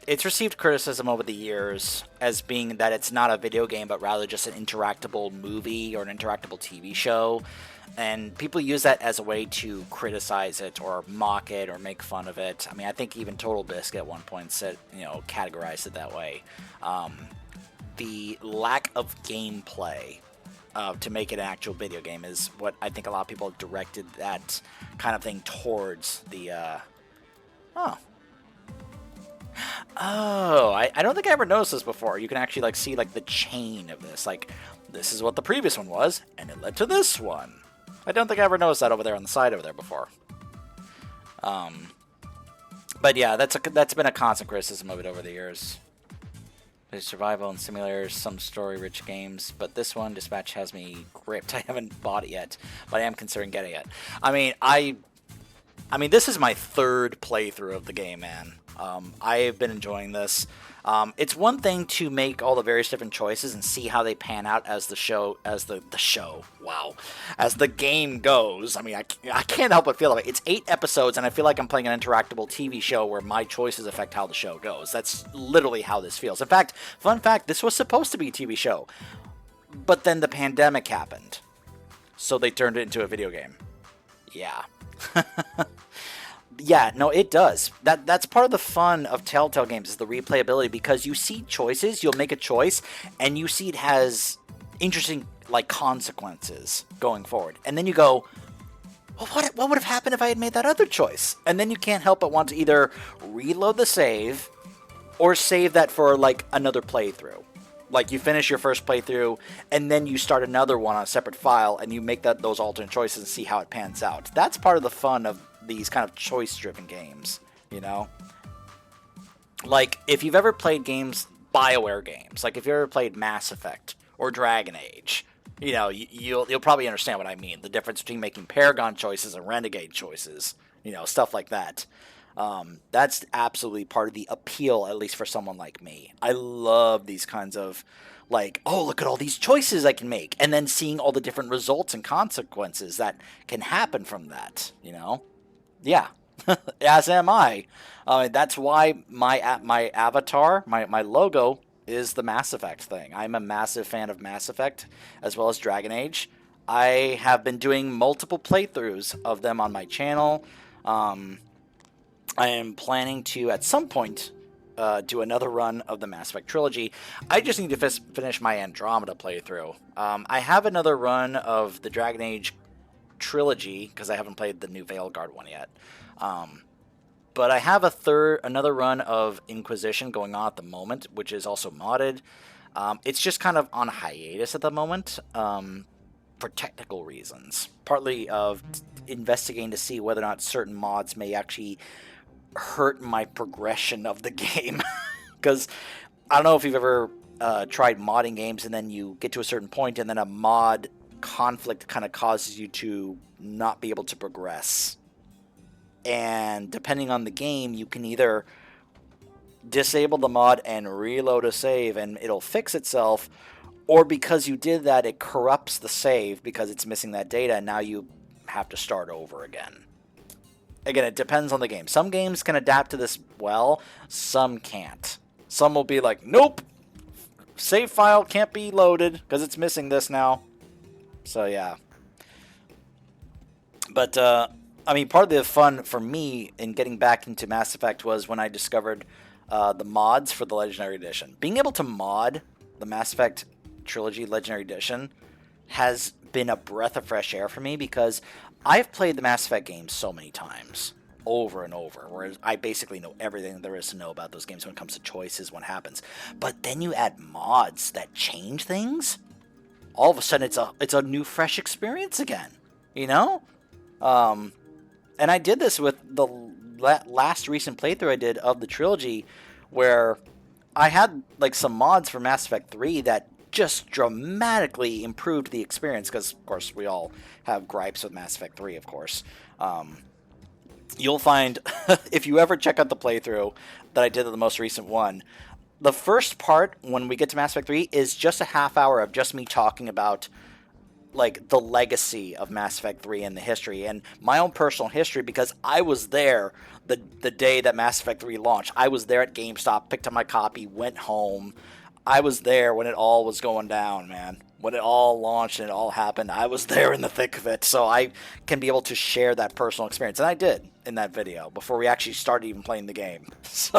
It's received criticism over the years as being that it's not a video game, but rather just an interactable movie or an interactable TV show. And people use that as a way to criticize it or mock it or make fun of it. I mean, I think even Total Biscuit at one point said, categorized it that way. The lack of gameplay to make it an actual video game is what I think a lot of people have directed that kind of thing towards the, I don't think I ever noticed this before. You can actually see the chain of this. This is what the previous one was, and it led to this one. I don't think I ever noticed that over there on the side over there before. But yeah, that's been a constant criticism of it over the years. There's survival and simulators, some story-rich games, but this one, Dispatch, has me gripped. I haven't bought it yet, but I am considering getting it. I mean, this is my third playthrough of the game, man. I've been enjoying this. It's one thing to make all the various different choices and see how they pan out as the game goes. I mean, I can't help but feel it. It's 8 episodes, and I feel like I'm playing an interactable TV show where my choices affect how the show goes. That's literally how this feels. In fact, fun fact, this was supposed to be a TV show, but then the pandemic happened, so they turned it into a video game. Yeah. Yeah, no, it does. That's part of the fun of Telltale Games is the replayability, because you see choices, you'll make a choice, and you see it has interesting consequences going forward. And then you go, well, what would have happened if I had made that other choice? And then you can't help but want to either reload the save or save that for another playthrough. You finish your first playthrough, and then you start another one on a separate file, and you make those alternate choices and see how it pans out. That's part of the fun of these kind of choice-driven games, if you've ever played games, BioWare games, if you ever played Mass Effect or Dragon Age, you'll probably understand what I mean. The difference between making Paragon choices and Renegade choices, stuff like that. That's absolutely part of the appeal, at least for someone like me. I love these kinds of, oh, look at all these choices I can make, and then seeing all the different results and consequences that can happen from that, Yeah, as am I. That's why my avatar, my logo, is the Mass Effect thing. I'm a massive fan of Mass Effect, as well as Dragon Age. I have been doing multiple playthroughs of them on my channel. I am planning to, at some point, do another run of the Mass Effect trilogy. I just need to finish my Andromeda playthrough. I have another run of the Dragon Age trilogy, because I haven't played the new Veilguard one yet. But I have another run of Inquisition going on at the moment, which is also modded. It's just kind of on hiatus at the moment for technical reasons. Partly of investigating to see whether or not certain mods may actually hurt my progression of the game. Because I don't know if you've ever tried modding games and then you get to a certain point and then a mod conflict kind of causes you to not be able to progress. And depending on the game, you can either disable the mod and reload a save and it'll fix itself, or because you did that, it corrupts the save because it's missing that data, and now you have to start over again. Again, it depends on the game. Some games can adapt to this well, some can't. Some will be like, nope, save file can't be loaded because it's missing this now. So yeah. But, I mean, part of the fun for me in getting back into Mass Effect was when I discovered the mods for the Legendary Edition. Being able to mod the Mass Effect Trilogy Legendary Edition has been a breath of fresh air for me, because I've played the Mass Effect games so many times, over and over, whereas I basically know everything there is to know about those games when it comes to choices, what happens. But then you add mods that change things, all of a sudden it's a new, fresh experience again, And I did this with the last recent playthrough I did of the trilogy, where I had some mods for Mass Effect 3 that just dramatically improved the experience, because of course we all have gripes with Mass Effect 3, of course. you'll find, if you ever check out the playthrough that I did of the most recent one, the first part, when we get to Mass Effect 3, is just a half hour of just me talking about like the legacy of Mass Effect 3 and the history and my own personal history, because I was there the day that Mass Effect 3 launched. I was there at GameStop, picked up my copy, went home. I was there when it all was going down, man. When it all launched and it all happened, I was there in the thick of it. So I can be able to share that personal experience. And I did in that video before we actually started even playing the game. So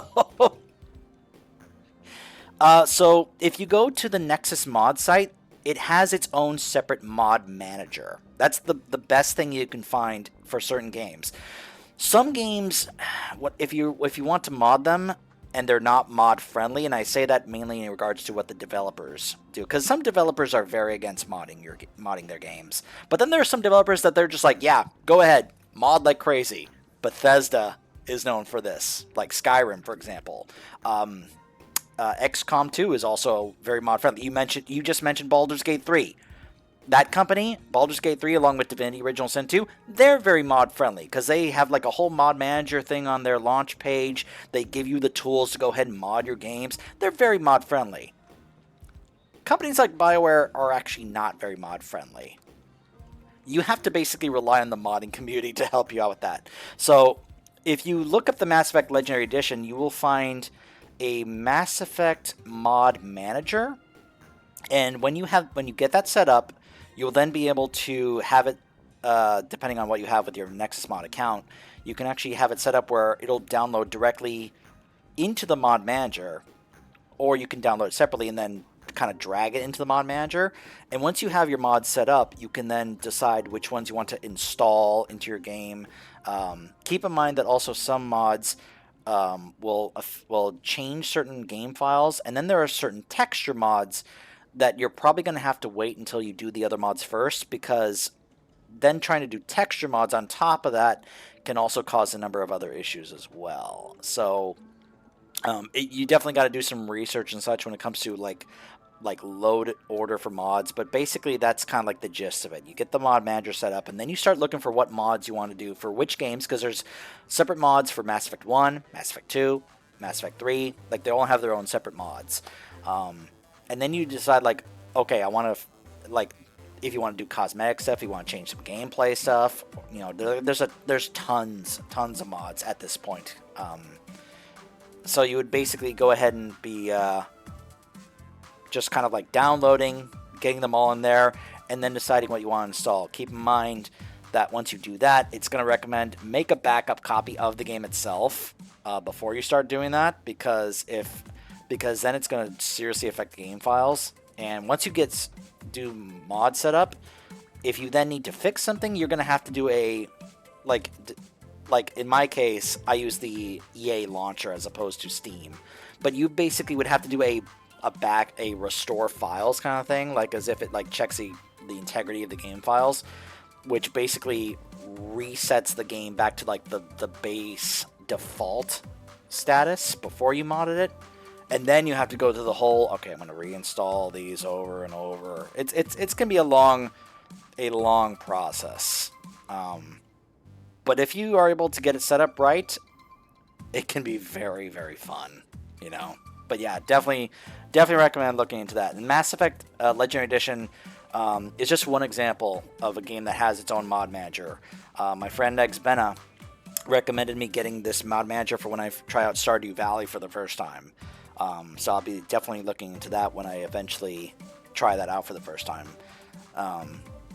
if you go to the Nexus mod site, it has its own separate mod manager. That's the best thing you can find for certain games. Some games, if you want to mod them and they're not mod friendly, and I say that mainly in regards to what the developers do, because some developers are very against modding their games. But then there are some developers that they're just like, yeah, go ahead, mod like crazy. Bethesda is known for this, like Skyrim, for example. XCOM 2 is also very mod friendly. You just mentioned Baldur's Gate 3. That company, Baldur's Gate 3, along with Divinity Original Sin 2, they're very mod friendly because they have like a whole mod manager thing on their launch page. They give you the tools to go ahead and mod your games. They're very mod friendly. Companies like BioWare are actually not very mod friendly. You have to basically rely on the modding community to help you out with that. So if you look up the Mass Effect Legendary Edition, you will find a Mass Effect mod manager, and when you get that set up, you'll then be able to have it, depending on what you have with your Nexus mod account, you can actually have it set up where it'll download directly into the mod manager, or you can download it separately and then kind of drag it into the mod manager. And once you have your mods set up, you can then decide which ones you want to install into your game. Keep in mind that also some mods will change certain game files, and then there are certain texture mods that you're probably going to have to wait until you do the other mods first, because then trying to do texture mods on top of that can also cause a number of other issues as well. So you definitely got to do some research and such when it comes to like load order for mods, but basically that's kind of like the gist of it. You get the mod manager set up, and then you start looking for what mods you want to do for which games, because there's separate mods for Mass Effect 1, Mass Effect 2, Mass Effect 3, like they all have their own separate mods. And then you decide like, okay, I want to, like, if you want to do cosmetic stuff, you want to change some gameplay stuff, you know, there's tons of mods at this point. So you would basically go ahead and be just kind of like downloading, getting them all in there, and then deciding what you want to install. Keep in mind that once you do that, it's going to recommend make a backup copy of the game itself before you start doing that, because then it's going to seriously affect the game files. And once you do mod setup, if you then need to fix something, you're going to have to do a like in my case, I use the EA launcher as opposed to Steam. But you basically would have to do a restore files kind of thing, like as if it like checks the integrity of the game files, which basically resets the game back to like the base default status before you modded it. And then you have to go through the whole, okay, I'm going to reinstall these over and over. It's going to be a long process. But if you are able to get it set up right, it can be very, very fun, you know. But yeah, definitely recommend looking into that. And Mass Effect Legendary Edition is just one example of a game that has its own mod manager. My friend Exbena recommended me getting this mod manager for when I try out Stardew Valley for the first time. So I'll be definitely looking into that when I eventually try that out for the first time.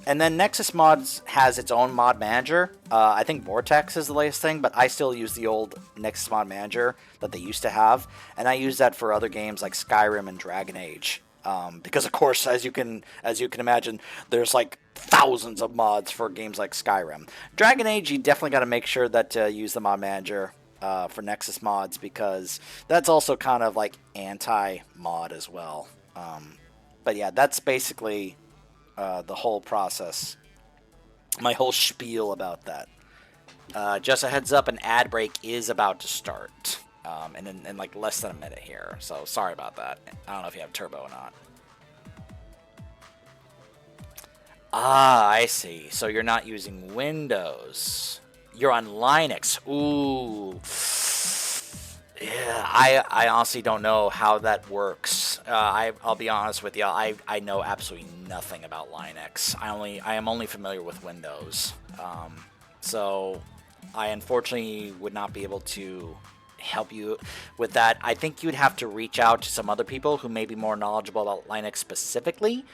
And then Nexus Mods has its own mod manager. I think Vortex is the latest thing, but I still use the old Nexus Mod Manager that they used to have, and I use that for other games like Skyrim and Dragon Age. Because of course, as you can imagine, there's like thousands of mods for games like Skyrim. Dragon Age, you definitely got to make sure that you use the mod manager for Nexus Mods, because that's also kind of like anti-mod as well. But yeah, that's basically the whole process, my whole spiel about that. Just a heads up, an ad break is about to start, and in like less than a minute here, so sorry about that. I don't know if you have turbo or not. Ah, I see. So you're not using Windows. You're on Linux. Ooh. Yeah, I honestly don't know how that works. I'll be honest with you. I know absolutely nothing about Linux. I am only familiar with Windows. So I unfortunately would not be able to help you with that. I think you'd have to reach out to some other people who may be more knowledgeable about Linux specifically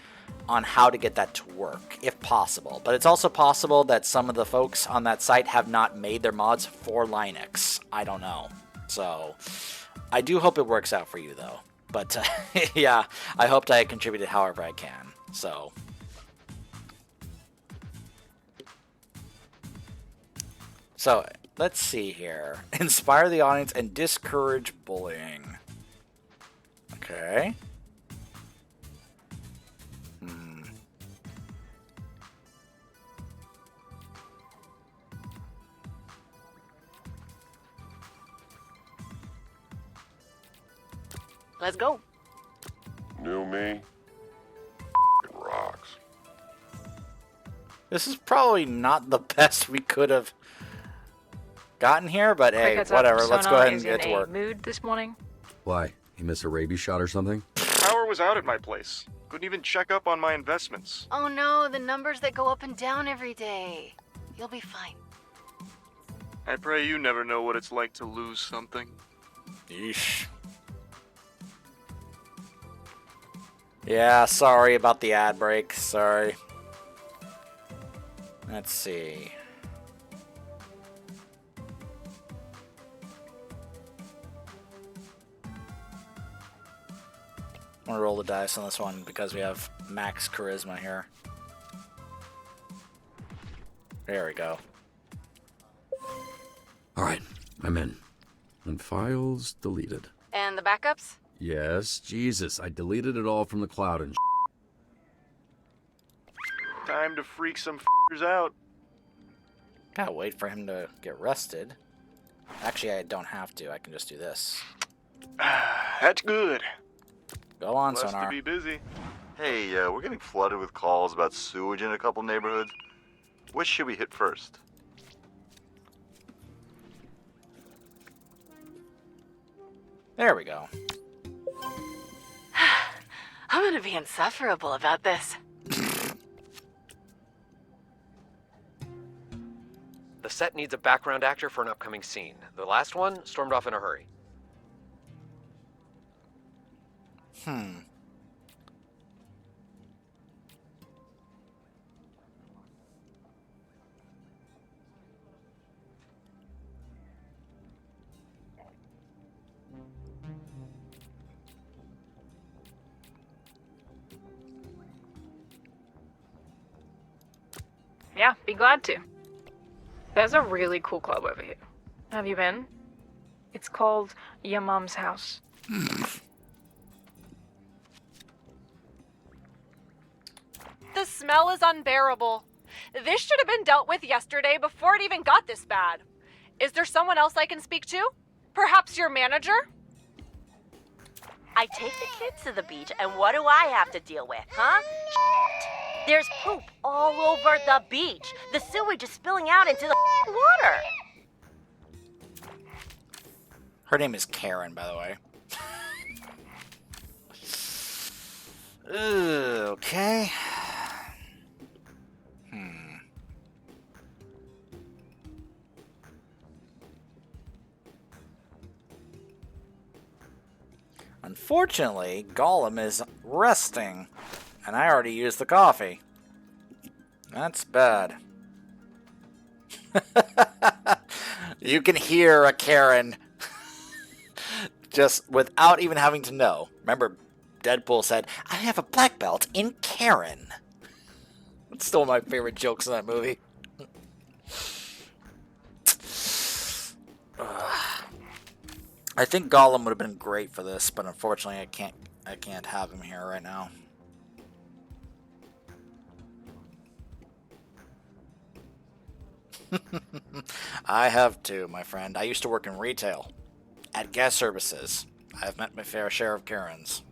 on how to get that to work, if possible. But it's also possible that some of the folks on that site have not made their mods for Linux. I don't know. So I do hope it works out for you, though. But yeah, I hoped I contributed however I can. So let's see here. Inspire the audience and discourage bullying. Okay. Let's go. New me? It rocks. This is probably not the best we could have gotten here, but Quick hey, heads up, whatever. Let's go Sonar ahead and is get to in a work. mood this morning. Why? You miss a rabies shot or something? Power was out at my place. Couldn't even check up on my investments. Oh no, the numbers that go up and down every day. You'll be fine. I pray you never know what it's like to lose something. Yeesh. Yeah, sorry about the ad break. Sorry. Let's see. I'm gonna roll the dice on this one because we have max charisma here. There we go. All right, I'm in. And files deleted. And the backups? Yes, Jesus, I deleted it all from the cloud and Time to freak some f***ers out. Gotta wait for him to get rested. Actually, I don't have to. I can just do this. That's good. Go on, Blessed Sonar. to be busy. Hey, we're getting flooded with calls about sewage in a couple neighborhoods. Which should we hit first? There we go. I'm gonna be insufferable about this. The set needs a background actor for an upcoming scene. The last one stormed off in a hurry. Yeah, be glad to. There's a really cool club over here. Have you been? It's called Your Mom's House. The smell is unbearable. This should have been dealt with yesterday before it even got this bad. Is there someone else I can speak to? Perhaps your manager? I take the kids to the beach, and what do I have to deal with, huh? Shit. There's poop all over the beach. The sewage is spilling out into the water. Her name is Karen, by the way. Okay. Unfortunately, Gollum is resting, and I already used the coffee. That's bad. You can hear a Karen just without even having to know. Remember, Deadpool said, "I have a black belt in Karen." That's still my favorite jokes in that movie. I think Gollum would have been great for this, but unfortunately I can't have him here right now. I have too, my friend. I used to work in retail at gas services. I've met my fair share of Karens.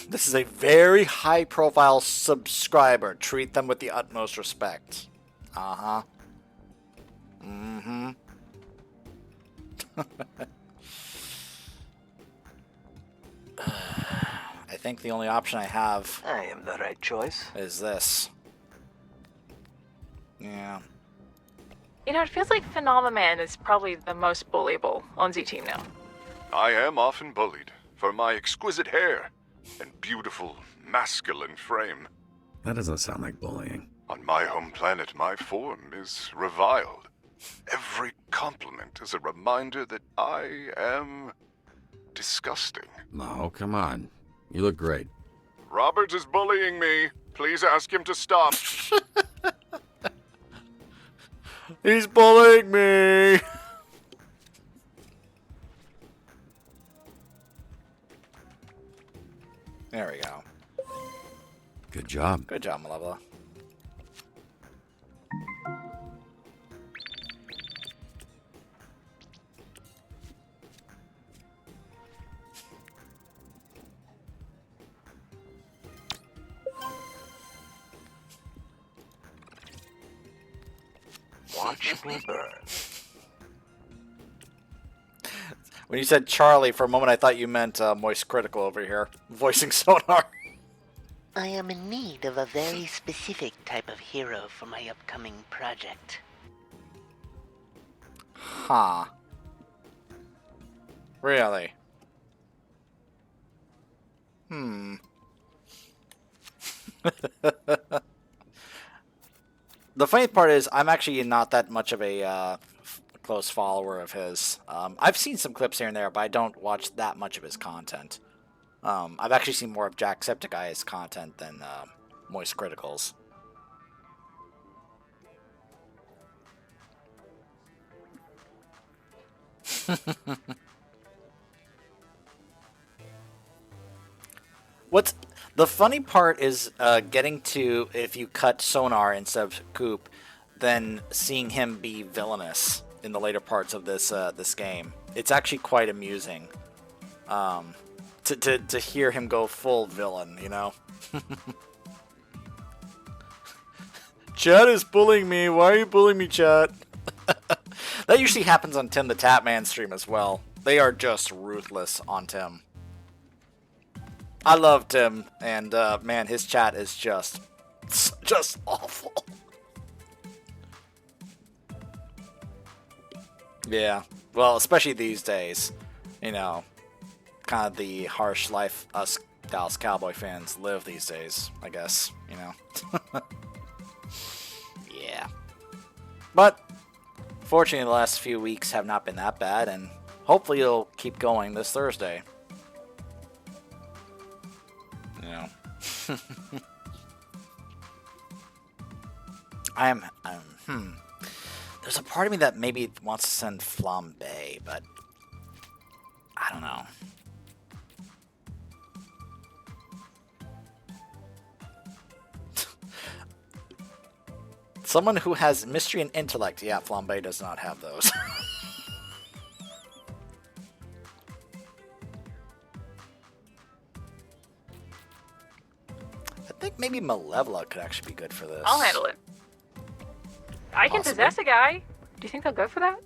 This is a very high-profile subscriber. Treat them with the utmost respect. Uh-huh. Mm-hmm. I think the only option I have... I am the right choice. ...is this. Yeah. You know, it feels like Phenomenon is probably the most bullyable on Z Team now. I am often bullied for my exquisite hair and beautiful, masculine frame. That doesn't sound like bullying. On my home planet, my form is reviled. Every compliment is a reminder that I am disgusting. No, come on. You look great. Roberts is bullying me. Please ask him to stop. He's bullying me! There we go. Good job. Good job, Malevola. Watch me burn. When you said Charlie, for a moment I thought you meant Moist Critical over here, voicing Sonar. I am in need of a very specific type of hero for my upcoming project. Huh. Really? Hmm. The funny part is, I'm actually not that much of a close follower of his. I've seen some clips here and there, but I don't watch that much of his content. I've actually seen more of Jacksepticeye's content than Moist Critical's. What's the funny part is getting to, if you cut Sonar instead of Coop, then seeing him be villainous in the later parts of this this game. It's actually quite amusing to hear him go full villain, you know? Chat is bullying me. Why are you bullying me, chat? That usually happens on Tim the Tatman stream as well. They are just ruthless on Tim. I love Tim, and man, his chat is just awful. Yeah, well, especially these days, you know, kind of the harsh life us Dallas Cowboy fans live these days, I guess, you know. Yeah. But fortunately, the last few weeks have not been that bad, and hopefully it'll keep going this Thursday. You know. There's a part of me that maybe wants to send Flambe, but I don't know. Someone who has mystery and intellect. Yeah, Flambe does not have those. I think maybe Malevola could actually be good for this. I'll handle it. I can possess a guy. Do you think they'll go for that?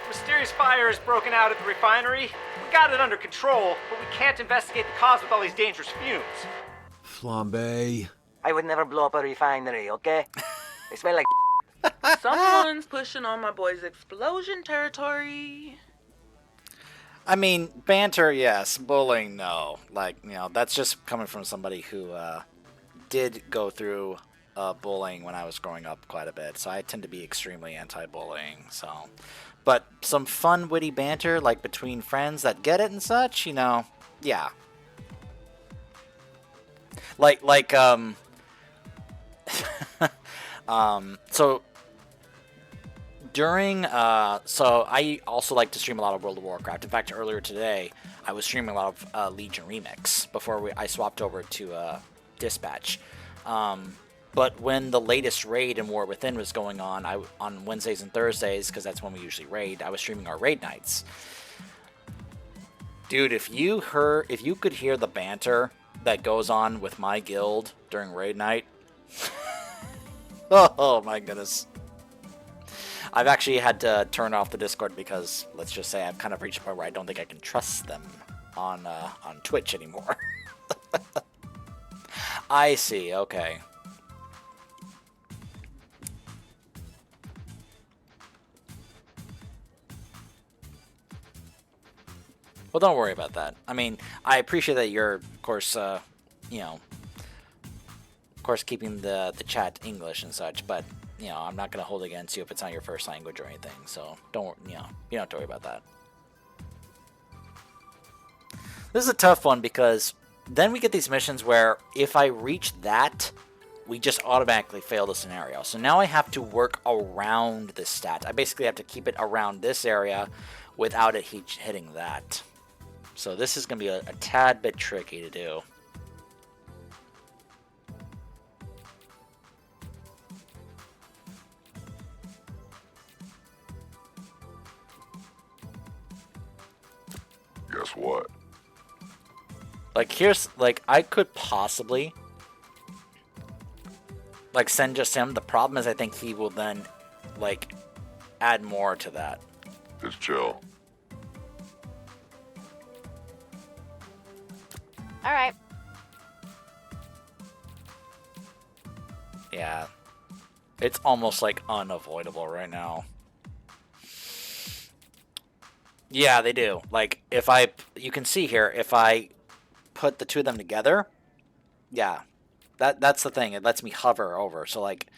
Mysterious fire has broken out at the refinery. We got it under control, but we can't investigate the cause with all these dangerous fumes. Flambe. I would never blow up a refinery, okay? They smell like Someone's pushing on my boy's explosion territory. I mean, banter, yes. Bullying, no. Like, you know, that's just coming from somebody who did go through bullying when I was growing up quite a bit. So I tend to be extremely anti-bullying. So, but some fun, witty banter, like between friends that get it and such, you know, yeah. So during, so I also like to stream a lot of World of Warcraft. In fact, earlier today, I was streaming a lot of Legion Remix before I swapped over to Dispatch. But when the latest raid in War Within was going on, on Wednesdays and Thursdays, because that's when we usually raid, I was streaming our raid nights. Dude, if you could hear the banter that goes on with my guild during raid night. Oh my goodness. I've actually had to turn off the Discord because, let's just say, I've kind of reached a point where I don't think I can trust them on Twitch anymore. I see, okay. Well, don't worry about that. I mean, I appreciate that you're, of course, you know, of course, keeping the chat English and such, but, you know, I'm not going to hold it against you if it's not your first language or anything, so don't, you know, you don't have to worry about that. This is a tough one because then we get these missions where if I reach that, we just automatically fail the scenario. So now I have to work around this stat. I basically have to keep it around this area without it hitting that. So this is going to be a tad bit tricky to do. Guess what? Like, here's, like, I could possibly, like, send just him. The problem is I think he will then, like, add more to that. Just chill. Alright. Yeah. It's almost, like, unavoidable right now. Yeah, they do. Like, if I, you can see here, if I put the two of them together, yeah, that's the thing. It lets me hover over. So, like,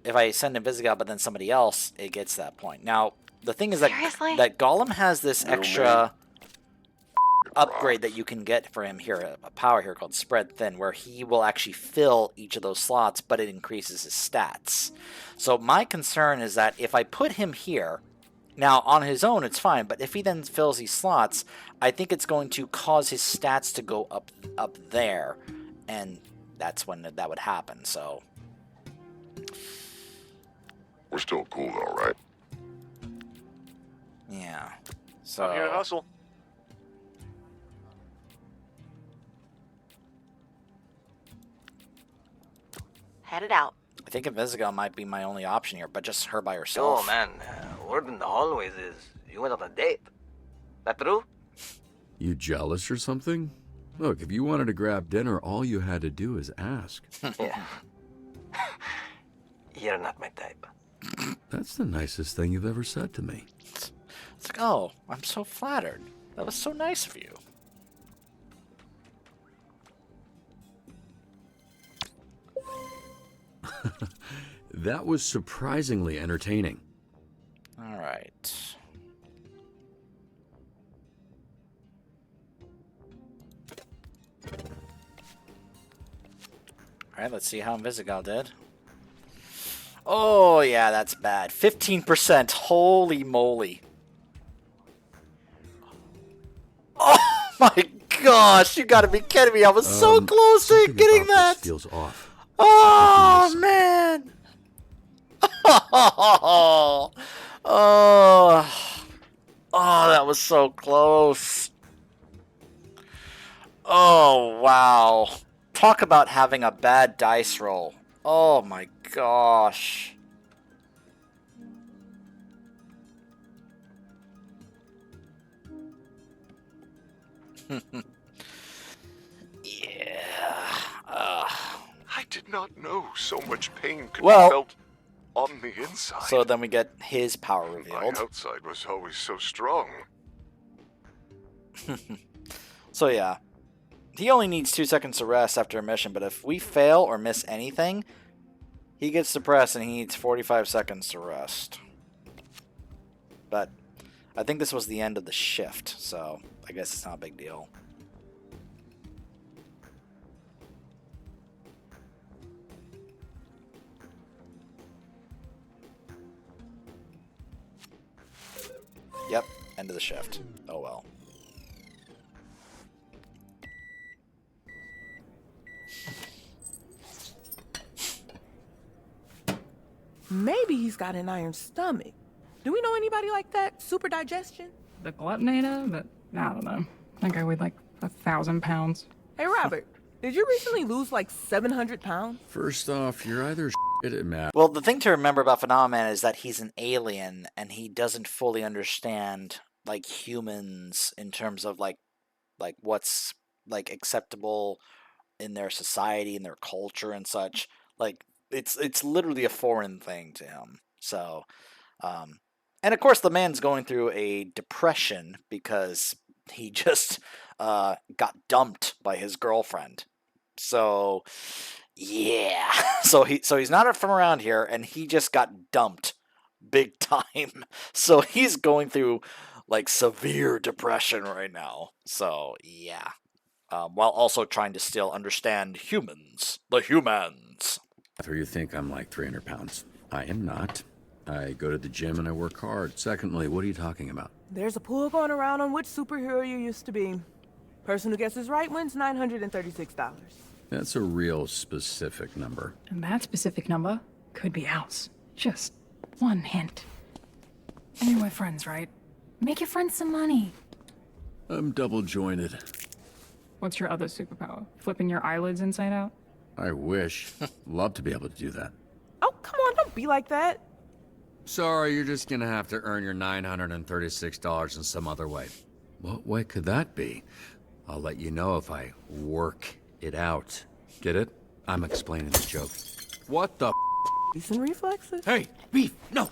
if I send Invisigal but then somebody else, it gets that point. Now, the thing is that Gollum has this extra upgrade that you can get for him here, a power here called Spread Thin, where he will actually fill each of those slots, but it increases his stats. So my concern is that if I put him here, now, on his own, it's fine, but if he then fills these slots, I think it's going to cause his stats to go up there, and that's when that would happen, so. We're still cool though, right? Yeah. So. I'm here to hustle. Headed out. I think Invisigal might be my only option here, but just her by herself. Oh man, word in the hallways is you went on a date. That true? You jealous or something? Look, if you wanted to grab dinner, all you had to do is ask. Yeah. You're not my type. That's the nicest thing you've ever said to me. It's like, oh, I'm so flattered. That was so nice of you. That was surprisingly entertaining. All right. All right, let's see how Invisigal did. Oh, yeah, that's bad. 15%. Holy moly. Oh, my gosh. You gotta be kidding me. I was so close to getting that. Feels off. Oh, man. Oh, that was so close. Oh, wow. Talk about having a bad dice roll. Oh, my gosh. Yeah. I did not know so much pain could Well, be felt on the inside. So then we get his power revealed. My outside was always so strong. So yeah. He only needs 2 seconds to rest after a mission, but if we fail or miss anything, he gets depressed and he needs 45 seconds to rest. But I think this was the end of the shift, so I guess it's not a big deal. Yep, end of the shift. Oh well. Maybe he's got an iron stomach. Do we know anybody like that? Super digestion? The Glutonator? But I don't know. That guy weighed like 1,000 pounds. Hey, Robert, Did you recently lose like 700 pounds? First off, you're either shit at math. Well, the thing to remember about Phenomenon is that he's an alien and he doesn't fully understand like humans in terms of like what's like acceptable in their society and their culture and such. Like it's literally a foreign thing to him. So, and of course the man's going through a depression because he just got dumped by his girlfriend. So, yeah. So he's not from around here, and he just got dumped big time. So he's going through like severe depression right now. So yeah. While also trying to still understand humans, the humans. Or you think I'm like 300 pounds. I am not. I go to the gym and I work hard. Secondly, what are you talking about? There's a pool going around on which superhero you used to be. Person who guesses right wins $936. That's a real specific number. And that specific number could be ours. Just one hint. And you're my friends, right? Make your friends some money. I'm double jointed. What's your other superpower? Flipping your eyelids inside out? I wish. Love to be able to do that. Oh, come on, don't be like that. Sorry, you're just gonna have to earn your $936 in some other way. What way could that be? I'll let you know if I work it out. Get it? I'm explaining the joke. What the Decent reflexes. Hey, Beef, no!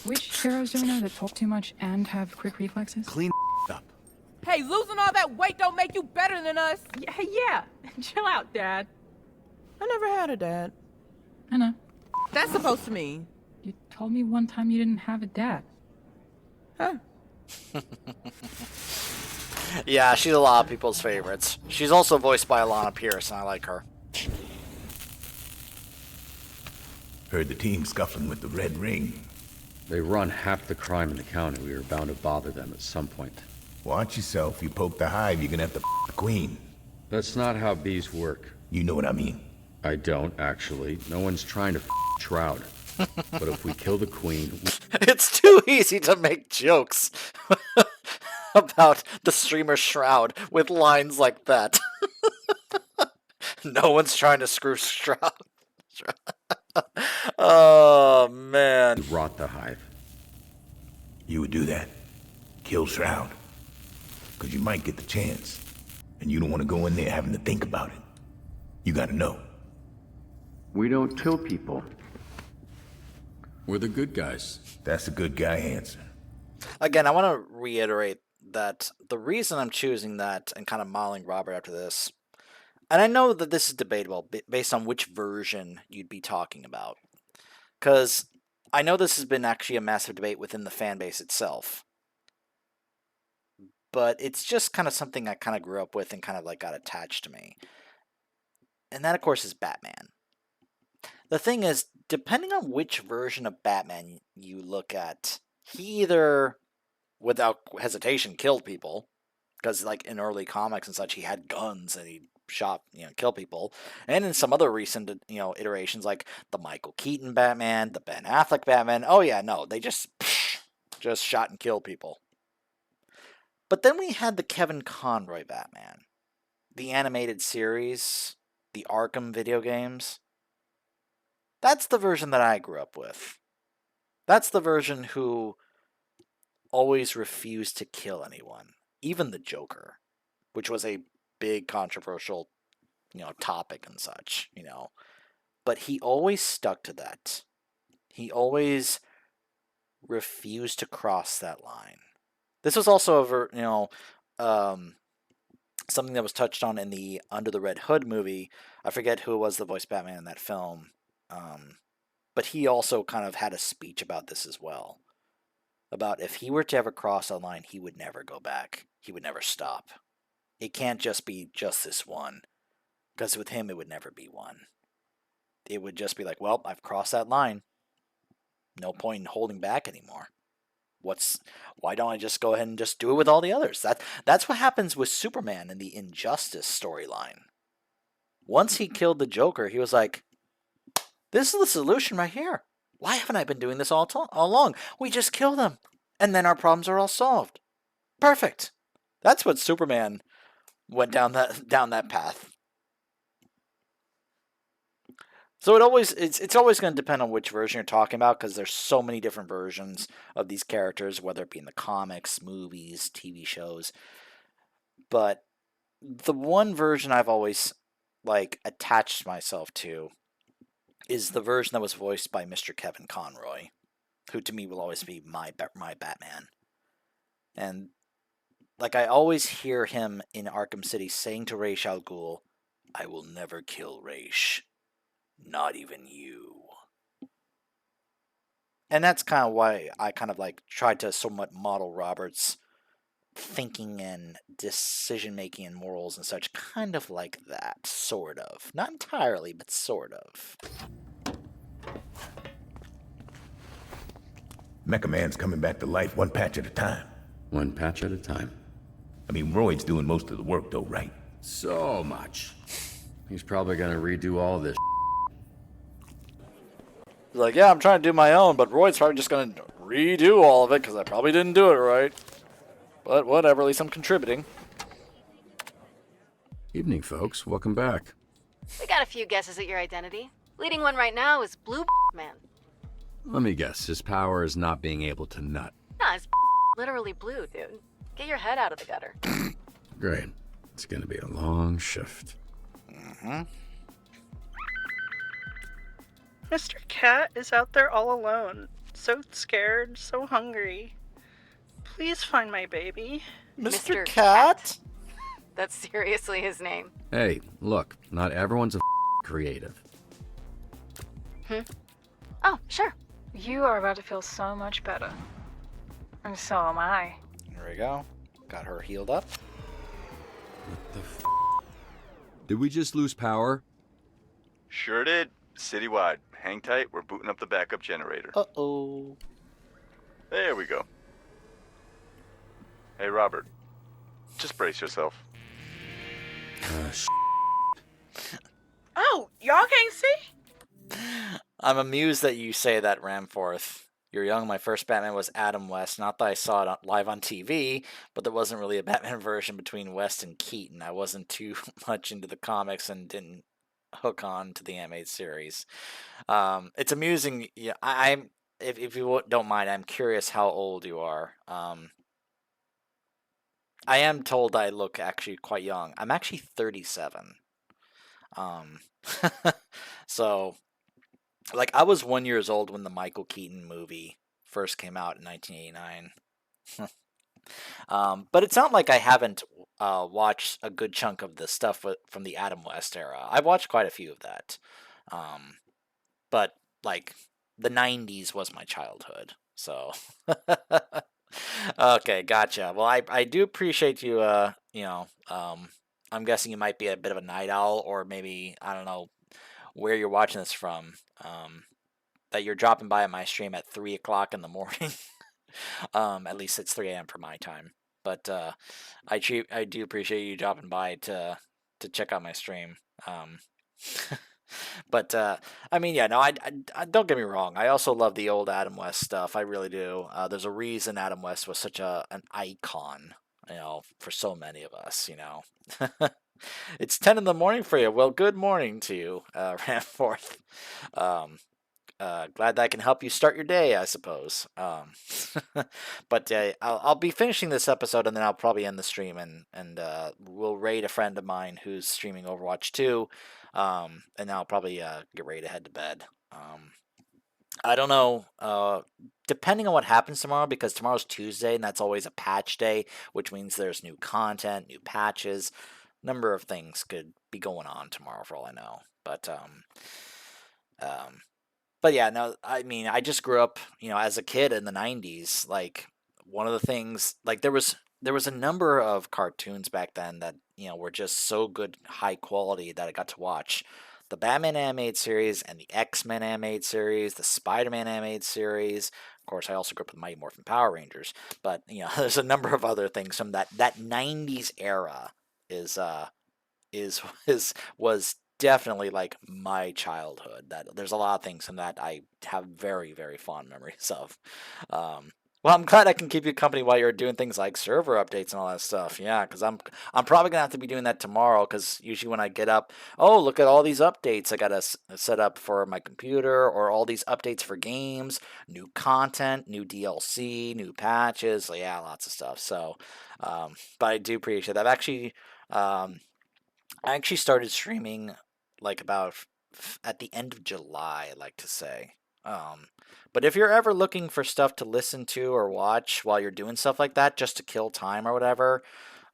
Which heroes do I know that talk too much and have quick reflexes? Clean up. Hey, losing all that weight don't make you better than us. Yeah. Chill out, Dad. I never had a dad. I know. That's supposed to mean. You told me one time you didn't have a dad. Huh? Yeah, she's a lot of people's favorites. She's also voiced by Alana Pierce, and I like her. Heard the team scuffling with the Red Ring. They run half the crime in the county. We were bound to bother them at some point. Watch yourself. You poke the hive, you're gonna have to the queen. That's not how bees work. You know what I mean. I don't, actually. No one's trying to Shroud. But if we kill the queen... It's too easy to make jokes about the streamer Shroud with lines like that. No one's trying to screw Shroud. Oh, man. Rot the hive. You would do that. Kill Shroud. Because you might get the chance. And you don't want to go in there having to think about it. You gotta know. We don't kill people. We're the good guys. That's a good guy answer. Again, I want to reiterate that the reason I'm choosing that and kind of modeling Robert after this, and I know that this is debatable based on which version you'd be talking about, because I know this has been actually a massive debate within the fan base itself, but it's just kind of something I kind of grew up with and kind of like got attached to me. And that, of course, is Batman. The thing is, depending on which version of Batman you look at, he either, without hesitation, killed people, because like in early comics and such, he had guns and he shot, kill people. And in some other recent, iterations like the Michael Keaton Batman, the Ben Affleck Batman, oh yeah, no, they just shot and killed people. But then we had the Kevin Conroy Batman, the animated series, the Arkham video games. That's the version that I grew up with. That's the version who always refused to kill anyone, even the Joker, which was a big controversial, topic and such, But he always stuck to that. He always refused to cross that line. This was also something that was touched on in the Under the Red Hood movie. I forget who was the voice Batman in that film. But he also kind of had a speech about this as well. About if he were to ever cross a line, he would never go back. He would never stop. It can't just be just this one. Because with him, it would never be one. It would just be like, well, I've crossed that line. No point in holding back anymore. Why don't I just go ahead and just do it with all the others? That's what happens with Superman in the Injustice storyline. Once he killed the Joker, he was like, this is the solution right here. Why haven't I been doing this all along? We just kill them, and then our problems are all solved. Perfect. That's what Superman went down that path. So it's always going to depend on which version you're talking about because there's so many different versions of these characters, whether it be in the comics, movies, TV shows. But the one version I've always like attached myself to is the version that was voiced by Mr. Kevin Conroy, who to me will always be my Batman. And like I always hear him in Arkham City saying to Ra's al Ghul, "I will never kill Ra's, not even you." And that's kind of why I kind of like tried to somewhat model Robert's thinking and decision making and morals and such, kind of like that, sort of. Not entirely, but sort of. Mecha Man's coming back to life one patch at a time. One patch at a time. I mean, Royd's doing most of the work, though, right? So much. He's probably gonna redo all this. He's like, yeah, I'm trying to do my own, but Royd's probably just going to redo all of it because I probably didn't do it right. But whatever, at least I'm contributing. Evening, folks. Welcome back. We got a few guesses at your identity. Leading one right now is Blue Man. Let me guess. His power is not being able to nut. Nah, it's literally blue, dude. Get your head out of the gutter. Great. It's gonna be a long shift. Mm-hmm. Mr. Cat is out there all alone. So scared, so hungry. Please find my baby. Mr. Cat? That's seriously his name. Hey, look. Not everyone's a creative. Oh, sure. You are about to feel so much better. And so am I. There we go. Got her healed up. What the f? Did we just lose power? Sure did. Citywide. Hang tight, we're booting up the backup generator. Uh-oh. There we go. Hey, Robert. Just brace yourself. Oh, y'all can't see? I'm amused that you say that, Ramforth. You're young. My first Batman was Adam West. Not that I saw it live on TV, but there wasn't really a Batman version between West and Keaton. I wasn't too much into the comics and didn't hook on to the animated series. It's amusing. Yeah, I'm. If you don't mind, I'm curious how old you are. I am told I look actually quite young. I'm actually 37. So, like, I was 1 year old when the Michael Keaton movie first came out in 1989. But it's not like I haven't watched a good chunk of the stuff from the Adam West era. I've watched quite a few of that. But, like, the 90s was my childhood. So, okay, gotcha. Well, I do appreciate you, I'm guessing you might be a bit of a night owl, or maybe, I don't know where you're watching this from, that you're dropping by at my stream at 3 o'clock in the morning. At least it's 3 a.m. for my time. But I do appreciate you dropping by to check out my stream. But I mean, yeah, no, I don't get me wrong. I also love the old Adam West stuff. I really do. There's a reason Adam West was such an icon, for so many of us. It's 10 in the morning for you. Well, good morning to you, Ramforth. Glad that I can help you start your day, I suppose. But I'll be finishing this episode, and then I'll probably end the stream, and we'll raid a friend of mine who's streaming Overwatch 2, and I'll probably get ready to head to bed. I don't know, depending on what happens tomorrow, because tomorrow's Tuesday, and that's always a patch day, which means there's new content, new patches. Number of things could be going on tomorrow for all I know. But yeah, no, I mean, I just grew up, as a kid in the 90s. Like, one of the things, like, there was a number of cartoons back then that, were just so good, high quality, that I got to watch. The Batman animated series and the X-Men animated series, the Spider-Man animated series. Of course, I also grew up with Mighty Morphin Power Rangers. But, there's a number of other things from that 90s era was definitely like my childhood. That there's a lot of things in that I have very, very fond memories of. Well, I'm glad I can keep you company while you're doing things like server updates and all that stuff. Yeah, because I'm probably gonna have to be doing that tomorrow. Because usually when I get up, oh look at all these updates I gotta set up for my computer, or all these updates for games, new content, new DLC, new patches. So, yeah, lots of stuff. So, but I do appreciate that. Um, I actually started streaming like about at the end of July, I like to say. Um, but if you're ever looking for stuff to listen to or watch while you're doing stuff like that, just to kill time or whatever,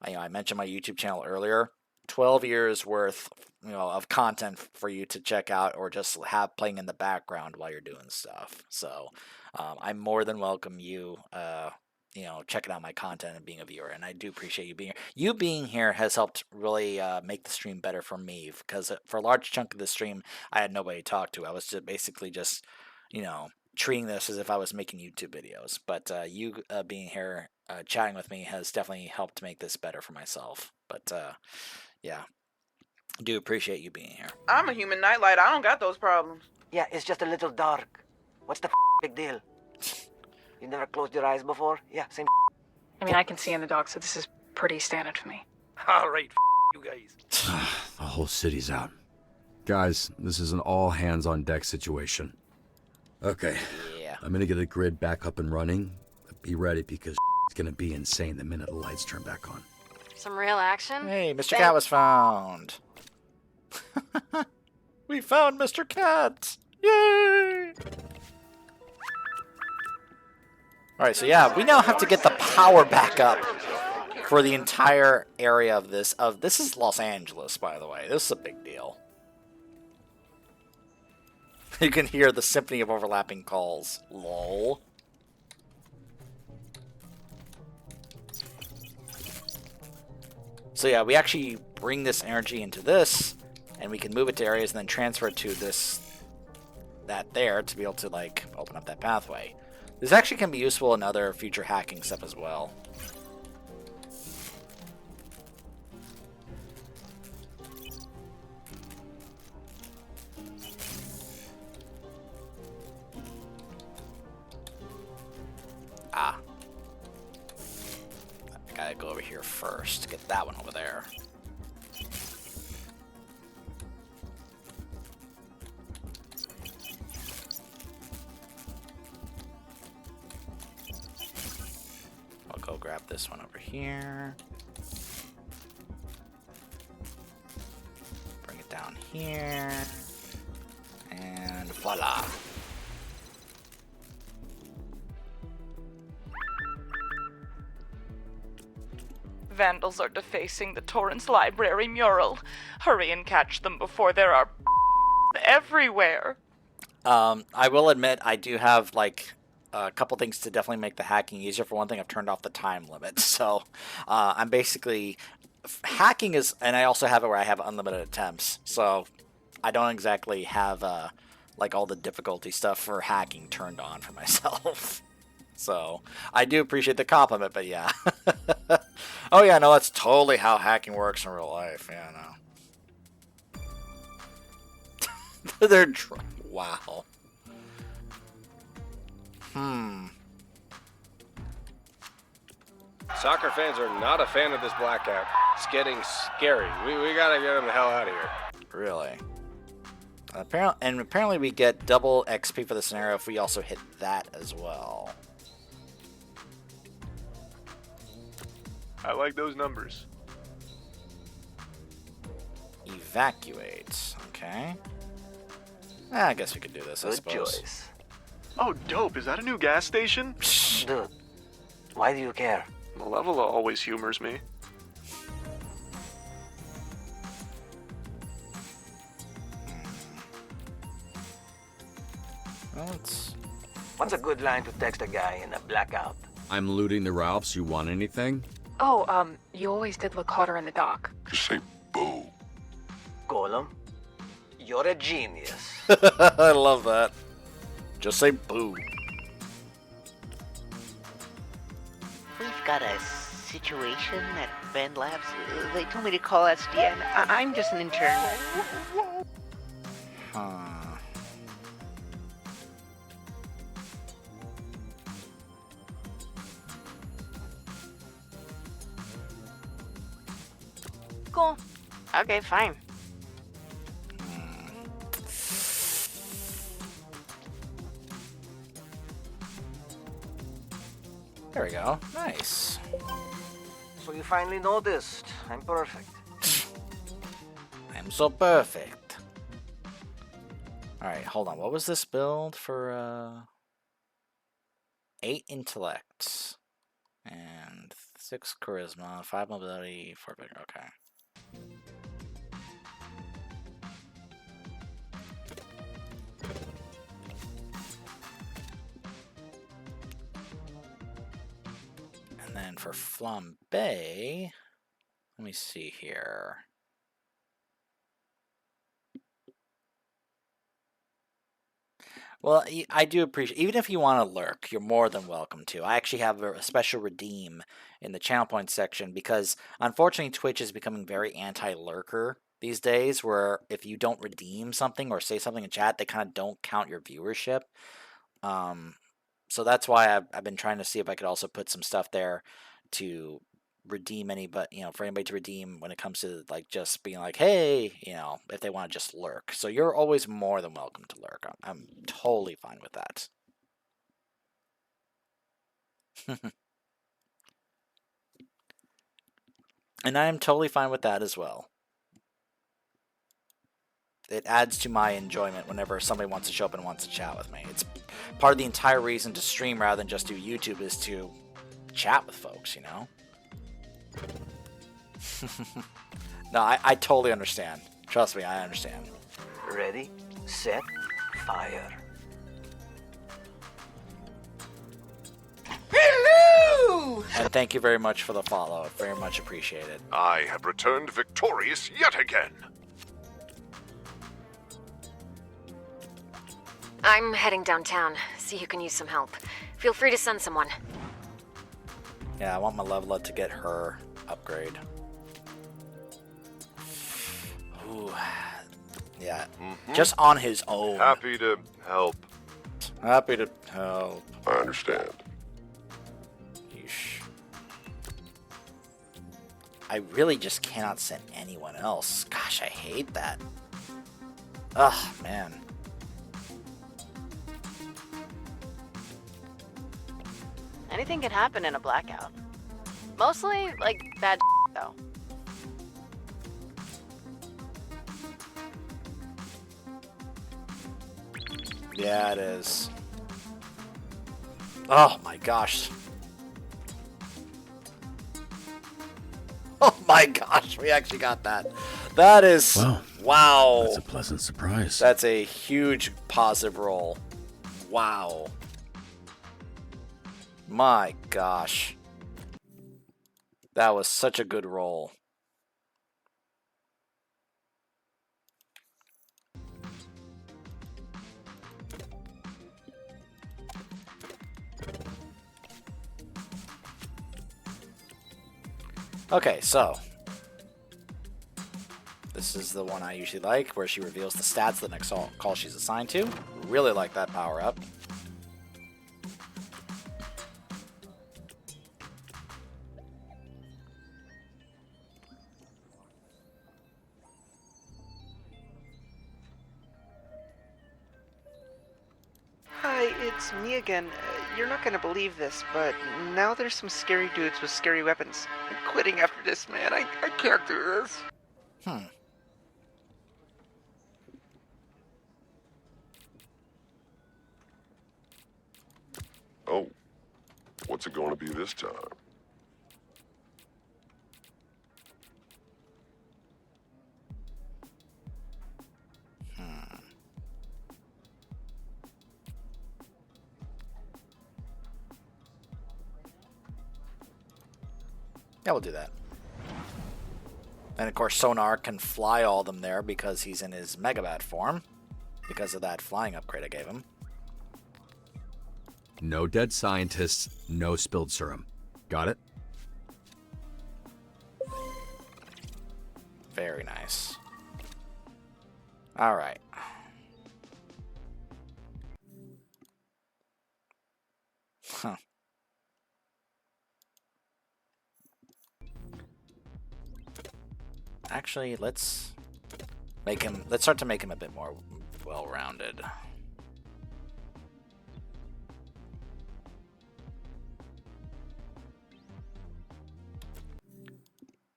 I mentioned my YouTube channel earlier. 12 years worth, of content for you to check out or just have playing in the background while you're doing stuff. So, I more than welcome you. Checking out my content and being a viewer, and I do appreciate you being here. You being here has helped really make the stream better for me, because for a large chunk of the stream, I had nobody to talk to. I was basically just, treating this as if I was making YouTube videos. But you being here, chatting with me, has definitely helped make this better for myself. But yeah, I do appreciate you being here. I'm a human nightlight. I don't got those problems. Yeah, it's just a little dark. What's the big deal? You never closed your eyes before? Yeah, same. I mean, I can see in the dark, so this is pretty standard for me. All right, you guys. The whole city's out. Guys, this is an all-hands-on-deck situation. Okay. Yeah. I'm gonna get a grid back up and running. Be ready, because it's gonna be insane the minute the lights turn back on. Some real action? Hey, Mr. Cat was found. We found Mr. Cat! Yay! Alright, so yeah, we now have to get the power back up for the entire area of this. This is Los Angeles, by the way. This is a big deal. You can hear the symphony of overlapping calls. Lol. So yeah, we actually bring this energy into this, and we can move it to areas and then transfer it to that there to be able to like open up that pathway. This actually can be useful in other future hacking stuff as well. I gotta go over here first to get that one over there. I'll go grab this one over here. Bring it down here. And voila. Vandals are defacing the Torrance Library mural. Hurry and catch them before there are everywhere. I will admit I do have like a couple things to definitely make the hacking easier. For one thing, I've turned off the time limit, so I'm basically hacking is, and I also have it where I have unlimited attempts, so I don't exactly have like all the difficulty stuff for hacking turned on for myself. So I do appreciate the compliment, but yeah. Oh yeah, no, that's totally how hacking works in real life. Yeah, no. They're wow. Soccer fans are not a fan of this blackout. It's getting scary. We gotta get them the hell out of here. Really? Apparently we get double XP for the scenario if we also hit that as well. I like those numbers. Evacuate. Okay. I guess we could do this, I suppose. Choice. Oh, dope. Is that a new gas station? Dude, why do you care? Malevola always humors me. What's a good line to text a guy in a blackout? I'm looting the Ralphs. You want anything? Oh, you always did look hotter in the dark. Just say boo. Golem, you're a genius. I love that. Just say boo. We've got a situation at Band Labs. They told me to call SDN. I'm just an intern. Cool. Okay, fine. There we go. Nice. So you finally noticed. I'm perfect. I'm so perfect. Alright, hold on. What was this build for, 8 intellect. And 6 charisma, 5 mobility, 4 vigor. Okay. And then for flambe, let me see here. Well, I do appreciate, even if you want to lurk, you're more than welcome to. I actually have a special redeem in the channel points section because unfortunately Twitch is becoming very anti-lurker these days, where if you don't redeem something or say something in chat, they kind of don't count your viewership. So that's why I've been trying to see if I could also put some stuff there to redeem for anybody to redeem when it comes to like just being like, hey, if they want to just lurk. So you're always more than welcome to lurk. I'm totally fine with that. And I am totally fine with that as well. It adds to my enjoyment whenever somebody wants to show up and wants to chat with me. It's part of the entire reason to stream rather than just do YouTube is to chat with folks, No, I totally understand. Trust me, I understand. Ready, set, fire. Hello! And thank you very much for the follow. Very much appreciated. I have returned victorious yet again. I'm heading downtown. See who can use some help. Feel free to send someone. Yeah, I want my level up to get her upgrade. Ooh. Yeah, just on his own. Happy to help. Happy to help. I understand. Yeesh. I really just cannot send anyone else. Gosh, I hate that. Ugh, man. Anything can happen in a blackout. Mostly, like, bad though. Yeah, it is. Oh my gosh. Oh my gosh, we actually got that. That is... Wow. That's a pleasant surprise. That's a huge positive roll. Wow. My gosh. That was such a good roll. Okay, so this is the one I usually like, where she reveals the stats of the next call she's assigned to. Really like that power up. Hi, it's me again. You're not gonna believe this, but now there's some scary dudes with scary weapons. I'm quitting after this, man. I can't do this. Oh, what's it going to be this time? Yeah, we'll do that. And of course, Sonar can fly all of them there because he's in his Megabat form. Because of that flying upgrade I gave him. No dead scientists, no spilled serum. Got it? Very nice. Alright. Huh. Actually, let's start to make him a bit more well-rounded.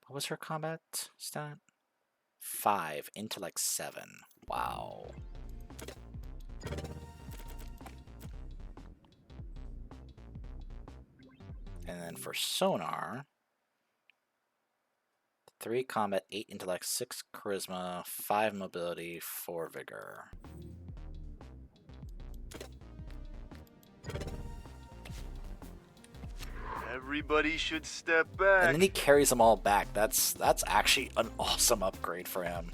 What was her combat stat? 5, intellect 7. Wow. And then for sonar, 3 combat, 8 intellect, 6 charisma, 5 mobility, 4 vigor. Everybody should step back. And then he carries them all back. That's actually an awesome upgrade for him.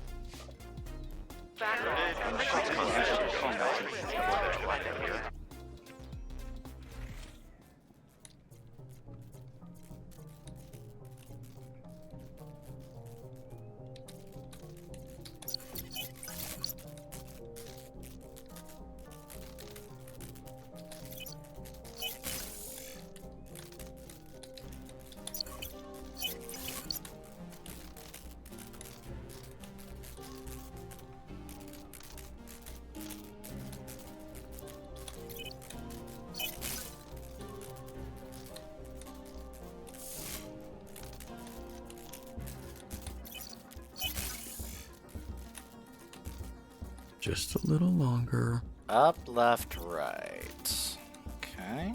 Just a little longer. Up, left, right. Okay.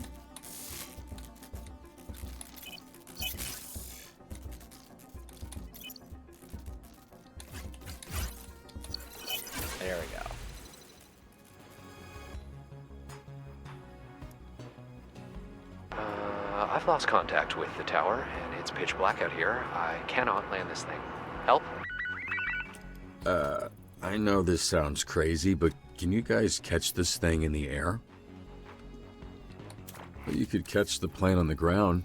There we go. I've lost contact with the tower, and it's pitch black out here. I cannot land this thing. Help? I know this sounds crazy, but can you guys catch this thing in the air? Well, you could catch the plane on the ground.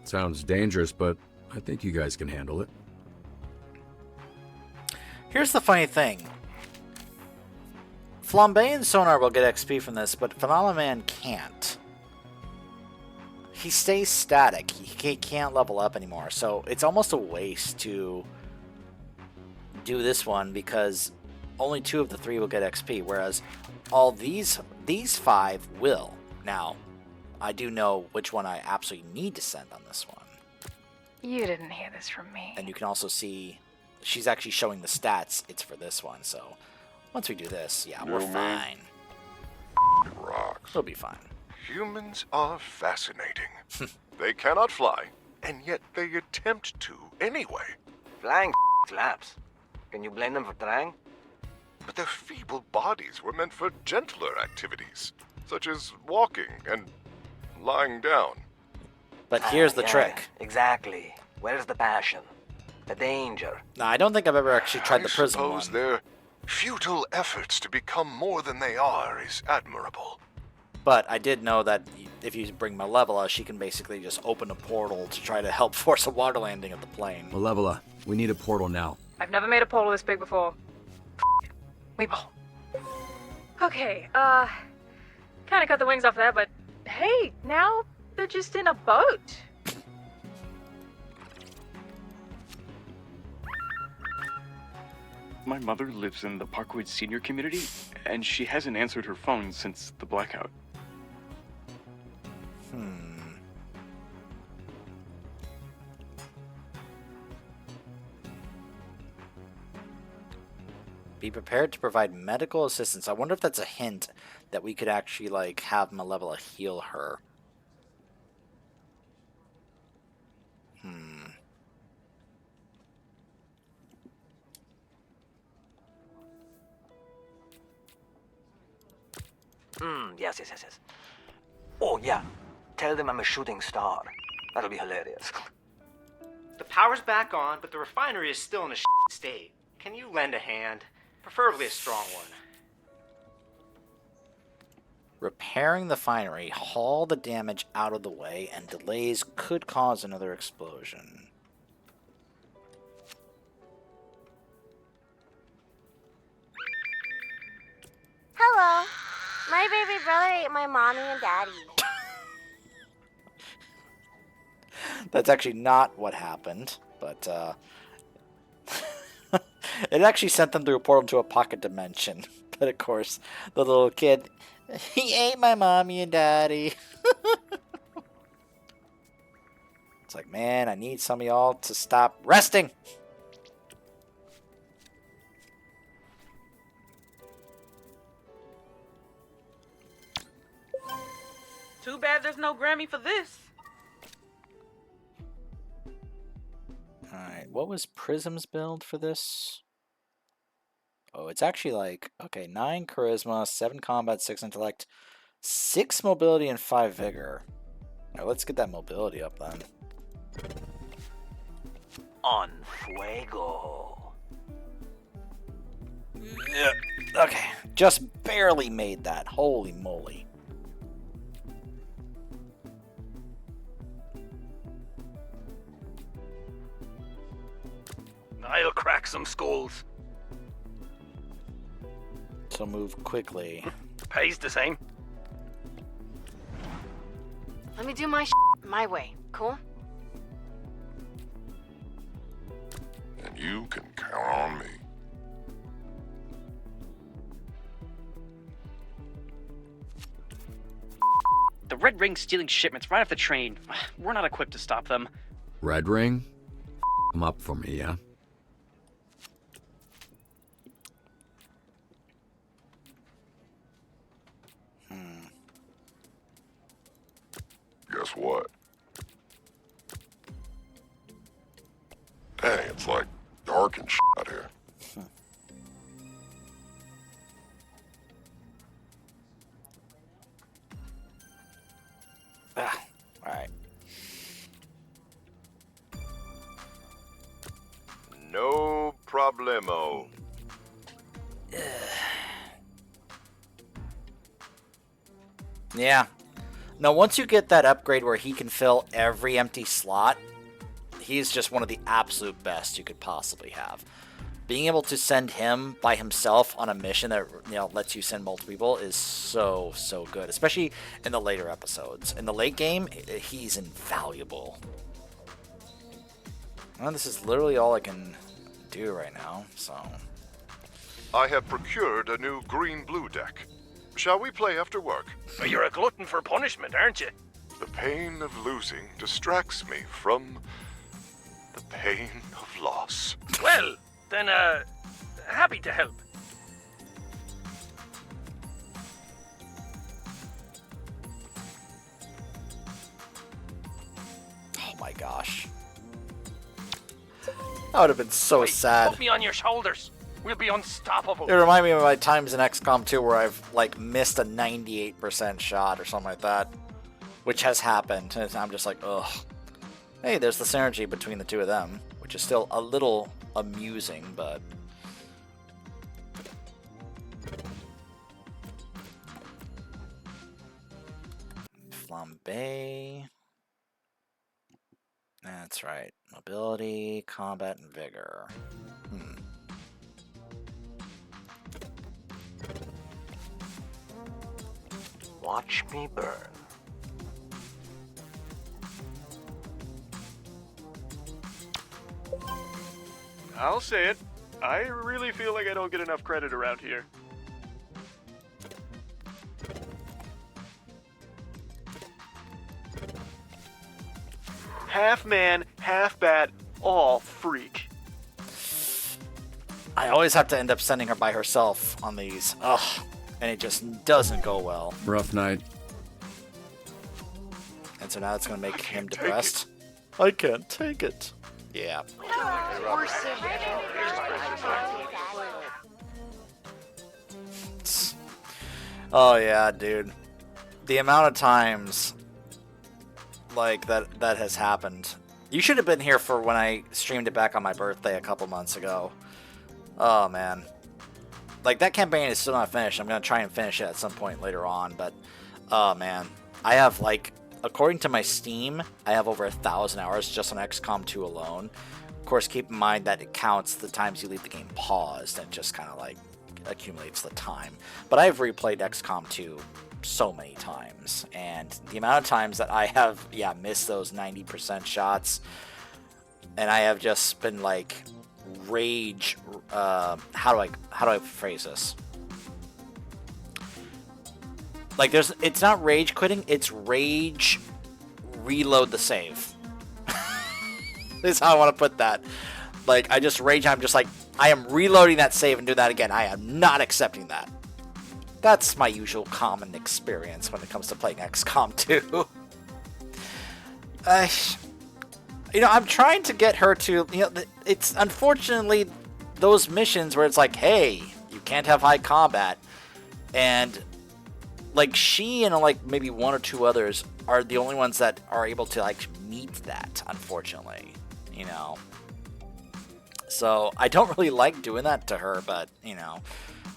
Sounds dangerous, but I think you guys can handle it. Here's the funny thing. Flambe and Sonar will get XP from this, but Phenomenon can't. He stays static. He can't level up anymore, so it's almost a waste to do this one because only 2 of the 3 will get XP, whereas all these 5 will. Now, I do know which one I absolutely need to send on this one. You didn't hear this from me. And you can also see she's actually showing the stats. It's for this one, so once we do this, yeah, we're fine. Rocks. We'll be fine. Humans are fascinating. They cannot fly, and yet they attempt to anyway. Flying slaps. Can you blame them for trying? But their feeble bodies were meant for gentler activities, such as walking and lying down. But here's the trick. Exactly. Where's the passion? The danger? No, I don't think I've ever actually tried the prism I one. suppose their futile efforts to become more than they are is admirable. But I did know that if you bring Malevola, she can basically just open a portal to try to help force a water landing of the plane. Malevola, we need a portal now. I've never made a portal this big before. Weeble. Okay, kinda cut the wings off there, but hey, now they're just in a boat. My mother lives in the Parkwood senior community, and she hasn't answered her phone since the blackout. Be prepared to provide medical assistance. I wonder if that's a hint that we could actually, like, have Malevola heal her. Yes. Oh, yeah. Tell them I'm a shooting star. That'll be hilarious. The power's back on, but the refinery is still in a state. Can you lend a hand? Preferably a strong one. Repairing the finery, haul the damage out of the way, and delays could cause another explosion. Hello. My baby brother ate my mommy and daddy. That's actually not what happened, but It actually sent them through a portal to a pocket dimension. But of course, the little kid, he ate my mommy and daddy. It's like, man, I need some of y'all to stop resting. Too bad there's no Grammy for this. Alright, what was Prism's build for this? Oh, it's actually like, okay, 9 charisma, 7 combat, 6 intellect, 6 mobility, and 5 vigor. Alright, let's get that mobility up then. On fuego. Yeah. Okay, just barely made that. Holy moly. I'll crack some skulls. So move quickly. Pays the same. Let me do my my way. Cool? And you can count on me. The Red Ring's stealing shipments right off the train. We're not equipped to stop them. Red Ring? Come up for me, yeah? Guess what? Dang, it's like dark and out here. Alright. No problemo. Yeah. Now, once you get that upgrade where he can fill every empty slot, he's just one of the absolute best you could possibly have. Being able to send him by himself on a mission that, you know, lets you send multiple people is so good, especially in the later episodes. In the late game, he's invaluable. Well, this is literally all I can do right now, so... I have procured a new green-blue deck. Shall we play after work? You're a glutton for punishment, aren't you? The pain of losing distracts me from the pain of loss. Well, then, happy to help. Oh my gosh. That would have been so sad. Put me on your shoulders. We'll be unstoppable. It reminded me of my times in XCOM 2 where I've, like, missed a 98% shot or something like that. Which has happened. And I'm just like, ugh. Hey, there's the synergy between the two of them. Which is still a little amusing, but... Flambe... That's right. Mobility, combat, and vigor. Watch me burn. I'll say it. I really feel like I don't get enough credit around here. Half man, half bat, all freak. I always have to end up sending her by herself on these. Ugh. And it just doesn't go well. Rough night. And so now it's going to make him depressed. I can't take it. Yeah. Oh yeah, dude. The amount of times like that has happened. You should have been here for when I streamed it back on my birthday a couple months ago. Oh man. Like, that campaign is still not finished. I'm going to try and finish it at some point later on, but oh man. I have, like, according to my Steam, I have over 1,000 hours just on XCOM 2 alone. Of course, keep in mind that it counts the times you leave the game paused and just kind of like accumulates the time. But I've replayed XCOM 2 so many times, and the amount of times that I have, missed those 90% shots, and I have just been like rage. How do I phrase this? Like, it's not rage quitting. It's rage reload the save. This is how I want to put that. Like, I just rage. I'm just like, I am reloading that save and doing that again. I am not accepting that. That's my usual common experience when it comes to playing XCOM 2. I'm trying to get her to, it's unfortunately those missions where it's like, hey, you can't have high combat. And, like, she and, like, maybe one or two others are the only ones that are able to, like, meet that, unfortunately, So, I don't really like doing that to her, but,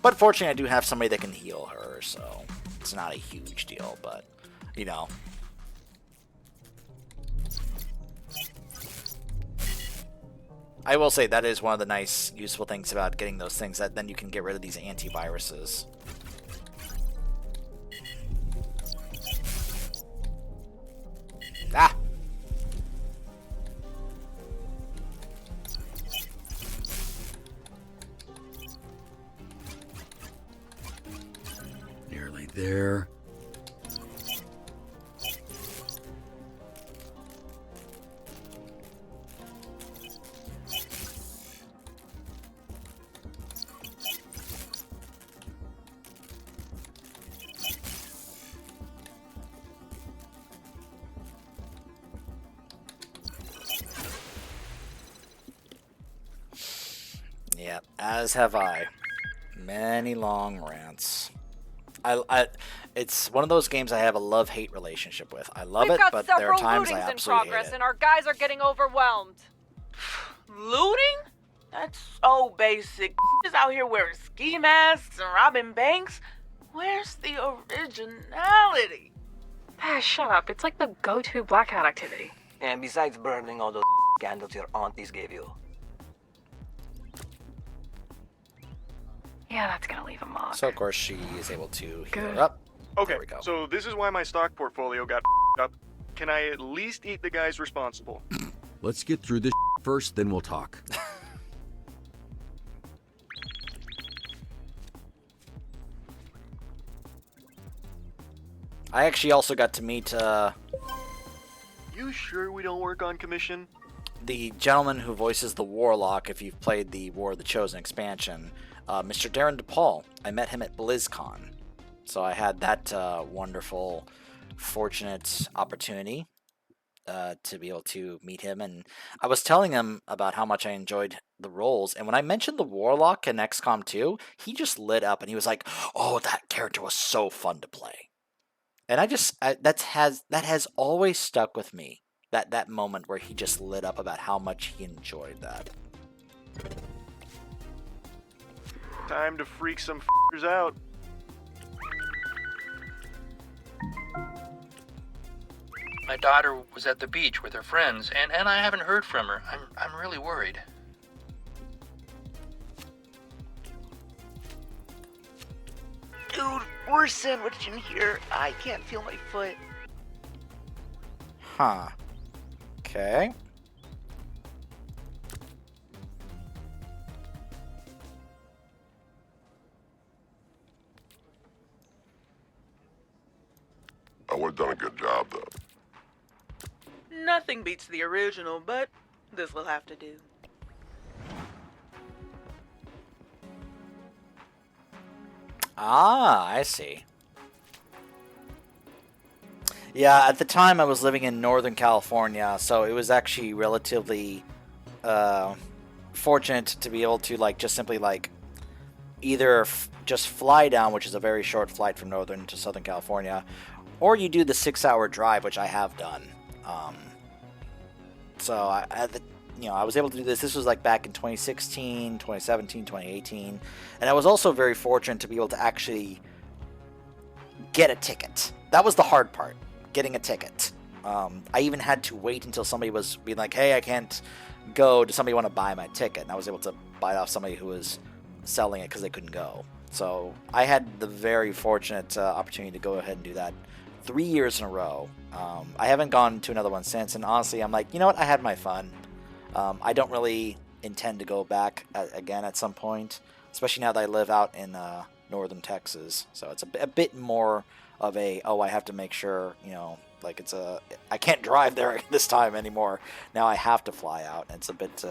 But fortunately, I do have somebody that can heal her, so it's not a huge deal, but, I will say that is one of the nice, useful things about getting those things, that then you can get rid of these antiviruses. Ah! Nearly there. Yep, as have I. Many long rants. It's one of those games I have a love-hate relationship with. I love it, but there are times I absolutely hate it. And our guys are getting overwhelmed. Looting? That's so basic. Just out here wearing ski masks and robbing banks. Where's the originality? Shut up. It's like the go-to blackout activity. And besides burning all those candles your aunties gave you. Yeah, that's gonna leave a mark. So, of course, she is able to heal her up. Okay, There we go. so this is why my stock portfolio got up. Can I at least eat the guys responsible? Let's get through this first, then we'll talk. I actually also got to meet You sure we don't work on commission? the gentleman who voices the Warlock, if you've played the War of the Chosen expansion, Mr. Darren DePaul. I met him at BlizzCon. So I had that wonderful, fortunate opportunity to be able to meet him. And I was telling him about how much I enjoyed the roles. And when I mentioned the Warlock in XCOM 2, he just lit up and he was like, oh, that character was so fun to play. And that has always stuck with me. That moment where he just lit up about how much he enjoyed that. Time to freak some f***ers out. My daughter was at the beach with her friends, and I haven't heard from her. I'm really worried. Dude, we're sandwiched in here. I can't feel my foot. Huh. Okay. I would have done a good job, though. Nothing beats the original, but this will have to do. Ah, I see. Yeah, at the time I was living in Northern California, so it was actually relatively fortunate to be able to just simply either just fly down, which is a very short flight from Northern to Southern California, or you do the 6-hour drive, which I have done. So I was able to do this. This was back in 2016, 2017, 2018, and I was also very fortunate to be able to actually get a ticket. That was the hard part, getting a ticket. I even had to wait until somebody was being like, hey, I can't go. Does somebody want to buy my ticket? And I was able to buy it off somebody who was selling it because they couldn't go. So I had the very fortunate opportunity to go ahead and do that 3 years in a row. I haven't gone to another one since, and honestly, I'm like, you know what? I had my fun. I don't really intend to go back again at some point, especially now that I live out in northern Texas. So it's a bit more of a, oh, I have to make sure, like I can't drive there this time anymore. Now I have to fly out. And it's a bit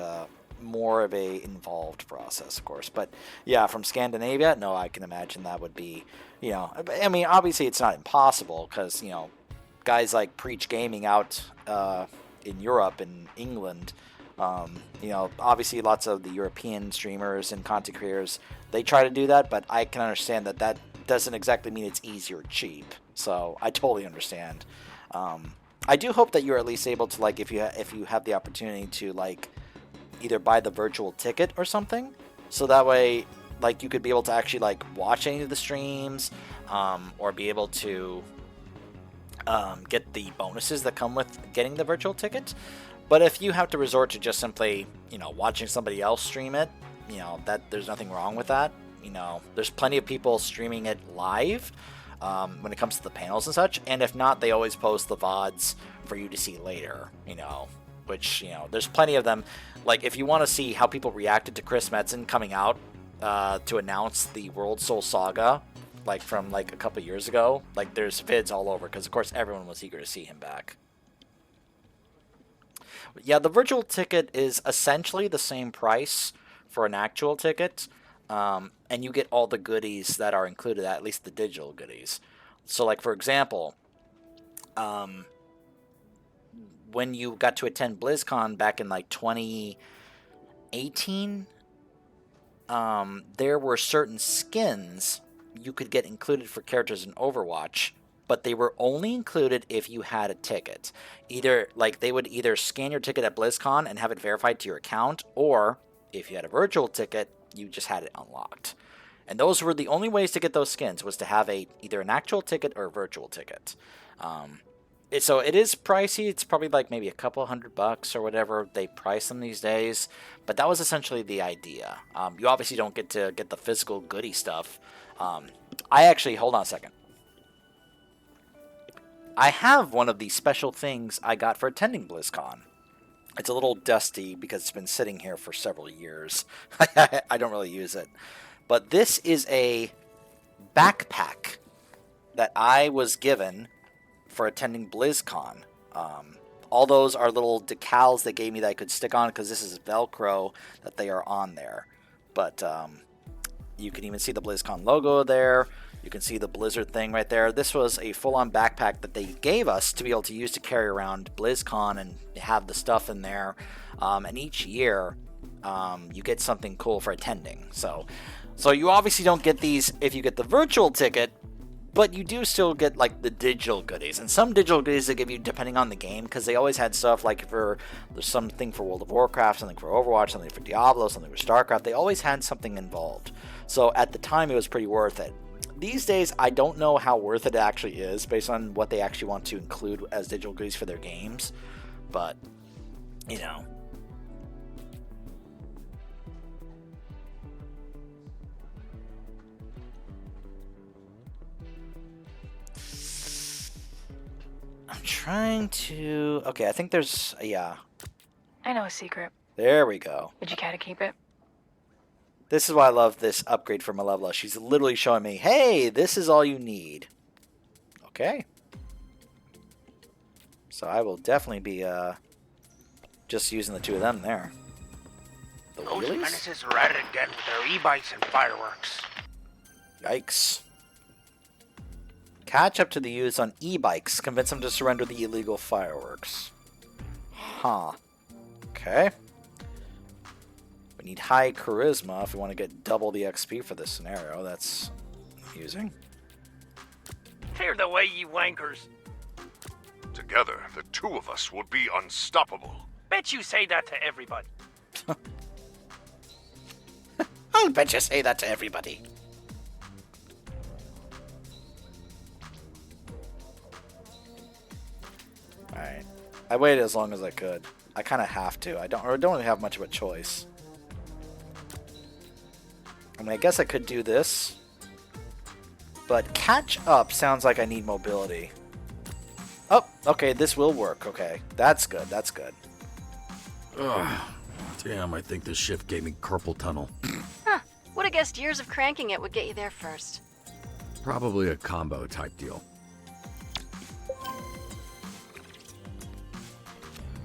more of a involved process, of course. But yeah, from Scandinavia, no, I can imagine that would be, I mean, obviously it's not impossible because, guys like Preach Gaming out in Europe and England, obviously lots of the European streamers and content creators, they try to do that, but I can understand that doesn't exactly mean it's easy or cheap. So I totally understand. I do hope that you're at least able to, like, if you have the opportunity to, like, either buy the virtual ticket or something, so that way, like, you could be able to actually, like, watch any of the streams, or be able to get the bonuses that come with getting the virtual ticket. But if you have to resort to just simply, watching somebody else stream it, that there's nothing wrong with that. There's plenty of people streaming it live when it comes to the panels and such. And if not, they always post the VODs for you to see later, which, there's plenty of them. Like, if you want to see how people reacted to Chris Metzen coming out to announce the World Soul Saga, like from like a couple years ago, like there's vids all over because of course everyone was eager to see him back. Yeah, the virtual ticket is essentially the same price for an actual ticket, and you get all the goodies that are included, at least the digital goodies. So, like, for example, when you got to attend BlizzCon back in, like, 2018, there were certain skins you could get included for characters in Overwatch, but they were only included if you had a ticket. Either, like, they would either scan your ticket at BlizzCon and have it verified to your account, or if you had a virtual ticket, you just had it unlocked. And those were the only ways to get those skins, was to have either an actual ticket or a virtual ticket. So it is pricey. It's probably like maybe a couple $100 or whatever they price them these days. But that was essentially the idea. You obviously don't get to get the physical goodie stuff. Hold on a second. I have one of the special things I got for attending BlizzCon. It's a little dusty because it's been sitting here for several years. I don't really use it. But this is a backpack that I was given for attending BlizzCon. All those are little decals they gave me that I could stick on because this is Velcro that they are on there. But you can even see the BlizzCon logo there. You can see the Blizzard thing right there. This was a full-on backpack that they gave us to be able to use to carry around BlizzCon and have the stuff in there. And each year, you get something cool for attending. So you obviously don't get these if you get the virtual ticket, but you do still get, like, the digital goodies. And some digital goodies they give you depending on the game, because they always had stuff like there's something for World of Warcraft, something for Overwatch, something for Diablo, something for StarCraft. They always had something involved. So at the time, it was pretty worth it. These days, I don't know how worth it actually is based on what they actually want to include as digital goodies for their games. But, I'm trying to... Okay, I think there's... Yeah. I know a secret. There we go. Would you care to keep it? This is why I love this upgrade for Malevola. She's literally showing me, hey, this is all you need. Okay. So I will definitely be just using the two of them there. The Those wheelies? menaces are at it again with their e-bikes and fireworks. Yikes. Catch up to the youths on e-bikes. Convince them to surrender the illegal fireworks. Huh. Okay. We need high charisma if we want to get double the XP for this scenario. That's amusing. Clear the way, you wankers. Together, the two of us will be unstoppable. Bet you say that to everybody. I'll bet you say that to everybody. Alright. I waited as long as I could. I kind of have to. I don't really have much of a choice. I mean, I guess I could do this. But catch up sounds like I need mobility. Oh, okay, this will work. Okay, that's good. That's good. Ugh. Damn, I think this shift gave me carpal tunnel. Huh. Would have guessed years of cranking it would get you there first. Probably a combo type deal.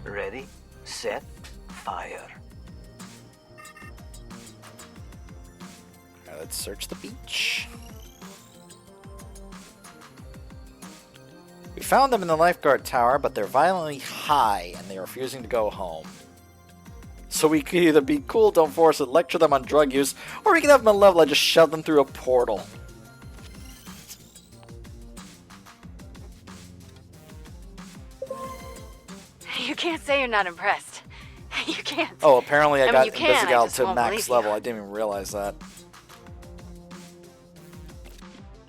Ready, set, fire. Alright, let's search the beach. We found them in the lifeguard tower, but they're violently high and they're refusing to go home. So we could either be cool, don't force it, lecture them on drug use, or we can have Malevola just shove them through a portal. You can't say you're not impressed. You can't. Oh, apparently I mean, got you can, I Invisigal just to won't max believe you. level. I didn't even realize that.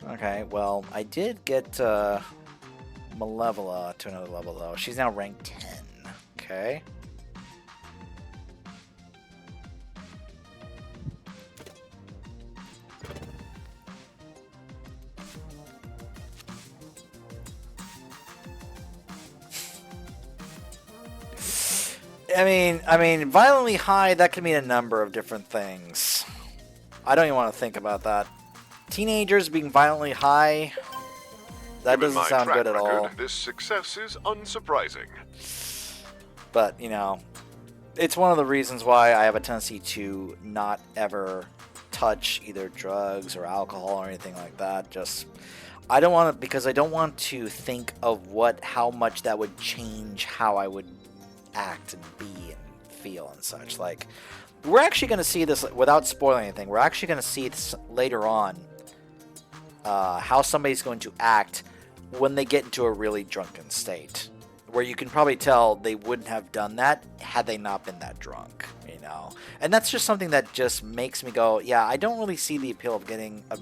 Okay, well, I did get Malevola to another level, though. She's now rank 10. Okay. I mean, violently high, that could mean a number of different things. I don't even want to think about that. Teenagers being violently high, that Given doesn't my sound track good at all. record, this success is unsurprising. But, you know, it's one of the reasons why I have a tendency to not ever touch either drugs or alcohol or anything like that. Just, I don't want to, because I don't want to think of how much that would change how I would act and be and feel and such. Like, we're actually going to see this, without spoiling anything, we're actually going to see this later on, how somebody's going to act when they get into a really drunken state, where you can probably tell they wouldn't have done that had they not been that drunk, you know. And that's just something that just makes me go, yeah, I don't really see the appeal of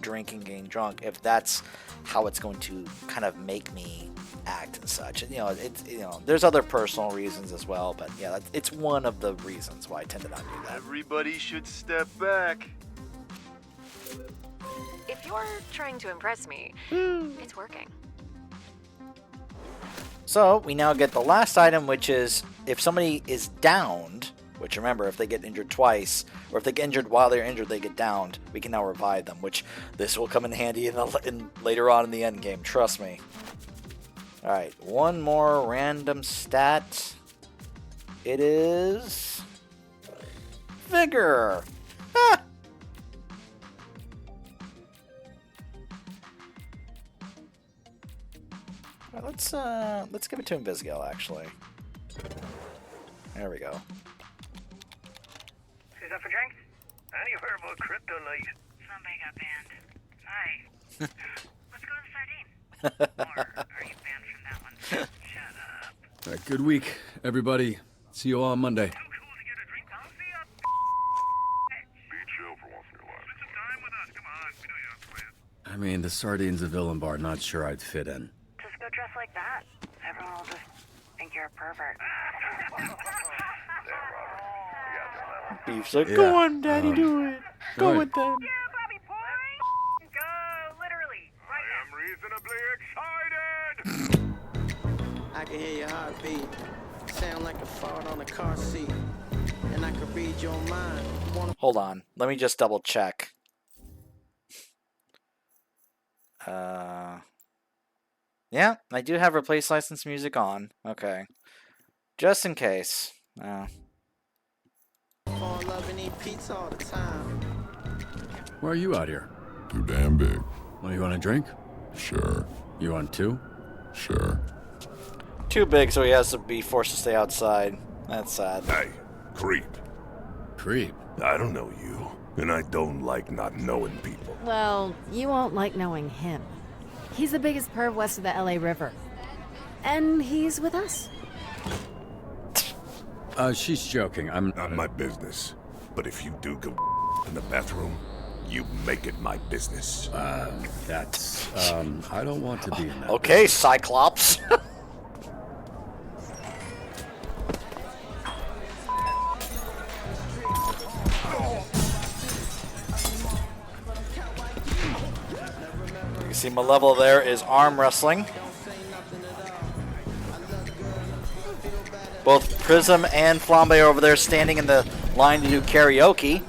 drinking, getting drunk, if that's how it's going to kind of make me act and such. You know, there's other personal reasons as well, but yeah, it's one of the reasons why I tend to not do that. Everybody should step back. If you're trying to impress me, it's working. So we now get the last item, which is if somebody is downed, which remember, if they get injured twice, or if they get injured while they're injured, they get downed, we can now revive them, which this will come in handy later on in the end game, trust me. Alright, one more random stat. It is Vigor. Ah! Alright, let's give it to Invisigal, actually. There we go. Is that for drinks? I need a heard about kryptonite. Somebody got banned. Hi. Let's go to the sardine. Or are you banned from that one? Shut up. All right, good week, everybody. See you all on Monday. Be chill for once in your life. Spend some time with us. Come on. We know you have plans. I mean, the Sardines of Villain Bar, not sure I'd fit in. Just go dress like that. Everyone will just think you're a pervert. Beef's like, go on, Daddy, do it. Go right. with them. I am reasonably excited. I can hear your heartbeat. Sound like a fart on a car seat. And I can read your mind. Hold on. Let me just double check. Yeah, I do have replace licensed music on. Okay. Just in case. Fall in love and eat pizza all the time. Why are you out here? Too damn big. Well, you want a drink? Sure. You want two? Sure. Too big, so he has to be forced to stay outside. That's sad. Hey, creep. Creep? I don't know you, and I don't like not knowing people. Well, you won't like knowing him. He's the biggest perv west of the LA River. And he's with us. She's joking. I'm not my business. But if you do go in the bathroom, you make it my business. That's, I don't want to be in that. Okay, Cyclops. You see my level there is arm wrestling. Both Prism and Flambe are over there standing in the line to do karaoke.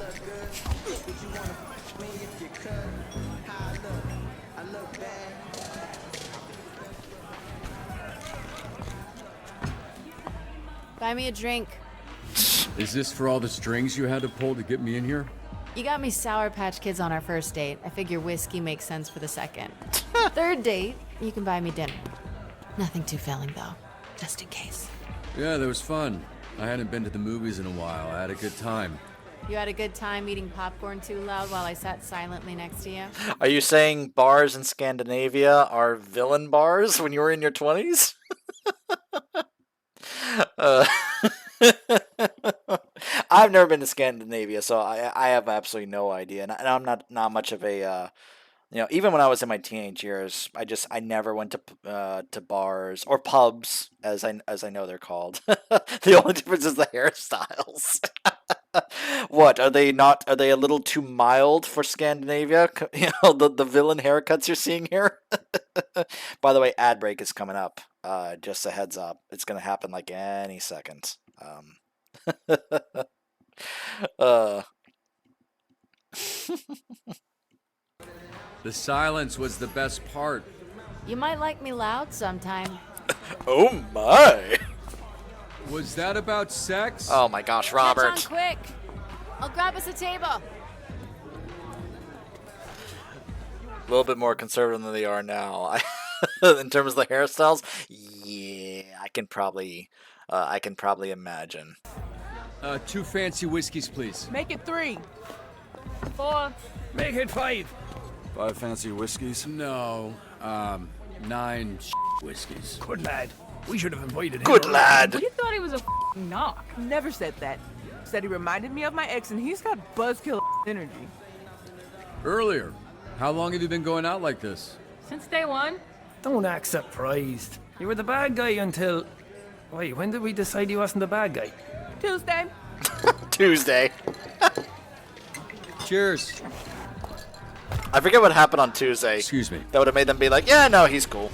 Buy me a drink. Is this for all the strings you had to pull to get me in here? You got me Sour Patch Kids on our first date. I figure whiskey makes sense for the second. Third date, you can buy me dinner. Nothing too filling, though. Just in case. Yeah, that was fun. I hadn't been to the movies in a while. I had a good time. You had a good time eating popcorn too loud while I sat silently next to you? Are you saying bars in Scandinavia are villain bars when you were in your 20s? I've never been to Scandinavia, so I have absolutely no idea, and I'm not much of a even when I was in my teenage years, I never went to bars or pubs as I know they're called. The only difference is the hairstyles. What are they not? Are they a little too mild for Scandinavia? The villain haircuts you're seeing here. By the way, ad break is coming up. Just a heads up, it's gonna happen like any second. uh. The silence was the best part. You might like me loud sometime. Oh my! Was that about sex? Oh my gosh, Robert! Catch on quick! I'll grab us a table. A little bit more conservative than they are now. In terms of the hairstyles, yeah, I can probably imagine. 2 fancy whiskeys, please. Make it 3. 4. Make it 5. 5 fancy whiskeys? No, 9 whiskeys. Good lad. We should have invited him. Good lad. We thought he was a knock. Never said that. Said he reminded me of my ex, and he's got buzzkill energy. Earlier. How long have you been going out like this? Since day one. Don't act surprised. You were the bad guy until... Wait, when did we decide he wasn't the bad guy? Tuesday. Tuesday. Cheers. I forget what happened on Tuesday. Excuse me. That would have made them be like, yeah, no, he's cool.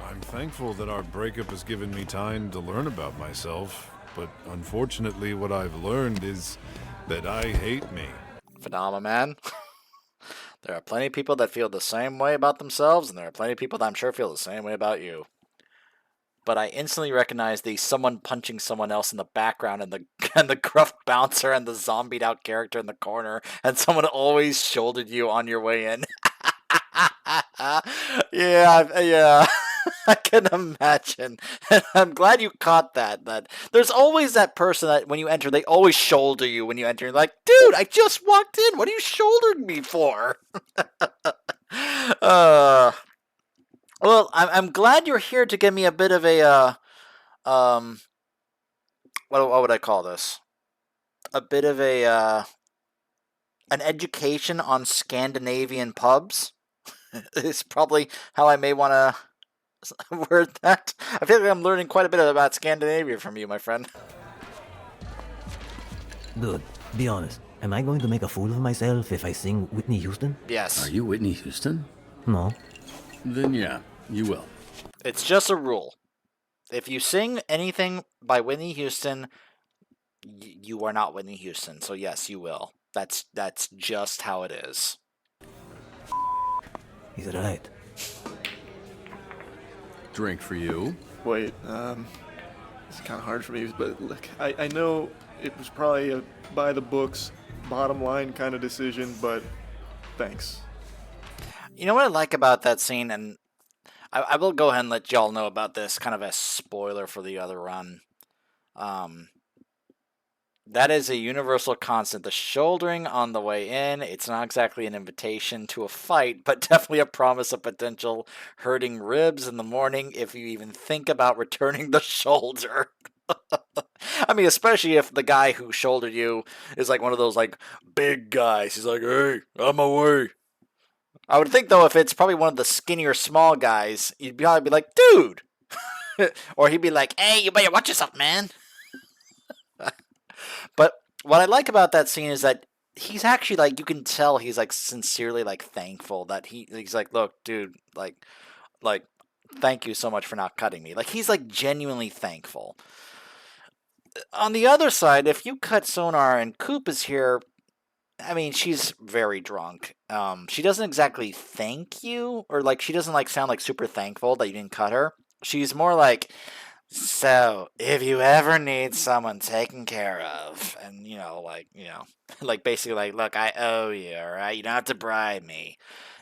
I'm thankful that our breakup has given me time to learn about myself, but unfortunately what I've learned is that I hate me. Phenomena, man. There are plenty of people that feel the same way about themselves, and there are plenty of people that I'm sure feel the same way about you. But I instantly recognize the someone punching someone else in the background, and the gruff bouncer and the zombied out character in the corner, and someone always shouldered you on your way in. Yeah. I can imagine. And I'm glad you caught that. That there's always that person that when you enter, they always shoulder you when you enter. You're like, dude, I just walked in. What are you shouldering me for? Well, I'm glad you're here to give me a bit of a what would I call this? A bit of a an education on Scandinavian pubs. Is probably how I may want to word that. I feel like I'm learning quite a bit about Scandinavia from you, my friend. Dude, be honest. Am I going to make a fool of myself if I sing Whitney Houston? Yes. Are you Whitney Houston? No. Then yeah, you will. It's just a rule. If you sing anything by Whitney Houston, you are not Whitney Houston. So yes, you will. That's just how it is. He's right. Drink for you. Wait, it's kind of hard for me, but look, I know it was probably a by the books, bottom line kind of decision, but thanks. You know what I like about that scene, and I will go ahead and let y'all know about this, kind of a spoiler for the other run. That is a universal constant. The shouldering on the way in, it's not exactly an invitation to a fight, but definitely a promise of potential hurting ribs in the morning if you even think about returning the shoulder. I mean, especially if the guy who shouldered you is like one of those like big guys. He's like, hey, I'm away. I would think, though, if it's probably one of the skinnier small guys, you'd probably be like, dude. Or he'd be like, hey, you better watch yourself, man. But what I like about that scene is that he's actually like, you can tell he's like sincerely like thankful that he's like, look, dude, like thank you so much for not cutting me. Like, he's like genuinely thankful. On the other side, if you cut Sonar and Coop is here, I mean, she's very drunk. She doesn't exactly thank you, or like she doesn't like sound like super thankful that you didn't cut her. She's more like, so if you ever need someone taken care of, and like basically like, look, I owe you, all right? You don't have to bribe me.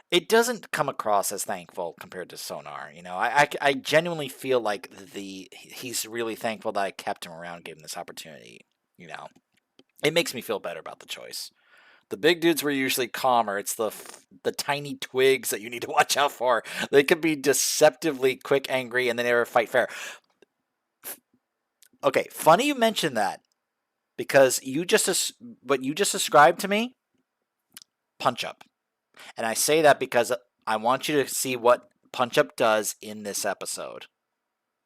It doesn't come across as thankful compared to Sonar. I genuinely feel like he's really thankful that I kept him around, gave him this opportunity. It makes me feel better about the choice. The big dudes were usually calmer. It's the tiny twigs that you need to watch out for. They can be deceptively quick, angry, and they never fight fair. Okay, funny you mentioned that, because what you just described to me, Punch Up. And I say that because I want you to see what Punch Up does in this episode.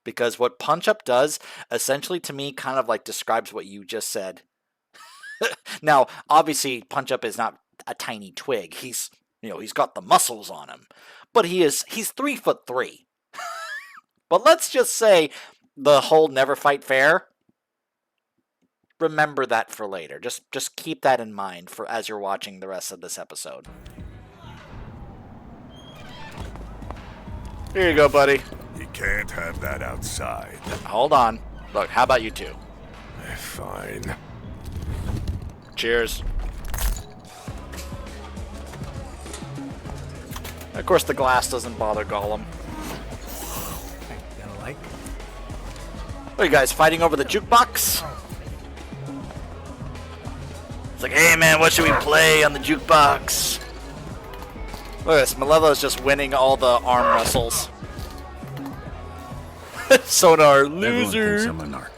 Because what Punch Up does, essentially to me, kind of like describes what you just said. Now, obviously, Punch Up is not a tiny twig. He's got the muscles on him. But he's 3'3". But let's just say the whole never fight fair. Remember that for later. Just keep that in mind for as you're watching the rest of this episode. Here you go, buddy. You can't have that outside. Hold on. Look, how about you two? Fine. Cheers. Of course, the glass doesn't bother Gollum. Gonna like? What are you guys fighting over the jukebox? It's like, hey man, what should we play on the jukebox? Look at this, Malevola's just winning all the arm wrestles. Sonar, loser. Everyone thinks I'm a narc.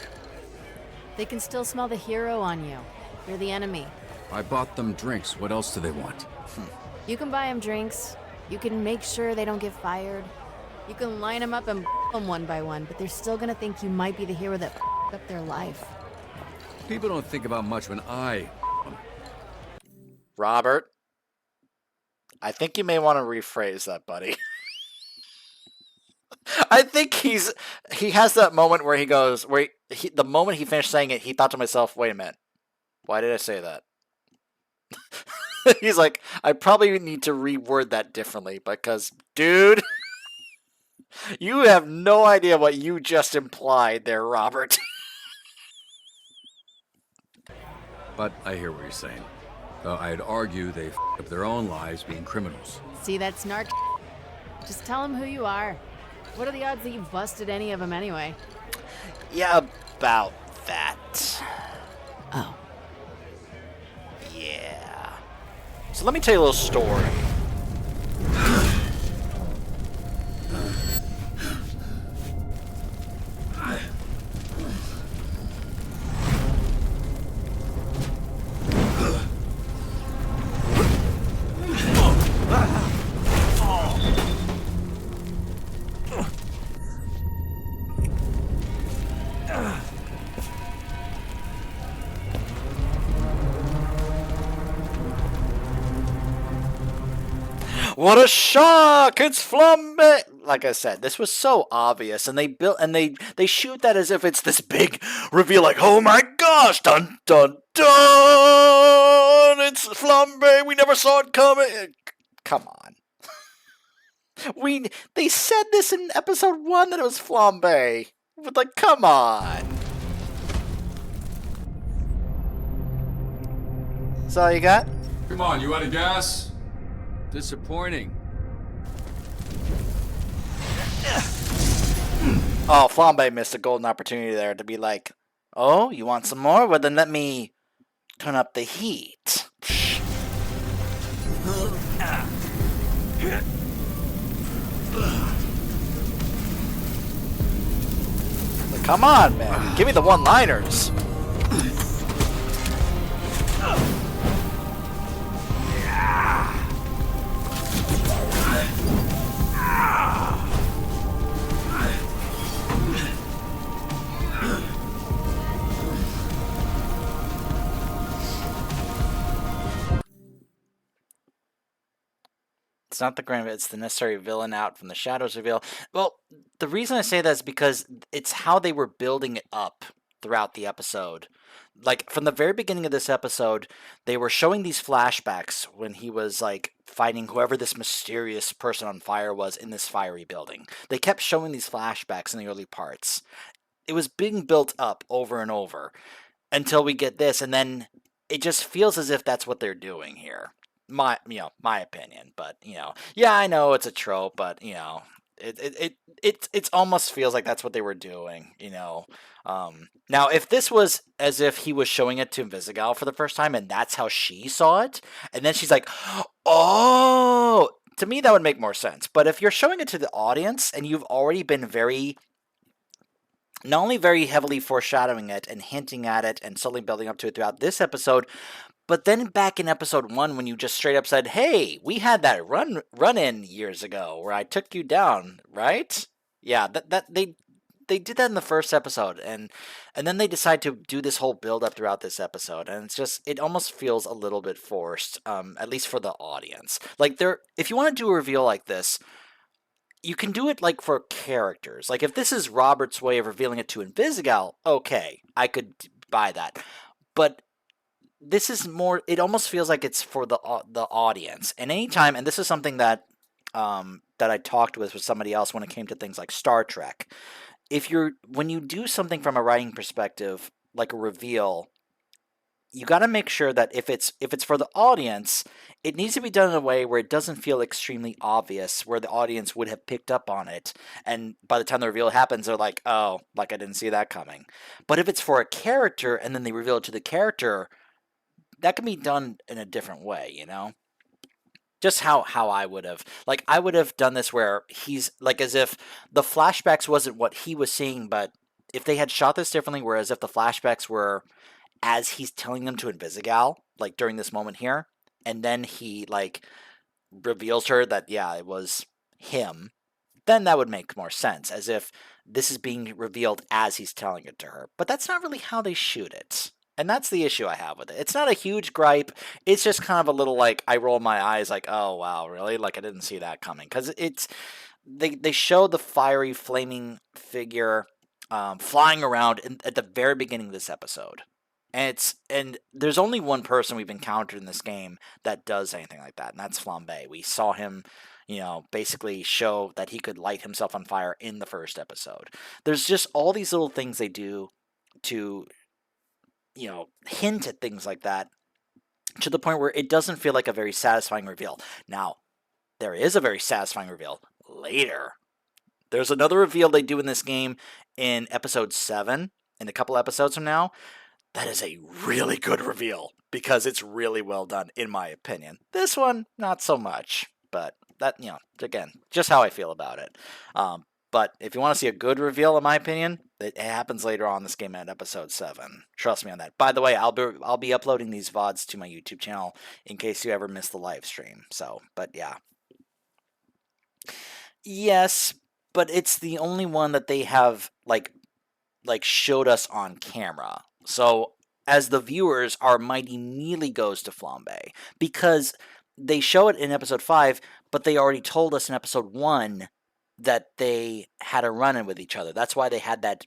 They can still smell the hero on you. You're the enemy. I bought them drinks. What else do they want? You can buy them drinks. You can make sure they don't get fired. You can line them up and them one by one, but they're still gonna think you might be the hero that up their life. People don't think about much when I... Robert, I think you may want to rephrase that, buddy. I think he has that moment where he goes, the moment he finished saying it, he thought to himself, wait a minute, why did I say that? He's like, I probably need to reword that differently because, dude, you have no idea what you just implied there, Robert. But I hear what you're saying. I'd argue they up their own lives being criminals. See that snark? Just tell them who you are. What are the odds that you busted any of them anyway? Yeah, about that. Oh. Yeah. So let me tell you a little story. What a shock! It's Flambe! Like I said, this was so obvious, and they shoot that as if it's this big reveal, like, oh my gosh, dun dun dun! It's Flambe. We never saw it coming. Come on. They said this in episode 1 that it was Flambe. But like, come on. That's all you got? Come on, you out of gas? Disappointing. Oh, Flambe missed a golden opportunity there to be like, oh, you want some more? Well, then let me turn up the heat. Like, come on, man. Give me the one-liners. It's not the grand. It's the necessary villain out from the shadows reveal. Well, the reason I say that is because it's how they were building it up throughout the episode. Like from the very beginning of this episode, they were showing these flashbacks when he was like fighting whoever this mysterious person on fire was in this fiery building. They kept showing these flashbacks in the early parts. It was being built up over and over until we get this, and then it just feels as if that's what they're doing here. My opinion, but yeah, I know it's a trope, but it almost feels like that's what they were doing. Now if this was as if he was showing it to Invisigal for the first time, and that's how she saw it, and then she's like, oh, to me that would make more sense. But if you're showing it to the audience and you've already been not only very heavily foreshadowing it and hinting at it and slowly building up to it throughout this episode, but then back in episode 1 when you just straight up said, hey, we had that run-in years ago where I took you down, right? Yeah, that they did that in the first episode, and then they decide to do this whole build up throughout this episode, and it's just, it almost feels a little bit forced, at least for the audience. Like if you want to do a reveal like this, you can do it like for characters. Like if this is Robert's way of revealing it to Invisigal, okay, I could buy that. But this is more, it almost feels like it's for the audience. And anytime, and this is something that that I talked with somebody else when it came to things like Star Trek. When you do something from a writing perspective, like a reveal, you got to make sure that if it's for the audience, it needs to be done in a way where it doesn't feel extremely obvious, where the audience would have picked up on it, and by the time the reveal happens, they're like, oh, like I didn't see that coming. But if it's for a character and then they reveal it to the character, that can be done in a different way, Just how I would have. Like, I would have done this where he's, like, as if the flashbacks wasn't what he was seeing, but if they had shot this differently, whereas if the flashbacks were as he's telling them to Invisigal, like, during this moment here, and then he, like, reveals her that, yeah, it was him, then that would make more sense, as if this is being revealed as he's telling it to her. But that's not really how they shoot it. And that's the issue I have with it. It's not a huge gripe. It's just kind of a little like, I roll my eyes like, oh, wow, really? Like, I didn't see that coming. Because they show the fiery, flaming figure flying around at the very beginning of this episode. And there's only one person we've encountered in this game that does anything like that, and that's Flambe. We saw him, basically show that he could light himself on fire in the first episode. There's just all these little things they do to hint at things like that, to the point where it doesn't feel like a very satisfying reveal. Now, there is a very satisfying reveal later. There's another reveal they do in this game in episode 7, in a couple episodes from now. That is a really good reveal, because it's really well done, in my opinion. This one, not so much, but that, again, just how I feel about it. But if you want to see a good reveal, in my opinion, it happens later on in this game at episode 7. Trust me on that. By the way, I'll be uploading these VODs to my YouTube channel in case you ever miss the live stream. So, but yeah. Yes, but it's the only one that they have like showed us on camera. So as the viewers, our mind immediately goes to Flambe, because they show it in episode 5, but they already told us in episode 1 that they had a run-in with each other. That's why they had that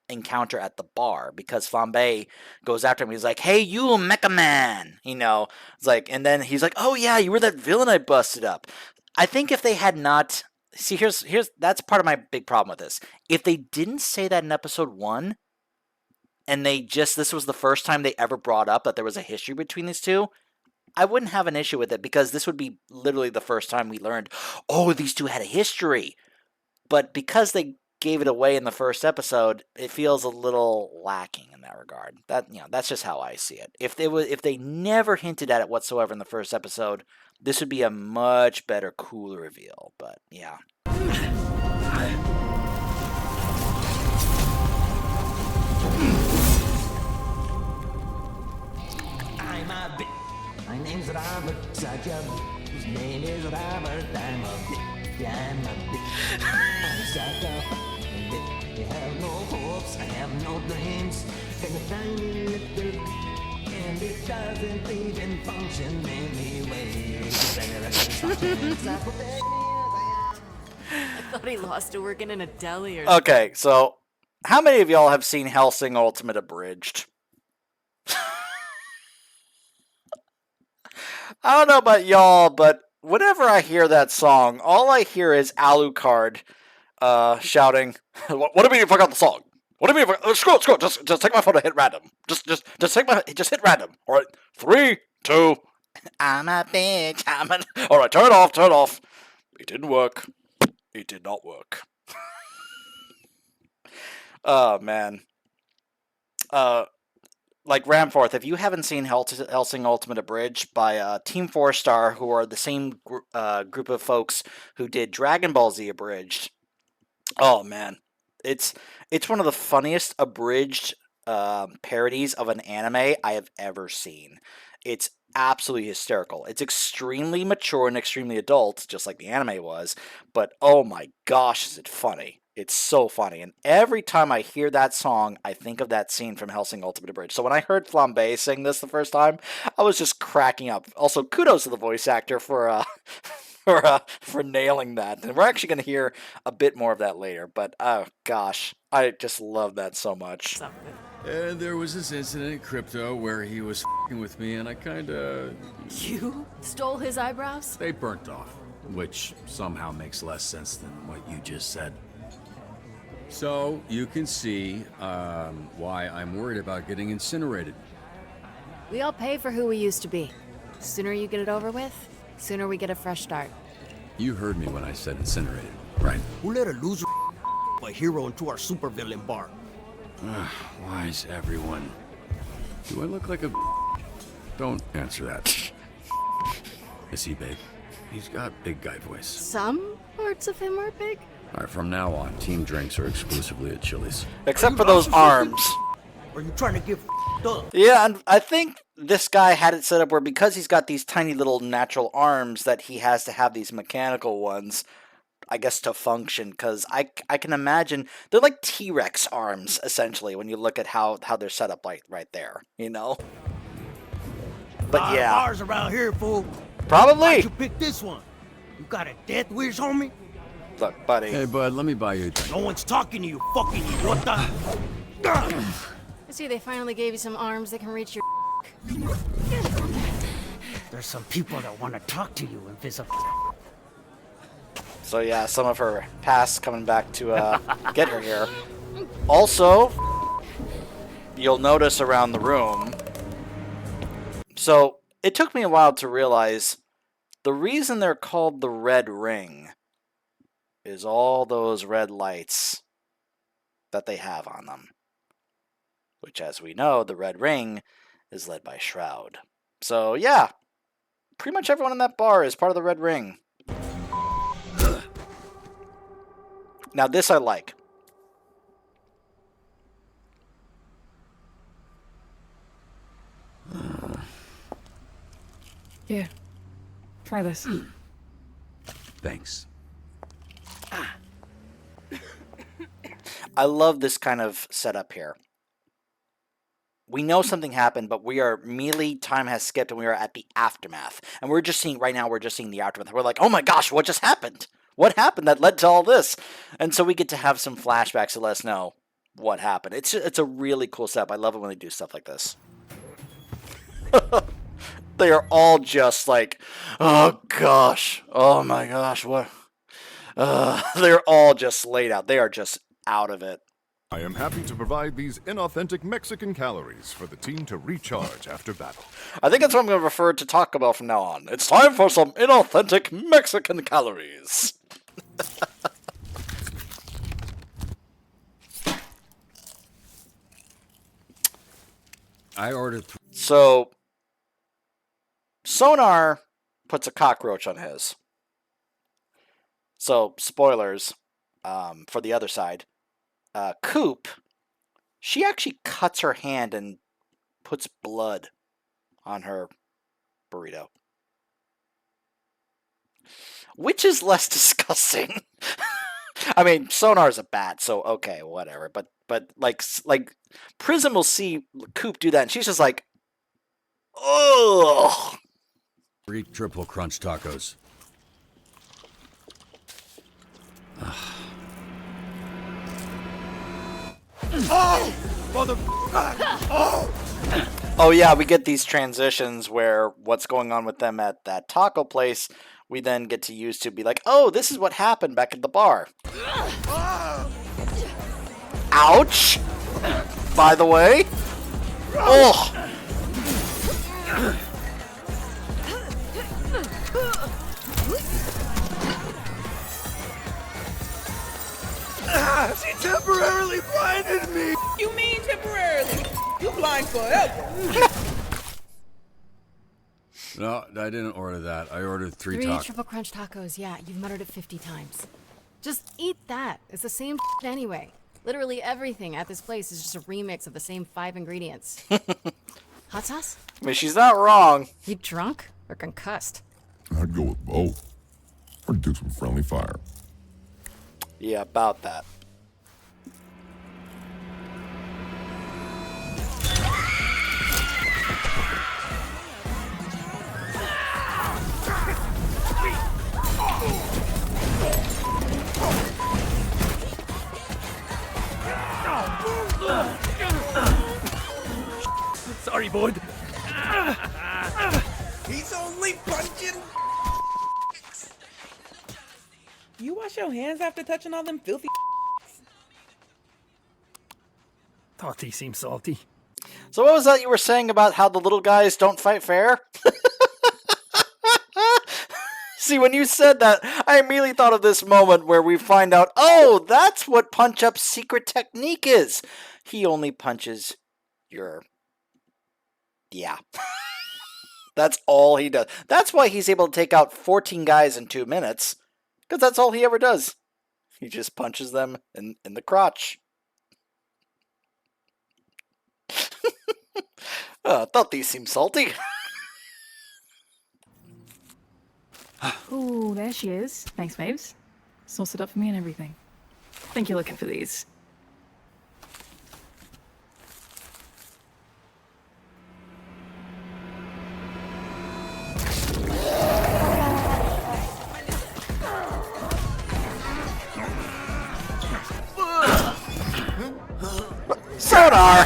encounter at the bar, because Flambe goes after him. He's like, hey, you Mecha Man! It's like, and then he's like, oh yeah, you were that villain I busted up. I think if they had not... See, here's that's part of my big problem with this. If they didn't say that in episode 1, and this was the first time they ever brought up that there was a history between these two, I wouldn't have an issue with it, because this would be literally the first time we learned, oh, these two had a history. But because they gave it away in the first episode, it feels a little lacking in that regard. That's just how I see it. If they never hinted at it whatsoever in the first episode, this would be a much better, cooler reveal. But yeah. My name's Robert, such a whose name is Robert. I'm a bitch, I'm a bitch. I'm such a bitch. I have no hopes, I have no dreams. And a tiny little and and it doesn't even function anyway. I thought he lost to working in a deli or Okay, so how many of y'all have seen Hellsing Ultimate Abridged? I don't know about y'all, but whenever I hear that song, all I hear is Alucard shouting, "What do you mean if I got the song? What do you mean if I screw it, just take my phone and hit random. Just hit random. All right, 3, 2. I'm a bitch. All right, turn it off. It didn't work. It did not work. Oh man. Like Ramforth, if you haven't seen Helsing Ultimate Abridged by Team 4 Star, who are the same group of folks who did Dragon Ball Z Abridged, oh man, it's one of the funniest abridged parodies of an anime I have ever seen. It's absolutely hysterical. It's extremely mature and extremely adult, just like the anime was, but oh my gosh, is it funny. It's so funny, and every time I hear that song, I think of that scene from Hellsing Ultimate Abridged. So when I heard Flambe sing this the first time, I was just cracking up. Also, kudos to the voice actor for for nailing that. And we're actually going to hear a bit more of that later. But oh gosh, I just love that so much. And there was this incident in Crypto where he was f***ing with me, and I kinda... You stole his eyebrows? They burnt off, which somehow makes less sense than what you just said. So, you can see why I'm worried about getting incinerated. We all pay for who we used to be. Sooner you get it over with, sooner we get a fresh start. You heard me when I said incinerated, right? Who let a loser a hero into our supervillain bar? Why is everyone... Do I look like a... Don't answer that. Is he big? He's got big guy voice. Some parts of him are big. All right, from now on, team drinks are exclusively at Chili's. Except for those arms. Are you trying to get up? Yeah, and I think this guy had it set up where because he's got these tiny little natural arms that he has to have these mechanical ones, I guess, to function. Because I can imagine they're like T-Rex arms essentially when you look at how they're set up like right there, you know. But yeah, bars around here, fool. Probably. Why'd you pick this one? You got a death wish, homie? Look, buddy. Hey, bud, let me buy you a drink. No one's talking to you, fucking idiota. I see they finally gave you some arms that can reach your. There's some people that want to talk to you, invisible. So yeah, some of her past coming back to get her here. Also, you'll notice around the room. So it took me a while to realize the reason they're called the Red Ring is all those red lights that they have on them. Which, as we know, the Red Ring is led by Shroud. So yeah, pretty much everyone in that bar is part of the Red Ring. Now this I like. Here, try this. Thanks. I love this kind of setup here. We know something happened, but we are immediately, time has skipped and we are at the aftermath. And we're just seeing, right now, we're just seeing the aftermath. We're like, oh my gosh, what just happened? What happened that led to all this? And so we get to have some flashbacks to let us know what happened. It's a really cool setup. I love it when they do stuff like this. They are all just like, oh gosh, oh my gosh, what? They're all just laid out. They are just out of it. I am happy to provide these inauthentic Mexican calories for the team to recharge after battle. I think that's what I'm going to refer to Taco Bell from now on. It's time for some inauthentic Mexican calories. I ordered... So, Sonar puts a cockroach on his. So, spoilers for the other side. Coop, she actually cuts her hand and puts blood on her burrito. Which is less disgusting. I mean, Sonar's a bat, so okay, whatever. But like Prism will see Coop do that, and she's just like, Ugh. 3 triple crunch tacos. Oh! Mother... Oh! Oh yeah, we get these transitions where what's going on with them at that taco place, we then get to use to be like, oh, this is what happened back at the bar. Ouch! By the way. Oh! She temporarily blinded me! You mean temporarily? You blind forever. No, I didn't order that. I ordered 3 3 tacos. triple crunch tacos, yeah, you've muttered it 50 times. Just eat that. It's the same anyway. Literally everything at this place is just a remix of the same 5 ingredients. Hot sauce? I mean, she's not wrong. You drunk or concussed? I'd go with both. Or do some friendly fire. Yeah, about that. Sorry, bud. He's only punching. You wash your hands after touching all them filthy. Thought he seemed salty. So what was that you were saying about how the little guys don't fight fair? See, when you said that, I immediately thought of this moment where we find out, oh, that's what Punch Up's secret technique is. He only punches your... Yeah. That's all he does. That's why he's able to take out 14 guys in 2 minutes. Because that's all he ever does. He just punches them in the crotch. I thought these seemed salty. Ooh, there she is. Thanks, babes. Sauce it up for me and everything. Think you're looking for these. Sonar!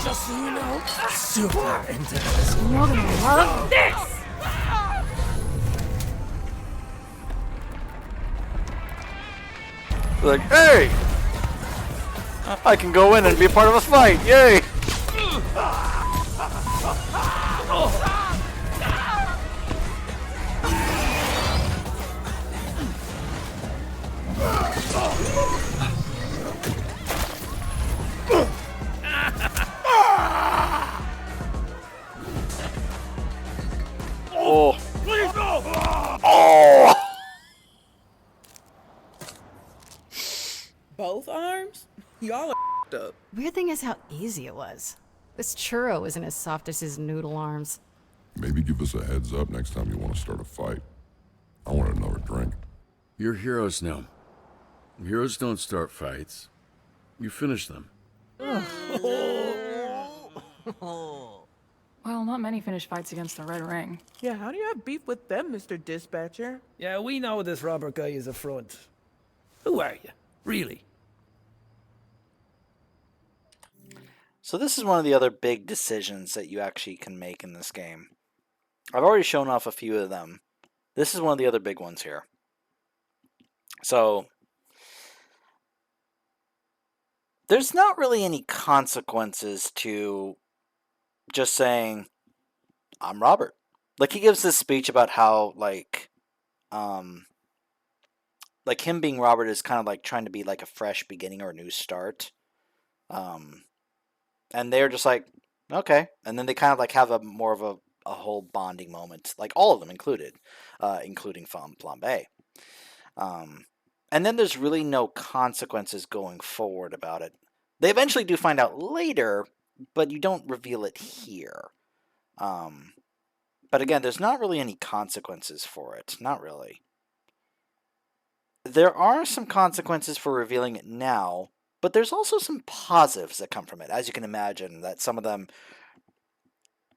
Just so you know, super into this. You're gonna love this! Like, hey! I can go in and be a part of a fight, yay! Oh! Please no! Oh! Both arms? Y'all are up. Weird thing is how easy it was. This churro isn't as soft as his noodle arms. Maybe give us a heads up next time you want to start a fight. I want another drink. You're heroes now. Heroes don't start fights. You finish them. Well, not many finish fights against the Red Ring. Yeah, how do you have beef with them, Mr. Dispatcher? Yeah, we know this Robert guy is a front. Who are you? Really? So this is one of the other big decisions that you actually can make in this game. I've already shown off a few of them. This is one of the other big ones here. So there's not really any consequences to just saying, I'm Robert. Like, he gives this speech about how, like him being Robert is kind of like trying to be like a fresh beginning or a new start. And they're just like, okay. And then they kind of like have a more of a whole bonding moment, like all of them included, including Flambe. And then there's really no consequences going forward about it. They eventually do find out later, but you don't reveal it here. But again, there's not really any consequences for it. Not really. There are some consequences for revealing it now, but there's also some positives that come from it. As you can imagine, that some of them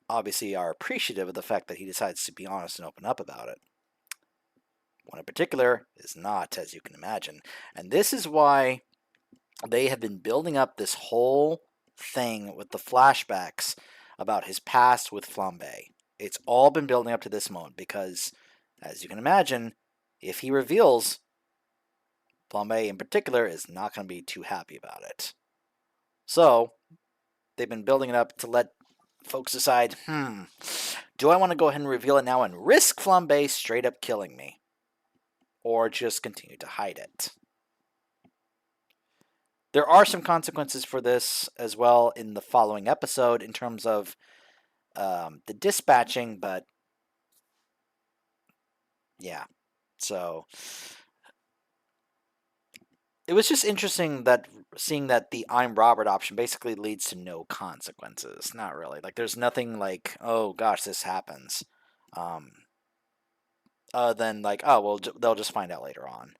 obviously are appreciative of the fact that he decides to be honest and open up about it. One in particular is not, as you can imagine. And this is why they have been building up this whole thing with the flashbacks about his past with Flambe. It's all been building up to this moment because, as you can imagine, if he reveals, Flambe in particular is not going to be too happy about it. So, they've been building it up to let folks decide, do I want to go ahead and reveal it now and risk Flambe straight up killing me? Or just continue to hide it? There are some consequences for this as well in the following episode in terms of the dispatching, but yeah. So it was just interesting that seeing that the I'm Robert option basically leads to no consequences. Not really. Like there's nothing like, oh gosh, this happens. Then like, oh well, they'll just find out later on.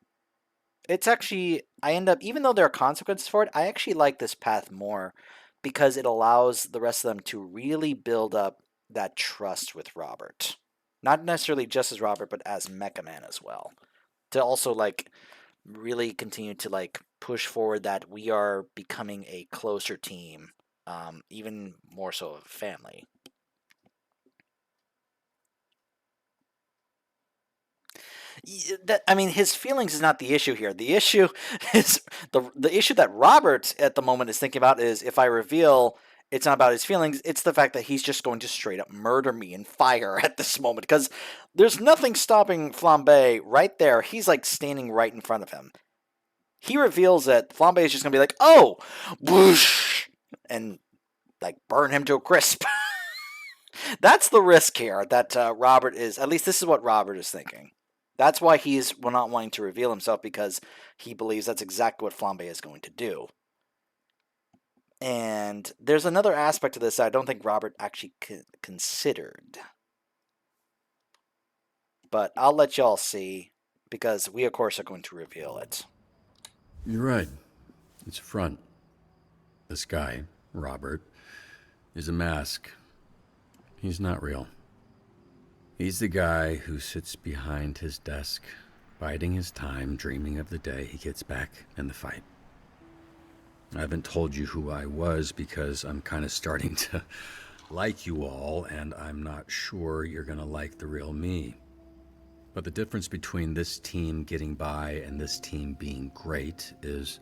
It's actually, I end up, even though there are consequences for it, I actually like this path more because it allows the rest of them to really build up that trust with Robert. Not necessarily just as Robert, but as Mecha Man as well. To also like really continue to like push forward that we are becoming a closer team, even more so of a family. I mean, his feelings is not the issue here. The issue is the issue that Robert at the moment is thinking about is if I reveal it's not about his feelings, it's the fact that he's just going to straight up murder me in fire at this moment because there's nothing stopping Flambe right there. He's like standing right in front of him. He reveals that Flambe is just going to be like, oh, whoosh, and like burn him to a crisp. That's the risk here that Robert is, at least this is what Robert is thinking. That's why he's not wanting to reveal himself because he believes that's exactly what Flambe is going to do. And there's another aspect to this that I don't think Robert actually considered. But I'll let y'all see because we, of course, are going to reveal it. You're right. It's a front. This guy, Robert, is a mask. He's not real. He's the guy who sits behind his desk, biding his time, dreaming of the day he gets back in the fight. I haven't told you who I was because I'm kind of starting to like you all, and I'm not sure you're going to like the real me. But the difference between this team getting by and this team being great is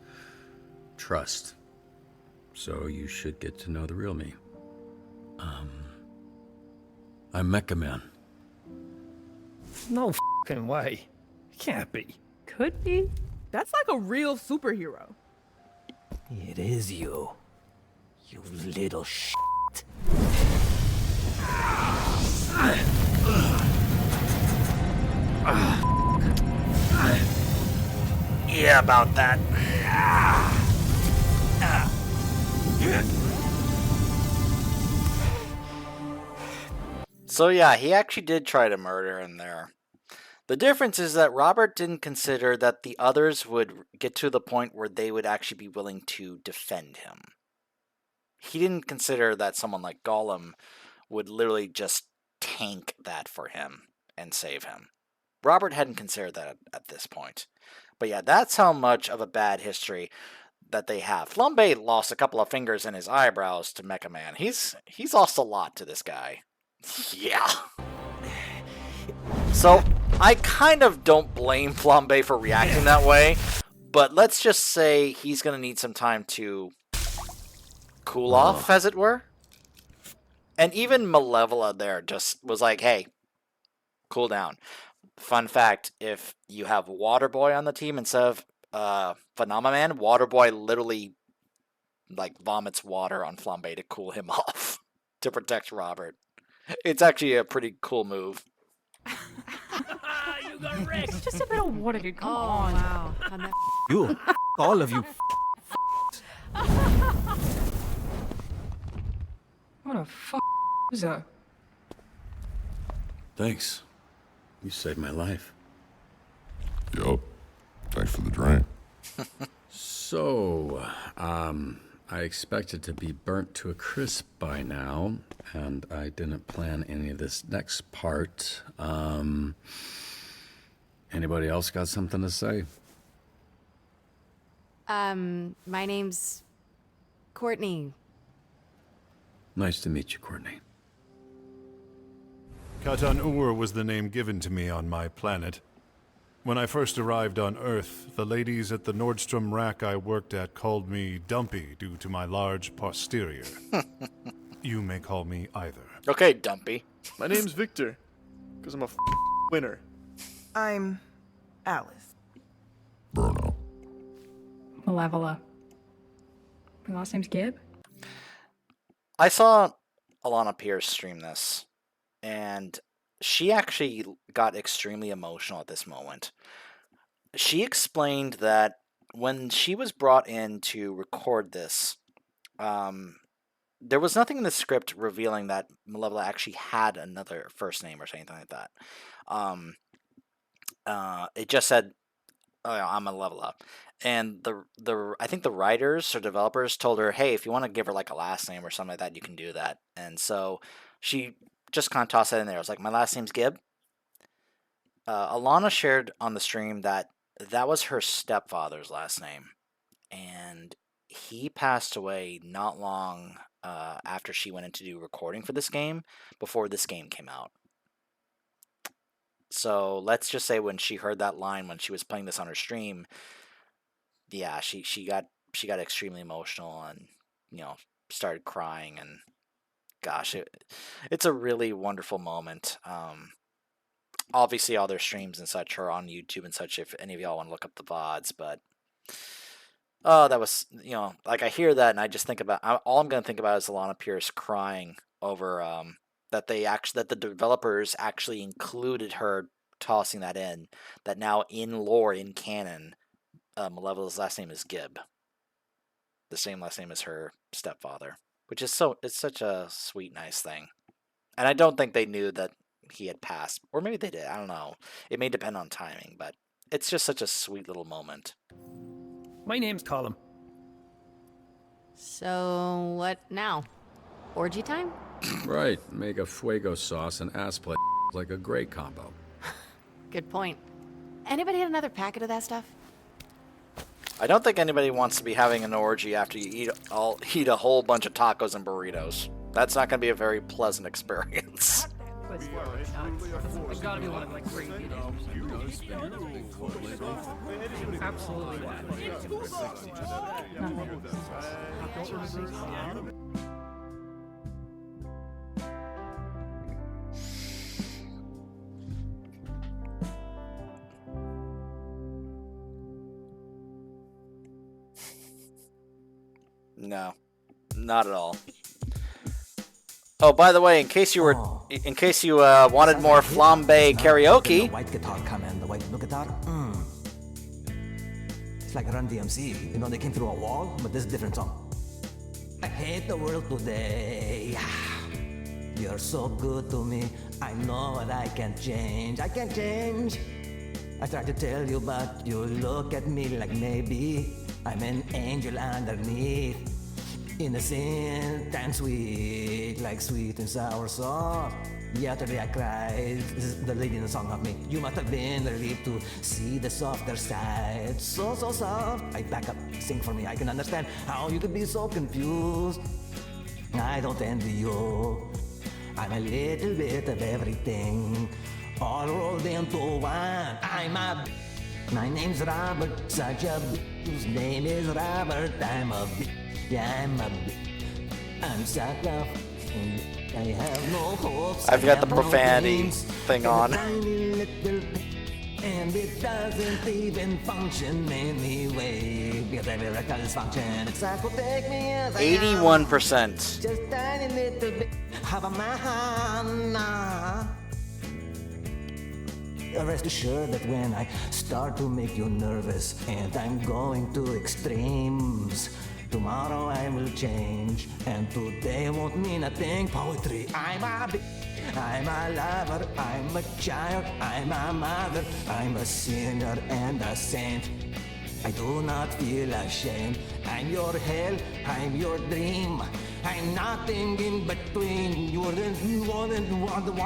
trust. So you should get to know the real me. I'm Mecha Man. No f***ing way. Can't be. Could be. That's like a real superhero. It is you. You little shit. Yeah, about that. So yeah, he actually did try to murder him there. The difference is that Robert didn't consider that the others would get to the point where they would actually be willing to defend him. He didn't consider that someone like Gollum would literally just tank that for him and save him. Robert hadn't considered that at this point. But yeah, that's how much of a bad history that they have. Flambe lost a couple of fingers and his eyebrows to Mecha Man. He's lost a lot to this guy. Yeah. So, I kind of don't blame Flambe for reacting that way, but let's just say he's going to need some time to cool off, as it were. And even Malevola there just was like, hey, cool down. Fun fact, if you have Waterboy on the team instead of Phenomenon, Waterboy literally like vomits water on Flambe to cool him off to protect Robert. It's actually a pretty cool move. You got wrecked. It's just a bit of water, dude. Come on. Wow. You. All of you. What a f*** is that? Thanks. You saved my life. Yup. Thanks for the drink. So, I expected to be burnt to a crisp by now, and I didn't plan any of this next part. Anybody else got something to say? My name's Courtney. Nice to meet you, Courtney. Katan-Ur was the name given to me on my planet. When I first arrived on Earth, the ladies at the Nordstrom rack I worked at called me Dumpy due to my large posterior. You may call me either. Okay, Dumpy. My name's Victor, because I'm a winner. I'm Alice. Bruno. Malevola. My last name's Gibb? I saw Alana Pierce stream this, and she actually got extremely emotional at this moment. She explained that when she was brought in to record this, there was nothing in the script revealing that Malevola actually had another first name or anything like that. It just said, "Oh, yeah, I'm Malevola," and I think the writers or developers told her, "Hey, if you want to give her like a last name or something like that, you can do that." And so she just kind of tossed that in there. I was like, "My last name's Gibb." Alana shared on the stream that that was her stepfather's last name, and he passed away not long after she went in to do recording for this game, before this game came out. So let's just say when she heard that line when she was playing this on her stream, yeah, she got extremely emotional and started crying, and gosh, it's a really wonderful moment. Obviously, all their streams and such are on YouTube and such. If any of y'all want to look up the VODs, but that was like I hear that and I just think about all I'm gonna think about is Alana Pierce crying over that the developers actually included her tossing that in. That now in lore in canon, Malevola's last name is Gibb, the same last name as her stepfather, which is it's such a sweet, nice thing. And I don't think they knew that he had passed, or maybe they did. I don't know. It may depend on timing, but it's just such a sweet little moment. My name's Colin. So, what now? Orgy time? Right. Make a fuego sauce and ass play like a great combo. Good point. Anybody had another packet of that stuff? I don't think anybody wants to be having an orgy after you eat a whole bunch of tacos and burritos. That's not going to be a very pleasant experience. It's gotta be one of like great videos. Absolutely. No, not at all. Oh, by the way, in case you wanted more flambe karaoke, The white guitar come in, the white blue guitar. It's like Run DMC. You know, they came through a wall, but this is a different song. I hate the world today. You're so good to me. I know that I can't change. I can't change. I try to tell you, but you look at me like maybe I'm an angel underneath. Innocent and sweet, like sweet and sour sauce. Yesterday I cried. This is the lady in the song, not me. You must have been relieved to see the softer side. So soft. I back up, sing for me. I can understand how you could be so confused. I don't envy you. I'm a little bit of everything, all rolled into one. My name's Robert, such a whose name is Robert. I'm a I'm such a I have no hopes. I've got the profanity thing on. And it doesn't even function anyway. Because every record's function, it's like will take me as I am. 81%. Just tiny little bit of a man. Rest assured that when I start to make you nervous and I'm going to extremes, Tomorrow I will change, and today won't mean a thing. Poetry, I'm a lover, I'm a child, I'm a mother, I'm a sinner and a saint. I do not feel ashamed. I'm your hell, I'm your dream. I'm nothing in between. You're the one.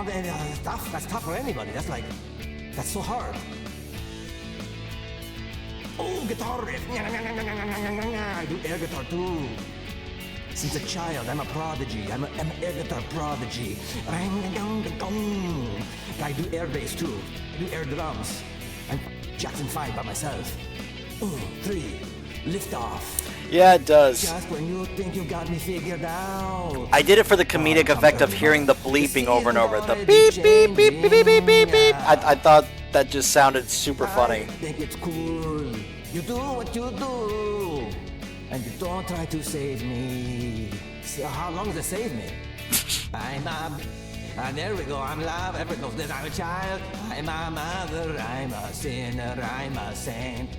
That's tough. That's tough for anybody. That's so hard. Oh, guitar riff. I do air guitar too. Since a child, I'm a prodigy. I'm an air guitar prodigy. I do air bass too. I do air drums. I'm Jackson 5 by myself. 3, lift off. Yeah, it does. Just when you think you got me figured out. I did it for the comedic effect of hearing the bleeping over and over. The beep, beep, beep, beep, beep, beep, beep, beep. I thought that just sounded super funny. I think it's cool. You do what you do. And you don't try to save me. So how long does it save me? And there we go, I'm love, everyone knows this, I'm a child, I'm a mother, I'm a sinner, I'm a saint.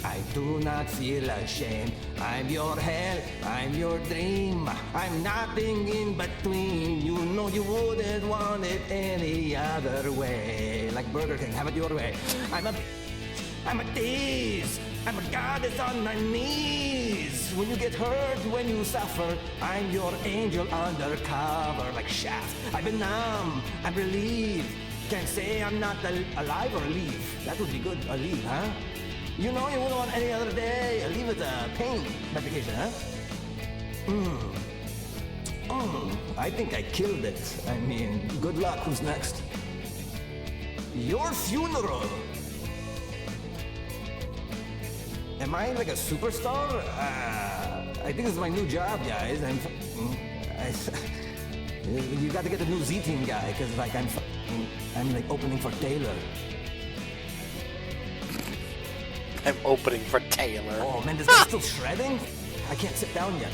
I do not feel ashamed. I'm your hell, I'm your dream. I'm nothing in between. You know you wouldn't want it any other way. Like Burger King, have it your way. I'm a tease. I'm a goddess on my knees. When you get hurt, when you suffer, I'm your angel undercover, like Shaft. I've been numb, I'm relieved. Can't say I'm not alive or leave. That would be good, a leave, huh? You know you wouldn't want any other day. A leave with a pain medication, huh? I think I killed it. I mean, good luck. Who's next? Your funeral. Am I like a superstar? I think this is my new job, guys. You got to get the new Z-Team guy, because like I'm like opening for Taylor. I'm opening for Taylor. Oh man, this guy's still shredding? I can't sit down yet.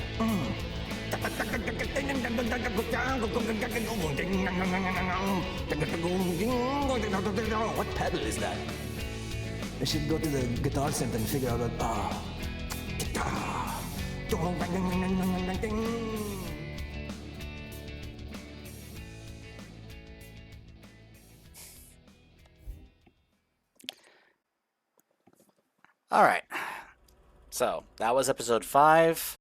What pedal is that? I should go to the guitar center and figure out what. All right. So that was episode 5.